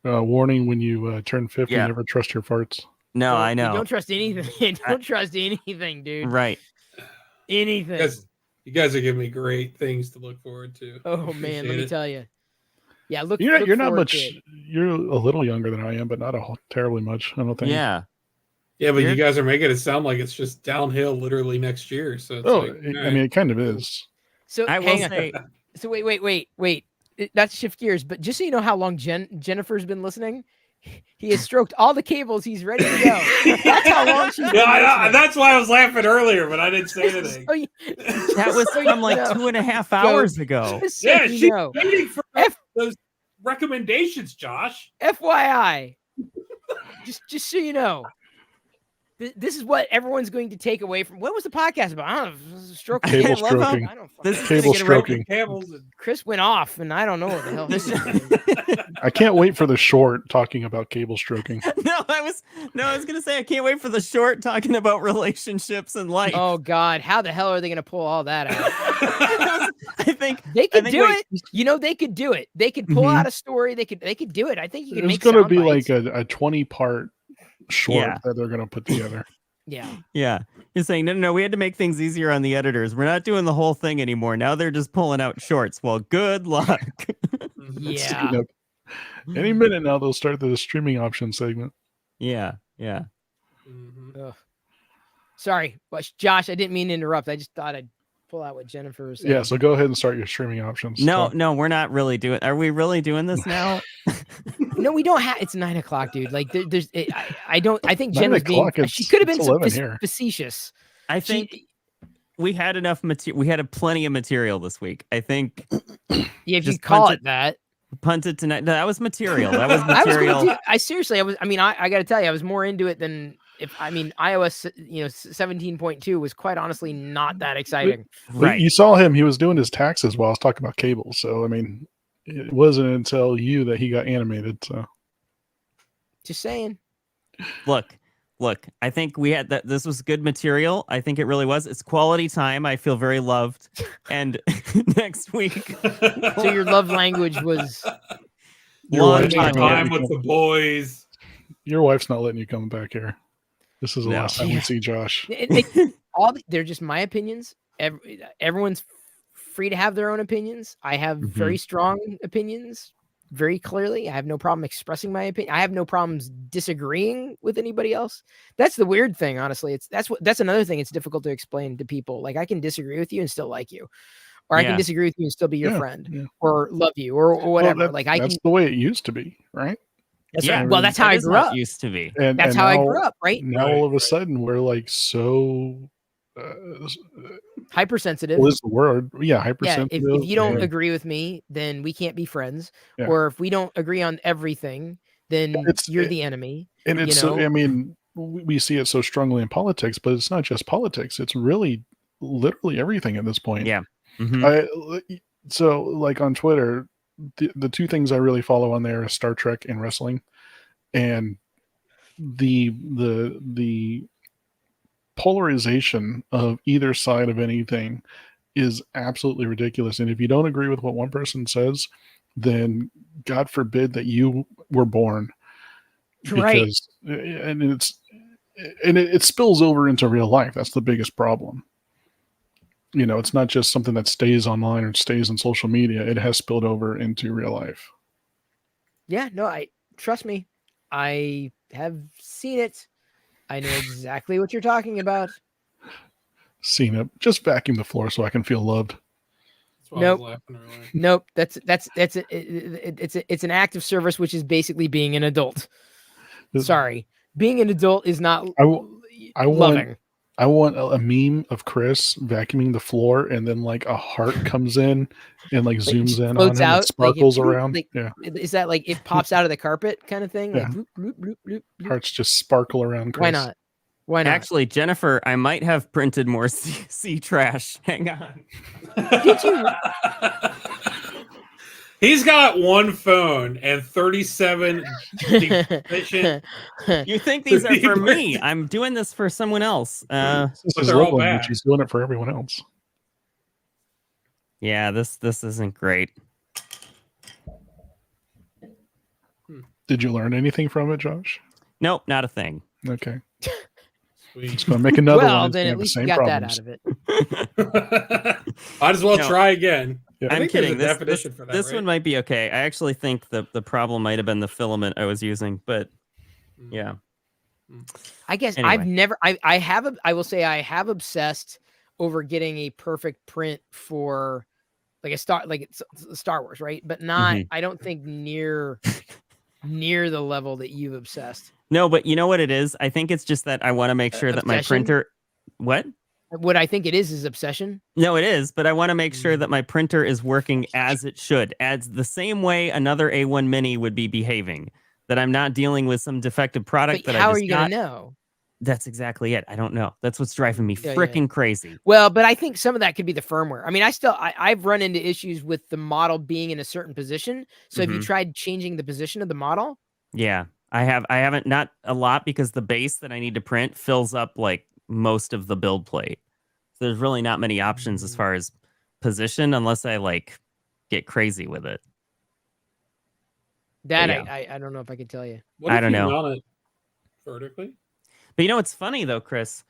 Warning: when you turn 50, never trust your farts. No, I know. Don't trust anything. Don't trust anything, dude. Right. Anything. You guys are giving me great things to look forward to. Oh man, let me tell you. Yeah, look. You're not much. You're a little younger than I am, but not terribly much. I don't think. Yeah, but you guys are making it sound like it's just downhill literally next year. So it's I mean, it kind of is. So I will say. So wait. Not to shift gears, but just so you know how long Jennifer's been listening, he has stroked all the cables. He's ready to go. That's how long she's been listening. That's why I was laughing earlier, but I didn't say anything. That was from like 2.5 hours ago. Yeah, she's waiting for those recommendations, Josh. FYI, just so you know, this is what everyone's going to take away from. What was the podcast about? I don't know. Stroking. Cable stroking. Cable stroking. Chris went off, and I don't know what the hell this is. I can't wait for the short talking about cable stroking. I was gonna say I can't wait for the short talking about relationships and life. Oh God, how the hell are they gonna pull all that out? I think they could do it. You know, they could do it. They could pull out a story. They could do it. I think you can make. It's gonna be like a 20-part short that they're gonna put together. Yeah. You're saying no, we had to make things easier on the editors. We're not doing the whole thing anymore. Now they're just pulling out shorts. Well, good luck. Yeah. Any minute now they'll start the streaming option segment. Yeah. Mm-hmm. Sorry, Josh, I didn't mean to interrupt. I just thought I'd pull out what Jennifer was saying. Yeah, so go ahead and start your streaming options. No, we're not really doing. Are we really doing this now? No, we don't have. It's 9 o'clock, dude. Like, there's. I don't. I think Jen was being. She could have been facetious. I think we had enough material. We had plenty of material this week. I think. Yeah, if you call it that. Punted tonight. No, that was material. That was material. I seriously. I got to tell you, I was more into it than. iOS, 17.2 was quite honestly not that exciting. Right. You saw him. He was doing his taxes while I was talking about cable. So, I mean, it wasn't until that he got animated. So, just saying. Look. I think we had that. This was good material. I think it really was. It's quality time. I feel very loved. And next week. So your love language was time with the boys. Your wife's not letting you come back here. This is the last time we see Josh. They're just my opinions. Everyone's free to have their own opinions. I have very strong opinions, very clearly. I have no problem expressing my opinion. I have no problems disagreeing with anybody else. That's the weird thing, honestly. That's another thing. It's difficult to explain to people. Like, I can disagree with you and still like you, or I can disagree with you and still be your friend, or love you, or whatever. Well, that's the way it used to be, right? That's right. Well, that's how I grew up. Used to be. That's how I grew up, right? Now all of a sudden we're like so hypersensitive. What is the word? Yeah, hypersensitive. Yeah, if you don't agree with me, then we can't be friends. Yeah. Or if we don't agree on everything, then you're the enemy. And it's I mean, we see it so strongly in politics, but it's not just politics. It's really literally everything at this point. Yeah. So like on Twitter, the two things I really follow on there is Star Trek and wrestling, and the polarization of either side of anything is absolutely ridiculous. And if you don't agree with what one person says, then God forbid that you were born. Because, right. And it spills over into real life. That's the biggest problem. It's not just something that stays online or stays on social media. It has spilled over into real life. Yeah, no, trust me. I have seen it. I know exactly what you're talking about. Seen it. Just vacuum the floor so I can feel loved. Nope. That's it's an act of service, which is basically being an adult. Sorry, being an adult is not loving. I want a meme of Chris vacuuming the floor, and then like a heart comes in and like Like, zooms in on floats him and out, like sparkles around. like, Yeah, is that like it pops out of the carpet kind of thing? Like Yeah. bloop, bloop, bloop, bloop, bloop. hearts just sparkle around Chris. Why not? Why not? Actually, Jennifer, I might have printed more sea trash. Hang on. Did you? He's got one phone and 37 efficient. You think these are for me? I'm doing this for someone else. This But is they're all Loveland, bad. but she's doing it for everyone else. Yeah, this isn't great. Did you learn anything from it, Josh? Nope, not a thing. Okay, Sweet. just going to make another Well, one. It's then gonna at have the least you same got problems. that out of it. Might as well No. try again. Yeah. I I'm think there's kidding. a definition for that, This right? one might be okay. I actually think the problem might have been the filament I was using, but Mm. yeah. I guess Anyway. I've never. I will say I have obsessed over getting a perfect print for like it's Star Wars, right? But not. Mhm. I don't think near the level that you've obsessed. No, but you know what it is? I think it's just that I want to make sure that my Obsession? printer. What? What I think it is obsession. No, it is, but I want to make sure that my printer is working as it should, as the same way another A1 Mini would be behaving. That I'm not dealing with some defective product But that how I are just you got. gonna know? That's exactly it. I don't know. That's what's driving me Yeah, freaking crazy. Well, but I think some of that could be the firmware. I mean, I've run into issues with the model being in a certain position. So have you Mhm. tried changing the position of the model? Yeah, I have. I haven't, not a lot, because the base that I need to print fills up like most of the build plate. So there's really not many options as far as position, unless I like get crazy with it. That yeah. I don't know if I could tell you. What I if don't you know. mount it vertically? But you know what's funny though, Chris?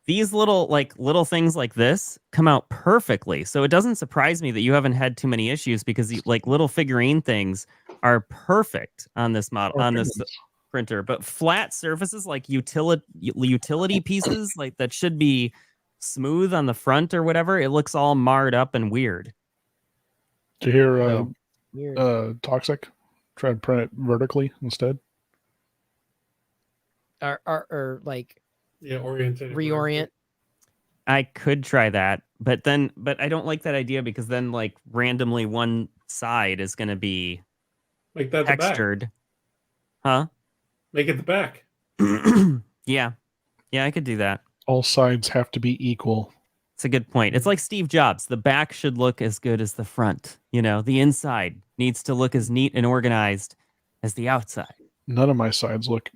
These little things like this come out perfectly. So it doesn't surprise me that you haven't had too many issues, because like little figurine things are perfect on this model, on this printer. But flat surfaces like utility pieces like that should be smooth on the front or whatever, it looks all marred up and weird. Did you hear So, weird. Toxic? Try to print it vertically instead. Or like Yeah, oriented. reorient. I could try that, but I don't like that idea, because then like randomly one side is going to be Make that the back. textured. Huh? Make it the back. Yeah, I could do that. All sides have to be equal. It's a good point. It's like Steve Jobs. The back should look as good as the front. You know, the inside needs to look as neat and organized as the outside. None of my sides look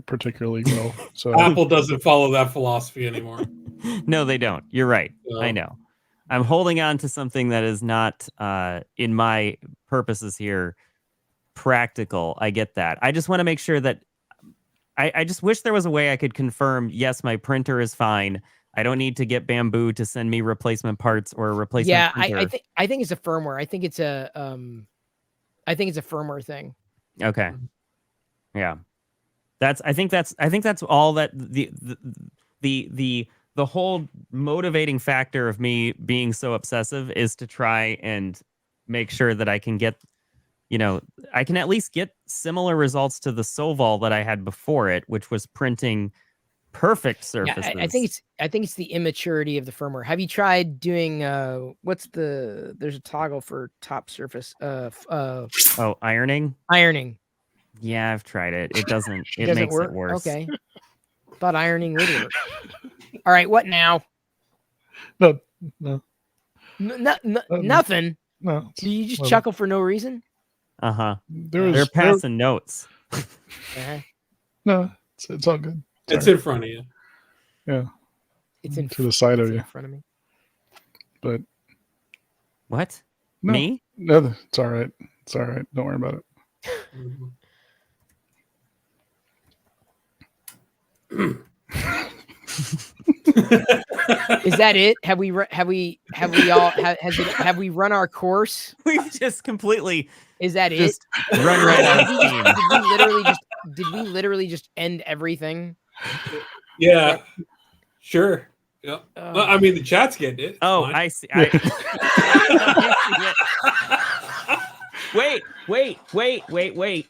particularly well. So Apple doesn't follow that philosophy anymore. No, they don't. You're right. No. I know. I'm holding on to something that is not, in my purposes here, practical. I get that. I just want to make sure that I just wish there was a way I could confirm, yes, my printer is fine. I don't need to get Bamboo to send me replacement parts or a replacement Yeah, printer. I think it's a firmware. I think it's a firmware thing. Okay. Yeah. I think that's all that the whole motivating factor of me being so obsessive is to try and make sure that I can get, I can at least get similar results to the Soval that I had before it, which was printing perfect surfaces. Yeah, I think it's the immaturity of the firmware. Have you tried doing there's a toggle for top surface Ironing? Ironing. Yeah, I've tried it. It doesn't makes work? it worse. Okay. Thought ironing would work. All right, what now? no, Nothing. no. Do you just well, chuckle for no reason? Uh-huh. They're They're passing notes. Uh-huh. No, it's all good. It's Sorry. in front of you. Yeah, It's in to the side of it's you. in front of me. But What? no, Me? no, it's all right. It's all right. Don't worry about it. Mhm. Is that it? Have we run our course? We've just completely Is that it? just run right out of steam. Did we literally just end everything? Yeah. Sure. Yeah. Well, I mean, the chat's getting it. It's Oh, fine. I see. Wait.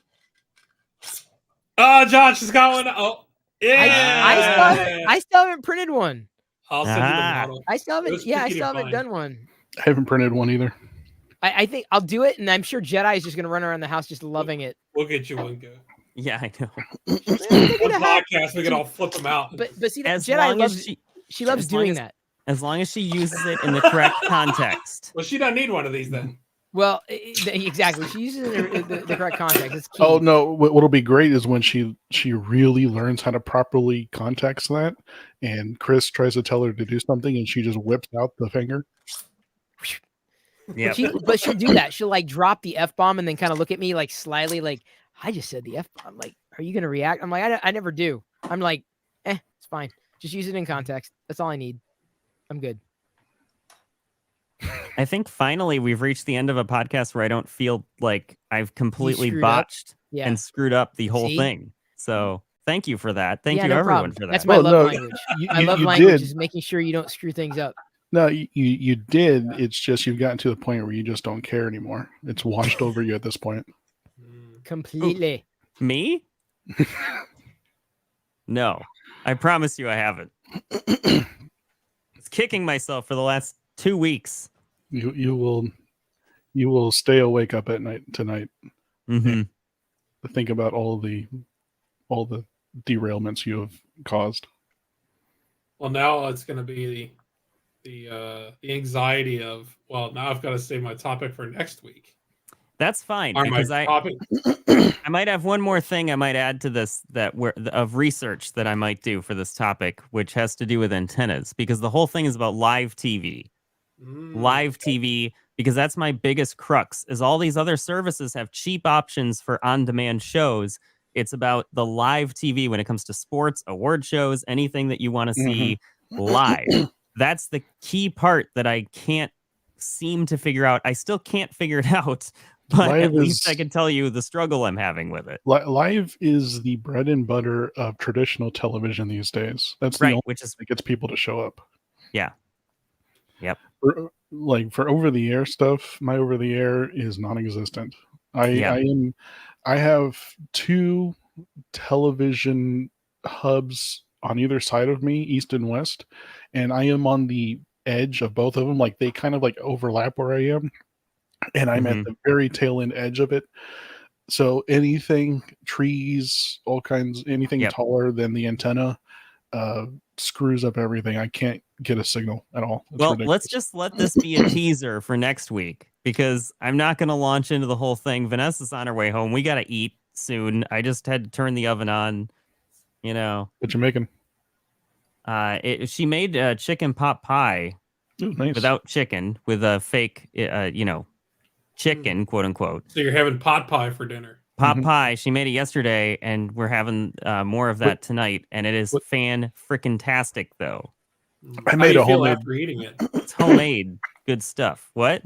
Oh, Josh has got one. Oh, yeah. I still haven't printed one. I'll send you the model. I still haven't. was Yeah, I tricky to still haven't find. done one. I haven't printed one either. I think I'll do it, and I'm sure Jedi is just going to run around the house just loving it. We'll get you one, go. Yeah, I know. One podcast, we can all flip them out. But see, that As Jedi long as loves. She loves doing that. As long as she uses it in the correct context. Well, she doesn't need one of these then. Well, exactly. She uses the correct context. It's key. Oh no! What'll be great is when she really learns how to properly context that, and Chris tries to tell her to do something, and she just whips out the finger. Yeah, but she'll do that. She'll like drop the F-bomb and then kind of look at me like slyly, like I just said the F-bomb. Like, are you gonna react? I'm like, I never do. I'm like, it's fine. Just use it in context. That's all I need. I'm good. I think finally we've reached the end of a podcast where I don't feel like I've completely botched and screwed up the whole thing. So thank you for that. Thank you everyone for that. That's my love language. I love language is making sure you don't screw things up. No, you did. It's just you've gotten to the point where you just don't care anymore. It's washed over you at this point. Completely. Me? No, I promise you I haven't. It's kicking myself for the last 2 weeks. You will stay awake up at night tonight. Mm-hmm. Think about all the derailments you have caused. Well, now it's going to be the anxiety of, well, now I've got to save my topic for next week. That's fine, because I might have one more thing I might add to this of research that I might do for this topic, which has to do with antennas, because the whole thing is about live TV. Live TV, because that's my biggest crux, is all these other services have cheap options for on-demand shows. It's about the live TV when it comes to sports, award shows, anything that you want to see live. That's the key part that I can't seem to figure out. I still can't figure it out, but at least I can tell you the struggle I'm having with it. Live is the bread and butter of traditional television these days. That's the only thing that gets people to show up. Yeah. Yep. For over-the-air stuff, my over-the-air is non-existent. I have 2 television hubs on either side of me, east and west, and I am on the edge of both of them. Like they kind of like overlap where I am, and I'm at the very tail end edge of it. So anything, trees, all kinds, anything taller than the antenna screws up everything. I can't get a signal at all. It's ridiculous. Let's just let this be a teaser for next week, because I'm not going to launch into the whole thing. Vanessa's on her way home. We got to eat soon. I just had to turn the oven on. You know, what you making? She made chicken pot pie. Ooh, nice. Without chicken, with a fake, chicken, quote unquote. So you're having pot pie for dinner. Pot pie. She made it yesterday, and we're having more of that tonight. And it is fan-frickin-tastic, though. I made a homemade. After eating it, it's homemade, good stuff. What?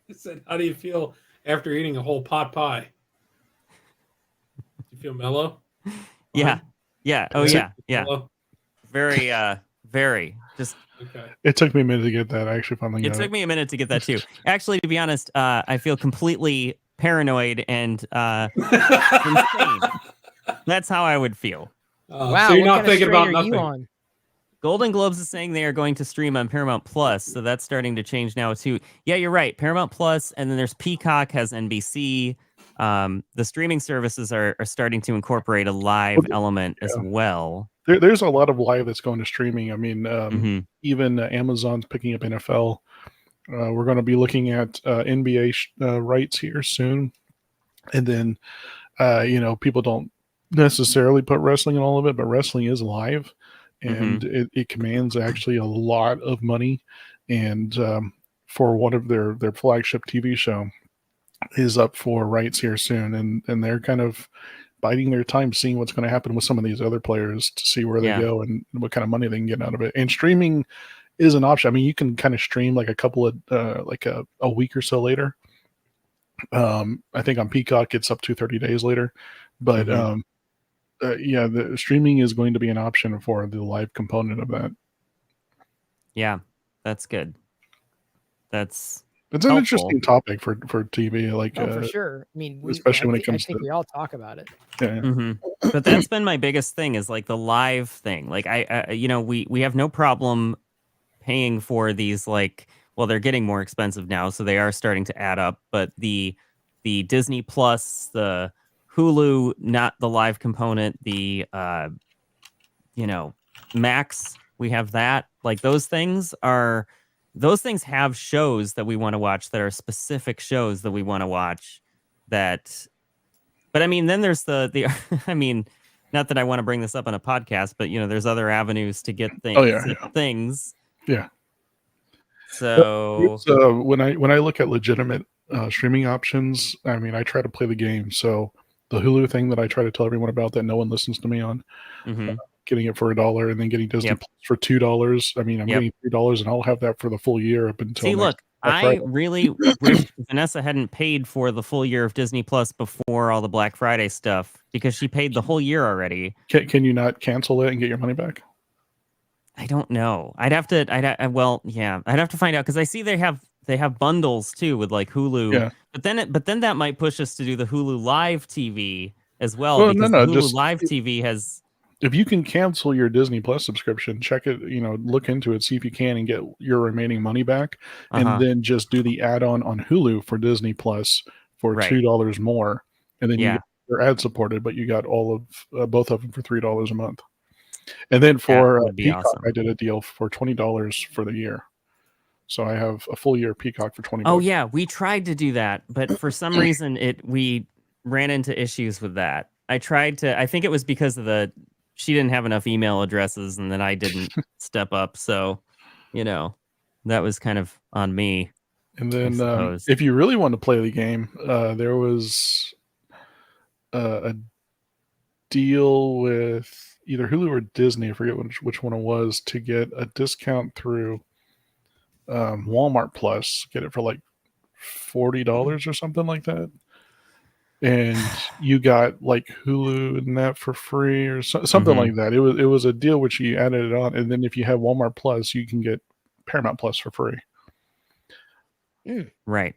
I said, how do you feel after eating a whole pot pie? Do you feel mellow? Yeah. Oh yeah. Mellow? Very, very. Just. Okay. It took me a minute to get that. I actually finally got it. It took me a minute to get that too. Actually, to be honest, I feel completely paranoid and insane. That's how I would feel. Wow. So you're not thinking about nothing. On? Golden Globes is saying they are going to stream on Paramount Plus, so that's starting to change now too. Yeah, you're right. Paramount Plus, and then there's Peacock has NBC. The streaming services are starting to incorporate a live element as well. There's a lot of live that's going to streaming. I mean, even Amazon's picking up NFL. We're going to be looking at NBA rights here soon. And then, people don't necessarily put wrestling in all of it, but wrestling is live. And it commands actually a lot of money. And for one of their flagship TV show is up for rights here soon. And they're kind of biding their time, seeing what's going to happen with some of these other players to see where they go and what kind of money they can get out of it. And streaming is an option. I mean, you can kind of stream like a couple of a week or so later. I think on Peacock it's up to 30 days later, but the streaming is going to be an option for the live component of that. Yeah, that's good. That's It's an helpful. interesting topic for TV, like for sure. I mean, especially when it comes I think to we all talk about it. yeah. But that's been my biggest thing is like the live thing. Like I you know, we have no problem paying for these, like, well, they're getting more expensive now, so they are starting to add up. But the Disney Plus, the Hulu, not the live component, the you know, Max, we have that. Like those things have shows that we want to watch that are specific shows that we want to watch. But I mean, then there's the I mean, not that I want to bring this up on a podcast, but you know, there's other avenues to get things. Oh, yeah. Things. Yeah. So when I look at legitimate streaming options, I mean, I try to play the game. So the Hulu thing that I try to tell everyone about that no one listens to me on, getting it for $1 and then getting Disney Plus for $2. I mean, I'm getting $3 and I'll have that for the full year up until. See, look, I really wish Vanessa hadn't paid for the full year of Disney Plus before all the Black Friday stuff, because she paid the whole year already. Can you not cancel it and get your money back? I don't know. I'd have to find out, because I see they have bundles too with like Hulu. Yeah. But then that might push us to do the Hulu Live TV as well. Well, because no, Hulu just Live TV has. If you can cancel your Disney Plus subscription, check it, look into it, see if you can and get your remaining money back, and then just do the add-on on Hulu for Disney Plus for $2 more, and then you're ad supported, but you got all of both of them for $3 a month. And then for Peacock, awesome. I did a deal for $20 for the year, so I have a full year Peacock for $20. Oh yeah, we tried to do that, but for some reason we ran into issues with that. I think it was because of she didn't have enough email addresses, and then I didn't step up. So, that was kind of on me. And then if you really want to play the game, there was a deal with either Hulu or Disney, I forget which one it was, to get a discount through Walmart Plus. Get it for like $40 or something like that. And you got like Hulu and that for free or something like that. It was a deal which you added it on, and then if you have Walmart Plus, you can get Paramount Plus for free. Right.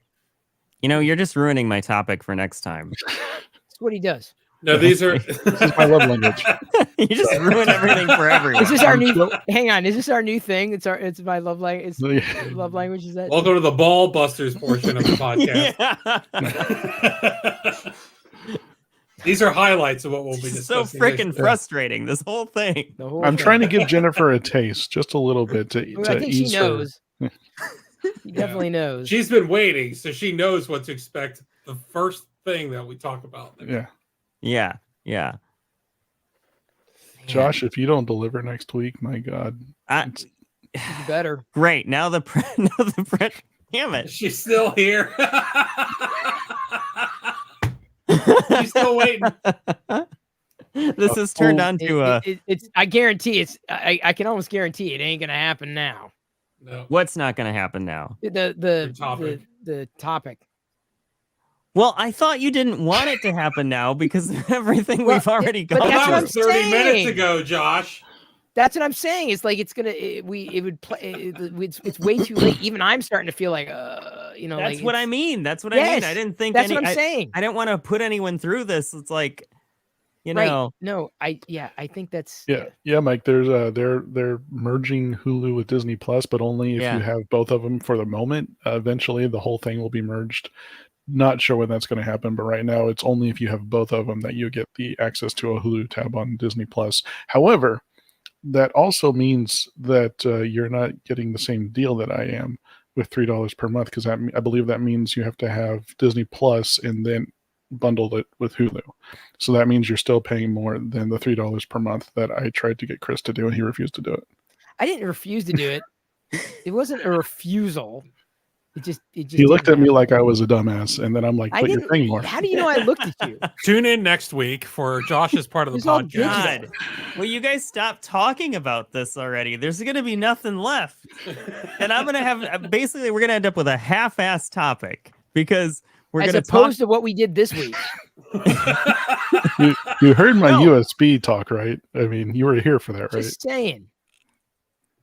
You're just ruining my topic for next time. That's what he does. No, these are. This is my love language. You just ruin everything for everyone. Is this our new? Hang on. Is this our new thing? It's my love language. Love language. Is that? Welcome to the Ball Busters portion of the podcast. These are highlights of what we'll be discussing. So freaking frustrating. This whole thing. I'm trying to give Jennifer a taste, just a little bit to I think she knows. She definitely knows. She's been waiting, so she knows what to expect. The first thing that we talk about. Yeah. Josh, if you don't deliver next week, my God, you better. Great. Now the damn it. She's still here. She's still waiting. This has turned on to it's. I guarantee it's. I can almost guarantee it ain't gonna happen now. No. What's not gonna happen now? The topic. Well, I thought you didn't want it to happen now because of everything we've already gone through. That was 30 minutes ago, Josh. That's what I'm saying. It's like it's way too late. Even I'm starting to feel like That's like what I mean. That's what I mean. I didn't think that's what I'm saying. I didn't want to put anyone through this. It's like, No, I think that's Mike. There's they're merging Hulu with Disney Plus, but only if you have both of them for the moment. Eventually, the whole thing will be merged. Not sure when that's going to happen, but right now it's only if you have both of them that you get the access to a Hulu tab on Disney Plus. However, that also means that you're not getting the same deal that I am with $3 per month, because I believe that means you have to have Disney Plus and then bundle it with Hulu. So that means you're still paying more than the $3 per month that I tried to get Chris to do, and he refused to do it. I didn't refuse to do it. It wasn't a refusal. It just he looked at me like I was a dumbass, and then I'm like, but you're paying more. How do you know I looked at you? Tune in next week for Josh's part of the podcast. God. Will you guys stop talking about this already? There's going to be nothing left. And I'm going to have, basically, we're going to end up with a half-assed topic, because we're going to opposed to what we did this week. You heard my USB talk, right? I mean, you were here for that, right? Just saying.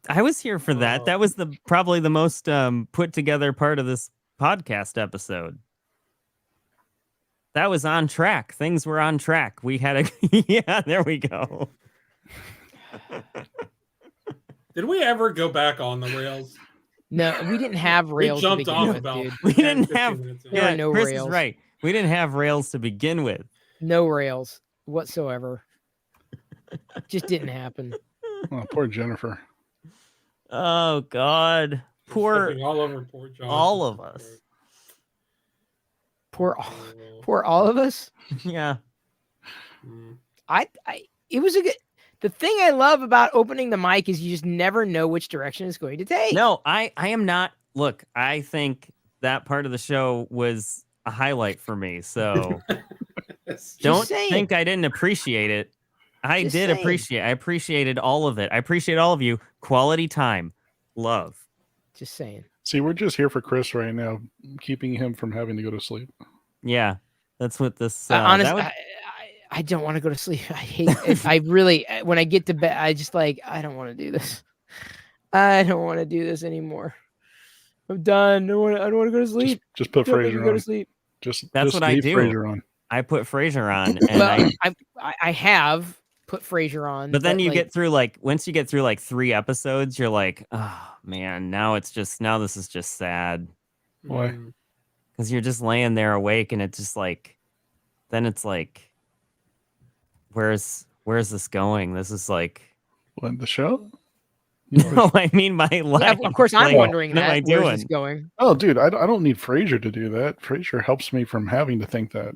I was here for that. That was probably the most put together part of this podcast episode. That was on track. Things were on track. We had a yeah, there we go. Did we ever go back on the rails? No, we didn't have We rails to jumped begin off with, about dude. We 10, didn't 15 have minutes in. There yeah, are no Chris rails. is right. We didn't have rails to begin with. No rails whatsoever. Just didn't happen. Oh, poor Jennifer. Oh God. Poor Stepping all over poor John. all of us. Poor all of us. Yeah. It was a good. The thing I love about opening the mic is you just never know which direction it's going to take. No, I am not. Look, I think that part of the show was a highlight for me. So don't saying. think I didn't appreciate it. I Just did saying. appreciate. I appreciated all of it. I appreciate all of you. Quality time, love. Just saying. See, we're just here for Chris right now, keeping him from having to go to sleep. Yeah, that's what this. Honestly, that would- I don't want to go to sleep. I hate it. I really, when I get to bed, I just like, I don't want to do this. I don't want to do this anymore. I'm done. I don't want to go to sleep. Just put Don't make me Fraser go on. to sleep. That's what I leave do. Fraser on. I put Frasier on, and Well, I have put Frasier on, but then you like, get through once you get through 3 episodes, you're like, oh man, now this is just sad Why? because you're just laying there awake, and it's just like, then it's like, where's this going? This is like, What, the show? no, I mean my life. Yeah, of course, I'm Like, wondering what am I that. Where's doing? this going? Oh, dude, I don't need Frasier to do that. Frasier helps me from having to think that.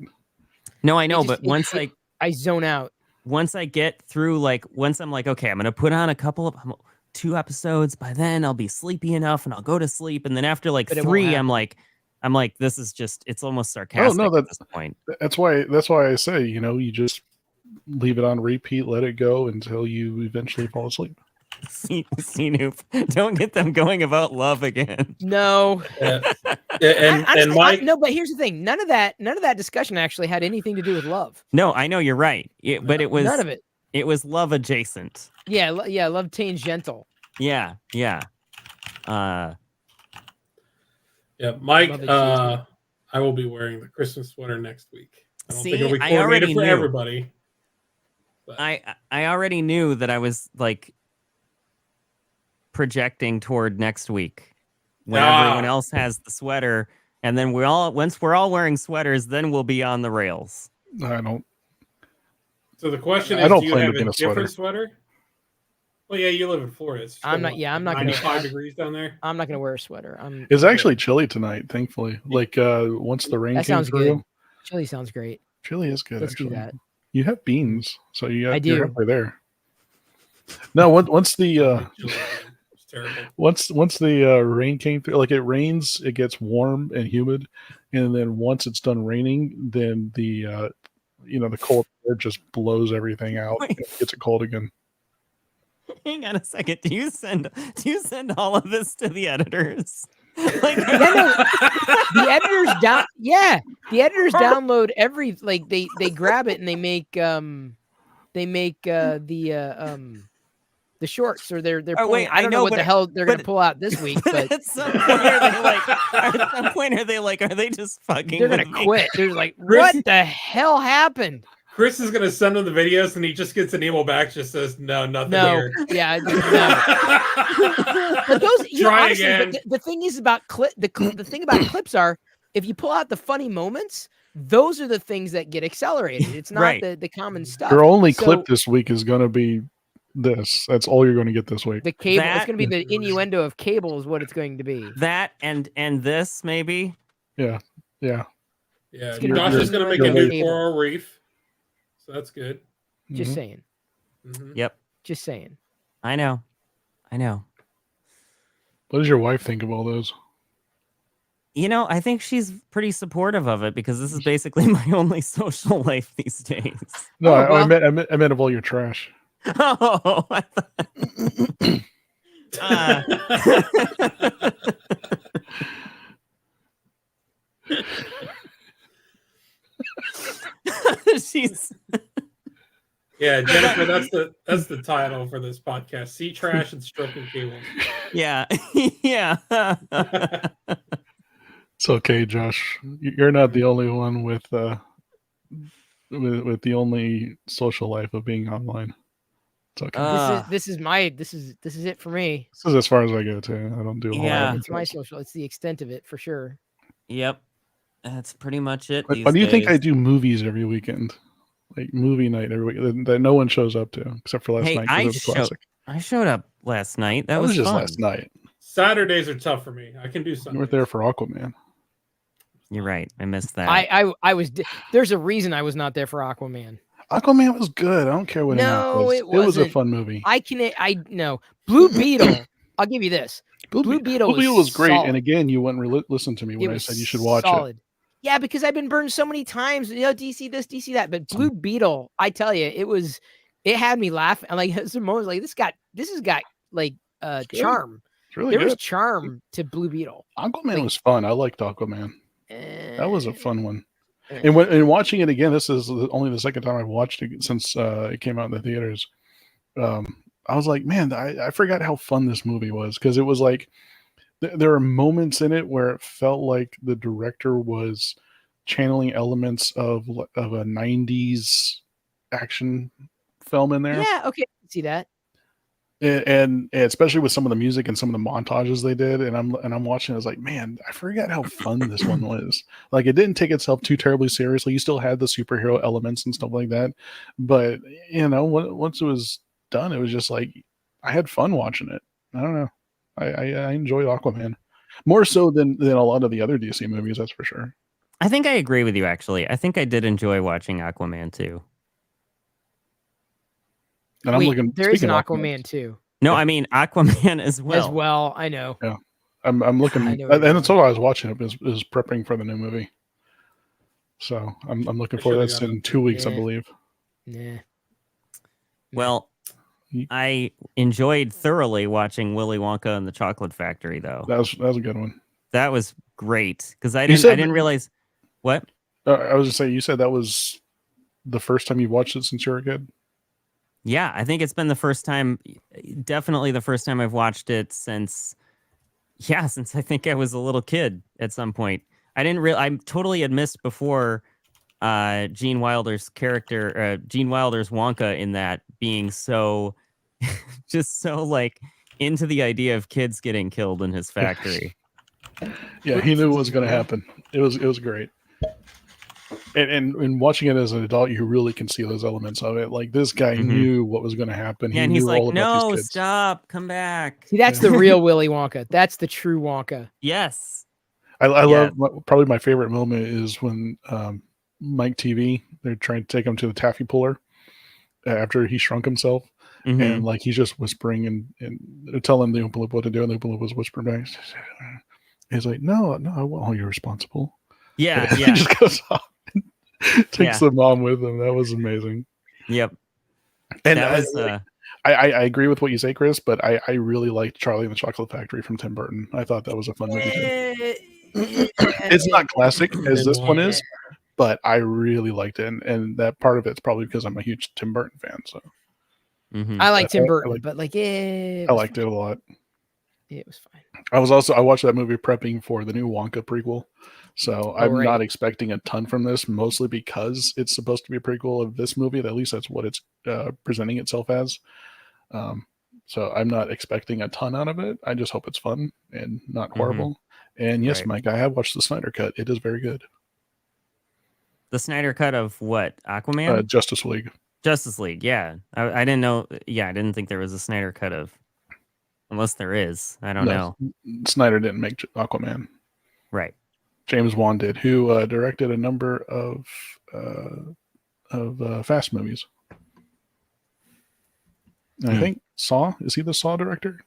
No, I know, just- but once I zone out. once I get through, once I'm like, okay, I'm gonna put on 2 episodes. By then, I'll be sleepy enough, and I'll go to sleep. And then after But it won't 3, happen. I'm like, this is just, it's almost sarcastic at this point. That's why I say, you just leave it on repeat, let it go until you eventually fall asleep. See, Noob, don't get them going about love again. No. And Honestly, Mike, no, but here's the thing. None of that discussion actually had anything to do with love. No, I know you're right, but it was None of it. It was love adjacent. Yeah, love tangential. Yeah. Mike, Love it, Jason. I will be wearing the Christmas sweater next week. I don't See, think it'll be I already coordinated for knew. everybody. But I already knew that I was projecting toward next week when everyone else has the sweater, and then once we're all wearing sweaters, then we'll be on the rails. I don't. So the question I is, don't do you plan have to be in a a sweater. different sweater? Well, yeah, you live in Florida. It's I'm still, not- yeah, I'm not gonna- 95 degrees down there. I'm not gonna wear a sweater. It's actually chilly tonight, thankfully. Once the rain That came sounds through, good. Chili sounds great. chili is good. Let's actually. do that. You have beans, so I do. you're halfway there. No, once the It's terrible. once the rain came through, it rains, it gets warm and humid, and then once it's done raining, then the cold air just blows everything out. Wait. And it gets it cold again. Hang on a second. Do you send all of this to the editors? The editors down. Yeah, the editors download every they grab it and they make the shorts or they're Oh, wait, I don't know know, what but- the hell they're gonna but- pull out this week, but At some point, are they just fucking? they're gonna with me? quit. They're like, what the hell happened? Chris is going to send him the videos, and he just gets an email back, just says, no, nothing No, here. yeah, no. But those, Try honestly, again. but the thing is about the thing about clips are if you pull out the funny moments, those are the things that get accelerated. It's not Right. the common stuff. Your only So, clip this week is going to be this. That's all you're going to get this week. the cable. It's That- going to be the innuendo of cable is what it's going to be. That and this maybe. Yeah. Yeah, gonna Josh be is going to make your a new cable. coral reef, so that's good. Just Mhm. saying. Mhm. Yep, Just saying. I know. What does your wife think of all those? I think she's pretty supportive of it because this is basically my only social life these days. No, Oh, I well. meant of all your trash. Oh, I thought- she's Yeah, Jennifer, that's the title for this podcast: Sea Trash and Stroking Cables. yeah. It's okay, Josh. You're not the only one with the only social life of being online. It's okay. This is it for me. This is as far as I go too. I don't do a whole lot. It's my social. It's the extent of it for sure. Yep. That's pretty much it. Why do you think I do movies every weekend? Like movie night every week that no one shows up to except for last night because it was a classic. I showed up last night. That was just fun. last night. Saturdays are tough for me. I can do Sundays. You weren't there for Aquaman. You're right. I missed that. I was. There's a reason I was not there for Aquaman. Aquaman was good. I don't care what. No, it wasn't. It was a fun movie. No. Blue Beetle. I'll give you this. Blue Beetle was great. solid. And again, you wouldn't listen to me when I said you should watch it. Yeah, because I've been burned so many times. DC this, DC that. But Blue Beetle, I tell you, it had me laughing. And like some moments, like this has got like charm. It's really good. Was charm to Blue Beetle. Aquaman was fun. I liked Aquaman. That was a fun one. And watching it again, this is only the second time I've watched it since it came out in the theaters. I was like, man, I forgot how fun this movie was because it was like there are moments in it where it felt like the director was channeling elements of a 90s action film in there. Yeah, okay, I can see that. And especially with some of the music and some of the montages they did, and I'm watching, I was like, man, I forgot how fun this one was. Like, it didn't take itself too terribly seriously. You still had the superhero elements and stuff like that, but once it was done, it was just like I had fun watching it. I don't know, I enjoyed Aquaman more so than a lot of the other DC movies, that's for sure. I think I agree with you. Actually, I think I did enjoy watching Aquaman too. And I'm looking. There is an Aquaman too. No, I mean Aquaman as well. As well, I know. Yeah, I'm looking, and that's all I was watching. It was prepping for the new movie. So I'm looking for that in 2 weeks, I believe. Yeah. Well, I enjoyed thoroughly watching Willy Wonka and the Chocolate Factory, though. That was a good one. That was great because I didn't realize what. I was just saying, you said that was the first time you watched it since you were a kid. Yeah, I think it's been the first time, definitely the first time I've watched it since I think I was a little kid at some point. I totally had missed before Gene Wilder's character, Gene Wilder's Wonka in that being so, just so like into the idea of kids getting killed in his factory. Yeah, he knew what was going to happen. It was great. And watching it as an adult, you really can see those elements of it. Like, this guy knew what was going to happen. Yeah, and he's like, "No, stop, come back." See, that's the real Willy Wonka. That's the true Wonka. Yes. I love, probably my favorite moment is when Mike TV, they're trying to take him to the taffy puller after he shrunk himself. And like, he's just whispering and they're telling the Oompa Loompa what to do, and the Oompa Loompa's whispering back. He's like, no, I won't hold you responsible. Yeah, He just goes off. Takes the mom with him. That was amazing. Yep. And I agree with what you say, Chris, but I really liked Charlie and the Chocolate Factory from Tim Burton. I thought that was a fun movie too. It's not classic as this one is, but I really liked it, and that part of it's probably because I'm a huge Tim Burton fan. So I like Tim Burton, but like, I liked it a lot. It was fine. I watched that movie prepping for the new Wonka prequel. So I'm not expecting a ton from this, mostly because it's supposed to be a prequel of this movie. At least that's what it's presenting itself as. So I'm not expecting a ton out of it. I just hope it's fun and not horrible. And yes, Mike, I have watched the Snyder Cut. It is very good. The Snyder Cut of what? Aquaman? Justice League. Justice League, yeah. I didn't know. Yeah, I didn't think there was a Snyder Cut of. Unless there is. I don't know. Snyder didn't make Aquaman. Right. James Wan did, who directed a number of Fast movies. And I think Saw, is he the Saw director?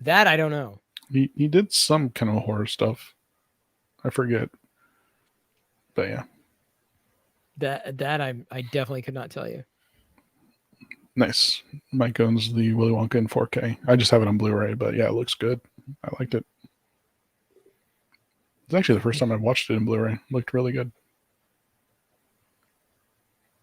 That I don't know. He did some kind of horror stuff. I forget. But yeah. That I definitely could not tell you. Nice. Mike owns the Willy Wonka in 4K. I just have it on Blu-ray, but yeah, it looks good. I liked it. It's actually the first time I've watched it in Blu-ray. It looked really good.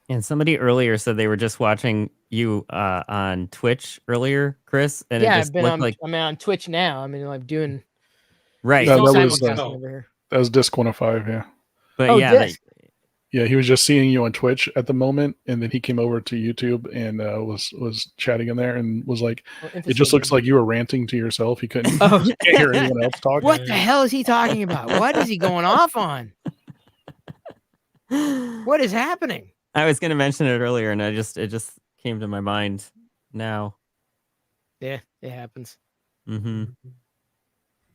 And somebody earlier said they were just watching you on Twitch earlier, Chris. And yeah, it just I'm like on Twitch now. I mean, I'm doing Right. No, He's that was, simulcasting over here. That was Disc 105, yeah. But Oh, yeah, Disc. Yeah, he was just seeing you on Twitch at the moment, and then he came over to YouTube and was chatting in there and was like, Oh, "It just looks infestated. like you were ranting to yourself. He couldn't Oh. can't hear anyone else talk." What the hell is he talking about? What is he going off on? What is happening? I was going to mention it earlier, and it just came to my mind now. Yeah, it happens. Mm-hmm. I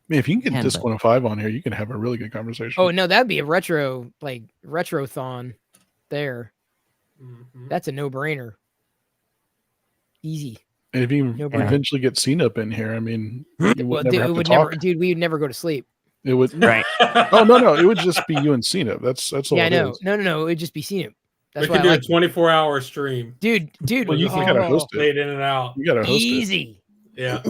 mean, if you can get Man, Disc but- 105 on here, you can have a really good conversation. Oh no, that'd be a retrothon there. Mhm. That's a no-brainer. Easy. And if you No brainer. eventually get CNUP up in here, I mean, you would never have to talk. we would never go to sleep. It would Right. Oh no, it would just be you and CNUP. That's all. Yeah, I it know. is. No, it would just be CNUP. That's We why could I do like a 24-hour stream. dude. Well, you just gotta host it. Fade in and out. You gotta host it. Easy. Yeah.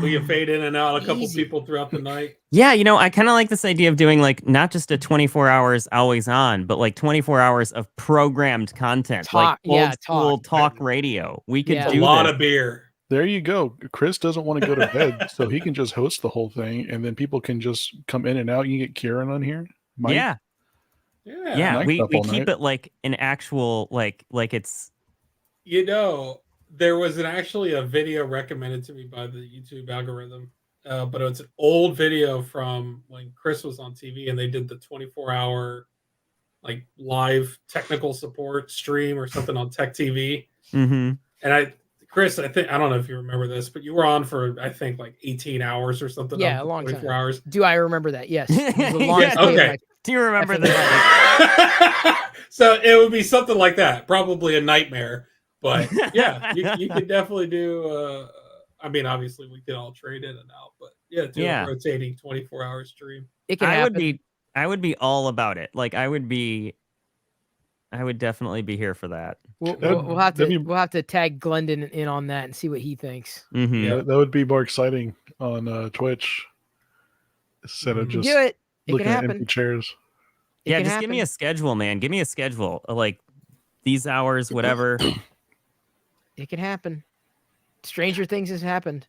We can fade in and out a couple Easy. people throughout the night. Yeah, I kind of like this idea of doing like not just a 24 hours always on, but like 24 hours of programmed content, like old school talk radio. We could Yeah. A do lot this. of beer. There you go. Chris doesn't want to go to bed, so he can just host the whole thing, and then people can just come in and out. You can get Kieran on here. Mike. Yeah, Yeah. Mike's we up all keep night. it like an actual like it's There was actually a video recommended to me by the YouTube algorithm, but it's an old video from when Chris was on TV and they did the 24-hour like live technical support stream or something on Tech TV. mm-hmm. And Chris, I don't know if you remember this, but you were on for I think like 18 hours or something. Yeah, of a the long 24 time. hours. Do I remember that? Yes. It was the Yeah, longest day of okay. my- Do you remember Effing that? So it would be something like that. Probably a nightmare, but yeah, you could definitely do. I mean, obviously we could all trade in and out, but do Yeah. a rotating 24-hour stream. It can I happen. would be all about it. Like I would definitely be here for that. We'll have that'd to be- we'll have to tag Glendon in on that and see what he thinks. Mm-hmm. Yeah. That would be more exciting on Twitch instead of You just do it. It can looking at empty happen. chairs. It Yeah, can just give me a happen. schedule, man. Give me a schedule. Like these hours, whatever. It can happen. Stranger things has happened.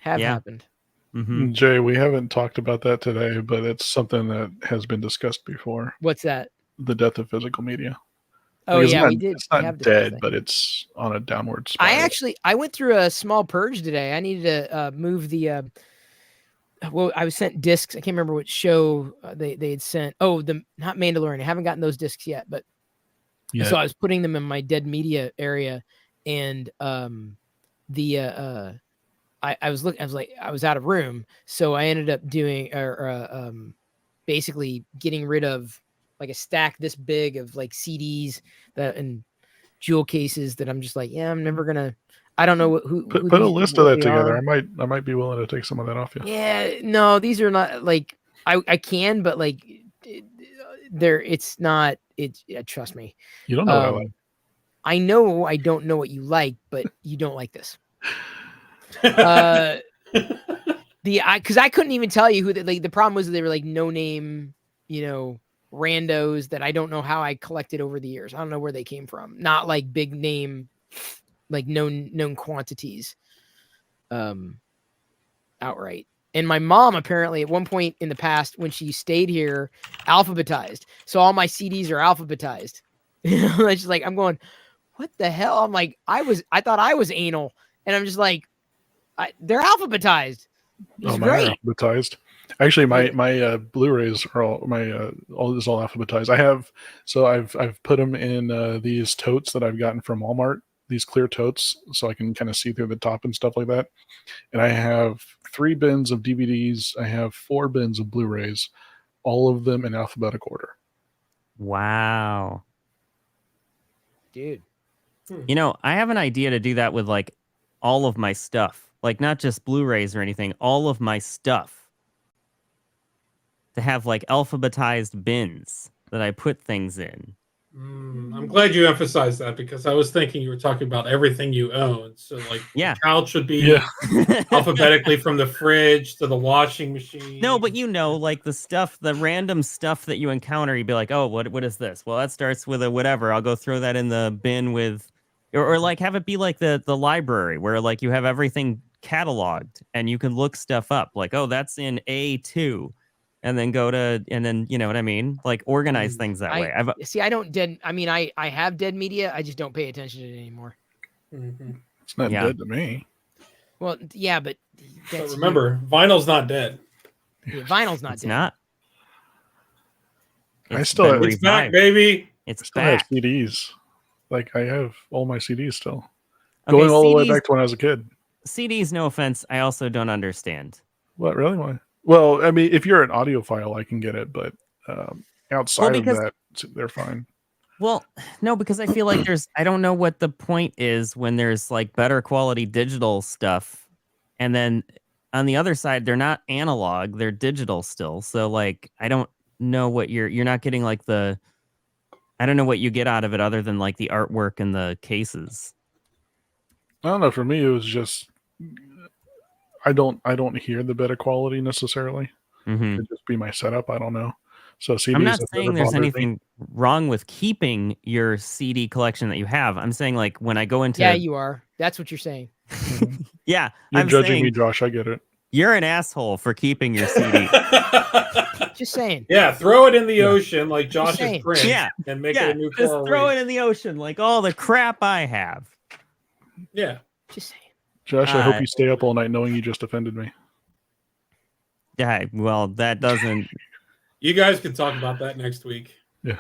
Have Yeah. happened. Mm-hmm. Jay, we haven't talked about that today, but it's something that has been discussed before. What's that? The death of physical media. Oh Like, it's yeah, not- we did. It's we not have discussed dead, that. but it's on a downward spiral. I went through a small purge today. I needed to move the I was sent discs. I can't remember what show they had sent. Oh, not Mandalorian. I haven't gotten those discs yet, but Yeah. so I was putting them in my dead media area, and I was looking. I was like, I was out of room, so I ended up doing basically getting rid of like a stack this big of like CDs and jewel cases that I'm just like, yeah, I'm never gonna. I don't know who Put a these list people of that really together. are. I might be willing to take some of that off you. Yeah, no, these are not like I can, but like it's not. Trust me. You don't know what I like. I know I don't know what you like, but you don't like this. Because I couldn't even tell you who the problem was. They were like no name, randos that I don't know how I collected over the years. I don't know where they came from. Not like big name, like known quantities, outright. And my mom apparently at one point in the past when she stayed here, alphabetized. So all my CDs are alphabetized. She's like, I'm going, what the hell? I'm like, I thought I was anal, and I'm just like, they're alphabetized. It's Mine are great. alphabetized. Actually, my Blu-rays are all is all alphabetized. I've put them in these totes that I've gotten from Walmart. These clear totes, so I can kind of see through the top and stuff like that. And I have 3 bins of DVDs. I have 4 bins of Blu-rays, all of them in alphabetical order. Wow. Dude. I have an idea to do that with like all of my stuff, like not just Blu-rays or anything, all of my stuff. To have like alphabetized bins that I put things in. I'm glad you emphasized that because I was thinking you were talking about everything you own. So like Yeah. the couch should be alphabetically from the fridge to the washing machine. No, but like the random stuff that you encounter, you'd be like, oh, what is this? Well, that starts with a whatever. I'll go throw that in the bin with, or like have it be like the library where like you have everything cataloged, and you can look stuff up. Like, oh, that's in A2, and then you know what I mean? Like organize things that way. I don't dead. I mean, I have dead media. I just don't pay attention to it anymore. It's not dead to me. Well, yeah, but remember, vinyl's not dead. Yeah, vinyl's not dead. Not. It's back, baby. It's back. I have CDs. Like I have all my CDs still. Going all the way back to when I was a kid. CDs, no offense, I also don't understand. What, really? Why? Well, I mean, if you're an audiophile, I can get it, but outside of that, they're fine. Well, no, because I feel like I don't know what the point is when there's like better quality digital stuff. And then on the other side, they're not analog, they're digital still. So like, I don't know what you're not getting like I don't know what you get out of it other than like the artwork and the cases. I don't know. For me, it was just, I don't hear the better quality necessarily. It'd just be my setup. I don't know. So CDs, I'm not saying there's anything wrong with keeping your CD collection that you have. I'm saying like when I go into... Yeah, you are. That's what you're saying. Yeah. You're judging me, Josh. I get it. You're an asshole for keeping your CD. Just saying. Yeah, throw it in the ocean like Josh's print. Yeah. And make it a new just coral throw reef. it in the ocean like all the crap I have. Yeah. Just saying. Josh, I hope you stay up all night knowing you just offended me. Yeah, well, that doesn't... You guys can talk about that next week. Yeah.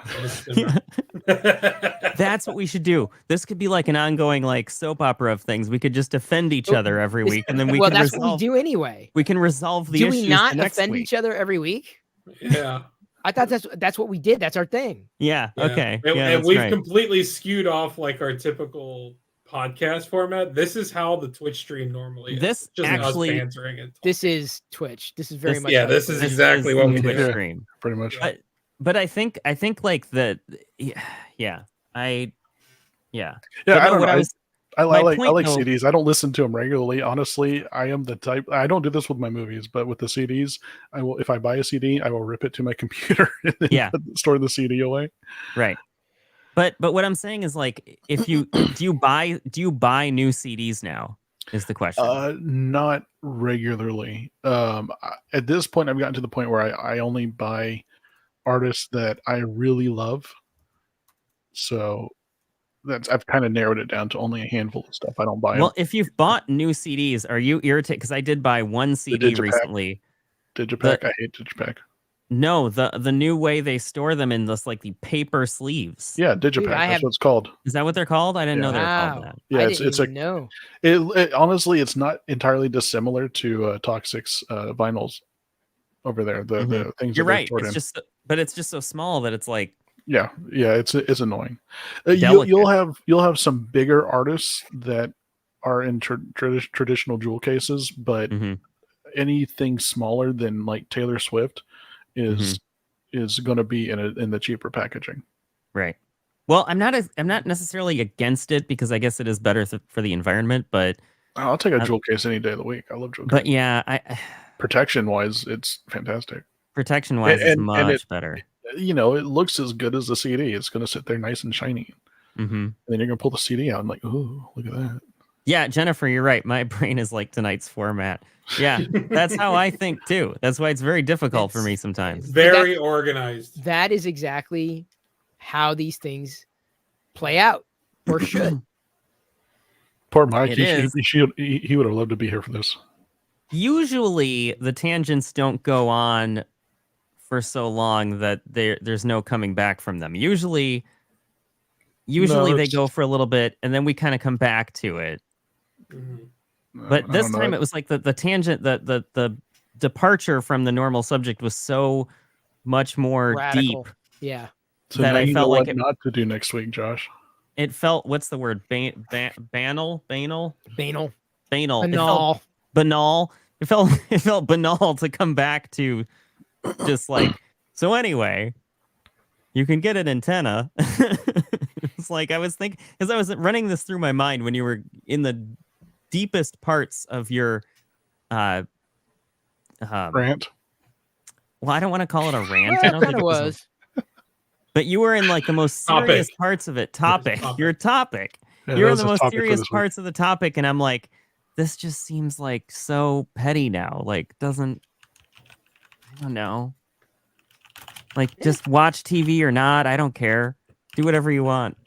That's what we should do. This could be like an ongoing like soap opera of things. We could just defend each other every week, and then we can that's what we do anyway. We can resolve the issues. issues. Do we not the next offend week. each other every week? Yeah. I thought that's what we did. That's our thing. Yeah. Okay. And we've completely skewed off like our typical podcast format. This is how the Twitch stream normally is. This just actually, answering it. This is Twitch. This is very much. Yeah, this is exactly what we Twitch do. Stream. Pretty much. But I think like the I don't know. I like CDs. I don't listen to them regularly. Honestly, I am the type. I don't do this with my movies, but with the CDs, I will. If I buy a CD, I will rip it to my computer and then store the CD away. Right. But what I'm saying is like, if you do you buy new CDs now? Is the question? Not regularly. At this point, I've gotten to the point where I only buy artists that I really love. So I've kind of narrowed it down to only a handful of stuff. I don't buy. Well, if you've bought new CDs, are you irritated? Because I did buy one CD recently. Digipack. I hate Digipack. No, the new way they store them in this like the paper sleeves. Yeah, Digipack. That's what it's called. Is that what they're called? I didn't know they were called that. Yeah, it's honestly, it's not entirely dissimilar to Toxic's vinyls over there. The things you're right. But it's just so small that it's like it's annoying. You'll have some bigger artists that are in traditional jewel cases, but anything smaller than like Taylor Swift is going to be in the cheaper packaging. Right. Well, I'm not necessarily against it because I guess it is better for the environment, but I'll take a jewel case any day of the week. I love jewel case. But yeah, protection wise, it's fantastic. Protection wise, it's much better. It looks as good as the CD. It's going to sit there nice and shiny. And then you're going to pull the CD out and like, ooh, look at that. Yeah, Jennifer, you're right. My brain is like tonight's format. Yeah, that's how I think too. That's why it's very difficult for me sometimes. Very organized. That is exactly how these things play out, or should. Poor Mike. He would have loved to be here for this. Usually, the tangents don't go on for so long that there's no coming back from them. Usually they go for a little bit, and then we kind of come back to it. But this time it was like the tangent, the departure from the normal subject was so much more radical. Deep. Yeah. So that I felt like not to do next week, Josh. It felt, what's the word? Banal. Banal. It felt banal to come back to just like, so anyway, you can get an antenna. It's like I was thinking, because I was running this through my mind when you were in the deepest parts of your rant. Well, I don't want to call it a rant. Well, it kind of was. But you were in like the most serious parts of it. Topic. Your topic. Yeah, you're in the most serious parts of the topic, and I'm like, this just seems like so petty now. Like, I don't know. Like, just watch TV or not. I don't care. Do whatever you want.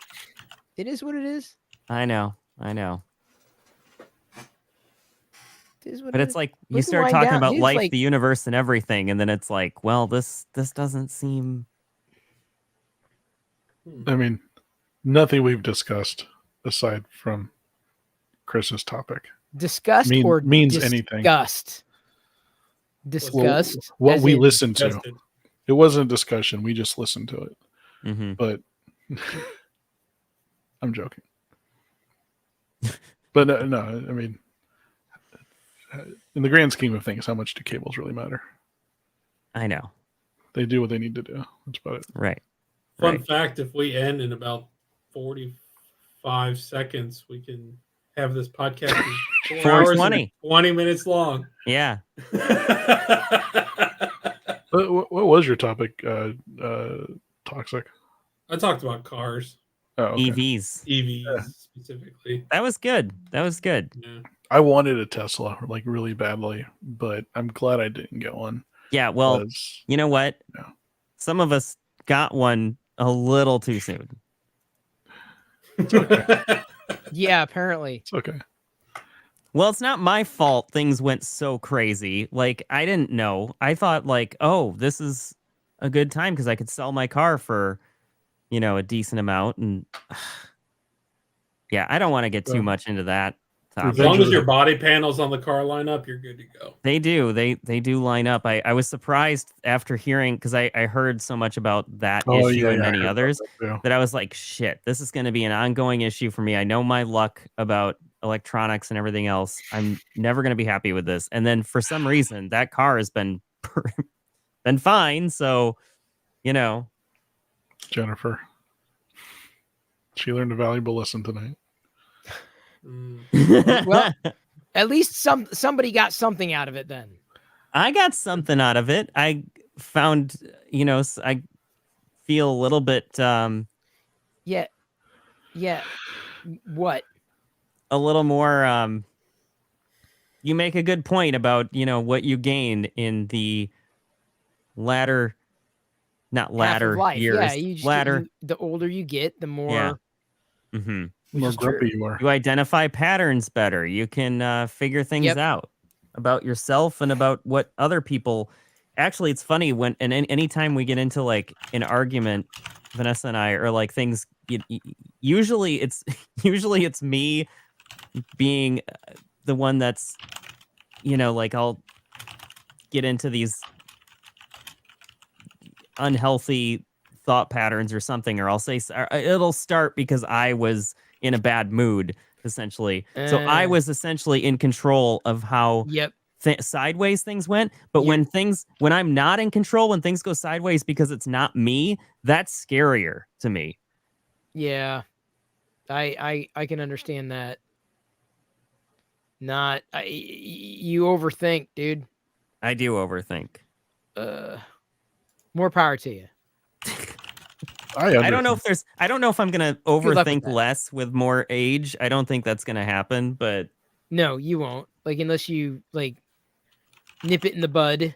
It is what it is. I know. It is what But it it's is. like We you can start wind talking down. about Dude, life, like- the universe, and everything, and then it's like, well, this doesn't seem. I mean, nothing we've discussed aside from Chris's topic Disgust or means anything. disgust? Well, Disgust. what as we in- listened to. Tested. It wasn't a discussion. We just listened to it. Mm-hmm. But I'm joking. But no, I mean, in the grand scheme of things, how much do cables really matter? I know. They do what they need to do. That's about it. Right. Fun Right. fact: if we end in about 45 seconds, we can have this podcast be 4 hours and 4:20. 20 minutes long. Yeah. What was your topic, Toxic? I talked about cars, Oh, okay. EVs. EVs specifically. That was good. Yeah. I wanted a Tesla like really badly, but I'm glad I didn't get one. Yeah. Well, 'cause- you know what? Yeah. Some of us got one a little too soon. Yeah, apparently. It's okay. Well, it's not my fault things went so crazy. Like, I didn't know. I thought, like, oh, this is a good time because I could sell my car for, a decent amount. And yeah, I don't want to get too Yeah. much into that As topic. long as your body panels on the car line up, you're good to go. They do. They do line up. I was surprised after hearing, because I heard so much about that issue and I many heard about others that too. that I was like, shit, this is going to be an ongoing issue for me. I know my luck about electronics and everything else. I'm never going to be happy with this. And then for some reason, that car has been fine. So, Jennifer. She learned a valuable lesson tonight. Well, at least somebody got something out of it then. I got something out of it. I found, I feel a little bit, Yeah. What? a little more, you make a good point about, what you gain in the not Half of latter life. years. Yeah, you just latter. the older you get, the more. Yeah. Mm-hmm. The more is true. grumpy you are. You identify patterns better. You can figure things Yep. out about yourself and about what other people. Actually, it's funny when anytime we get into like an argument, Vanessa and I, or like things. Usually it's me being the one that's, like I'll get into these unhealthy thought patterns or something, or I'll say it'll start because I was in a bad mood, essentially. So I was essentially in control of how Yep. sideways things went. But Yeah. when I'm not in control, when things go sideways because it's not me, that's scarier to me. Yeah. I can understand that. You overthink, dude. I do overthink. More power to you. I don't know if I'm gonna luck with overthink that. less with more age. I don't think that's gonna happen, but No, you won't. Like unless you like nip it in the bud.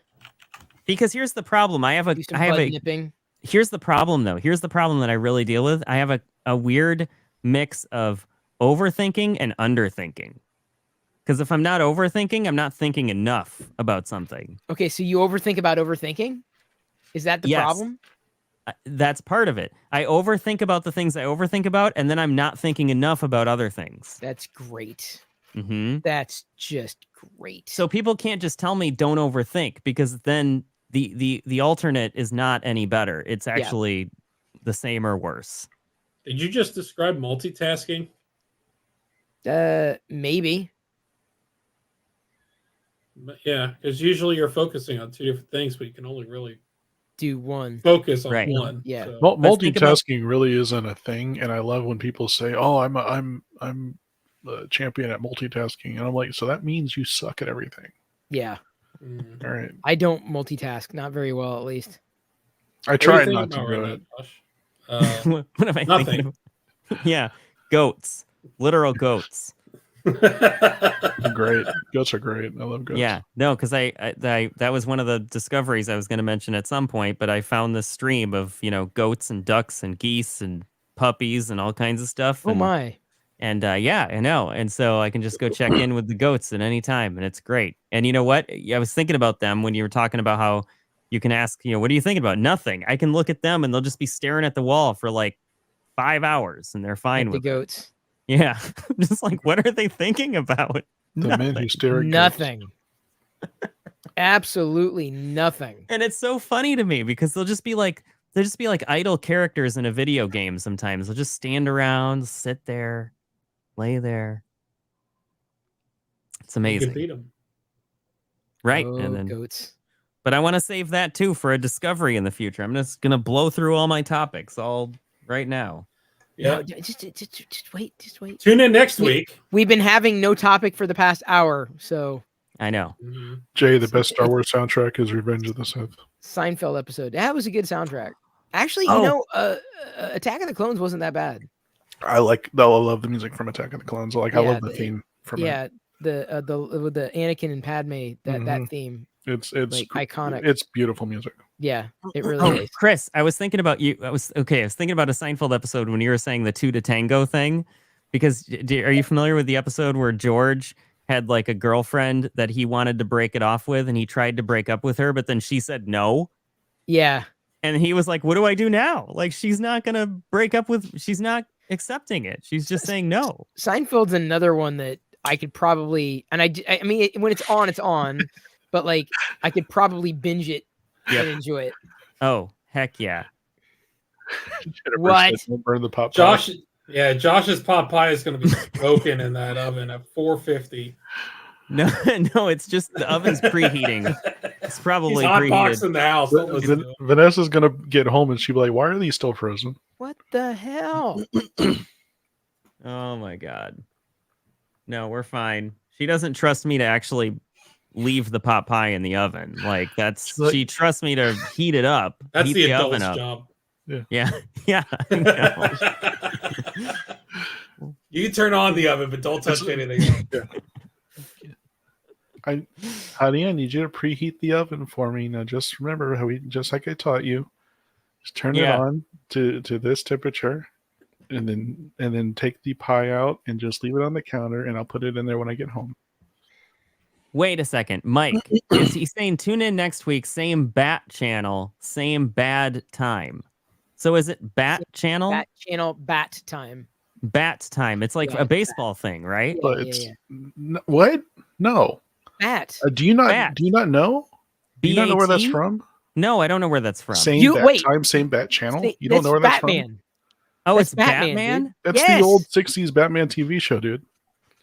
because here's the problem. Do some bud nipping. Here's the problem though. Here's the problem that I really deal with. I have a weird mix of overthinking and underthinking. Because if I'm not overthinking, I'm not thinking enough about something. Okay, so you overthink about overthinking? Is that the Yes. problem? That's part of it. I overthink about the things I overthink about, and then I'm not thinking enough about other things. That's great. Mm-hmm. That's just great. So people can't just tell me don't overthink, because then the alternate is not any better. It's actually the same or worse. Did you just describe multitasking? Maybe. But yeah, because usually you're focusing on two different things, but you can only really Do one. focus on Right. one. Yeah. So. Let's think about- Multitasking really isn't a thing, and I love when people say, "Oh, I'm a champion at multitasking," and I'm like, "So that means you suck at everything." Yeah. Mm. All right, I don't multitask, not very well at least. I What are tried you not thinking to about do right it. now, Josh? What am I Nothing. thinking of? Yeah, goats, literal goats. They're great. Goats are great. I love goats. Yeah, no, because I that was one of the discoveries I was going to mention at some point, but I found this stream of goats and ducks and geese and puppies and all kinds of stuff. Oh my! And yeah, I know. And so I can just go check in with the goats at any time, and it's great. And you know what? I was thinking about them when you were talking about how you can ask, what are you thinking about? Nothing. I can look at them and they'll just be staring at the wall for like 5 hours, and they're fine Like with the it. goats. Yeah, just like, what are they thinking about? The men who stare at Nothing. Absolutely nothing. And it's so funny to me because they'll just be like idle characters in a video game sometimes. They'll just stand around, sit there, lay there. It's You amazing. can beat them. Right. Oh, And then goats. but I want to save that too for a discovery in the future. I'm just gonna blow through all my topics all right now. Yeah. No, just wait. Just wait. Tune in next week. We've been having no topic for the past hour, so I know. Mhm. Jay, the best Star Wars soundtrack is Revenge of the Sith. Seinfeld episode. That was a good soundtrack. Actually, Attack of the Clones wasn't that bad. I love the music from Attack of the Clones. I love the theme from it. Yeah, with the Anakin and Padme that Mhm. theme. It's like iconic. It's beautiful music. Yeah, it really is. Chris, I was thinking about you. I was thinking about a Seinfeld episode when you were saying the 2 to tango thing, because are you familiar with the episode where George had like a girlfriend that he wanted to break it off with, and he tried to break up with her, but then she said no. Yeah. And he was like, what do I do now? Like, she's not going to break up with, she's not accepting it. She's just saying no. Seinfeld's another one that I could probably, and I mean, when it's on, but like I could probably binge it and enjoy it. Oh, heck yeah. What? Don't burn the pot pie. Josh's pot pie is going to be broken in that oven at 450. No, it's just the oven's preheating. It's probably He's hotboxing preheated. the house. Don't listen to him. Vanessa's gonna get home and she'll be like, "Why are these still frozen?" What the hell? Oh my God. No, we're fine. She doesn't trust me to actually leave the pot pie in the oven. Like she trusts me to heat it up. That's heat the oven adult's up. job. Yeah. I know. You can turn on the oven, but don't touch anything. Honey, I need you to preheat the oven for me. Now, just remember just like I taught you, just turn it on to this temperature, and then take the pie out and just leave it on the counter, and I'll put it in there when I get home. Wait a second, Mike. Is he saying tune in next week? Same bat channel, same bad time. So is it bat channel? Bat channel, bat time. Bat time. It's like a baseball thing, right? But what? No. Bat. Do you not know? Do you not know where that's BAT? from? No, I don't know where that's from. Same bat time, same bat channel. You don't know where that's Batman. from? Oh, That's it's Batman? That's the old 60s Batman TV show, dude.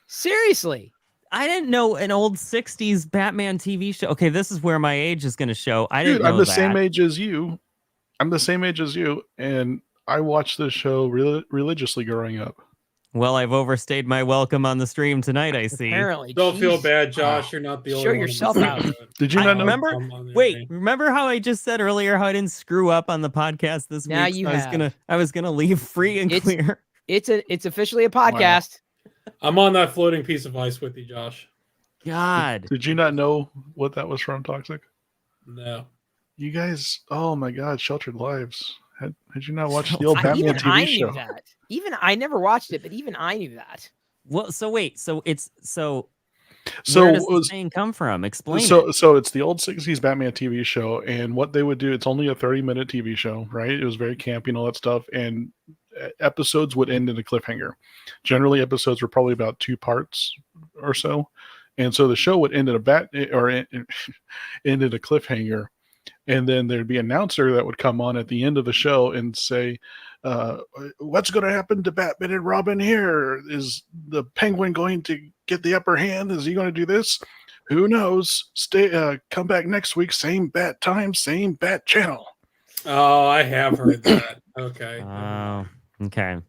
Seriously. I didn't know an old 60s Batman TV show. Okay, this is where my age is going to show. I didn't know I'm the that. same age as you. And I watched this show religiously growing up. Well, I've overstayed my welcome on the stream tonight, I see. Apparently. Don't feel bad, Josh. You're not the only Show one. yourself out. Did you not know? Remember how I just said earlier how I didn't screw up on the podcast this Now week? you I was gonna leave free and clear. It's officially a podcast. I'm on that floating piece of ice with you, Josh. God. Did you not know what that was from, Toxic? No. You guys, oh my God, Sheltered Lives. Had you not watched the old Batman even TV I show? knew that. Even I never watched it, but even I knew that. Well, so wait, so where does the saying come from? Explain. So it's the old 60s Batman TV show, and what they would do, it's only a 30-minute TV show, right? It was very campy and all that stuff, and episodes would end in a cliffhanger. Generally, episodes were probably about 2 parts or so, and so the show would end in end in a cliffhanger. And then there'd be an announcer that would come on at the end of the show and say, what's going to happen to Batman and Robin here? Is the Penguin going to get the upper hand? Is he going to do this? Who knows? Come back next week. Same bat time, same bat channel. Oh, I have heard that. Okay. Oh, okay.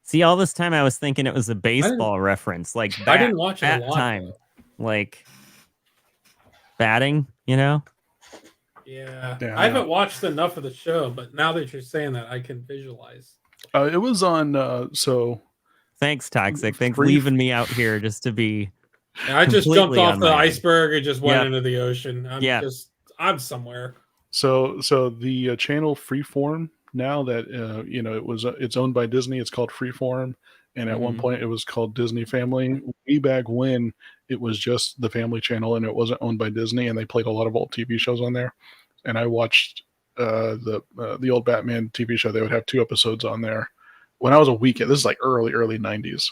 See, all this time I was thinking it was a baseball reference. Like I didn't watch it a lot. Time. Like batting, you know? Yeah, I haven't watched enough of the show, but now that you're saying that, I can visualize. It was on. So Thanks, Toxic. Thanks Free- leaving me out here just to be. I just jumped Completely off on the my own. iceberg and just went Yep. into the ocean. Yep. I'm somewhere. So the channel Freeform, now that it's owned by Disney, it's called Freeform, and at one Mhm. point it was called Disney Family. Way back when it was just the Family Channel and it wasn't owned by Disney, and they played a lot of old TV shows on there. And I watched the old Batman TV show. They would have 2 episodes on there when I was a weekend. This is like early 90s,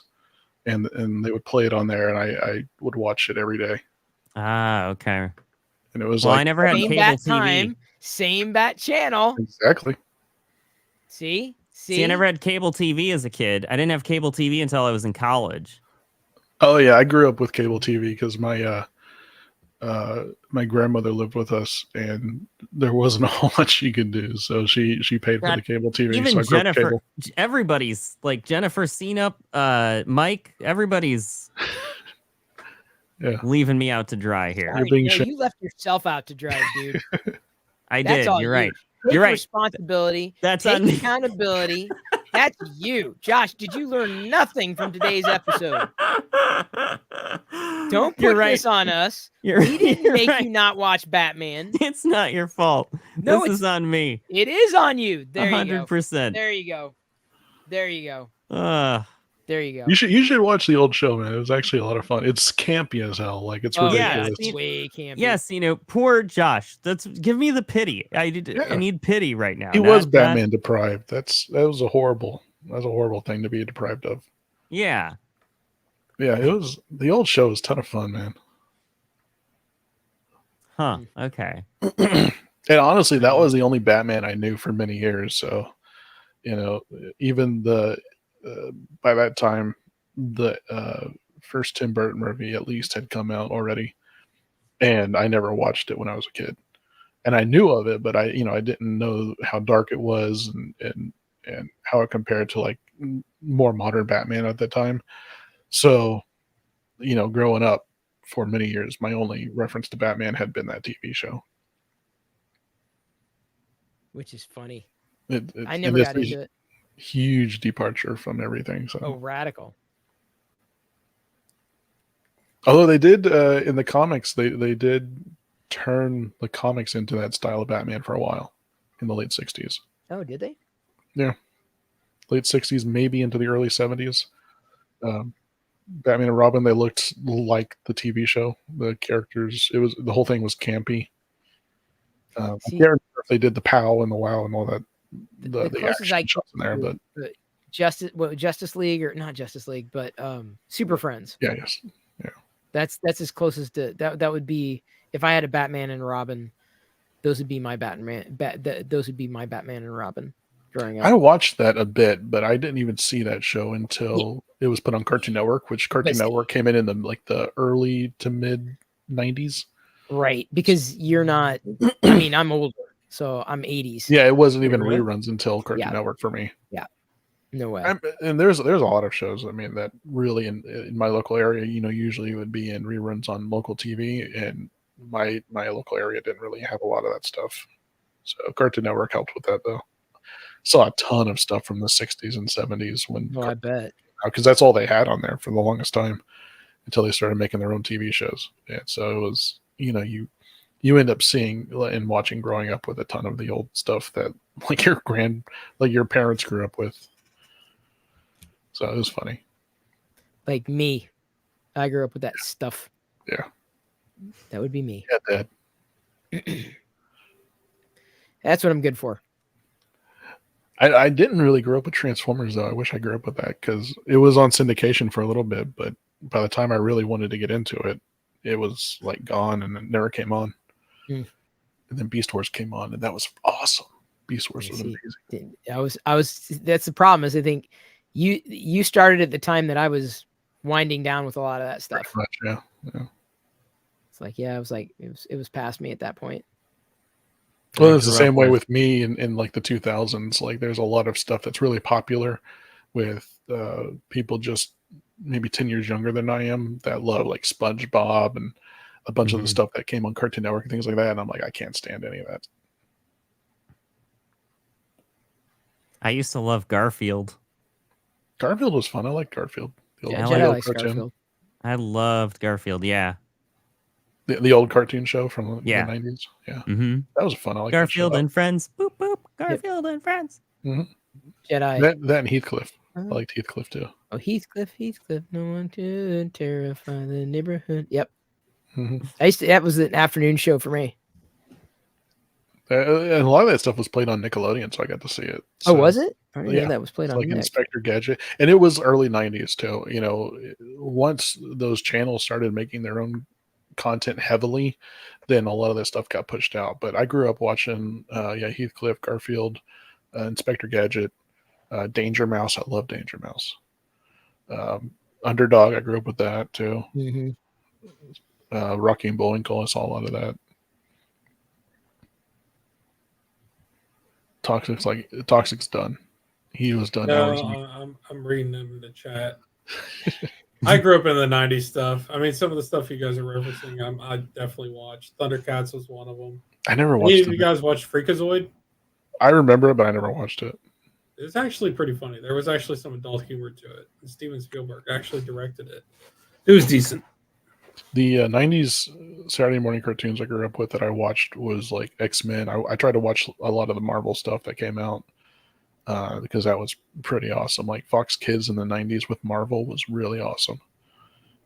and they would play it on there, and I would watch it every day. Ah, okay. And it was Well, like I never had Same cable bat TV. time, same bat channel. exactly. See? See, I never had cable TV as a kid. I didn't have cable TV until I was in college. Oh yeah, I grew up with cable TV because my grandmother lived with us, and there wasn't a whole lot she could do, so she paid for God, the cable TV. Even so I grew up with Jennifer, cable. everybody's like Jennifer Cena, Mike, everybody's Yeah. leaving me out to dry here. You're being you left yourself out to dry, dude. I That's did. all You're you. right. Take You're right. responsibility. That's take on me. accountability. That's you. Josh, did you learn nothing from today's episode? Don't put You're right. this on us. You're, We didn't you're make right. you not watch Batman. It's not your fault. No, This is on me. It is on you. There you go. 100%. There you go. There you go. There you go. You should watch the old show, man. It was actually a lot of fun. It's campy as hell. Like it's ridiculous. Yeah, it's way campy. Yes, poor Josh. Give me the pity. I need pity right now. He was Batman deprived. That was a horrible thing to be deprived of. Yeah. Yeah, it was. The old show was a ton of fun, man. Huh. Okay. And honestly, that was the only Batman I knew for many years. So, even by that time, the first Tim Burton movie at least had come out already, and I never watched it when I was a kid. And I knew of it, but I didn't know how dark it was and how it compared to like more modern Batman at the time. So, growing up for many years, my only reference to Batman had been that TV show. Which is funny. I I never got into it. Huge departure from everything. So, Oh, radical. although they did in the comics, they did turn the comics into that style of Batman for a while in the late 60s. Oh, did they? Yeah. Late 60s, maybe into the early 70s. Batman and Robin, they looked like the TV show. The characters, the whole thing was campy. I can't remember if they did the POW and the WOW and all that. The closest action shots in there, but Justice League, or not Justice League, but Super Friends. yeah, yes, yeah. That's as closest to that would be if I had a Batman and Robin. Those would be my Batman. Those would be my Batman and Robin growing up. I watched that a bit, but I didn't even see that show until it was put on Cartoon Network, which Cartoon Network came in the early to mid 90s. Right, because you're not. I mean, I'm older, so I'm 80s. Yeah, it wasn't even reruns until Cartoon Network for me. Yeah, no way. And there's a lot of shows. I mean, that really in my local area, usually would be in reruns on local TV, and my local area didn't really have a lot of that stuff. So Cartoon Network helped with that, though. Saw a ton of stuff from the 60s and 70s when. Oh, I bet. Because that's all they had on there for the longest time until they started making their own TV shows. Yeah, so it was, you end up seeing and watching growing up with a ton of the old stuff that your parents grew up with. So it was funny. Like me, I grew up with that stuff. Yeah, that would be me. Yeah, Dad. That's what I'm good for. I didn't really grow up with Transformers, though. I wish I grew up with that because it was on syndication for a little bit, but by the time I really wanted to get into it, it was like gone and it never came on. And then Beast Wars came on, and that was awesome. Beast Wars was amazing. I was. That's the problem. Is I think you started at the time that I was winding down with a lot of that stuff. Pretty much, yeah. It's like it was past me at that point. Well, it's the same way with me in like the 2000s. Like, there's a lot of stuff that's really popular with people just maybe 10 years younger than I am that love like SpongeBob and a bunch of the stuff that came on Cartoon Network and things like that. And I'm like, I can't stand any of that. I used to love Garfield. Garfield was fun. I like Garfield. The Yeah, I Jedi like likes Garfield. I loved Garfield. Yeah. The old cartoon show from the Yeah. 90s. Yeah. Mm-hmm. That was fun. I like Garfield that show. and Friends. Boop boop. Garfield and Friends. Mm-hmm. Jedi. That and Heathcliff. I liked Heathcliff too. Oh, Heathcliff, no one to terrify the neighborhood. Yep. Mm-hmm. That was an afternoon show for me. And a lot of that stuff was played on Nickelodeon, so I got to see it. So, Was it? I didn't know that was played it's on like Nick. Inspector Gadget, and it was early 90s too. Once those channels started making their own content heavily, then a lot of that stuff got pushed out. But I grew up watching Heathcliff, Garfield, Inspector Gadget, Danger Mouse. I love Danger Mouse. Underdog, I grew up with that too. Mm-hmm. Rocky and Bullwinkle, I saw a lot of that. Toxic's done. He was done. No, I'm reading them in the chat. I grew up in the 90s stuff. I mean, some of the stuff you guys are referencing, I definitely watched. Thundercats was one of them. I never watched it. You guys watched Freakazoid? I remember it, but I never watched it. It's actually pretty funny. There was actually some adult humor to it. And Steven Spielberg actually directed it. It was decent. The 90s Saturday morning cartoons I grew up with that I watched was like X-Men. I tried to watch a lot of the Marvel stuff that came out because that was pretty awesome. Like Fox Kids in the 90s with Marvel was really awesome.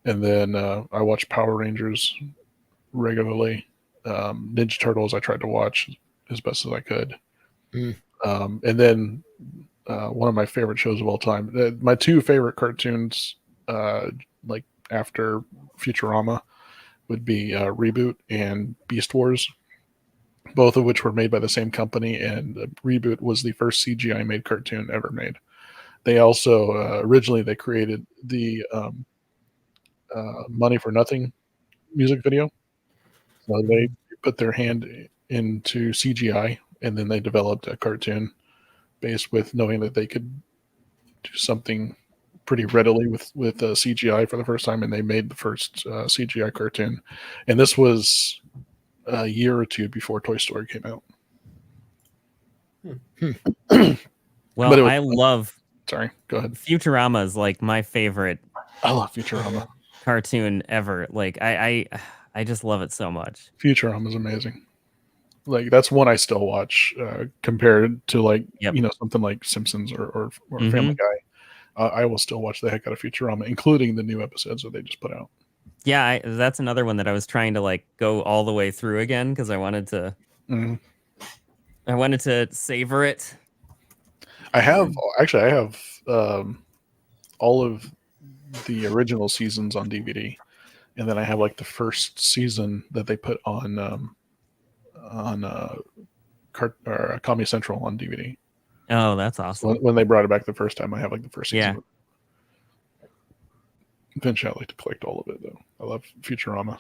And then I watched Power Rangers regularly. Ninja Turtles I tried to watch as best as I could. And then one of my favorite shows of all time, my two favorite cartoons like after Futurama would be Reboot and Beast Wars, both of which were made by the same company, and Reboot was the first CGI made cartoon ever made. They also originally they created the Money for Nothing music video. So they put their hand into CGI, and then they developed a cartoon based with knowing that they could do something pretty readily with CGI for the first time, and they made the first CGI cartoon. And this was a year or two before Toy Story came out. Well, I love. Sorry, go ahead. Futurama is like my favorite. I love Futurama cartoon ever. Like I just love it so much. Futurama is amazing. Like that's one I still watch compared to like something like Simpsons or Family Guy. I will still watch the heck out of Futurama, including the new episodes that they just put out. Yeah, that's another one that I was trying to like go all the way through again because I wanted to. I wanted to savor it. I have all of the original seasons on DVD, and then I have like the first season that they put on Comedy Central on DVD. Oh, that's awesome! So when they brought it back the first time, I have like the first season. Yeah. Eventually, I'd like to collect all of it though. I love Futurama.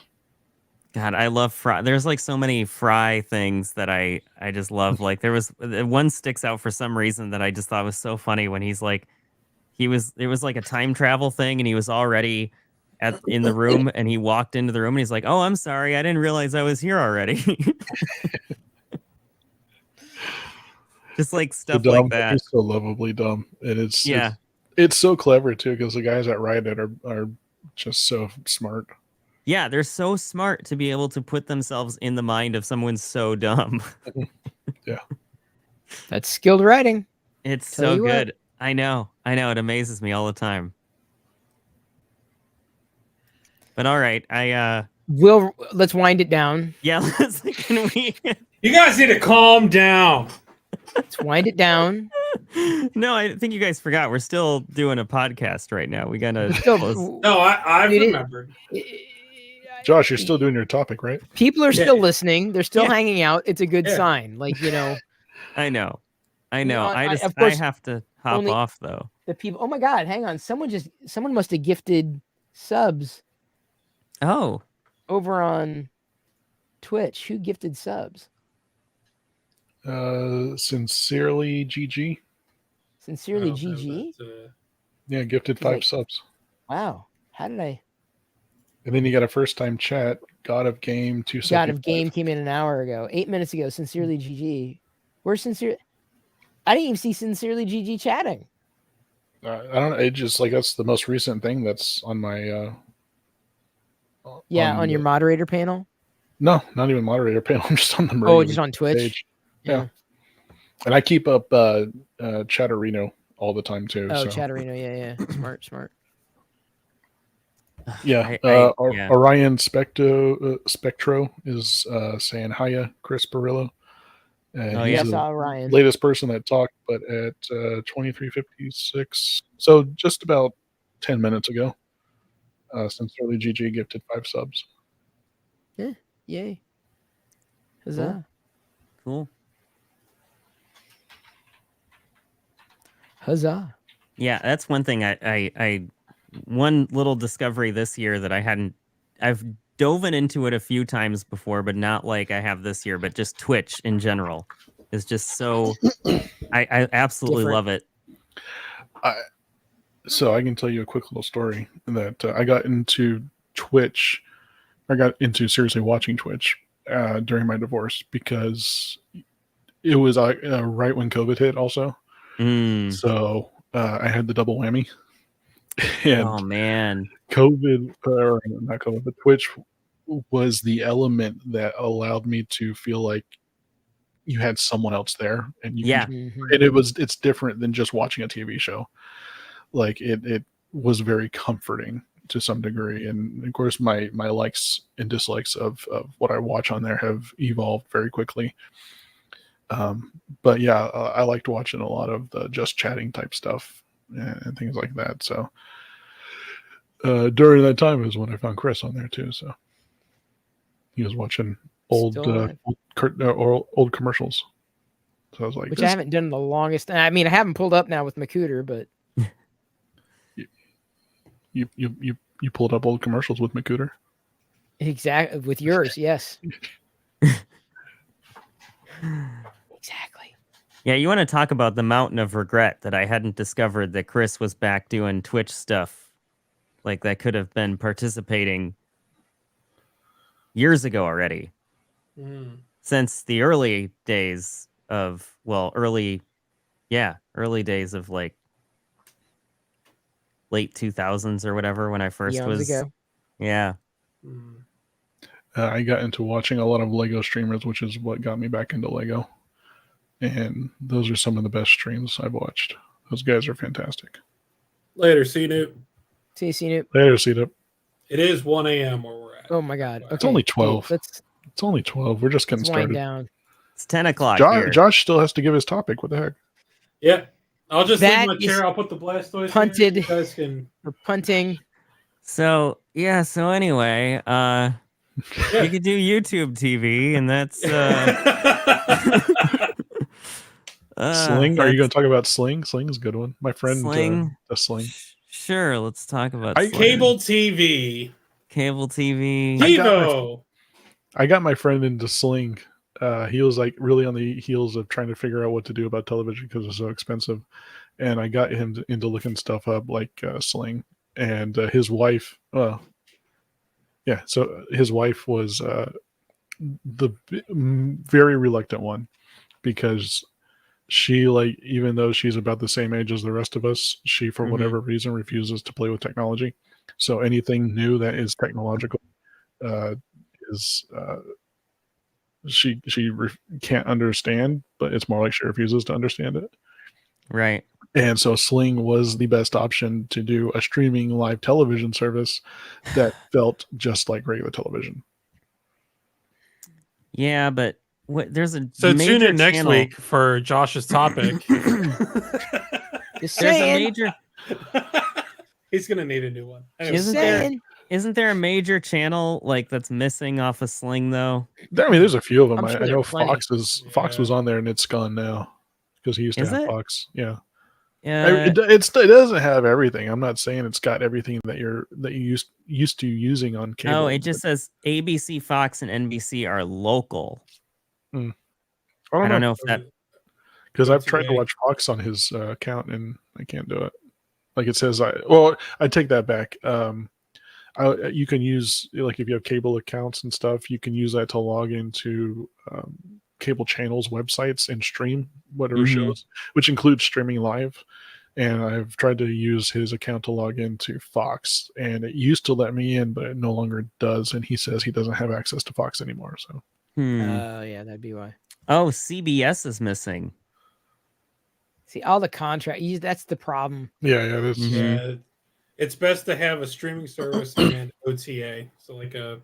God, I love Fry. There's like so many Fry things that I just love. Like there was one sticks out for some reason that I just thought was so funny when he's like, it was like a time travel thing, and he was already in the room, and he walked into the room, and he's like, "Oh, I'm sorry, I didn't realize I was here already." Just like stuff like that. It's so lovably dumb, and it's so clever too because the guys that write it are just so smart. Yeah, they're so smart to be able to put themselves in the mind of someone so dumb. Yeah, that's skilled writing. It's so good. What. I know. It amazes me all the time. But all right, let's wind it down. Yeah, can we? You guys need to calm down. Let's wind it down. No, I think you guys forgot. We're still doing a podcast right now. We gotta. No, I remembered. Josh, you're still doing your topic, right? People are still listening. They're still hanging out. It's a good sign. Like I know. I have to hop off though. The people. Oh my God! Hang on. Someone must have gifted subs. Oh. Over on Twitch, who gifted subs? Sincerely GG. Sincerely GG. Yeah, gifted 5 subs. Wow. How did I? And then you got a first time chat. God of Game 275. God of Game came in an hour ago, 8 minutes ago. Sincerely GG. Where's Sincere? I didn't even see Sincerely GG chatting. I don't know. It just like that's the most recent thing that's on my. Yeah, on your moderator panel. No, not even moderator panel. I'm just on the Oh, just on Twitch. Page. Yeah. And I keep up Chatterino all the time too. Oh, so. Chatterino, yeah. Smart. Yeah. Yeah. Orion Spectro is saying hiya, Chris Barillo. Oh, He's yes, the Orion. latest person that talked, but at 23:56, so just about 10 minutes ago, since early GG gifted 5 subs. Yeah, yay. Huzzah. Cool. Huzzah. Yeah, that's one thing I one little discovery this year that I've dove into it a few times before, but not like I have this year, but just Twitch in general is just so I absolutely Different. love it. So I can tell you a quick little story that I got into Twitch. I got into seriously watching Twitch during my divorce because it was right when COVID hit also. So I had the double whammy. And oh man, COVID, or not COVID, but Twitch was the element that allowed me to feel like you had someone else there, and you can, and it's different than just watching a TV show. Like it was very comforting to some degree, and of course my likes and dislikes of what I watch on there have evolved very quickly. But yeah, I liked watching a lot of the just chatting type stuff and things like that. So during that time is when I found Chris on there too. So he was watching old commercials. So I was like, which I haven't done in the longest. I mean, I haven't pulled up now with Makuder, but you pulled up old commercials with Makuder. Exactly, with yours, yes. Exactly. Yeah, you want to talk about the mountain of regret that I hadn't discovered that Chris was back doing Twitch stuff. Like that could have been participating years ago already. Since the early days of, early days of like late 2000s or whatever when I first was. Ago. Yeah. I got into watching a lot of Lego streamers, which is what got me back into Lego. And those are some of the best streams I've watched. Those guys are fantastic. Later, C-Noop. See you, C-Noop. Later, C-Noop. It is 1 a.m. where we're at. Oh my God. Okay. It's only 12. Cool. It's only 12. We're just getting started. Down. It's 10 o'clock here. Josh still has to give his topic. What the heck? Yeah. I'll just leave my chair. I'll put the Blastoise punted. Here. You guys can... We're punting. So anyway, you could do YouTube TV, and that's Sling. Are you going to talk about Sling? Sling is a good one. My friend Sling. Sling. Sure, let's talk about Sling. Cable TV. Cable TV. I got my friend into Sling. He was like really on the heels of trying to figure out what to do about television because it's so expensive, and I got him into looking stuff up like Sling. And his wife, so his wife was the very reluctant one because she, like, even though she's about the same age as the rest of us, she for whatever reason refuses to play with technology. So anything new that is technological is she can't understand, but it's more like she refuses to understand it. Right. And so Sling was the best option to do a streaming live television service that felt just like regular television. Yeah, but there's a so major tune in next channel. week for Josh's topic. Just there's saying. a major. He's gonna need a new one. Anyway, isn't there a major channel like that's missing off of Sling though? I mean, there's a few of them. Sure I know plenty. Fox was on there and it's gone now because he used to have Fox. Yeah. It doesn't have everything. I'm not saying it's got everything that you used to using on cable. Oh, it just says ABC, Fox, and NBC are local. I don't know if that because I've tried to watch Fox on his account and I can't do it. Like it says, I take that back. You can use, like, if you have cable accounts and stuff, you can use that to log into cable channels websites and stream whatever shows, which includes streaming live. and I've tried to use his account to log into Fox, and it used to let me in, but it no longer does. And he says he doesn't have access to Fox anymore. So, Yeah, that'd be why. Oh, CBS is missing. See, all the contract. That's the problem. yeah, this. Yeah, it's best to have a streaming service and OTA, so like a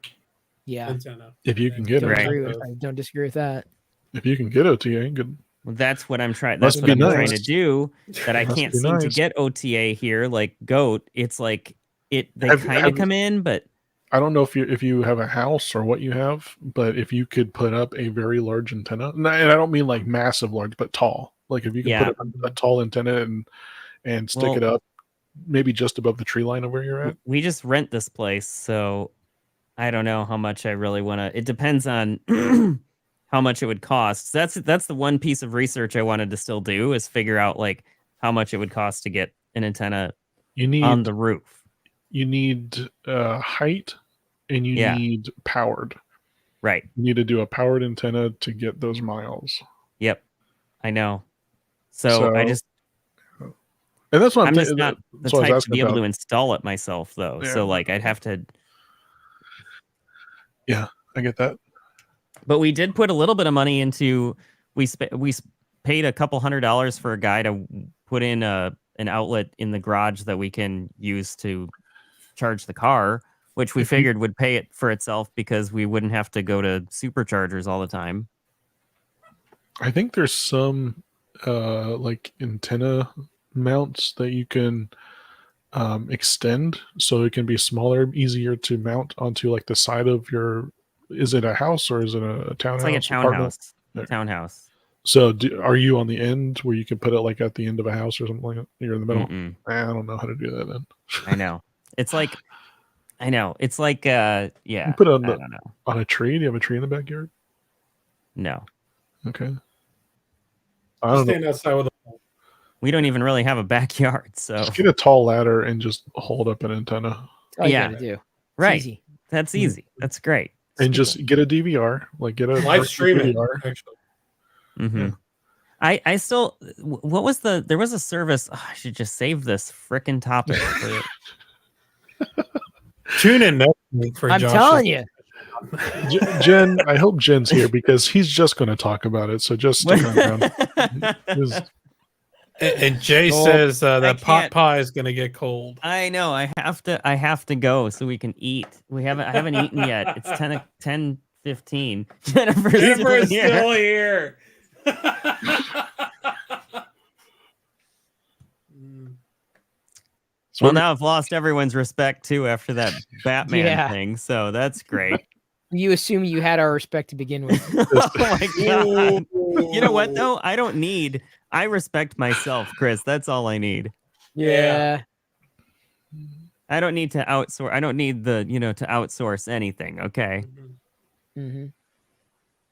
antenna. If you can get Don't it, agree with, I don't disagree with that. if you can get OTA, good. Well, that's what I'm trying. Must That's what be I'm nice. trying to do. That I Must can't be seem to nice. get OTA here, like Goat. It's like they kind of come in, but I don't know if you have a house or what you have, but if you could put up a very large antenna, and I don't mean like massive large, but tall. Like if you can put up a tall antenna and stick it up, maybe just above the tree line of where you're at. We just rent this place, so I don't know how much I really want to. It depends on how much it would cost. So that's the one piece of research I wanted to still do, is figure out like how much it would cost to get an antenna on the roof. You need height, and you need powered. Right. You need to do a powered antenna to get those miles. Yep, I know. So I just, and that's what I'm just not the type type to be able to install it myself, though. Yeah. So like I'd have to. Yeah, I get that. But we did put a little bit of money into. We paid a couple $100 for a guy to put in an outlet in the garage that we can use to charge the car, which we figured would pay it for itself because we wouldn't have to go to superchargers all the time. I think there's some like antenna mounts that you can extend so it can be smaller, easier to mount onto like the side of your. Is it a house or is it a townhouse? It's like a townhouse. Townhouse. So are you on the end where you can put it like at the end of a house or something like that? You're in the middle. I don't know how to do that then. I know. It's like, yeah. You put it on I don't know. On a tree? Do you have a tree in the backyard? No. Okay. I don't Stand know. outside with a pole. We don't even really have a backyard, so Just get a tall ladder and just hold up an antenna. That's all you gotta do. It's right. easy. That's easy. That's great. And just get a DVR, like get a Live streaming. DVR. Actually, Mm-hmm. I still, what was there was a service. I should just save this frickin' topic. tune in next week for I'm Josh's- telling you. Jen, I hope Jen's here because he's just going to talk about it. So just stick around. And Jay says that pot pie is going to get cold. I know. I have to go so we can eat. I haven't eaten yet. It's 10:15. Jennifer's still here. Well, now I've lost everyone's respect too after that Batman thing. So that's great. You assume you had our respect to begin with. Oh my god! You know what though? I respect myself, Chris. That's all I need. Yeah. I don't need to outsource. I don't need to outsource anything. Okay. Mm-hmm.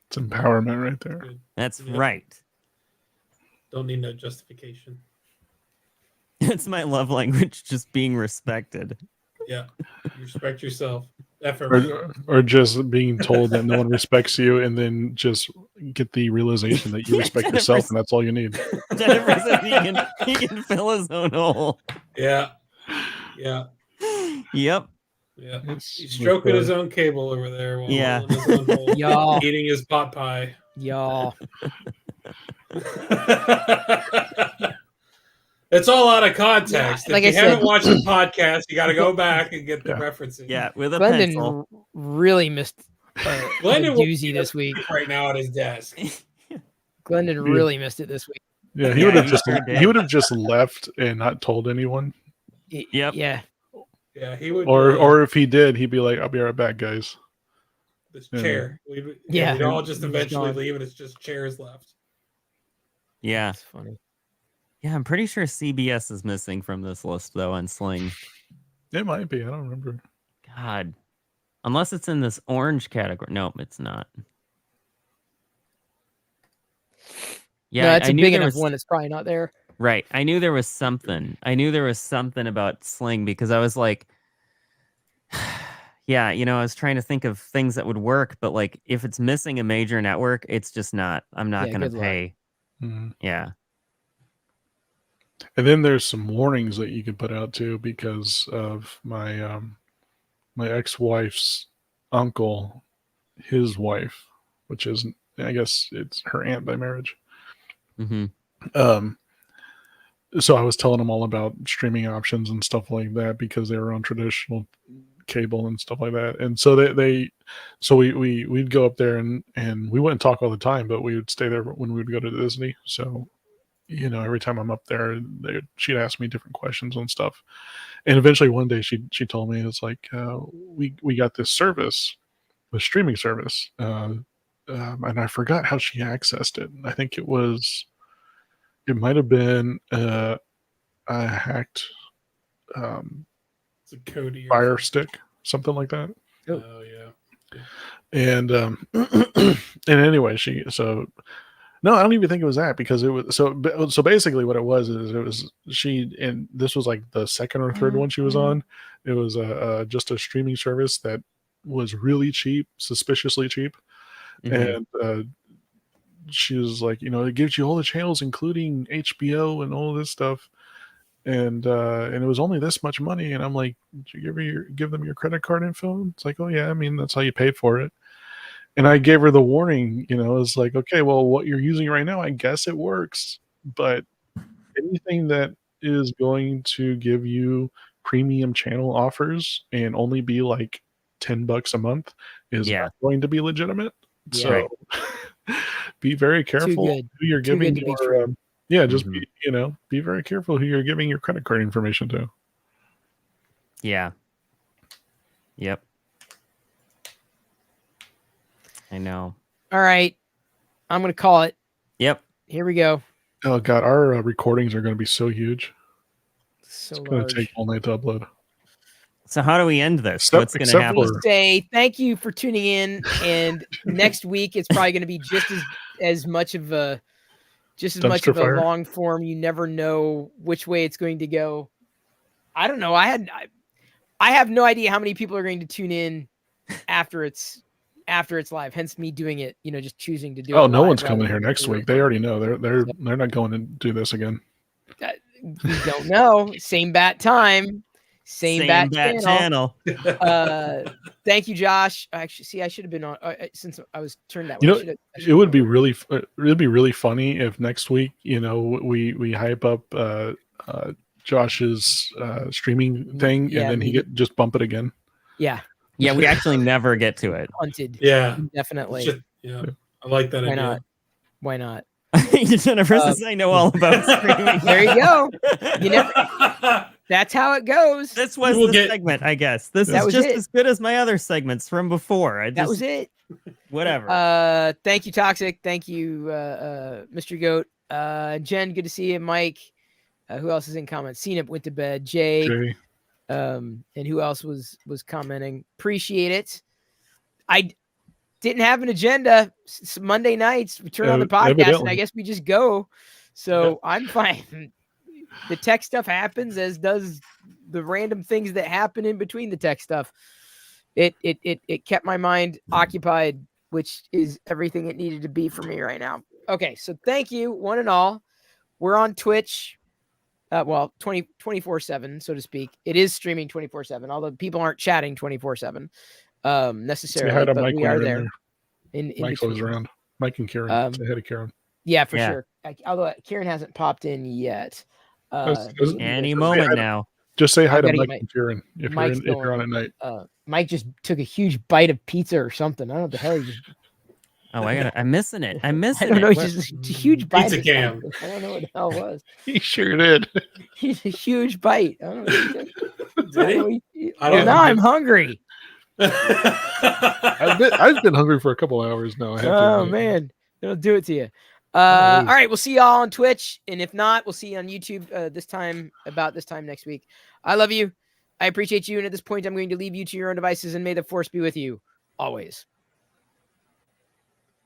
It's empowerment right there. That's right. Don't need no justification. It's my love language, just being respected. Yeah. Respect yourself. Or just being told that no one respects you, and then just get the realization that you respect yourself, and that's all you need. Jennifer said he can fill his own hole. Yeah. Yeah. Yep. Yeah. He's stroking his own cable over there while in his own hole, Y'all. eating his pot pie. Y'all. It's all out of context. Yeah, like if you I said, haven't watched the podcast, you got to go back and get the references. Yeah, with a Glendon pencil. really missed a Glendon doozy this week. right now at his desk. Glendon really missed it this week. Yeah, he would have just left and not told anyone. Yep. Yeah. Yeah, he would. Or if he did, he'd be like, "I'll be right back, guys." This chair. We'd all just eventually leave, and it's just chairs left. Yeah, that's funny. Yeah, I'm pretty sure CBS is missing from this list though on Sling. It might be. I don't remember. God, unless it's in this orange category. Nope, it's not. Yeah, no, it's I a knew big there enough was... one. It's probably not there. Right. I knew there was something. About Sling because I was like, yeah, I was trying to think of things that would work, but like if it's missing a major network, it's just not. I'm not going to pay. Mm-hmm. Yeah. And then there's some warnings that you can put out too, because of my my ex-wife's uncle, his wife, which is, I guess it's her aunt by marriage. Mm-hmm. So I was telling them all about streaming options and stuff like that because they were on traditional cable and stuff like that. And so we'd go up there and we wouldn't talk all the time, but we would stay there when we would go to Disney. So, you know, every time I'm up there, she'd ask me different questions and stuff. And eventually one day she told me, it's like, we got this service, the streaming service. And I forgot how she accessed it. I think it might have been a hacked It's a Cody or Fire Stick, something like that. Oh yeah. And and anyway, no, I don't even think it was that, because it was so basically what it was is it was and this was like the second or third one she was on. It was just a streaming service that was really cheap, suspiciously cheap. Mm-hmm. And she was like, you know, it gives you all the channels, including HBO and all this stuff. And it was only this much money. And I'm like, did you give them your credit card info? It's like, oh yeah, I mean, that's how you paid for it. And I gave her the warning, you know, it's like, okay, well, what you're using right now, I guess it works, but anything that is going to give you premium channel offers and only be like $10 a month is not going to be legitimate. Yeah. So be very careful who you're giving your just be, you know, be very careful who you're giving your credit card information to. Yeah. Yep. I know. All right. I'm going to call it. Yep. Here we go. Oh God, our recordings are going to be so huge. So it's going to take all night to upload. So how do we end this? What's going to happen? We say thank you for tuning in, and next week it's probably going to be just as much of a long form. You never know which way it's going to go. I don't know. I have no idea how many people are going to tune in after it's live. Hence me doing it. You know, just choosing to do it. Oh, no one's coming here next week. They already know. They're not going to do this again. We don't know. Same bat time. Same bat channel. Thank you, Josh. Actually, I should have been on since I was turned that way. You know, it would be really funny if next week, you know, we hype up Josh's streaming thing, and then he just bump it again. Yeah. Yeah, we actually never get to it. Hunted. Yeah, definitely. Yeah, I like that idea. Why not? Jennifer says I know all about streaming. There you go. You never. That's how it goes. This was the segment, I guess. This is just as good as my other segments from before. That was it. Whatever. Thank you, Toxic. Thank you, Mr. Goat. Jen, good to see you. Mike. Who else is in comments? CNIP went to bed. Jay. And who else was commenting? Appreciate it. I didn't have an agenda. It's Monday nights. We turn on the podcast, and I guess we just go. So I'm fine. The tech stuff happens, as does the random things that happen in between the tech stuff. It kept my mind occupied, which is everything it needed to be for me right now. Okay, so thank you, one and all. We're on Twitch. 24/7, so to speak. It is streaming 24/7, although people aren't chatting 24/7 necessarily. But Mike, we are there. Mike's always around. Mike and Kieran. Say hi to Kieran. Yeah, for sure. Although Kieran hasn't popped in yet. Any moment now. Just say hi to Mike and Kieran if you're on at night. Mike just took a huge bite of pizza or something. I don't know what the hell he just. Oh, I'm missing it. I'm missing it. I don't know. It's just a huge bite. Pizza cam. I don't know what the hell it was. He sure did. He's a huge bite. I don't know. Did he? Now I'm hungry. I've been hungry for a couple hours now. Oh man, it'll do it to you. All right, we'll see y'all on Twitch, and if not, we'll see you on YouTube about this time next week. I love you. I appreciate you, and at this point, I'm going to leave you to your own devices, and may the force be with you always.